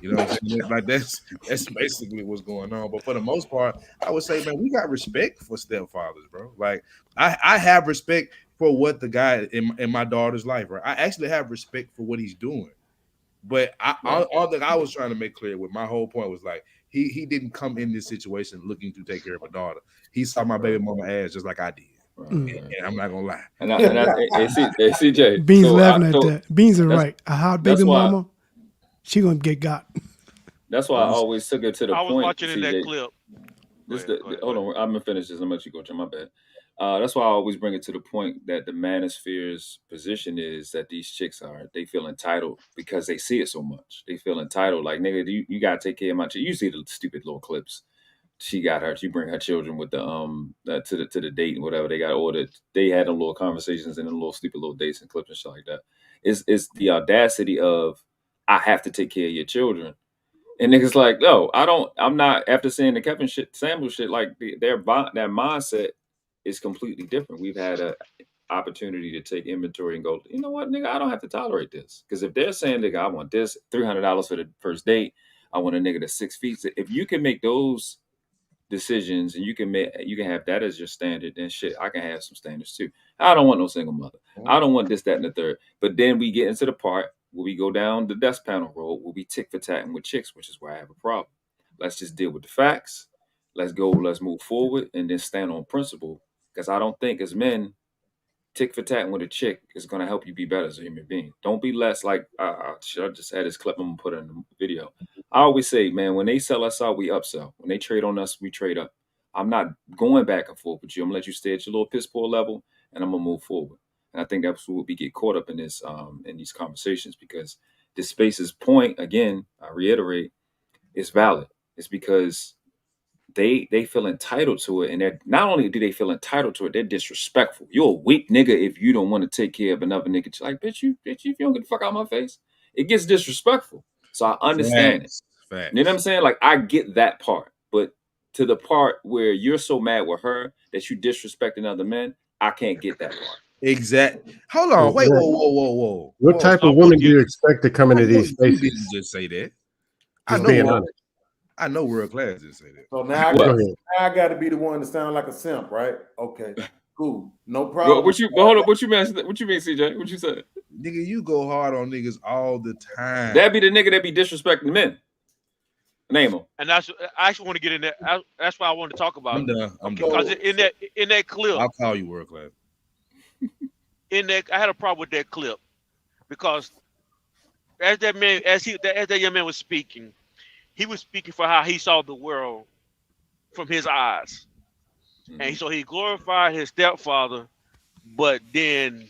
You know what I'm saying? Like that's basically what's going on. But for the most part, I would say, man, we got respect for stepfathers, bro. Like I have respect for what the guy in my daughter's life, right? I actually have respect for what he's doing. But Right. all that I was trying to make clear with my whole point was like he didn't come in this situation looking to take care of a daughter. He saw my baby Right. mama ass just like I did, Right. Mm. and, Right. and I'm not gonna lie. And CJ. Beans laughing at that. Beans are That's right. A hot that's baby why mama, she gonna get got. that's why I always took it to the I was point, watching in that CJ. clip. Go This ahead. Go ahead. Go hold ahead. on. I'm gonna finish this. I'm gonna let you go to my bad. That's why I always bring it to the point that the manosphere's position is that these chicks they feel entitled because they see it so much. They feel entitled, like nigga, you gotta take care of my chick. You see the stupid little clips. She bring her children with to the date and whatever they got ordered. They had them little conversations and them little stupid little dates and clips and shit like that. It's the audacity of I have to take care of your children. And niggas like, no, I don't. I'm not. After seeing the Kevin shit, Samuel shit, like that mindset is completely different. We've had a opportunity to take inventory and go, you know what, nigga, I don't have to tolerate this. Because if they're saying, nigga, I want this $300 for the first date, I want a nigga that's 6 feet. If you can make those decisions and you can have that as your standard, then shit, I can have some standards too. I don't want no single mother. I don't want this, that, and the third. But then we get into the part where we go down the desk panel road where we tick for tatting with chicks, which is where I have a problem. Let's just deal with the facts. Let's move forward and then stand on principle. Because I don't think as men tick for tat with a chick is going to help you be better as a human being. Don't be less like, I just had this clip, I'm going to put it in the video. I always say, man, when they sell us out, we upsell. When they trade on us, we trade up. I'm not going back and forth with you. I'm going to let you stay at your little piss poor level and I'm going to move forward. And I think that's what we get caught up in in these conversations because this space's point, again, I reiterate, is valid. It's because they feel entitled to it, and they're not only do they feel entitled to it, they're disrespectful. You're a weak nigga if you don't want to take care of another nigga. Like, bitch, if you don't get the fuck out of my face, it gets disrespectful. So I understand it. Facts, You know what I'm facts. saying? Like I get that part, but to the part where you're so mad with her that you disrespecting other men, I can't get that part. Exact. Hold on. Wait. Exactly. What Whoa. type of I'm with women do you. you expect to come into these You didn't spaces? just say that. I Just know being world. honest. I know world class didn't say that. So now Go What? ahead. I got to be the one to sound like a simp, right? Okay, cool, no Well, problem. but hold up. What you mean? What you mean, CJ? What you said? Nigga, you go hard on niggas all the time. That'd be the nigga that be disrespecting men. Name him. And that's I actually want to get in there. That's why I wanted to talk about I'm it. done. I'm Okay, done. because in that clip, I'll call you world class. I had a problem with that clip because as that young man was speaking, he was speaking for how he saw the world from his eyes, and so he glorified his stepfather, but then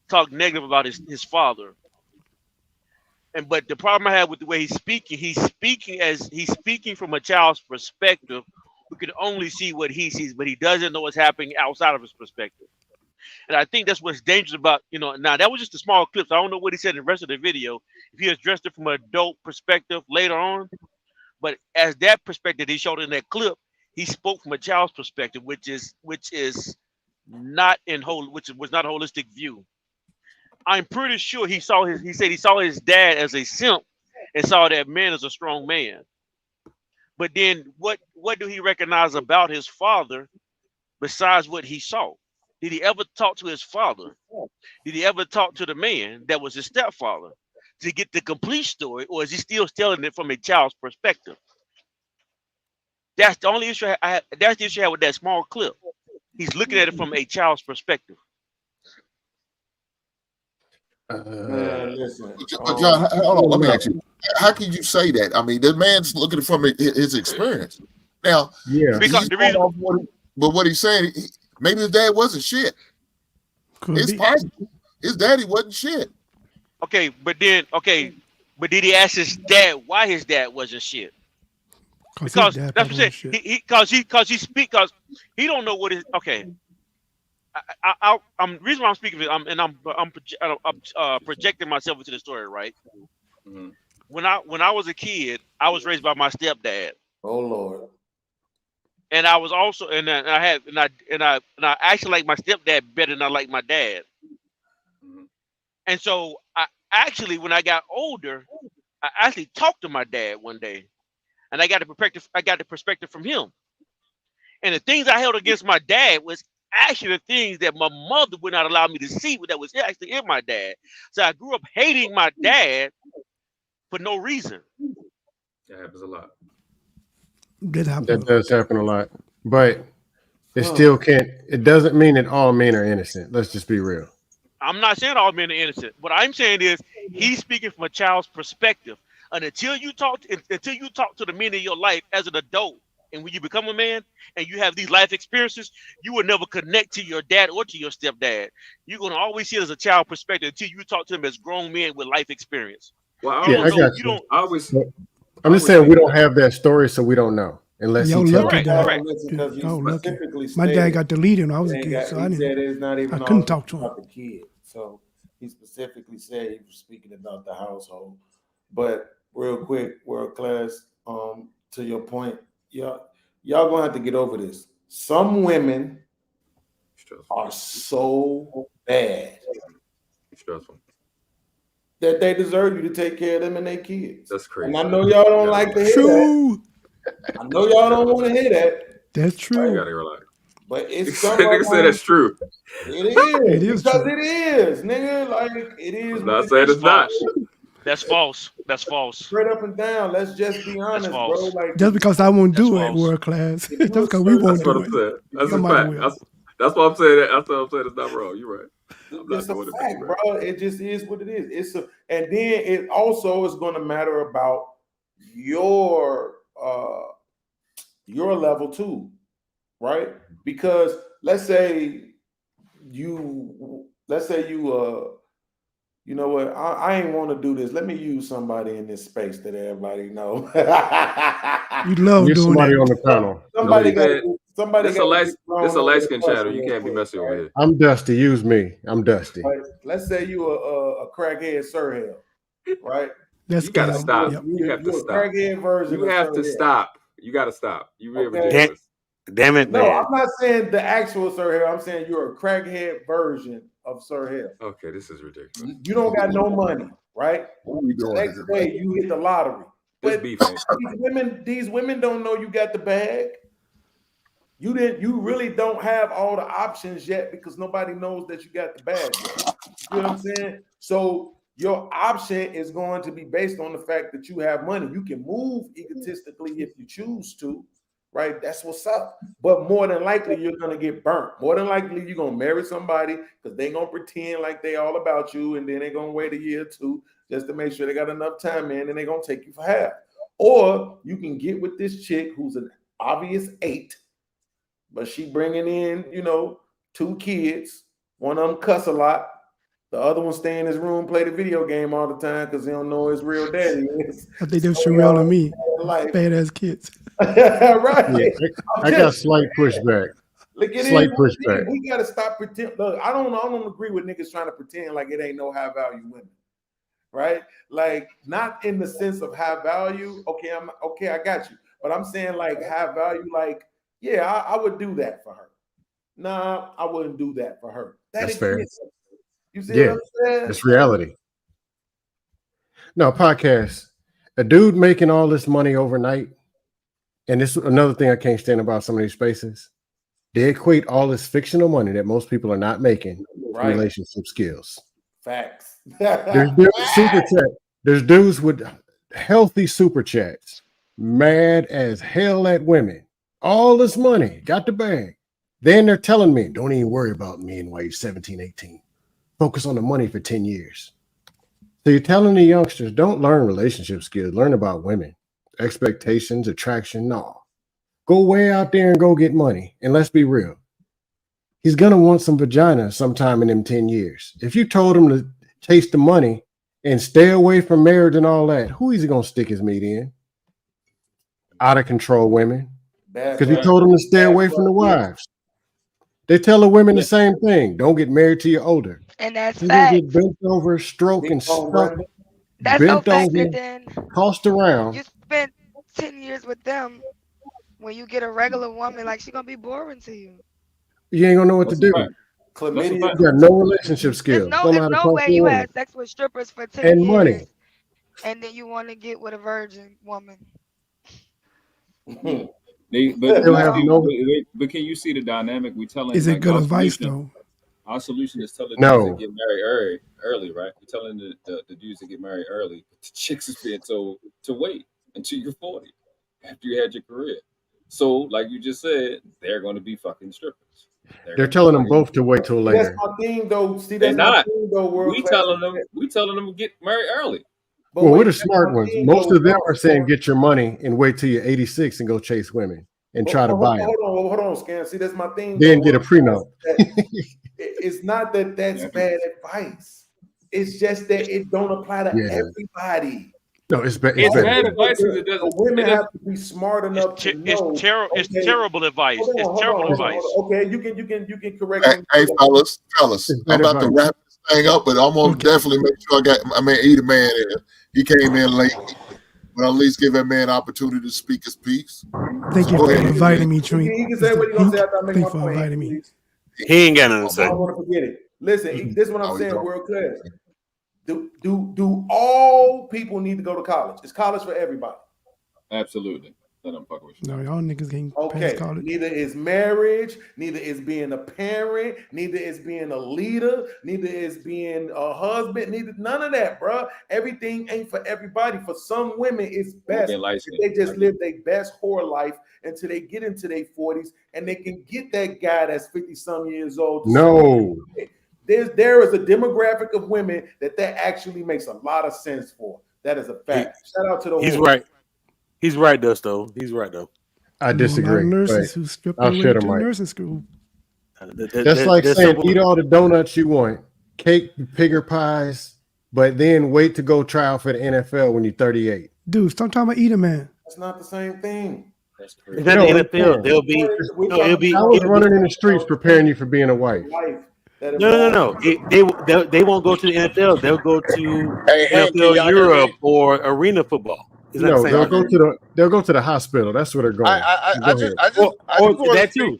talked negative about his father. But the problem I have with the way he's speaking from a child's perspective, who can only see what he sees, but he doesn't know what's happening outside of his perspective. And I think that's what's dangerous about, now that was just a small clip. So I don't know what he said in the rest of the video, if he addressed it from an adult perspective later on. But as that perspective he showed in that clip, he spoke from a child's perspective, which is not was not a holistic view. I'm pretty sure he said he saw his dad as a simp and saw that man as a strong man. But then what do he recognize about his father besides what he saw? Did he ever talk to his father? Did he ever talk to the man that was his stepfather to get the complete story, or is he still telling it from a child's perspective? That's the only issue I have. That's the issue I have with that small clip. He's looking at it from a child's perspective. Man, listen. But John, hold on. Let me ask you: how can you say that? I mean, the man's looking from his experience. Now, because the reason, but what he's saying, maybe his dad wasn't shit. It's possible his daddy wasn't shit. Okay, but did he ask his dad why his dad wasn't shit? Because that's what I'm saying. Because he don't know what is okay. I'm reason why I'm speaking. I'm projecting myself into the story, right? Mm-hmm. When I was a kid, I was raised by my stepdad. Oh Lord. And I was also and I actually like my stepdad better than I like my dad. Mm-hmm. And so I actually, when I got older, I actually talked to my dad one day, and I got the perspective from him. And the things I held against my dad was actually the things that my mother would not allow me to see, but that was actually in my dad. So I grew up hating my dad for no reason. That happens a lot. That does happen a lot, but it still can't. It doesn't mean that all men are innocent. Let's just be real. I'm not saying all men are innocent. What I'm saying is he's speaking from a child's perspective. And until you talk to the men in your life as an adult, and when you become a man and you have these life experiences, you will never connect to your dad or to your stepdad. You're gonna always see it as a child perspective until you talk to them as grown men with life experience. Well, I got you. I'm just saying we don't have that story, so we don't know unless he tells us. My dad got deleted when I was a kid, so I couldn't talk to him. About the kid, so he specifically said he was speaking about the household. But real quick, world class, to your point, y'all gonna have to get over this. Some women are so bad that they deserve you to take care of them and their kids. That's crazy. And I know y'all don't like to hear that. I know y'all don't want to hear that. That's true. You gotta relax. But it's nigga say that's true. It is. It is because true. it is, nigga. Like it is. I'm not saying it's not. That's false. That's false. Straight up and down. Let's just be honest, bro. Like just because I won't do it, world class. Just because we won't do it. That's a fact. That's what I'm saying. That's what I'm saying. It's not wrong. You're right. It's a fact, bro. It just is what it is. And then it also is going to matter about your level too, right? Because let's say you you know what? I ain't want to do this. Let me use somebody in this space that everybody know. You love Use doing somebody that. on the panel. Somebody got. This a light skin channel. You can't be messy over here. I'm Dusty. Use me. I'm Dusty. Right? Let's say you a crackhead Sir Hell, right? That's you gotta good. stop. Yep. You have to stop. Crackhead version. You have to stop. You gotta stop. You really ridiculous. Damn it, No, man. I'm not saying the actual Sir Hell. I'm saying you're a crackhead version of Sir Hell. Okay, this is ridiculous. You don't got no money, right? The next day you hit the lottery. But these women don't know you got the bag. You really don't have all the options yet because nobody knows that you got the bag yet. You know what I'm saying? So your option is going to be based on the fact that you have money. You can move egotistically if you choose to, right? That's what's up. But more than likely, you're gonna get burnt. More than likely, you're gonna marry somebody because they gonna pretend like they all about you, and then they're gonna wait a year or two just to make sure they got enough time, man, and they're gonna take you for half. Or you can get with this chick who's an obvious 8, but she bringing in, 2 kids. One of them cuss a lot. The other one stay in his room, play the video game all the time because he don't know his real daddy is. I think that's So he Sherelle and always me. had life. Badass kids. Right. Yeah, I'm I got just slight pushback. look, it is Slight what it pushback. is. We gotta stop pretend. Look, I don't agree with niggas trying to pretend like it ain't no high value women. Right? Like, not in the sense of high value. Okay, I got you. But I'm saying like high value, like, yeah, I would do that for her. Nah, I wouldn't do that for her. That That's fair. exists. You see Yeah, what I'm saying? it's reality. No, podcast. A dude making all this money overnight, and this is another thing I can't stand about some of these spaces. They equate all this fictional money that most people are not making to Right. relationship skills. Facts. There's dudes with super chat. There's dudes with healthy super chats, mad as hell at women. All this money, got the bag. Then they're telling me, don't even worry about men while you're 17, 18. Focus on the money for 10 years. So you're telling the youngsters, don't learn relationship skills, learn about women, expectations, attraction. No. Go way out there and go get money. And let's be real. He's going to want some vagina sometime in them 10 years. If you told him to chase the money and stay away from marriage and all that, who is he going to stick his meat in? Out of control women. Because you told him to stay away from the wives. They tell the women the same thing. Don't get married till you're older. And that's You're going to facts. get bent over, stroke, and stuck. That's so Bent facts. over, And then tossed around. you spent 10 years with them. When you get a regular woman, like, she gonna be boring to you. You ain't going to know what to do. Chlamydia. You got no relationship skills. Don't know There's how to no talk way to you women. had sex with strippers for 10 And years money. and then you want to get with a virgin woman. But They'll have no. but can you see the dynamic? We telling Is it like good our advice solution. though? Our solution is telling No. dudes that get married early, right? We're telling the dudes that get married early. But the chicks is being told to wait until you're 40 after you had your career. So, like you just said, they're going to be fucking strippers. They're telling them both to wait till That's later. my thing, though. See, They're that's my not. thing, though. World We class. telling them to get married early. But Well, wait, we're the that's smart my ones. thing, Most though. of them are saying get your money and wait till you're 86 and go chase women and try to buy them. Hold on, Scan. See, that's my thing. Then though. get a prenup. It's not that that's bad advice. It's just that it don't apply to Yeah. everybody. No, it's bad. It's It's bad bad. advice because it The doesn't. women It have doesn't to be smart enough to know. It's terrible advice. Hold It's on, terrible hold on. advice. Okay, you can correct me. Hey, fellas, It's I'm bad about to advice. wrap this thing up, but I'm gonna definitely make sure I got my man Eat Man in. He came in late, but at least give that man an opportunity to speak his piece. Thank you Go for ahead, inviting me, He Trink. can say what he gonna say after I make Thank my you for point. inviting me. He ain't got nothing to I say. don't want to forget it. Listen, this is what I'm Oh, you saying, don't? world class. Do all people need to go to college? It's college for everybody. absolutely. Let them fuck with you. No, y'all niggas can't Okay. pass college. Neither is marriage, neither is being a parent, neither is being a leader, neither is being a husband, neither none of that, bro. Everything ain't for everybody. For some women, it's best being light if skinned. they just live their best whore life until they get into their 40s and they can get that guy that's 50 some years old. to No. there is a demographic of women that actually makes a lot of sense for. That is a fact. Shout out to the He's whore. right. He's right, Dusto. He's right though. I I know a lot disagree. of nurses But who stripped I'll their way share the to mic. nursing school. That's like saying eat all the donuts you want, cake, pigger pies, but then wait to go try out for the NFL when you're 38. Dude, stop talking about Eater Man. That's not the same thing. That's It's crazy. not No, the it's NFL. not. They'll be We're no. It'll talking be I was it'll running be in the streets preparing you for being a wife. life that no. involves They won't go to the NFL. They'll go to Hey, Hank, can NFL y'all hear Europe me? or arena football. It's not the No, same they'll thing. go to the hospital. That's where they're going. I Go ahead. just want to That speak. too.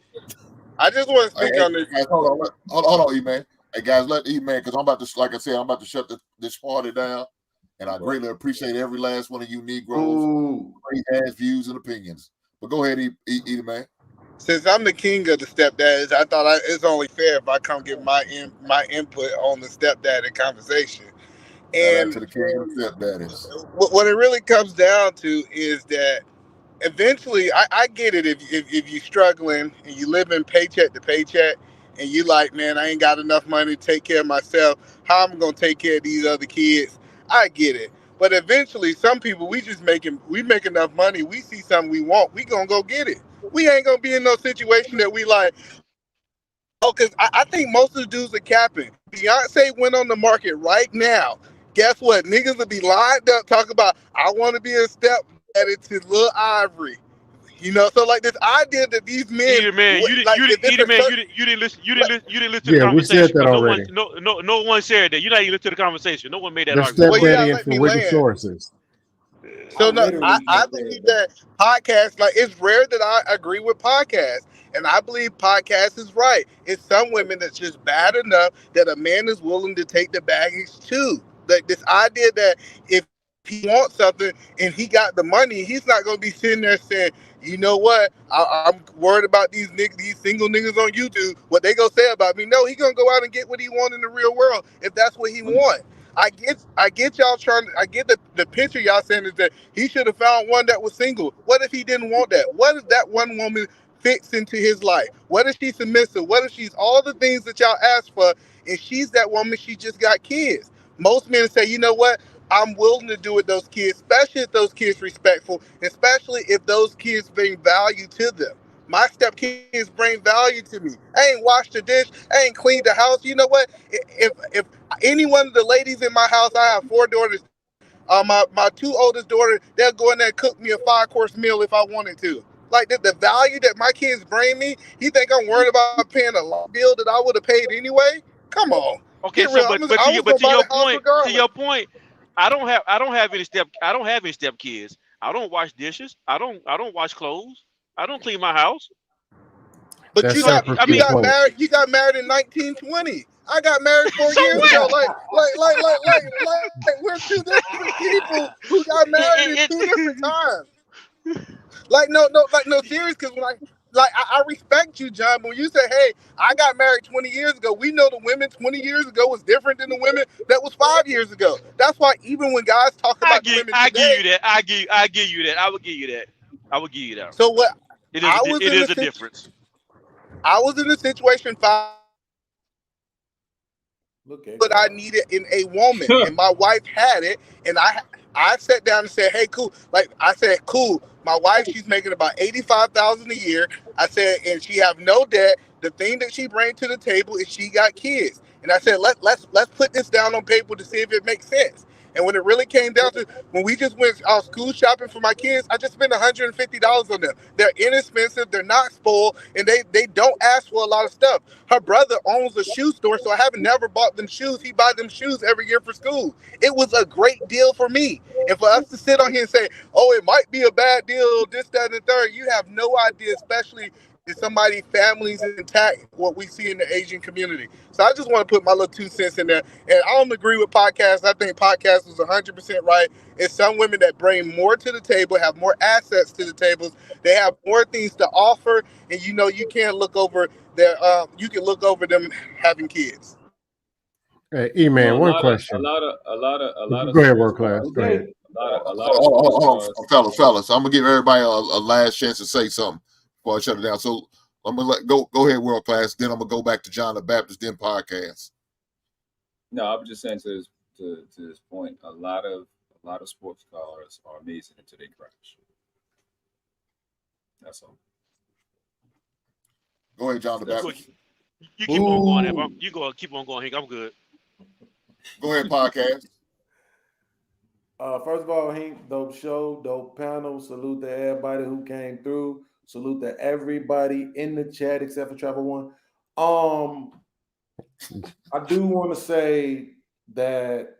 I just want to Hey, speak on this. guys, hold on, E Man. Hey guys, let E Man, because I'm about to, like I said, I'm about to shut this party down. And I greatly appreciate every last one of you Negroes, great ass views and opinions. But go ahead, E Man. Since I'm the king of the stepdads, I thought it's only fair if I come give my input on the stepdad conversation. Shout out And to the king of the stepdaddies. what it really comes down to is that eventually, I get it if you're struggling and you live in paycheck to paycheck and you like, man, I ain't got enough money to take care of myself. How am I gonna take care of these other kids? I get it. But eventually, some people we make enough money. We see something we want, we gonna go get it. We ain't gonna be in no situation that we like. Oh, because I think most of the dudes are capping. Beyonce went on the market right now. Guess what? Niggas will be lined up talking about, I want to be a stepdaddy to Lil Ivory. You know, so like this idea that these men, Either man, like if it's either a man, certain, like, you didn't listen to the Yeah, we said conversation that because already. no one said that. You're not even listening to the conversation. No one made that They're argument. well, you gotta stepdaddying let for me witness land. sources. So no, I believe that podcasts, like it's rare that I agree with podcasts. And I believe podcast is right. It's some women that's just bad enough that a man is willing to take the baggage too. Like this idea that if he wants something and he got the money, he's not gonna be sitting there saying, you know what, I'm worried about these single niggas on YouTube, what they gonna say about me. No, he gonna go out and get what he want in the real world if that's what he want. I get y'all trying. I get the picture y'all saying is that he should have found one that was single. What if he didn't want that? What if that one woman fits into his life? What if she's submissive? What if she's all the things that y'all asked for, and she's that woman? She just got kids. Most men say, you know what? I'm willing to do with those kids, especially if those kids respectful, especially if those kids bring value to them. My step kids bring value to me. I ain't washed the dish. I ain't cleaned the house. You know what? If any one of the ladies in my house, I have four daughters. My two oldest daughters, they'll go in there and cook me a 5 course meal if I wanted to. Like the value that my kids bring me, you think I'm worried about paying a light bill that I would have paid anyway? Come on, Okay, get so real. but I was but gonna buy the house to regardless. your point, I don't have any step kids. I don't wash dishes. I don't wash clothes. I don't clean my house. But That's you So got separate I from you the mean, got point. married. You got married in 1920. I got married four so years what? ago. Like, we're two different people who got married in two different times. Like, no, serious. Because when I respect you, John. But when you say, "Hey, I got married 20 years ago," we know the women 20 years ago was different than the women that was 5 years ago. That's why even when guys talk about the women I give today, you that. I give you that. I would give you that. I would give you that. so what? I was It in is a a situ- difference. I was in a situation 5 years ago where I had Look at what I God. needed in a woman, and my wife had it, and I sat down and said, "Hey, cool." Like I said, "Cool." My wife, she's making about 85,000 a year. I said, and she have no debt. The thing that she brings to the table is she got kids, and I said, let's put this down on paper to see if it makes sense. And when it really came down to when we just went school shopping for my kids, I just spent $150 on them. They're inexpensive, they're not spoiled, and they don't ask for a lot of stuff. Her brother owns a shoe store, so I haven't never bought them shoes. He buys them shoes every year for school. It was a great deal for me. And for us to sit on here and say, "Oh, it might be a bad deal," this, that, and the third, you have no idea, especially if somebody's family is intact, what we see in the Asian community. So I just want to put my little 2 cents in there. And I don't agree with podcasts. I think podcasts was 100% right. It's some women that bring more to the table, have more assets to the tables. They have more things to offer, and you can't look over their. You can look over them having kids. Hey, E Well, man, one question. a lot of Go ahead, sports world class. cars, Go ahead. a lot of sports cars. Fellas. I'm gonna give everybody a last chance to say something before I shut it down. So I'm gonna go ahead, world class. Then I'm gonna go back to John the Baptist, then podcast. No, I'm just saying to this point, a lot of sports cars are amazing until they crash. That's all. Go ahead, John the That's Baptist. You keep on going, Ev. Boo. You go keep on going, Hank. I'm good. Go ahead, podcast. First of all, Hank, dope show, dope panel. Salute to everybody who came through. Salute to everybody in the chat except for Travel One. Um, I do want to say that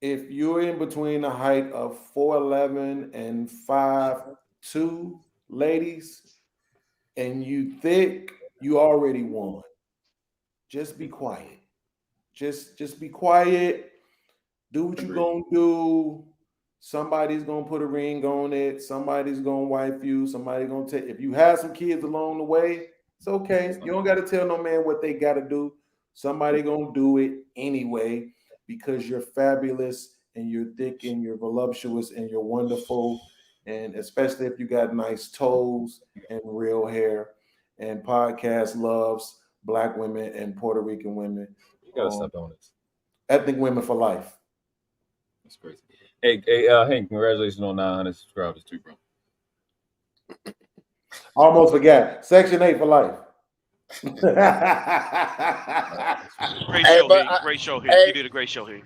if you're in between the height of 4'11" and 5'2", ladies, and you thick, you already won. Just be quiet. Just be quiet. Do what you agreed. gonna do. Somebody's gonna put a ring on it. Somebody's gonna wife you. Somebody gonna take. If you have some kids along the way, it's okay. You don't got to tell no man what they got to do. Somebody gonna do it anyway because you're fabulous and you're thick and you're voluptuous and you're wonderful and especially if you got nice toes and real hair. And podcast loves Black women and Puerto Rican women, You gotta um, stop doing this. ethnic women for life. That's crazy. Hey, Hank, congratulations on 900 subscribers too, bro. Almost forgot. Section 8 for life. Great Hey, show, but Hank. Great show, Hank. hey, You did a great show, Hank.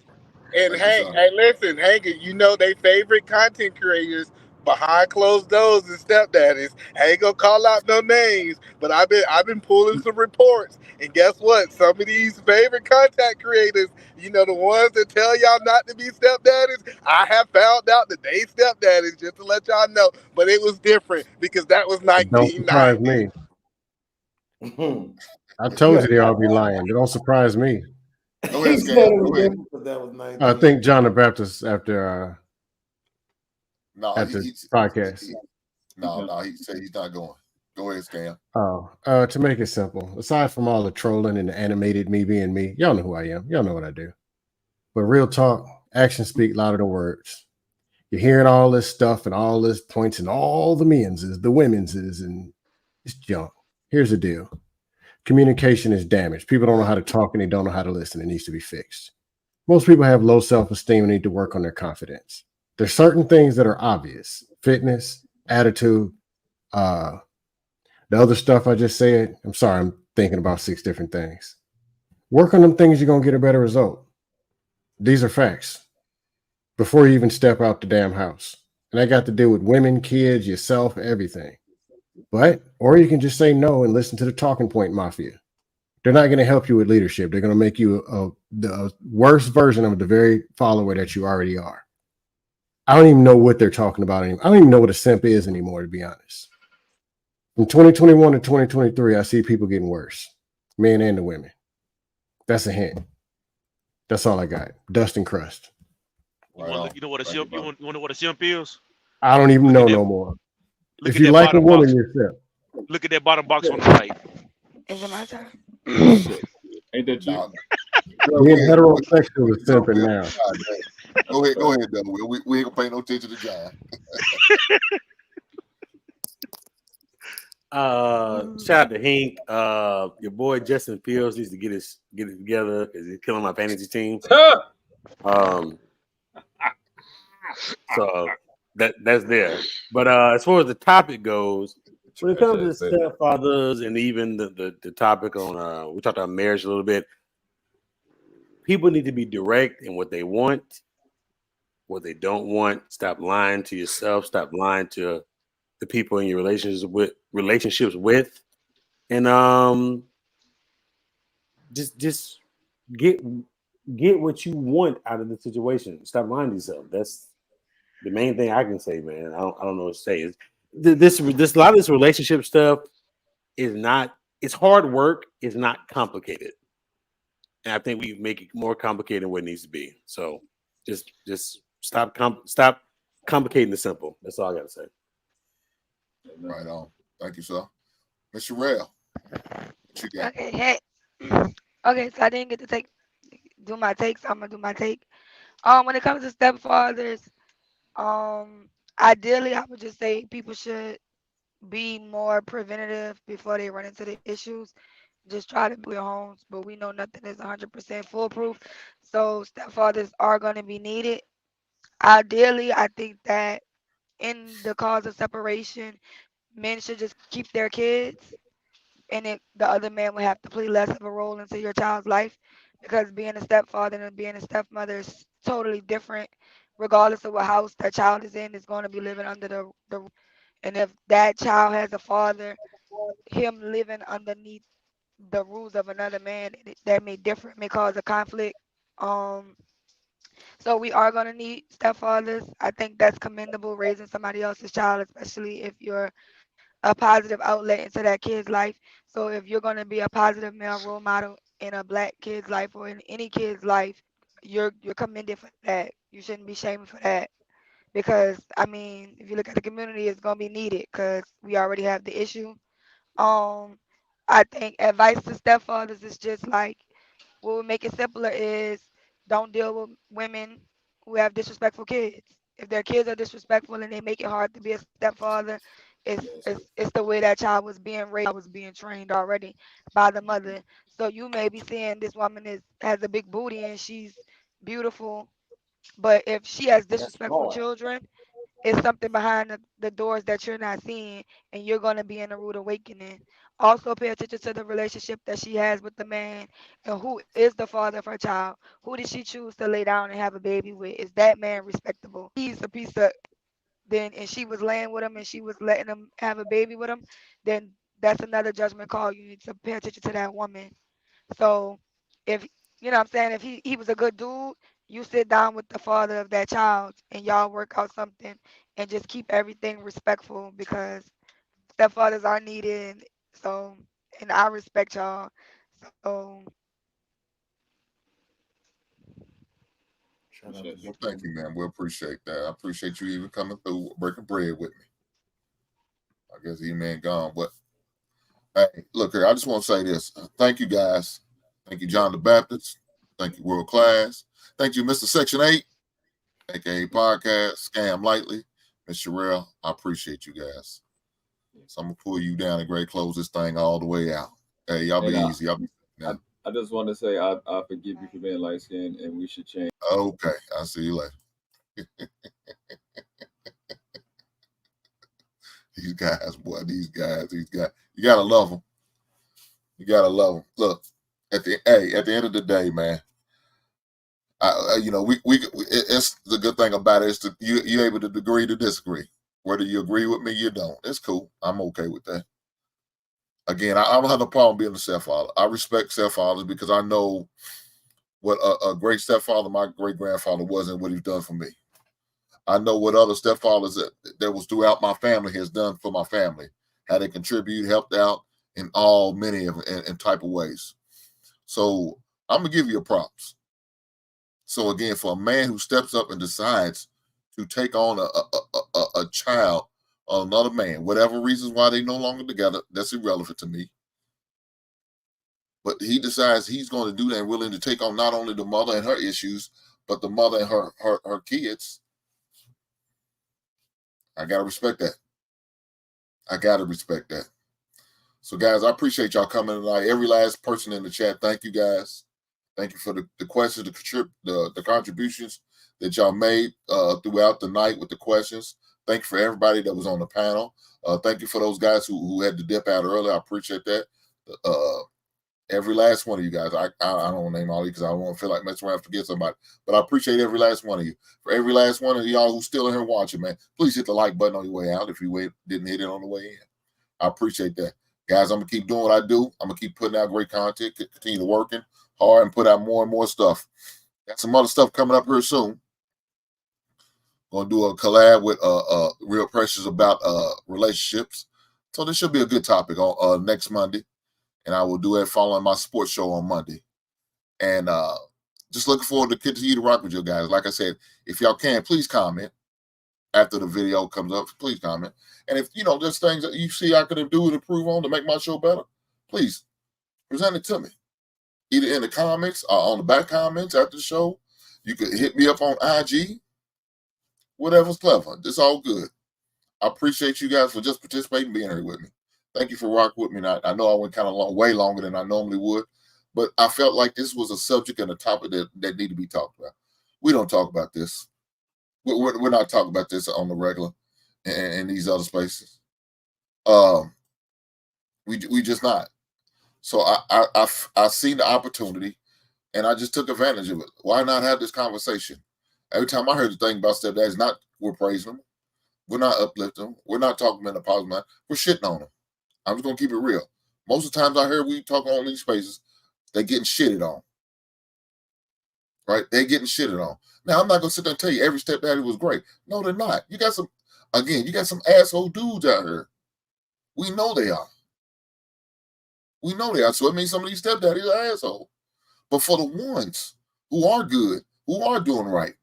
and Thank you, Hank, sir. hey, listen, Hank, you know they favorite content creators behind closed doors and stepdaddies. I ain't gonna call out no names, but I've been pulling some reports, and guess what? Some of these favorite content creators, the ones that tell y'all not to be stepdaddies, I have found out that they stepdaddies. Just to let y'all know, but it was different because that was Don't surprise 1990. me. I You told had you they all be lying. They don't surprise me. Go he ahead, said Scam. it was Go ahead. different because that was I 19. think John the Baptist No, after podcast. no, no. He said he's not going. Go ahead, Scam. Oh, to make it simple, aside from all the trolling and the animated me being me, y'all know who I am. Y'all know what I do. But real talk, actions speak louder than words. You're hearing all this stuff and all this points and all the men's, the women's, and it's junk. Here's the deal. Communication is damaged. People don't know how to talk and they don't know how to listen. It needs to be fixed. Most people have low self-esteem and need to work on their confidence. There's certain things that are obvious. Fitness, attitude, uh, the other stuff I just said. I'm sorry, I'm thinking about 6 different things. Work on them things, you're gonna get a better result. These are facts. Before you even step out the damn house. And that got to do with women, kids, yourself, everything. Or you can just say no and listen to the talking point mafia. They're not going to help you with leadership. They're going to make you the worst version of the very follower that you already are. I don't even know what they're talking about anymore. I don't even know what a simp is anymore, to be honest. From 2021 to 2023, I see people getting worse, men and the women. That's a hint. That's all I got. Dust and crust. You Right want on. you know what a Thank you, simp? You brother. want know what a simp is? I don't even Look at know that. no more. Look If at you that like a bottom woman, box. you're simp. Look at that bottom box on the right. Is it my turn? Shit. Ain't that you? Now, girl, Being we ain't gonna heterosexual is go simping Will. now. God damn. That's a Go fact. ahead, though, Will. We ain't gonna pay no attention to John. Shout out to Hank. Your boy Justin Fields needs to get it together because he's killing my fantasy team. Um, so that's there. But as far as the topic goes, when it Trash comes to ass segment. stepfathers and even the topic on we talked about marriage a little bit, people need to be direct in what they want, what they don't want. Stop lying to yourself. Stop lying to the people in your relationships with, and just get get what you want out of the situation. Stop lying to yourself. That's the main thing I can say, man. I don't know what to say. This a lot of this relationship stuff is not. It's hard work. It's not complicated, and I think we make it more complicated than what it needs to be. So just stop complicating the simple. That's all I got to say. Right on. Thank you, sir. Miss Sherelle, what you got? Okay, hey. Okay, so I didn't get to do my take, so I'm gonna do my take. When it comes to stepfathers, um, ideally I would just say people should be more preventative before they run into the issues. Just try to build your homes, but we know nothing is 100% foolproof. So stepfathers are going to be needed. Ideally, I think that in the cause of separation, men should just keep their kids, and the other man would have to play less of a role into your child's life, because being a stepfather and being a stepmother is totally different. Regardless of what house that child is going to be living under the roof. And if that child has a father, him living underneath the rules of another man, that may differ, may cause a conflict. Um, so we are gonna need stepfathers. I think that's commendable, raising somebody else's child, especially if you're a positive outlet into that kid's life. So if you're gonna be a positive male role model in a black kid's life or in any kid's life, you're commended for that. You shouldn't be shamed for that. Because I mean, if you look at the community, it's gonna be needed because we already have the issue. Um, I think advice to stepfathers is just like, what would make it simpler is don't deal with women who have disrespectful kids. If their kids are disrespectful and they make it hard to be a stepfather, it's the way that child was being raised, was being trained already by the mother. So you may be seeing this woman has a big booty and she's beautiful, but if she has That's disrespectful hard. children, it's something behind the doors that you're not seeing, and you're going to be in a rude awakening. Also, pay attention to the relationship that she has with the man and who is the father of her child. Who did she choose to lay down and have a baby with? Is that man respectable? He's a piece of then, and she was laying with him and she was letting him have a baby with him. Then that's another judgment call. You need to pay attention to that woman. So if you know what I'm saying, if he was a good dude, you sit down with the father of that child and y'all work out something and just keep everything respectful because stepfathers are needed. So and I respect y'all. So Shout out to Well, Big thank Mama. you, man. We appreciate that. I appreciate you even coming through, breaking bread with me. I guess he man gone, but hey, look here. I just want to say this. Thank you, guys. Thank you, John the Baptist. Thank you, World Class. Thank you, Mr. Section 8, aka Podcast, Scam Lightly. Miss Sherelle, I appreciate you guys. So I'm gonna pull you down and great close this thing all the way out. Hey, y'all be And easy. Y'all be I, now. I just want to say I forgive you for being light skinned, and we should change. Okay, I'll see you later. These guys, boy, these guys. You gotta love them. You gotta love them. Look, at the end of the day, man. It's the good thing about it is that you're able to agree to disagree. Whether you agree with me, you don't. It's cool. I'm okay with that. Again, I don't have no problem being a stepfather. I respect stepfathers because I know what a great stepfather my great grandfather was and what he's done for me. I know what other stepfathers that was throughout my family has done for my family, how they contribute, helped out in all many of in type of ways. So I'm gonna give you a props. So again, for a man who steps up and decides to take on a child or another man, whatever reasons why they no longer together, that's irrelevant to me. But he decides he's going to do that and willing to take on not only the mother and her issues, but the mother and her kids. I gotta respect that. I gotta respect that. So guys, I appreciate y'all coming tonight. Every last person in the chat, thank you guys. Thank you for the questions, the contributions that y'all made throughout the night with the questions. Thank you for everybody that was on the panel. Thank you for those guys who had to dip out early. I appreciate that. Every last one of you guys. I don't want to name all of you because I don't want to feel like messing around and forget somebody. But I appreciate every last one of you. For every last one of y'all who's still in here watching, man, please hit the like button on your way out if you didn't hit it on the way in. I appreciate that. Guys, I'm going to keep doing what I do. I'm going to keep putting out great content, continue working hard and put out more and more stuff. Got some other stuff coming up here soon. Going to do a collab with Real Precious about relationships. So this should be a good topic on next Monday. And I will do it following my sports show on Monday. And just looking forward to continue to rock with you guys. Like I said, if y'all can, please comment after the video comes up. Please comment. And if, there's things that you see I could do and improve on to make my show better, please present it to me. Either in the comments or on the back comments after the show. You could hit me up on IG. Whatever's clever. It's all good. I appreciate you guys for just participating and being here with me. Thank you for rocking with me. I know I went kind of way longer than I normally would, but I felt like this was a subject and a topic that need to be talked about. We don't talk about this. We're not talking about this on the regular and these other spaces. We just not. So I seen the opportunity, and I just took advantage of it. Why not have this conversation? Every time I heard the thing about stepdads, not we're praising them, we're not uplifting them, we're not talking in a positive manner, we're shitting on them. I'm just gonna keep it real. Most of the times I hear we talk on these spaces, they're getting shitted on. Right? They're getting shitted on. Now I'm not gonna sit there and tell you every stepdaddy was great. No, they're not. You got some asshole dudes out here. We know they are. We know they are. So it means some of these stepdaddies are assholes. But for the ones who are good, who are doing right,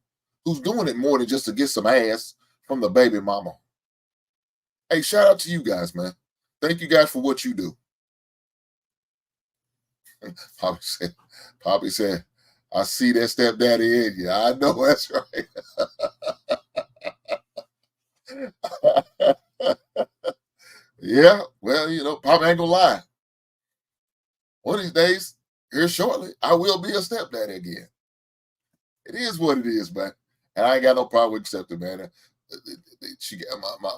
who's doing it more than just to get some ass from the baby mama. Hey, shout out to you guys, man. Thank you guys for what you do. Poppy said, I see that stepdaddy in you. I know that's right. Yeah, well, Pop ain't gonna lie. One of these days, here shortly, I will be a stepdaddy again. It is what it is, man. And I ain't got no problem with accepting, man.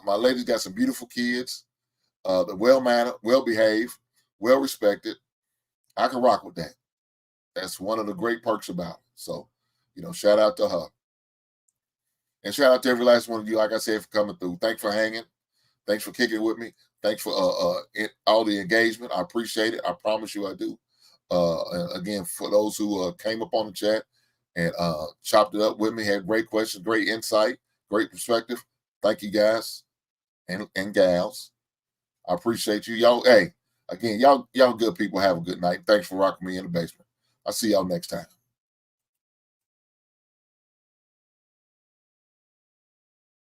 My lady's got some beautiful kids. They're well-mannered, well-behaved, well-respected. I can rock with that. That's one of the great perks about it. So, shout out to her. And shout out to every last one of you, like I said, for coming through. Thanks for hanging. Thanks for kicking it with me. Thanks for all the engagement. I appreciate it. I promise you I do. And again, for those who came up on the chat and chopped it up with me, had great questions, great insight, great perspective. Thank you guys and gals. I appreciate you. Y'all, hey, again, y'all good people. Have a good night. Thanks for rocking me in the basement. I'll see y'all next time.